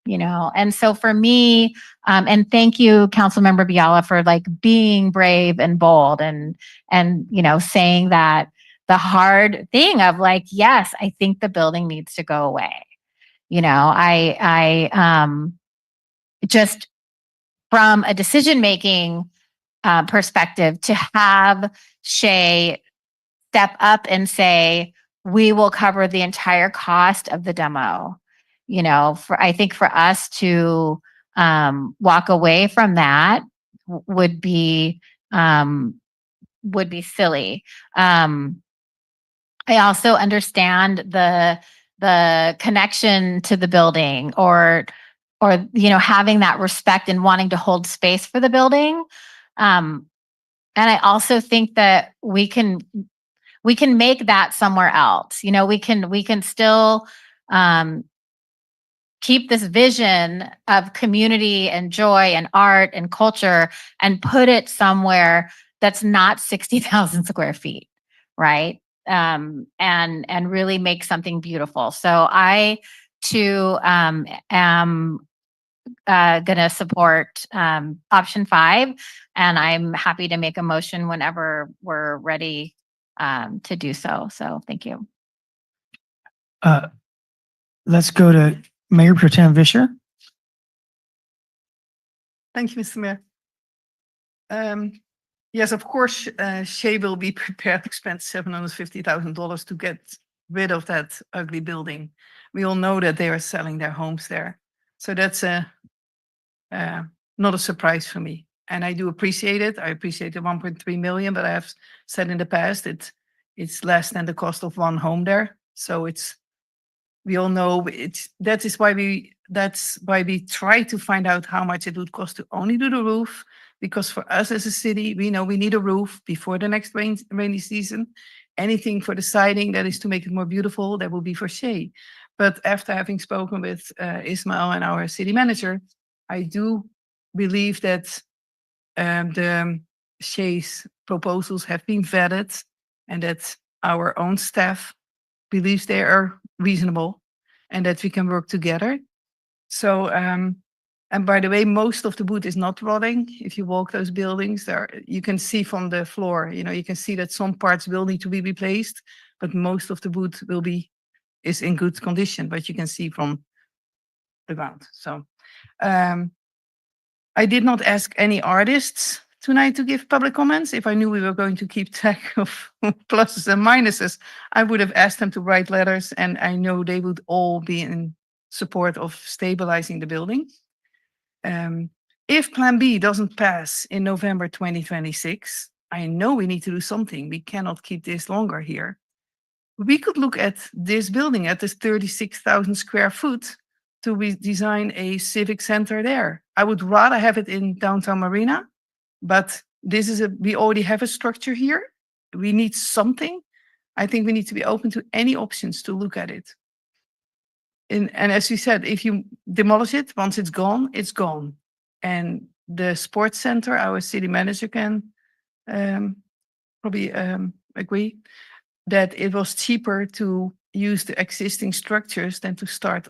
And so for me, and thank you, Councilmember Biala, for like being brave and bold and saying that the hard thing of like, yes, I think the building needs to go away. I just from a decision-making perspective, to have Shay step up and say, we will cover the entire cost of the demo. I think for us to walk away from that would be silly. I also understand the connection to the building, or having that respect and wanting to hold space for the building. And I also think that we can make that somewhere else. We can still keep this vision of community and joy and art and culture and put it somewhere that's not 60,000 square feet, right? And really make something beautiful. So I too am going to support option 5, and I'm happy to make a motion whenever we're ready to do so. So thank you. Let's go to Mayor Pro Tem Vischer. Thank you, Mr. Mayor. Yes, of course, Shay will be prepared to spend $750,000 to get rid of that ugly building. We all know that they are selling their homes there. So that's not a surprise for me. And I do appreciate it. I appreciate the 1.3 million, but I have said in the past, it's less than the cost of one home there. So we all know that's why we try to find out how much it would cost to only do the roof, because for us as a city, we know we need a roof before the next rainy season. Anything for the siding that is to make it more beautiful, that will be for Shay. But after having spoken with Ismail and our city manager, I do believe that the Shay's proposals have been vetted and that our own staff believes they are reasonable and that we can work together. So, and by the way, most of the wood is not rotting. If you walk those buildings, you can see from the floor, you can see that some parts will need to be replaced, but most of the wood is in good condition, but you can see from the ground. So I did not ask any artists tonight to give public comments. If I knew we were going to keep track of pluses and minuses, I would have asked them to write letters, and I know they would all be in support of stabilizing the building. If Plan B doesn't pass in November 2026, I know we need to do something. We cannot keep this longer here. We could look at this building, at this 36,000 square foot, to redesign a civic center there. I would rather have it in downtown Marina, but we already have a structure here. We need something. I think we need to be open to any options to look at it. And as you said, if you demolish it, once it's gone, it's gone. And the sports center, our city manager can probably agree that it was cheaper to use the existing structures than to start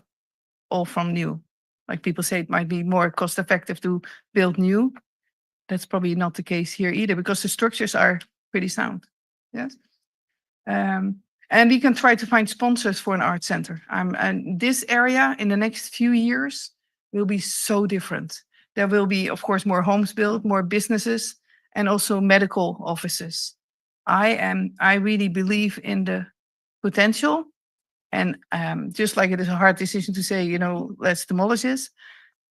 all from new. Like people say, it might be more cost effective to build new. That's probably not the case here either, because the structures are pretty sound. Yes. And we can try to find sponsors for an art center. And this area in the next few years will be so different. There will be, of course, more homes built, more businesses, and also medical offices. I really believe in the potential. And just like it is a hard decision to say, let's demolish this,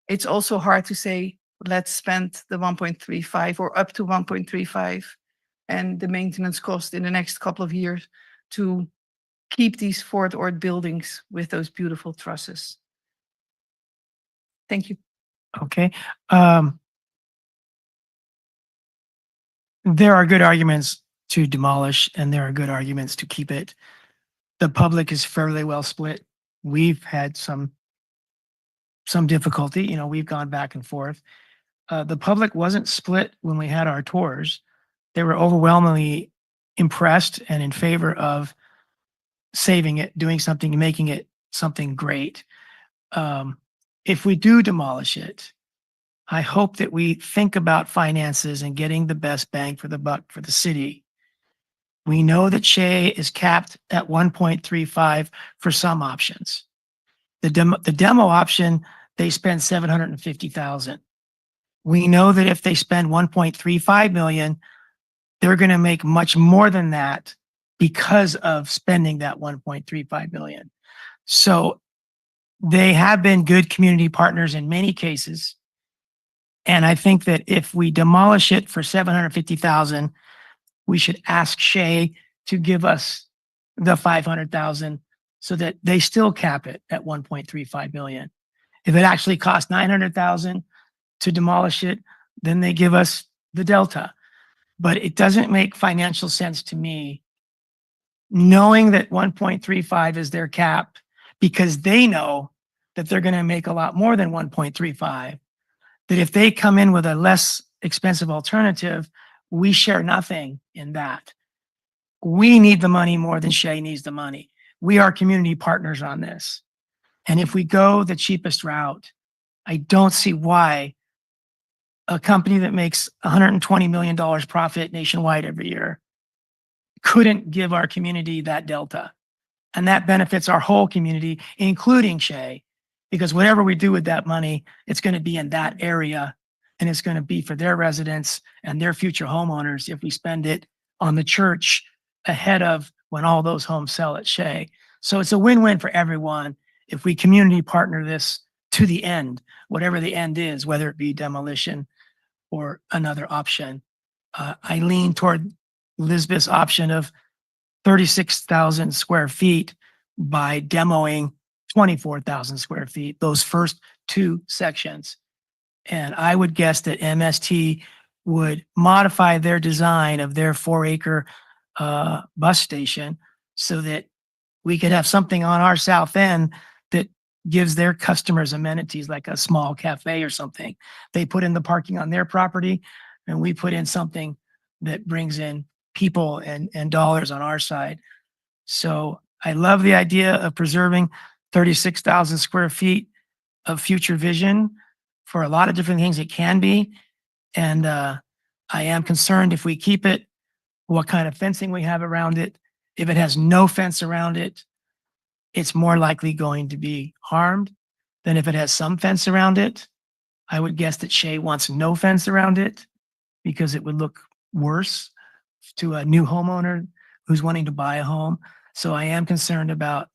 it's also hard to say, let's spend the 1.35 or up to 1.35 and the maintenance cost in the next couple of years to keep these Fourth Ord buildings with those beautiful trusses. Thank you. Okay. There are good arguments to demolish and there are good arguments to keep it. The public is fairly well split. We've had some difficulty, we've gone back and forth. The public wasn't split when we had our tours. They were overwhelmingly impressed and in favor of saving it, doing something, making it something great. If we do demolish it, I hope that we think about finances and getting the best bang for the buck for the city. We know that Shea is capped at 1.35 for some options. The demo option, they spend 750,000. We know that if they spend 1.35 million, they're going to make much more than that because of spending that 1.35 million. So they have been good community partners in many cases. And I think that if we demolish it for 750,000, we should ask Shea to give us the 500,000 so that they still cap it at 1.35 million. If it actually costs 900,000 to demolish it, then they give us the delta. But it doesn't make financial sense to me, knowing that 1.35 is their cap, because they know that they're going to make a lot more than 1.35, that if they come in with a less expensive alternative, we share nothing in that. We need the money more than Shea needs the money. We are community partners on this. And if we go the cheapest route, I don't see why a company that makes $120 million profit nationwide every year couldn't give our community that delta. And that benefits our whole community, including Shea, because whatever we do with that money, it's going to be in that area and it's going to be for their residents and their future homeowners if we spend it on the church ahead of when all those homes sell at Shea. So it's a win-win for everyone if we community partner this to the end, whatever the end is, whether it be demolition or another option. I lean toward Lisbeth's option of 36,000 square feet by demoing 24,000 square feet, those first two sections. And I would guess that MST would modify their design of their 4-acre bus station so that we could have something on our south end that gives their customers amenities like a small cafe or something. They put in the parking on their property and we put in something that brings in people and dollars on our side. So I love the idea of preserving 36,000 square feet of future vision for a lot of different things it can be. And I am concerned if we keep it, what kind of fencing we have around it. If it has no fence around it, it's more likely going to be harmed than if it has some fence around it. I would guess that Shea wants no fence around it because it would look worse to a new homeowner who's wanting to buy a home. So I am concerned about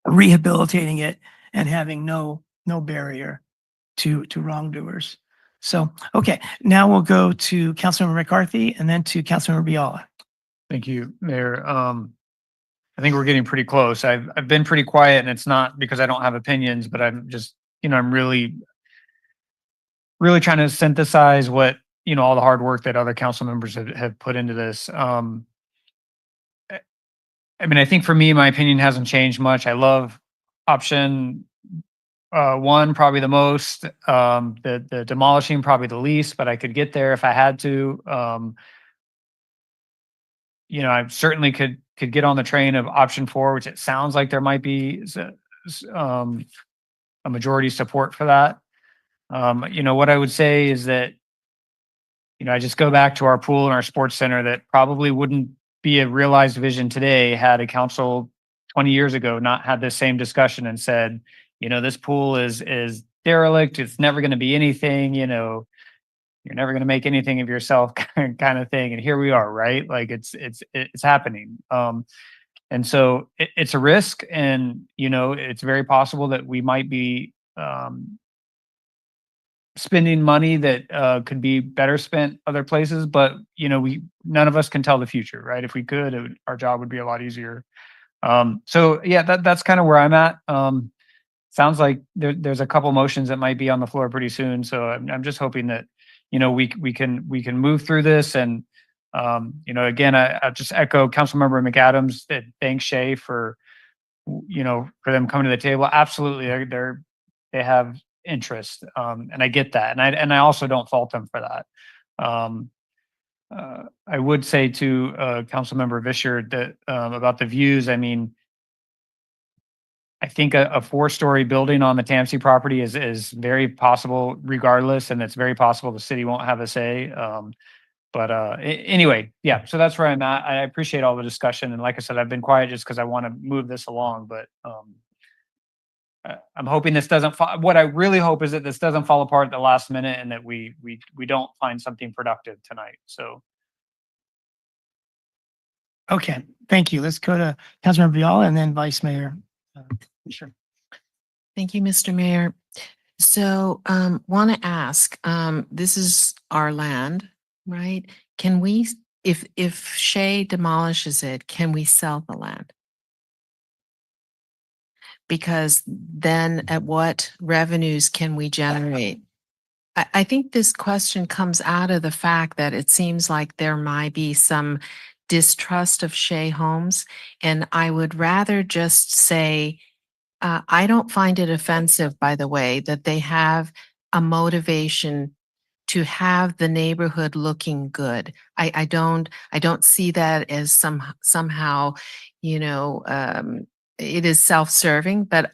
rehabilitating it and having no barrier to wrongdoers. So, okay, now we'll go to Councilmember McCarthy and then to Councilmember Biala. Thank you, Mayor. I think we're getting pretty close. I've been pretty quiet, and it's not because I don't have opinions, but I'm just, I'm really trying to synthesize what, all the hard work that other council members have put into this. I think for me, my opinion hasn't changed much. I love option one probably the most, the demolishing probably the least, but I could get there if I had to. I certainly could get on the train of option 4, which it sounds like there might be a majority support for that. What I would say is that, I just go back to our pool and our sports center that probably wouldn't be a realized vision today had a council 20 years ago not had this same discussion and said, this pool is derelict. It's never going to be anything, you're never going to make anything of yourself kind of thing. And here we are, right? Like it's happening. And so it's a risk, and, it's very possible that we might be spending money that could be better spent other places, but none of us can tell the future, right? If we could, our job would be a lot easier. So yeah, that's kind of where I'm at. Sounds like there's a couple motions that might be on the floor pretty soon. So I'm just hoping that, we can move through this. And, again, I just echo Councilmember McAdams that thanks Shay for them coming to the table. Absolutely. They have interest. And I get that. And I also don't fault them for that. I would say to Councilmember Vischer that about the views, I mean, I think a 4-story building on the Tampsey property is very possible regardless, and it's very possible the city won't have a say. Anyway, yeah, so that's where I'm at. I appreciate all the discussion. And like I said, I've been quiet just because I want to move this along, but I'm hoping this doesn't what I really hope is that this doesn't fall apart at the last minute and that we don't find something productive tonight. So. Okay, thank you. Let's go to Councilmember Viola and then Vice Mayor. Sure. Thank you, Mr. Mayor. So, want to ask, this is our land, right? Can we, if Shay demolishes it, can we sell the land? Because then at what revenues can we generate? I think this question comes out of the fact that it seems like there might be some distrust of Shay Homes. And I would rather just say, I don't find it offensive, by the way, that they have a motivation to have the neighborhood looking good. I don't see that as somehow, it is self-serving, but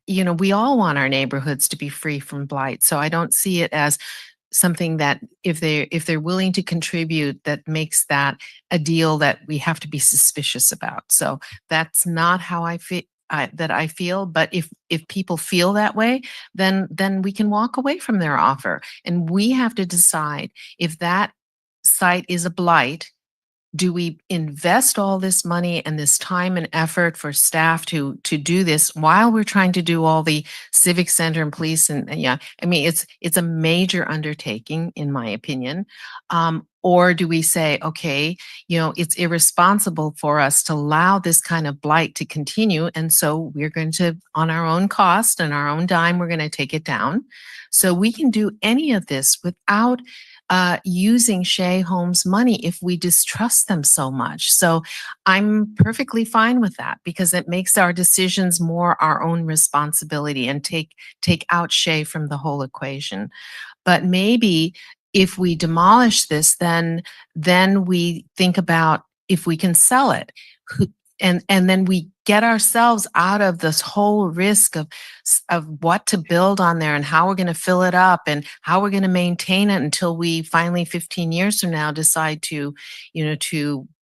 we all want our neighborhoods to be free from blight. So I don't see it as something that if they're willing to contribute, that makes that a deal that we have to be suspicious about. So that's not how I feel. I feel, but if people feel that way, then we can walk away from their offer, and we have to decide if that site is a blight. Do we invest all this money and this time and effort for staff to do this while we're trying to do all the civic center and police and yeah, I mean it's a major undertaking in my opinion. Or do we say, okay, it's irresponsible for us to allow this kind of blight to continue, and so we're going to, on our own cost and our own dime, we're going to take it down. So we can do any of this without using Shay Homes money if we distrust them so much. So I'm perfectly fine with that because it makes our decisions more our own responsibility and take out Shay from the whole equation. But maybe if we demolish this, then we think about if we can sell it. And then we get ourselves out of this whole risk of what to build on there and how we're going to fill it up and how we're going to maintain it until we finally 15 years from now decide to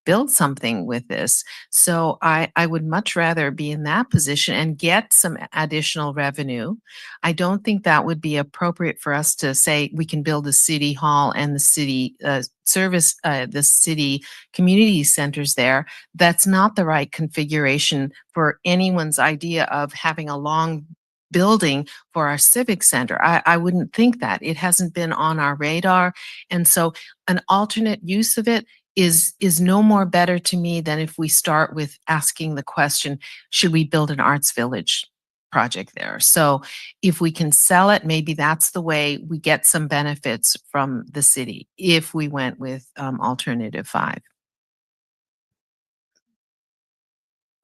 build something with this. So I would much rather be in that position and get some additional revenue. I don't think that would be appropriate for us to say we can build a city hall and the city the city community centers there. That's not the right configuration for anyone's idea of having a long building for our civic center. I wouldn't think that. It hasn't been on our radar. And so an alternate use of it is no more better to me than if we start with asking the question, should we build an arts village project there? So if we can sell it, maybe that's the way we get some benefits from the city if we went with alternative 5.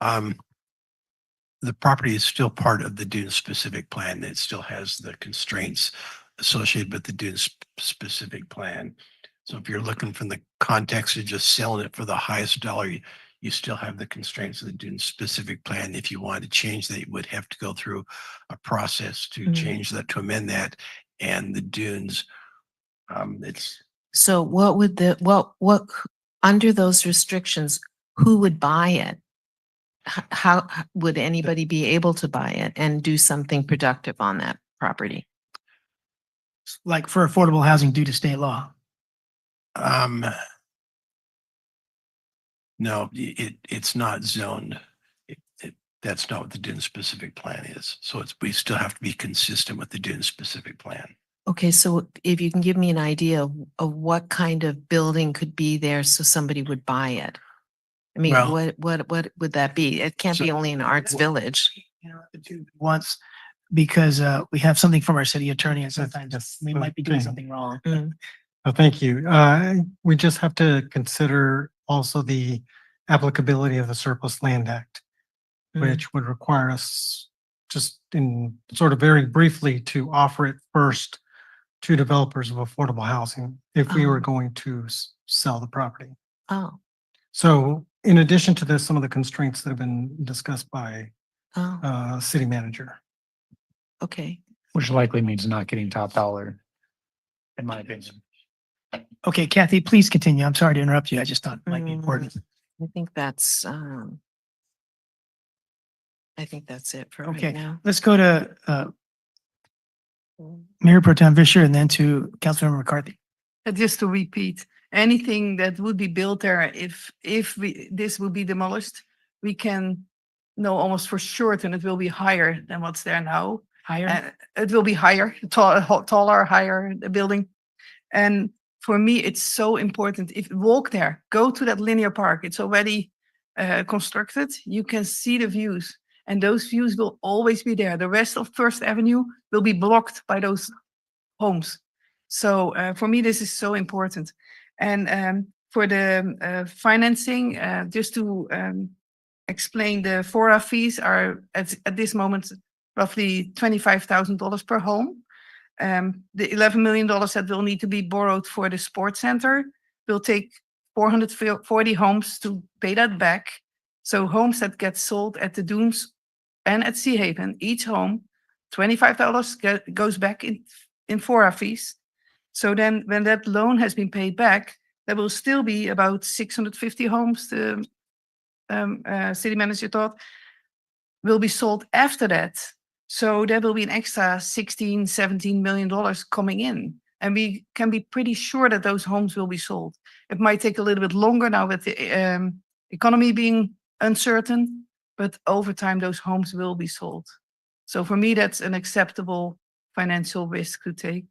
The property is still part of the Dune specific plan. It still has the constraints associated with the Dune specific plan. So if you're looking from the context of just selling it for the highest dollar, you still have the constraints of the Dune specific plan. If you wanted to change that, you would have to go through a process to change that, to amend that. And the Dunes, so what would what under those restrictions, who would buy it? How would anybody be able to buy it and do something productive on that property? Like for affordable housing due to state law. No, it's not zoned. That's not what the Dune specific plan is. So we still have to be consistent with the Dune specific plan. Okay, so if you can give me an idea of what kind of building could be there so somebody would buy it? I mean, Well- what would that be? It can't be only an arts village. Once, because we have something from our city attorney and sometimes we might be doing okay. something wrong. Oh, thank you. We just have to consider also the applicability of the Surplus Land Act, which would require us just in sort of very briefly to offer it first to developers of affordable housing if we were going to sell the property. Oh, So in addition to this, some of the constraints that have been discussed by oh, city manager. okay. Which likely means not getting top dollar, in my opinion. Okay, Kathy, please continue. I'm sorry to interrupt you. I just thought it might be important. I think that's it for right Okay, now. let's go to Mayor Pro Tem Vischer and then to Councilmember McCarthy. Just to repeat, anything that would be built there, if this will be demolished, we can know almost for sure that it will be higher than what's there now. Higher? It will be higher, taller, higher, the building. And for me, it's so important. If you walk there, go to that linear park. It's already constructed. You can see the views, and those views will always be there. The rest of First Avenue will be blocked by those homes. So for me, this is so important. And for the financing, just to explain, the FORA fees are at this moment roughly $25,000 per home. The $11 million that will need to be borrowed for the sports center will take 440 homes to pay that back. So homes that get sold at the Dunes and at Sea Haven, each home, $25 goes back in FORA fees. So then when that loan has been paid back, there will still be about 650 homes, the city manager thought, will be sold after that. So there will be an extra $16-17 million coming in. And we can be pretty sure that those homes will be sold. It might take a little bit longer now with the economy being uncertain, but over time those homes will be sold. So for me, that's an acceptable financial risk to take.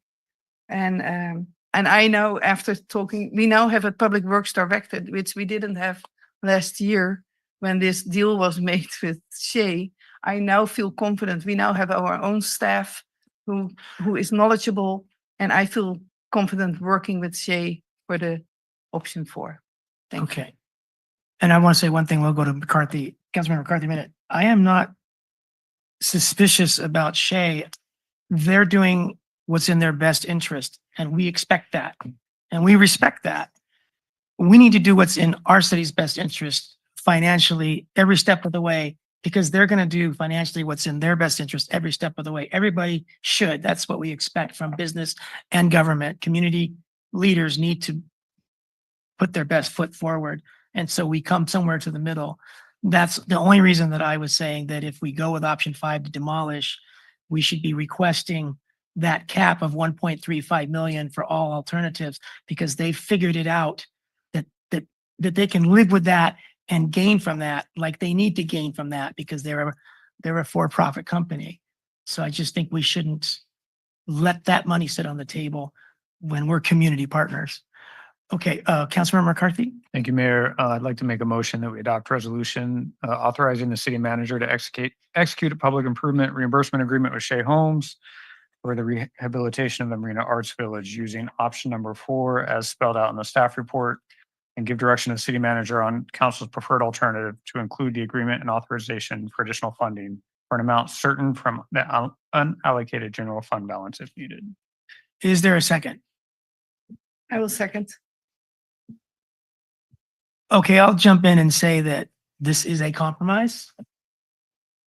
And I know after talking, we now have a public works director, which we didn't have last year when this deal was made with Shea. I now feel confident. We now have our own staff who is knowledgeable, and I feel confident working with Shea for the option 4. Thank you. Okay. And I want to say one thing. We'll go to McCarthy, Councilmember McCarthy, in a minute. I am not suspicious about Shea. They're doing what's in their best interest, and we expect that, and we respect that. We need to do what's in our city's best interest financially every step of the way, because they're going to do financially what's in their best interest every step of the way. Everybody should. That's what we expect from business and government. Community leaders need to put their best foot forward. And so we come somewhere to the middle. That's the only reason that I was saying that if we go with option 5 to demolish, we should be requesting that cap of 1.35 million for all alternatives, because they figured it out that they can live with that and gain from that, like they need to gain from that, because they're a for-profit company. So I just think we shouldn't let that money sit on the table when we're community partners. Okay, Councilmember McCarthy. Thank you, Mayor. I'd like to make a motion that we adopt resolution authorizing the city manager to execute a public improvement reimbursement agreement with Shea Homes for the rehabilitation of the Marina Arts Village using option number 4 as spelled out in the staff report, and give direction to the city manager on council's preferred alternative to include the agreement and authorization for additional funding for an amount certain from the unallocated general fund balance if needed. Is there a second? I will second. Okay, I'll jump in and say that this is a compromise.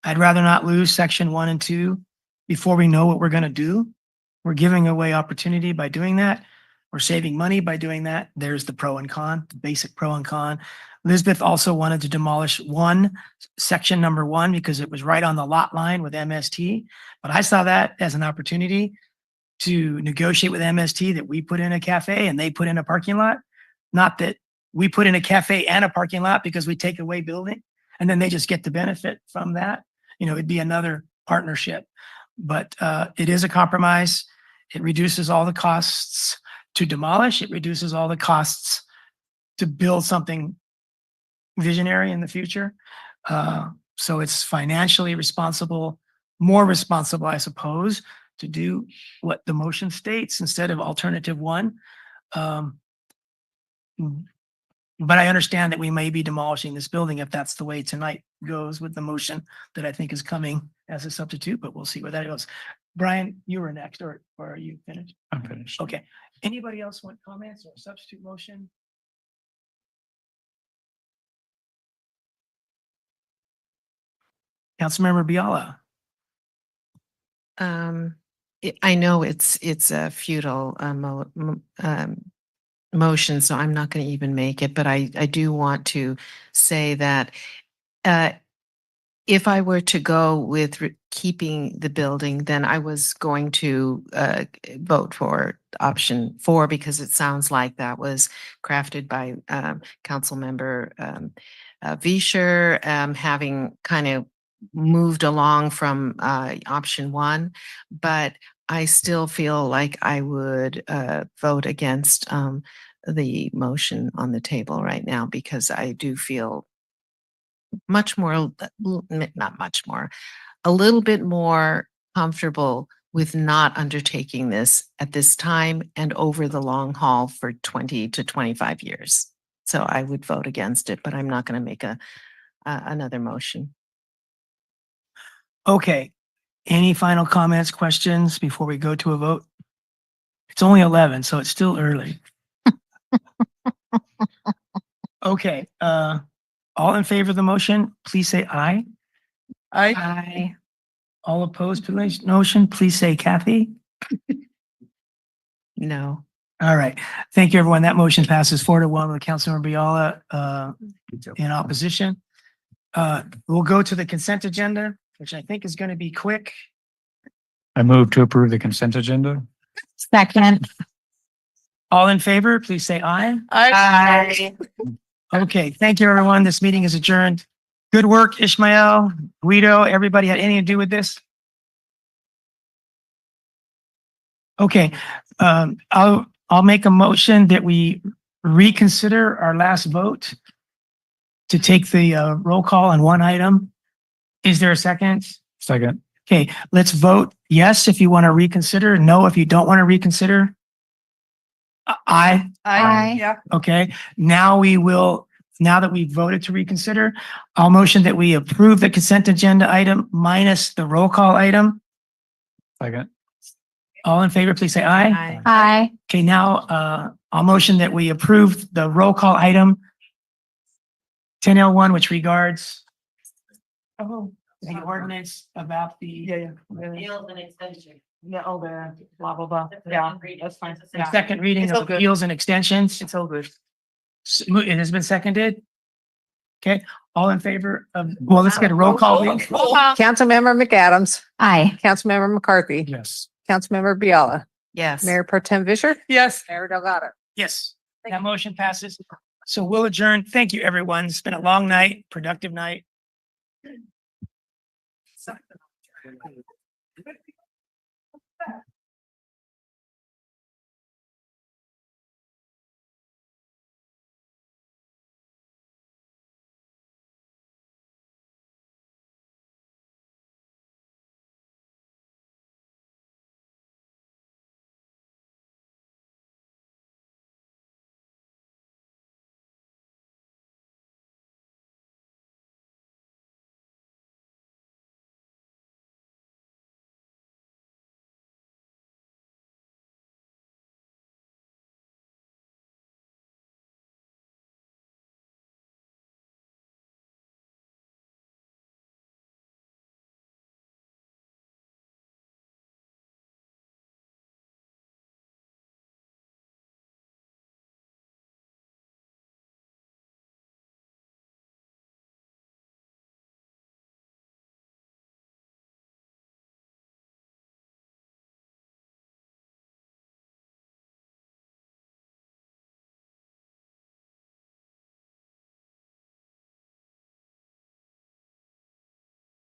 I'd rather not lose section 1 and 2 before we know what we're going to do. We're giving away opportunity by doing that. We're saving money by doing that. There's the pro and con, the basic pro and con. Elizabeth also wanted to demolish section number 1 because it was right on the lot line with MST. But I saw that as an opportunity to negotiate with MST that we put in a cafe and they put in a parking lot. Not that we put in a cafe and a parking lot because we take away building and then they just get the benefit from that. You know, it'd be another partnership. But it is a compromise. It reduces all the costs to demolish. It reduces all the costs to build something visionary in the future. So it's financially responsible, more responsible, I suppose, to do what the motion states instead of alternative one. But I understand that we may be demolishing this building if that's the way tonight goes with the motion that I think is coming as a substitute, but we'll see where that goes. Brian, you were next, or are you finished? I'm finished. Okay. Anybody else want comments or substitute motion? Councilmember Biala. I know it's a futile motion, so I'm not going to even make it, but I do want to say that if I were to go with keeping the building, then I was going to vote for option 4 because it sounds like that was crafted by Councilmember Vischer, having kind of moved along from option 1, but I still feel like I would vote against the motion on the table right now because I do feel much more, not much more, a little bit more comfortable with not undertaking this at this time and over the long haul for 20 to 25 years. So I would vote against it, but I'm not going to make another motion. Okay. Any final comments, questions before we go to a vote? It's only 11, so it's still early. Okay. All in favor of the motion, please say aye. Aye. All opposed to the motion, please say Kathy. No. All right. Thank you, everyone. That motion passes 4-1 with Councilmember Biala in opposition. We'll go to the consent agenda, which I think is going to be quick. I move to approve the consent agenda. Second. All in favor, please say aye. Aye. Okay, thank you, everyone. This meeting is adjourned. Good work, Ishmael, Guido, everybody had anything to do with this? Okay, I'll make a motion that we reconsider our last vote to take the roll call on one item. Is there a second? Second. Okay, let's vote yes if you want to reconsider, no if you don't want to reconsider. Aye. Aye. Yeah. Okay, now that we've voted to reconsider, I'll motion that we approve the consent agenda item minus the roll call item. Second. All in favor, please say aye. Aye. Okay, now I'll motion that we approve the roll call item 10L1, which regards the ordinance about the Yield and extension. Yeah, all the blah, blah, blah. Yeah, that's fine. Yeah. second reading It's all of good. appeals and extensions. It's all good. It has been seconded. Okay, all in favor of, well, let's get a roll call. please. Councilmember McAdams, Aye. Councilmember McCarthy, Yes. Councilmember Biala, Yes. Mayor Pro Tem Vischer, Yes. Mayor Delgado. Yes, that motion passes. So we'll adjourn. Thank you, everyone. It's been a long night, productive night.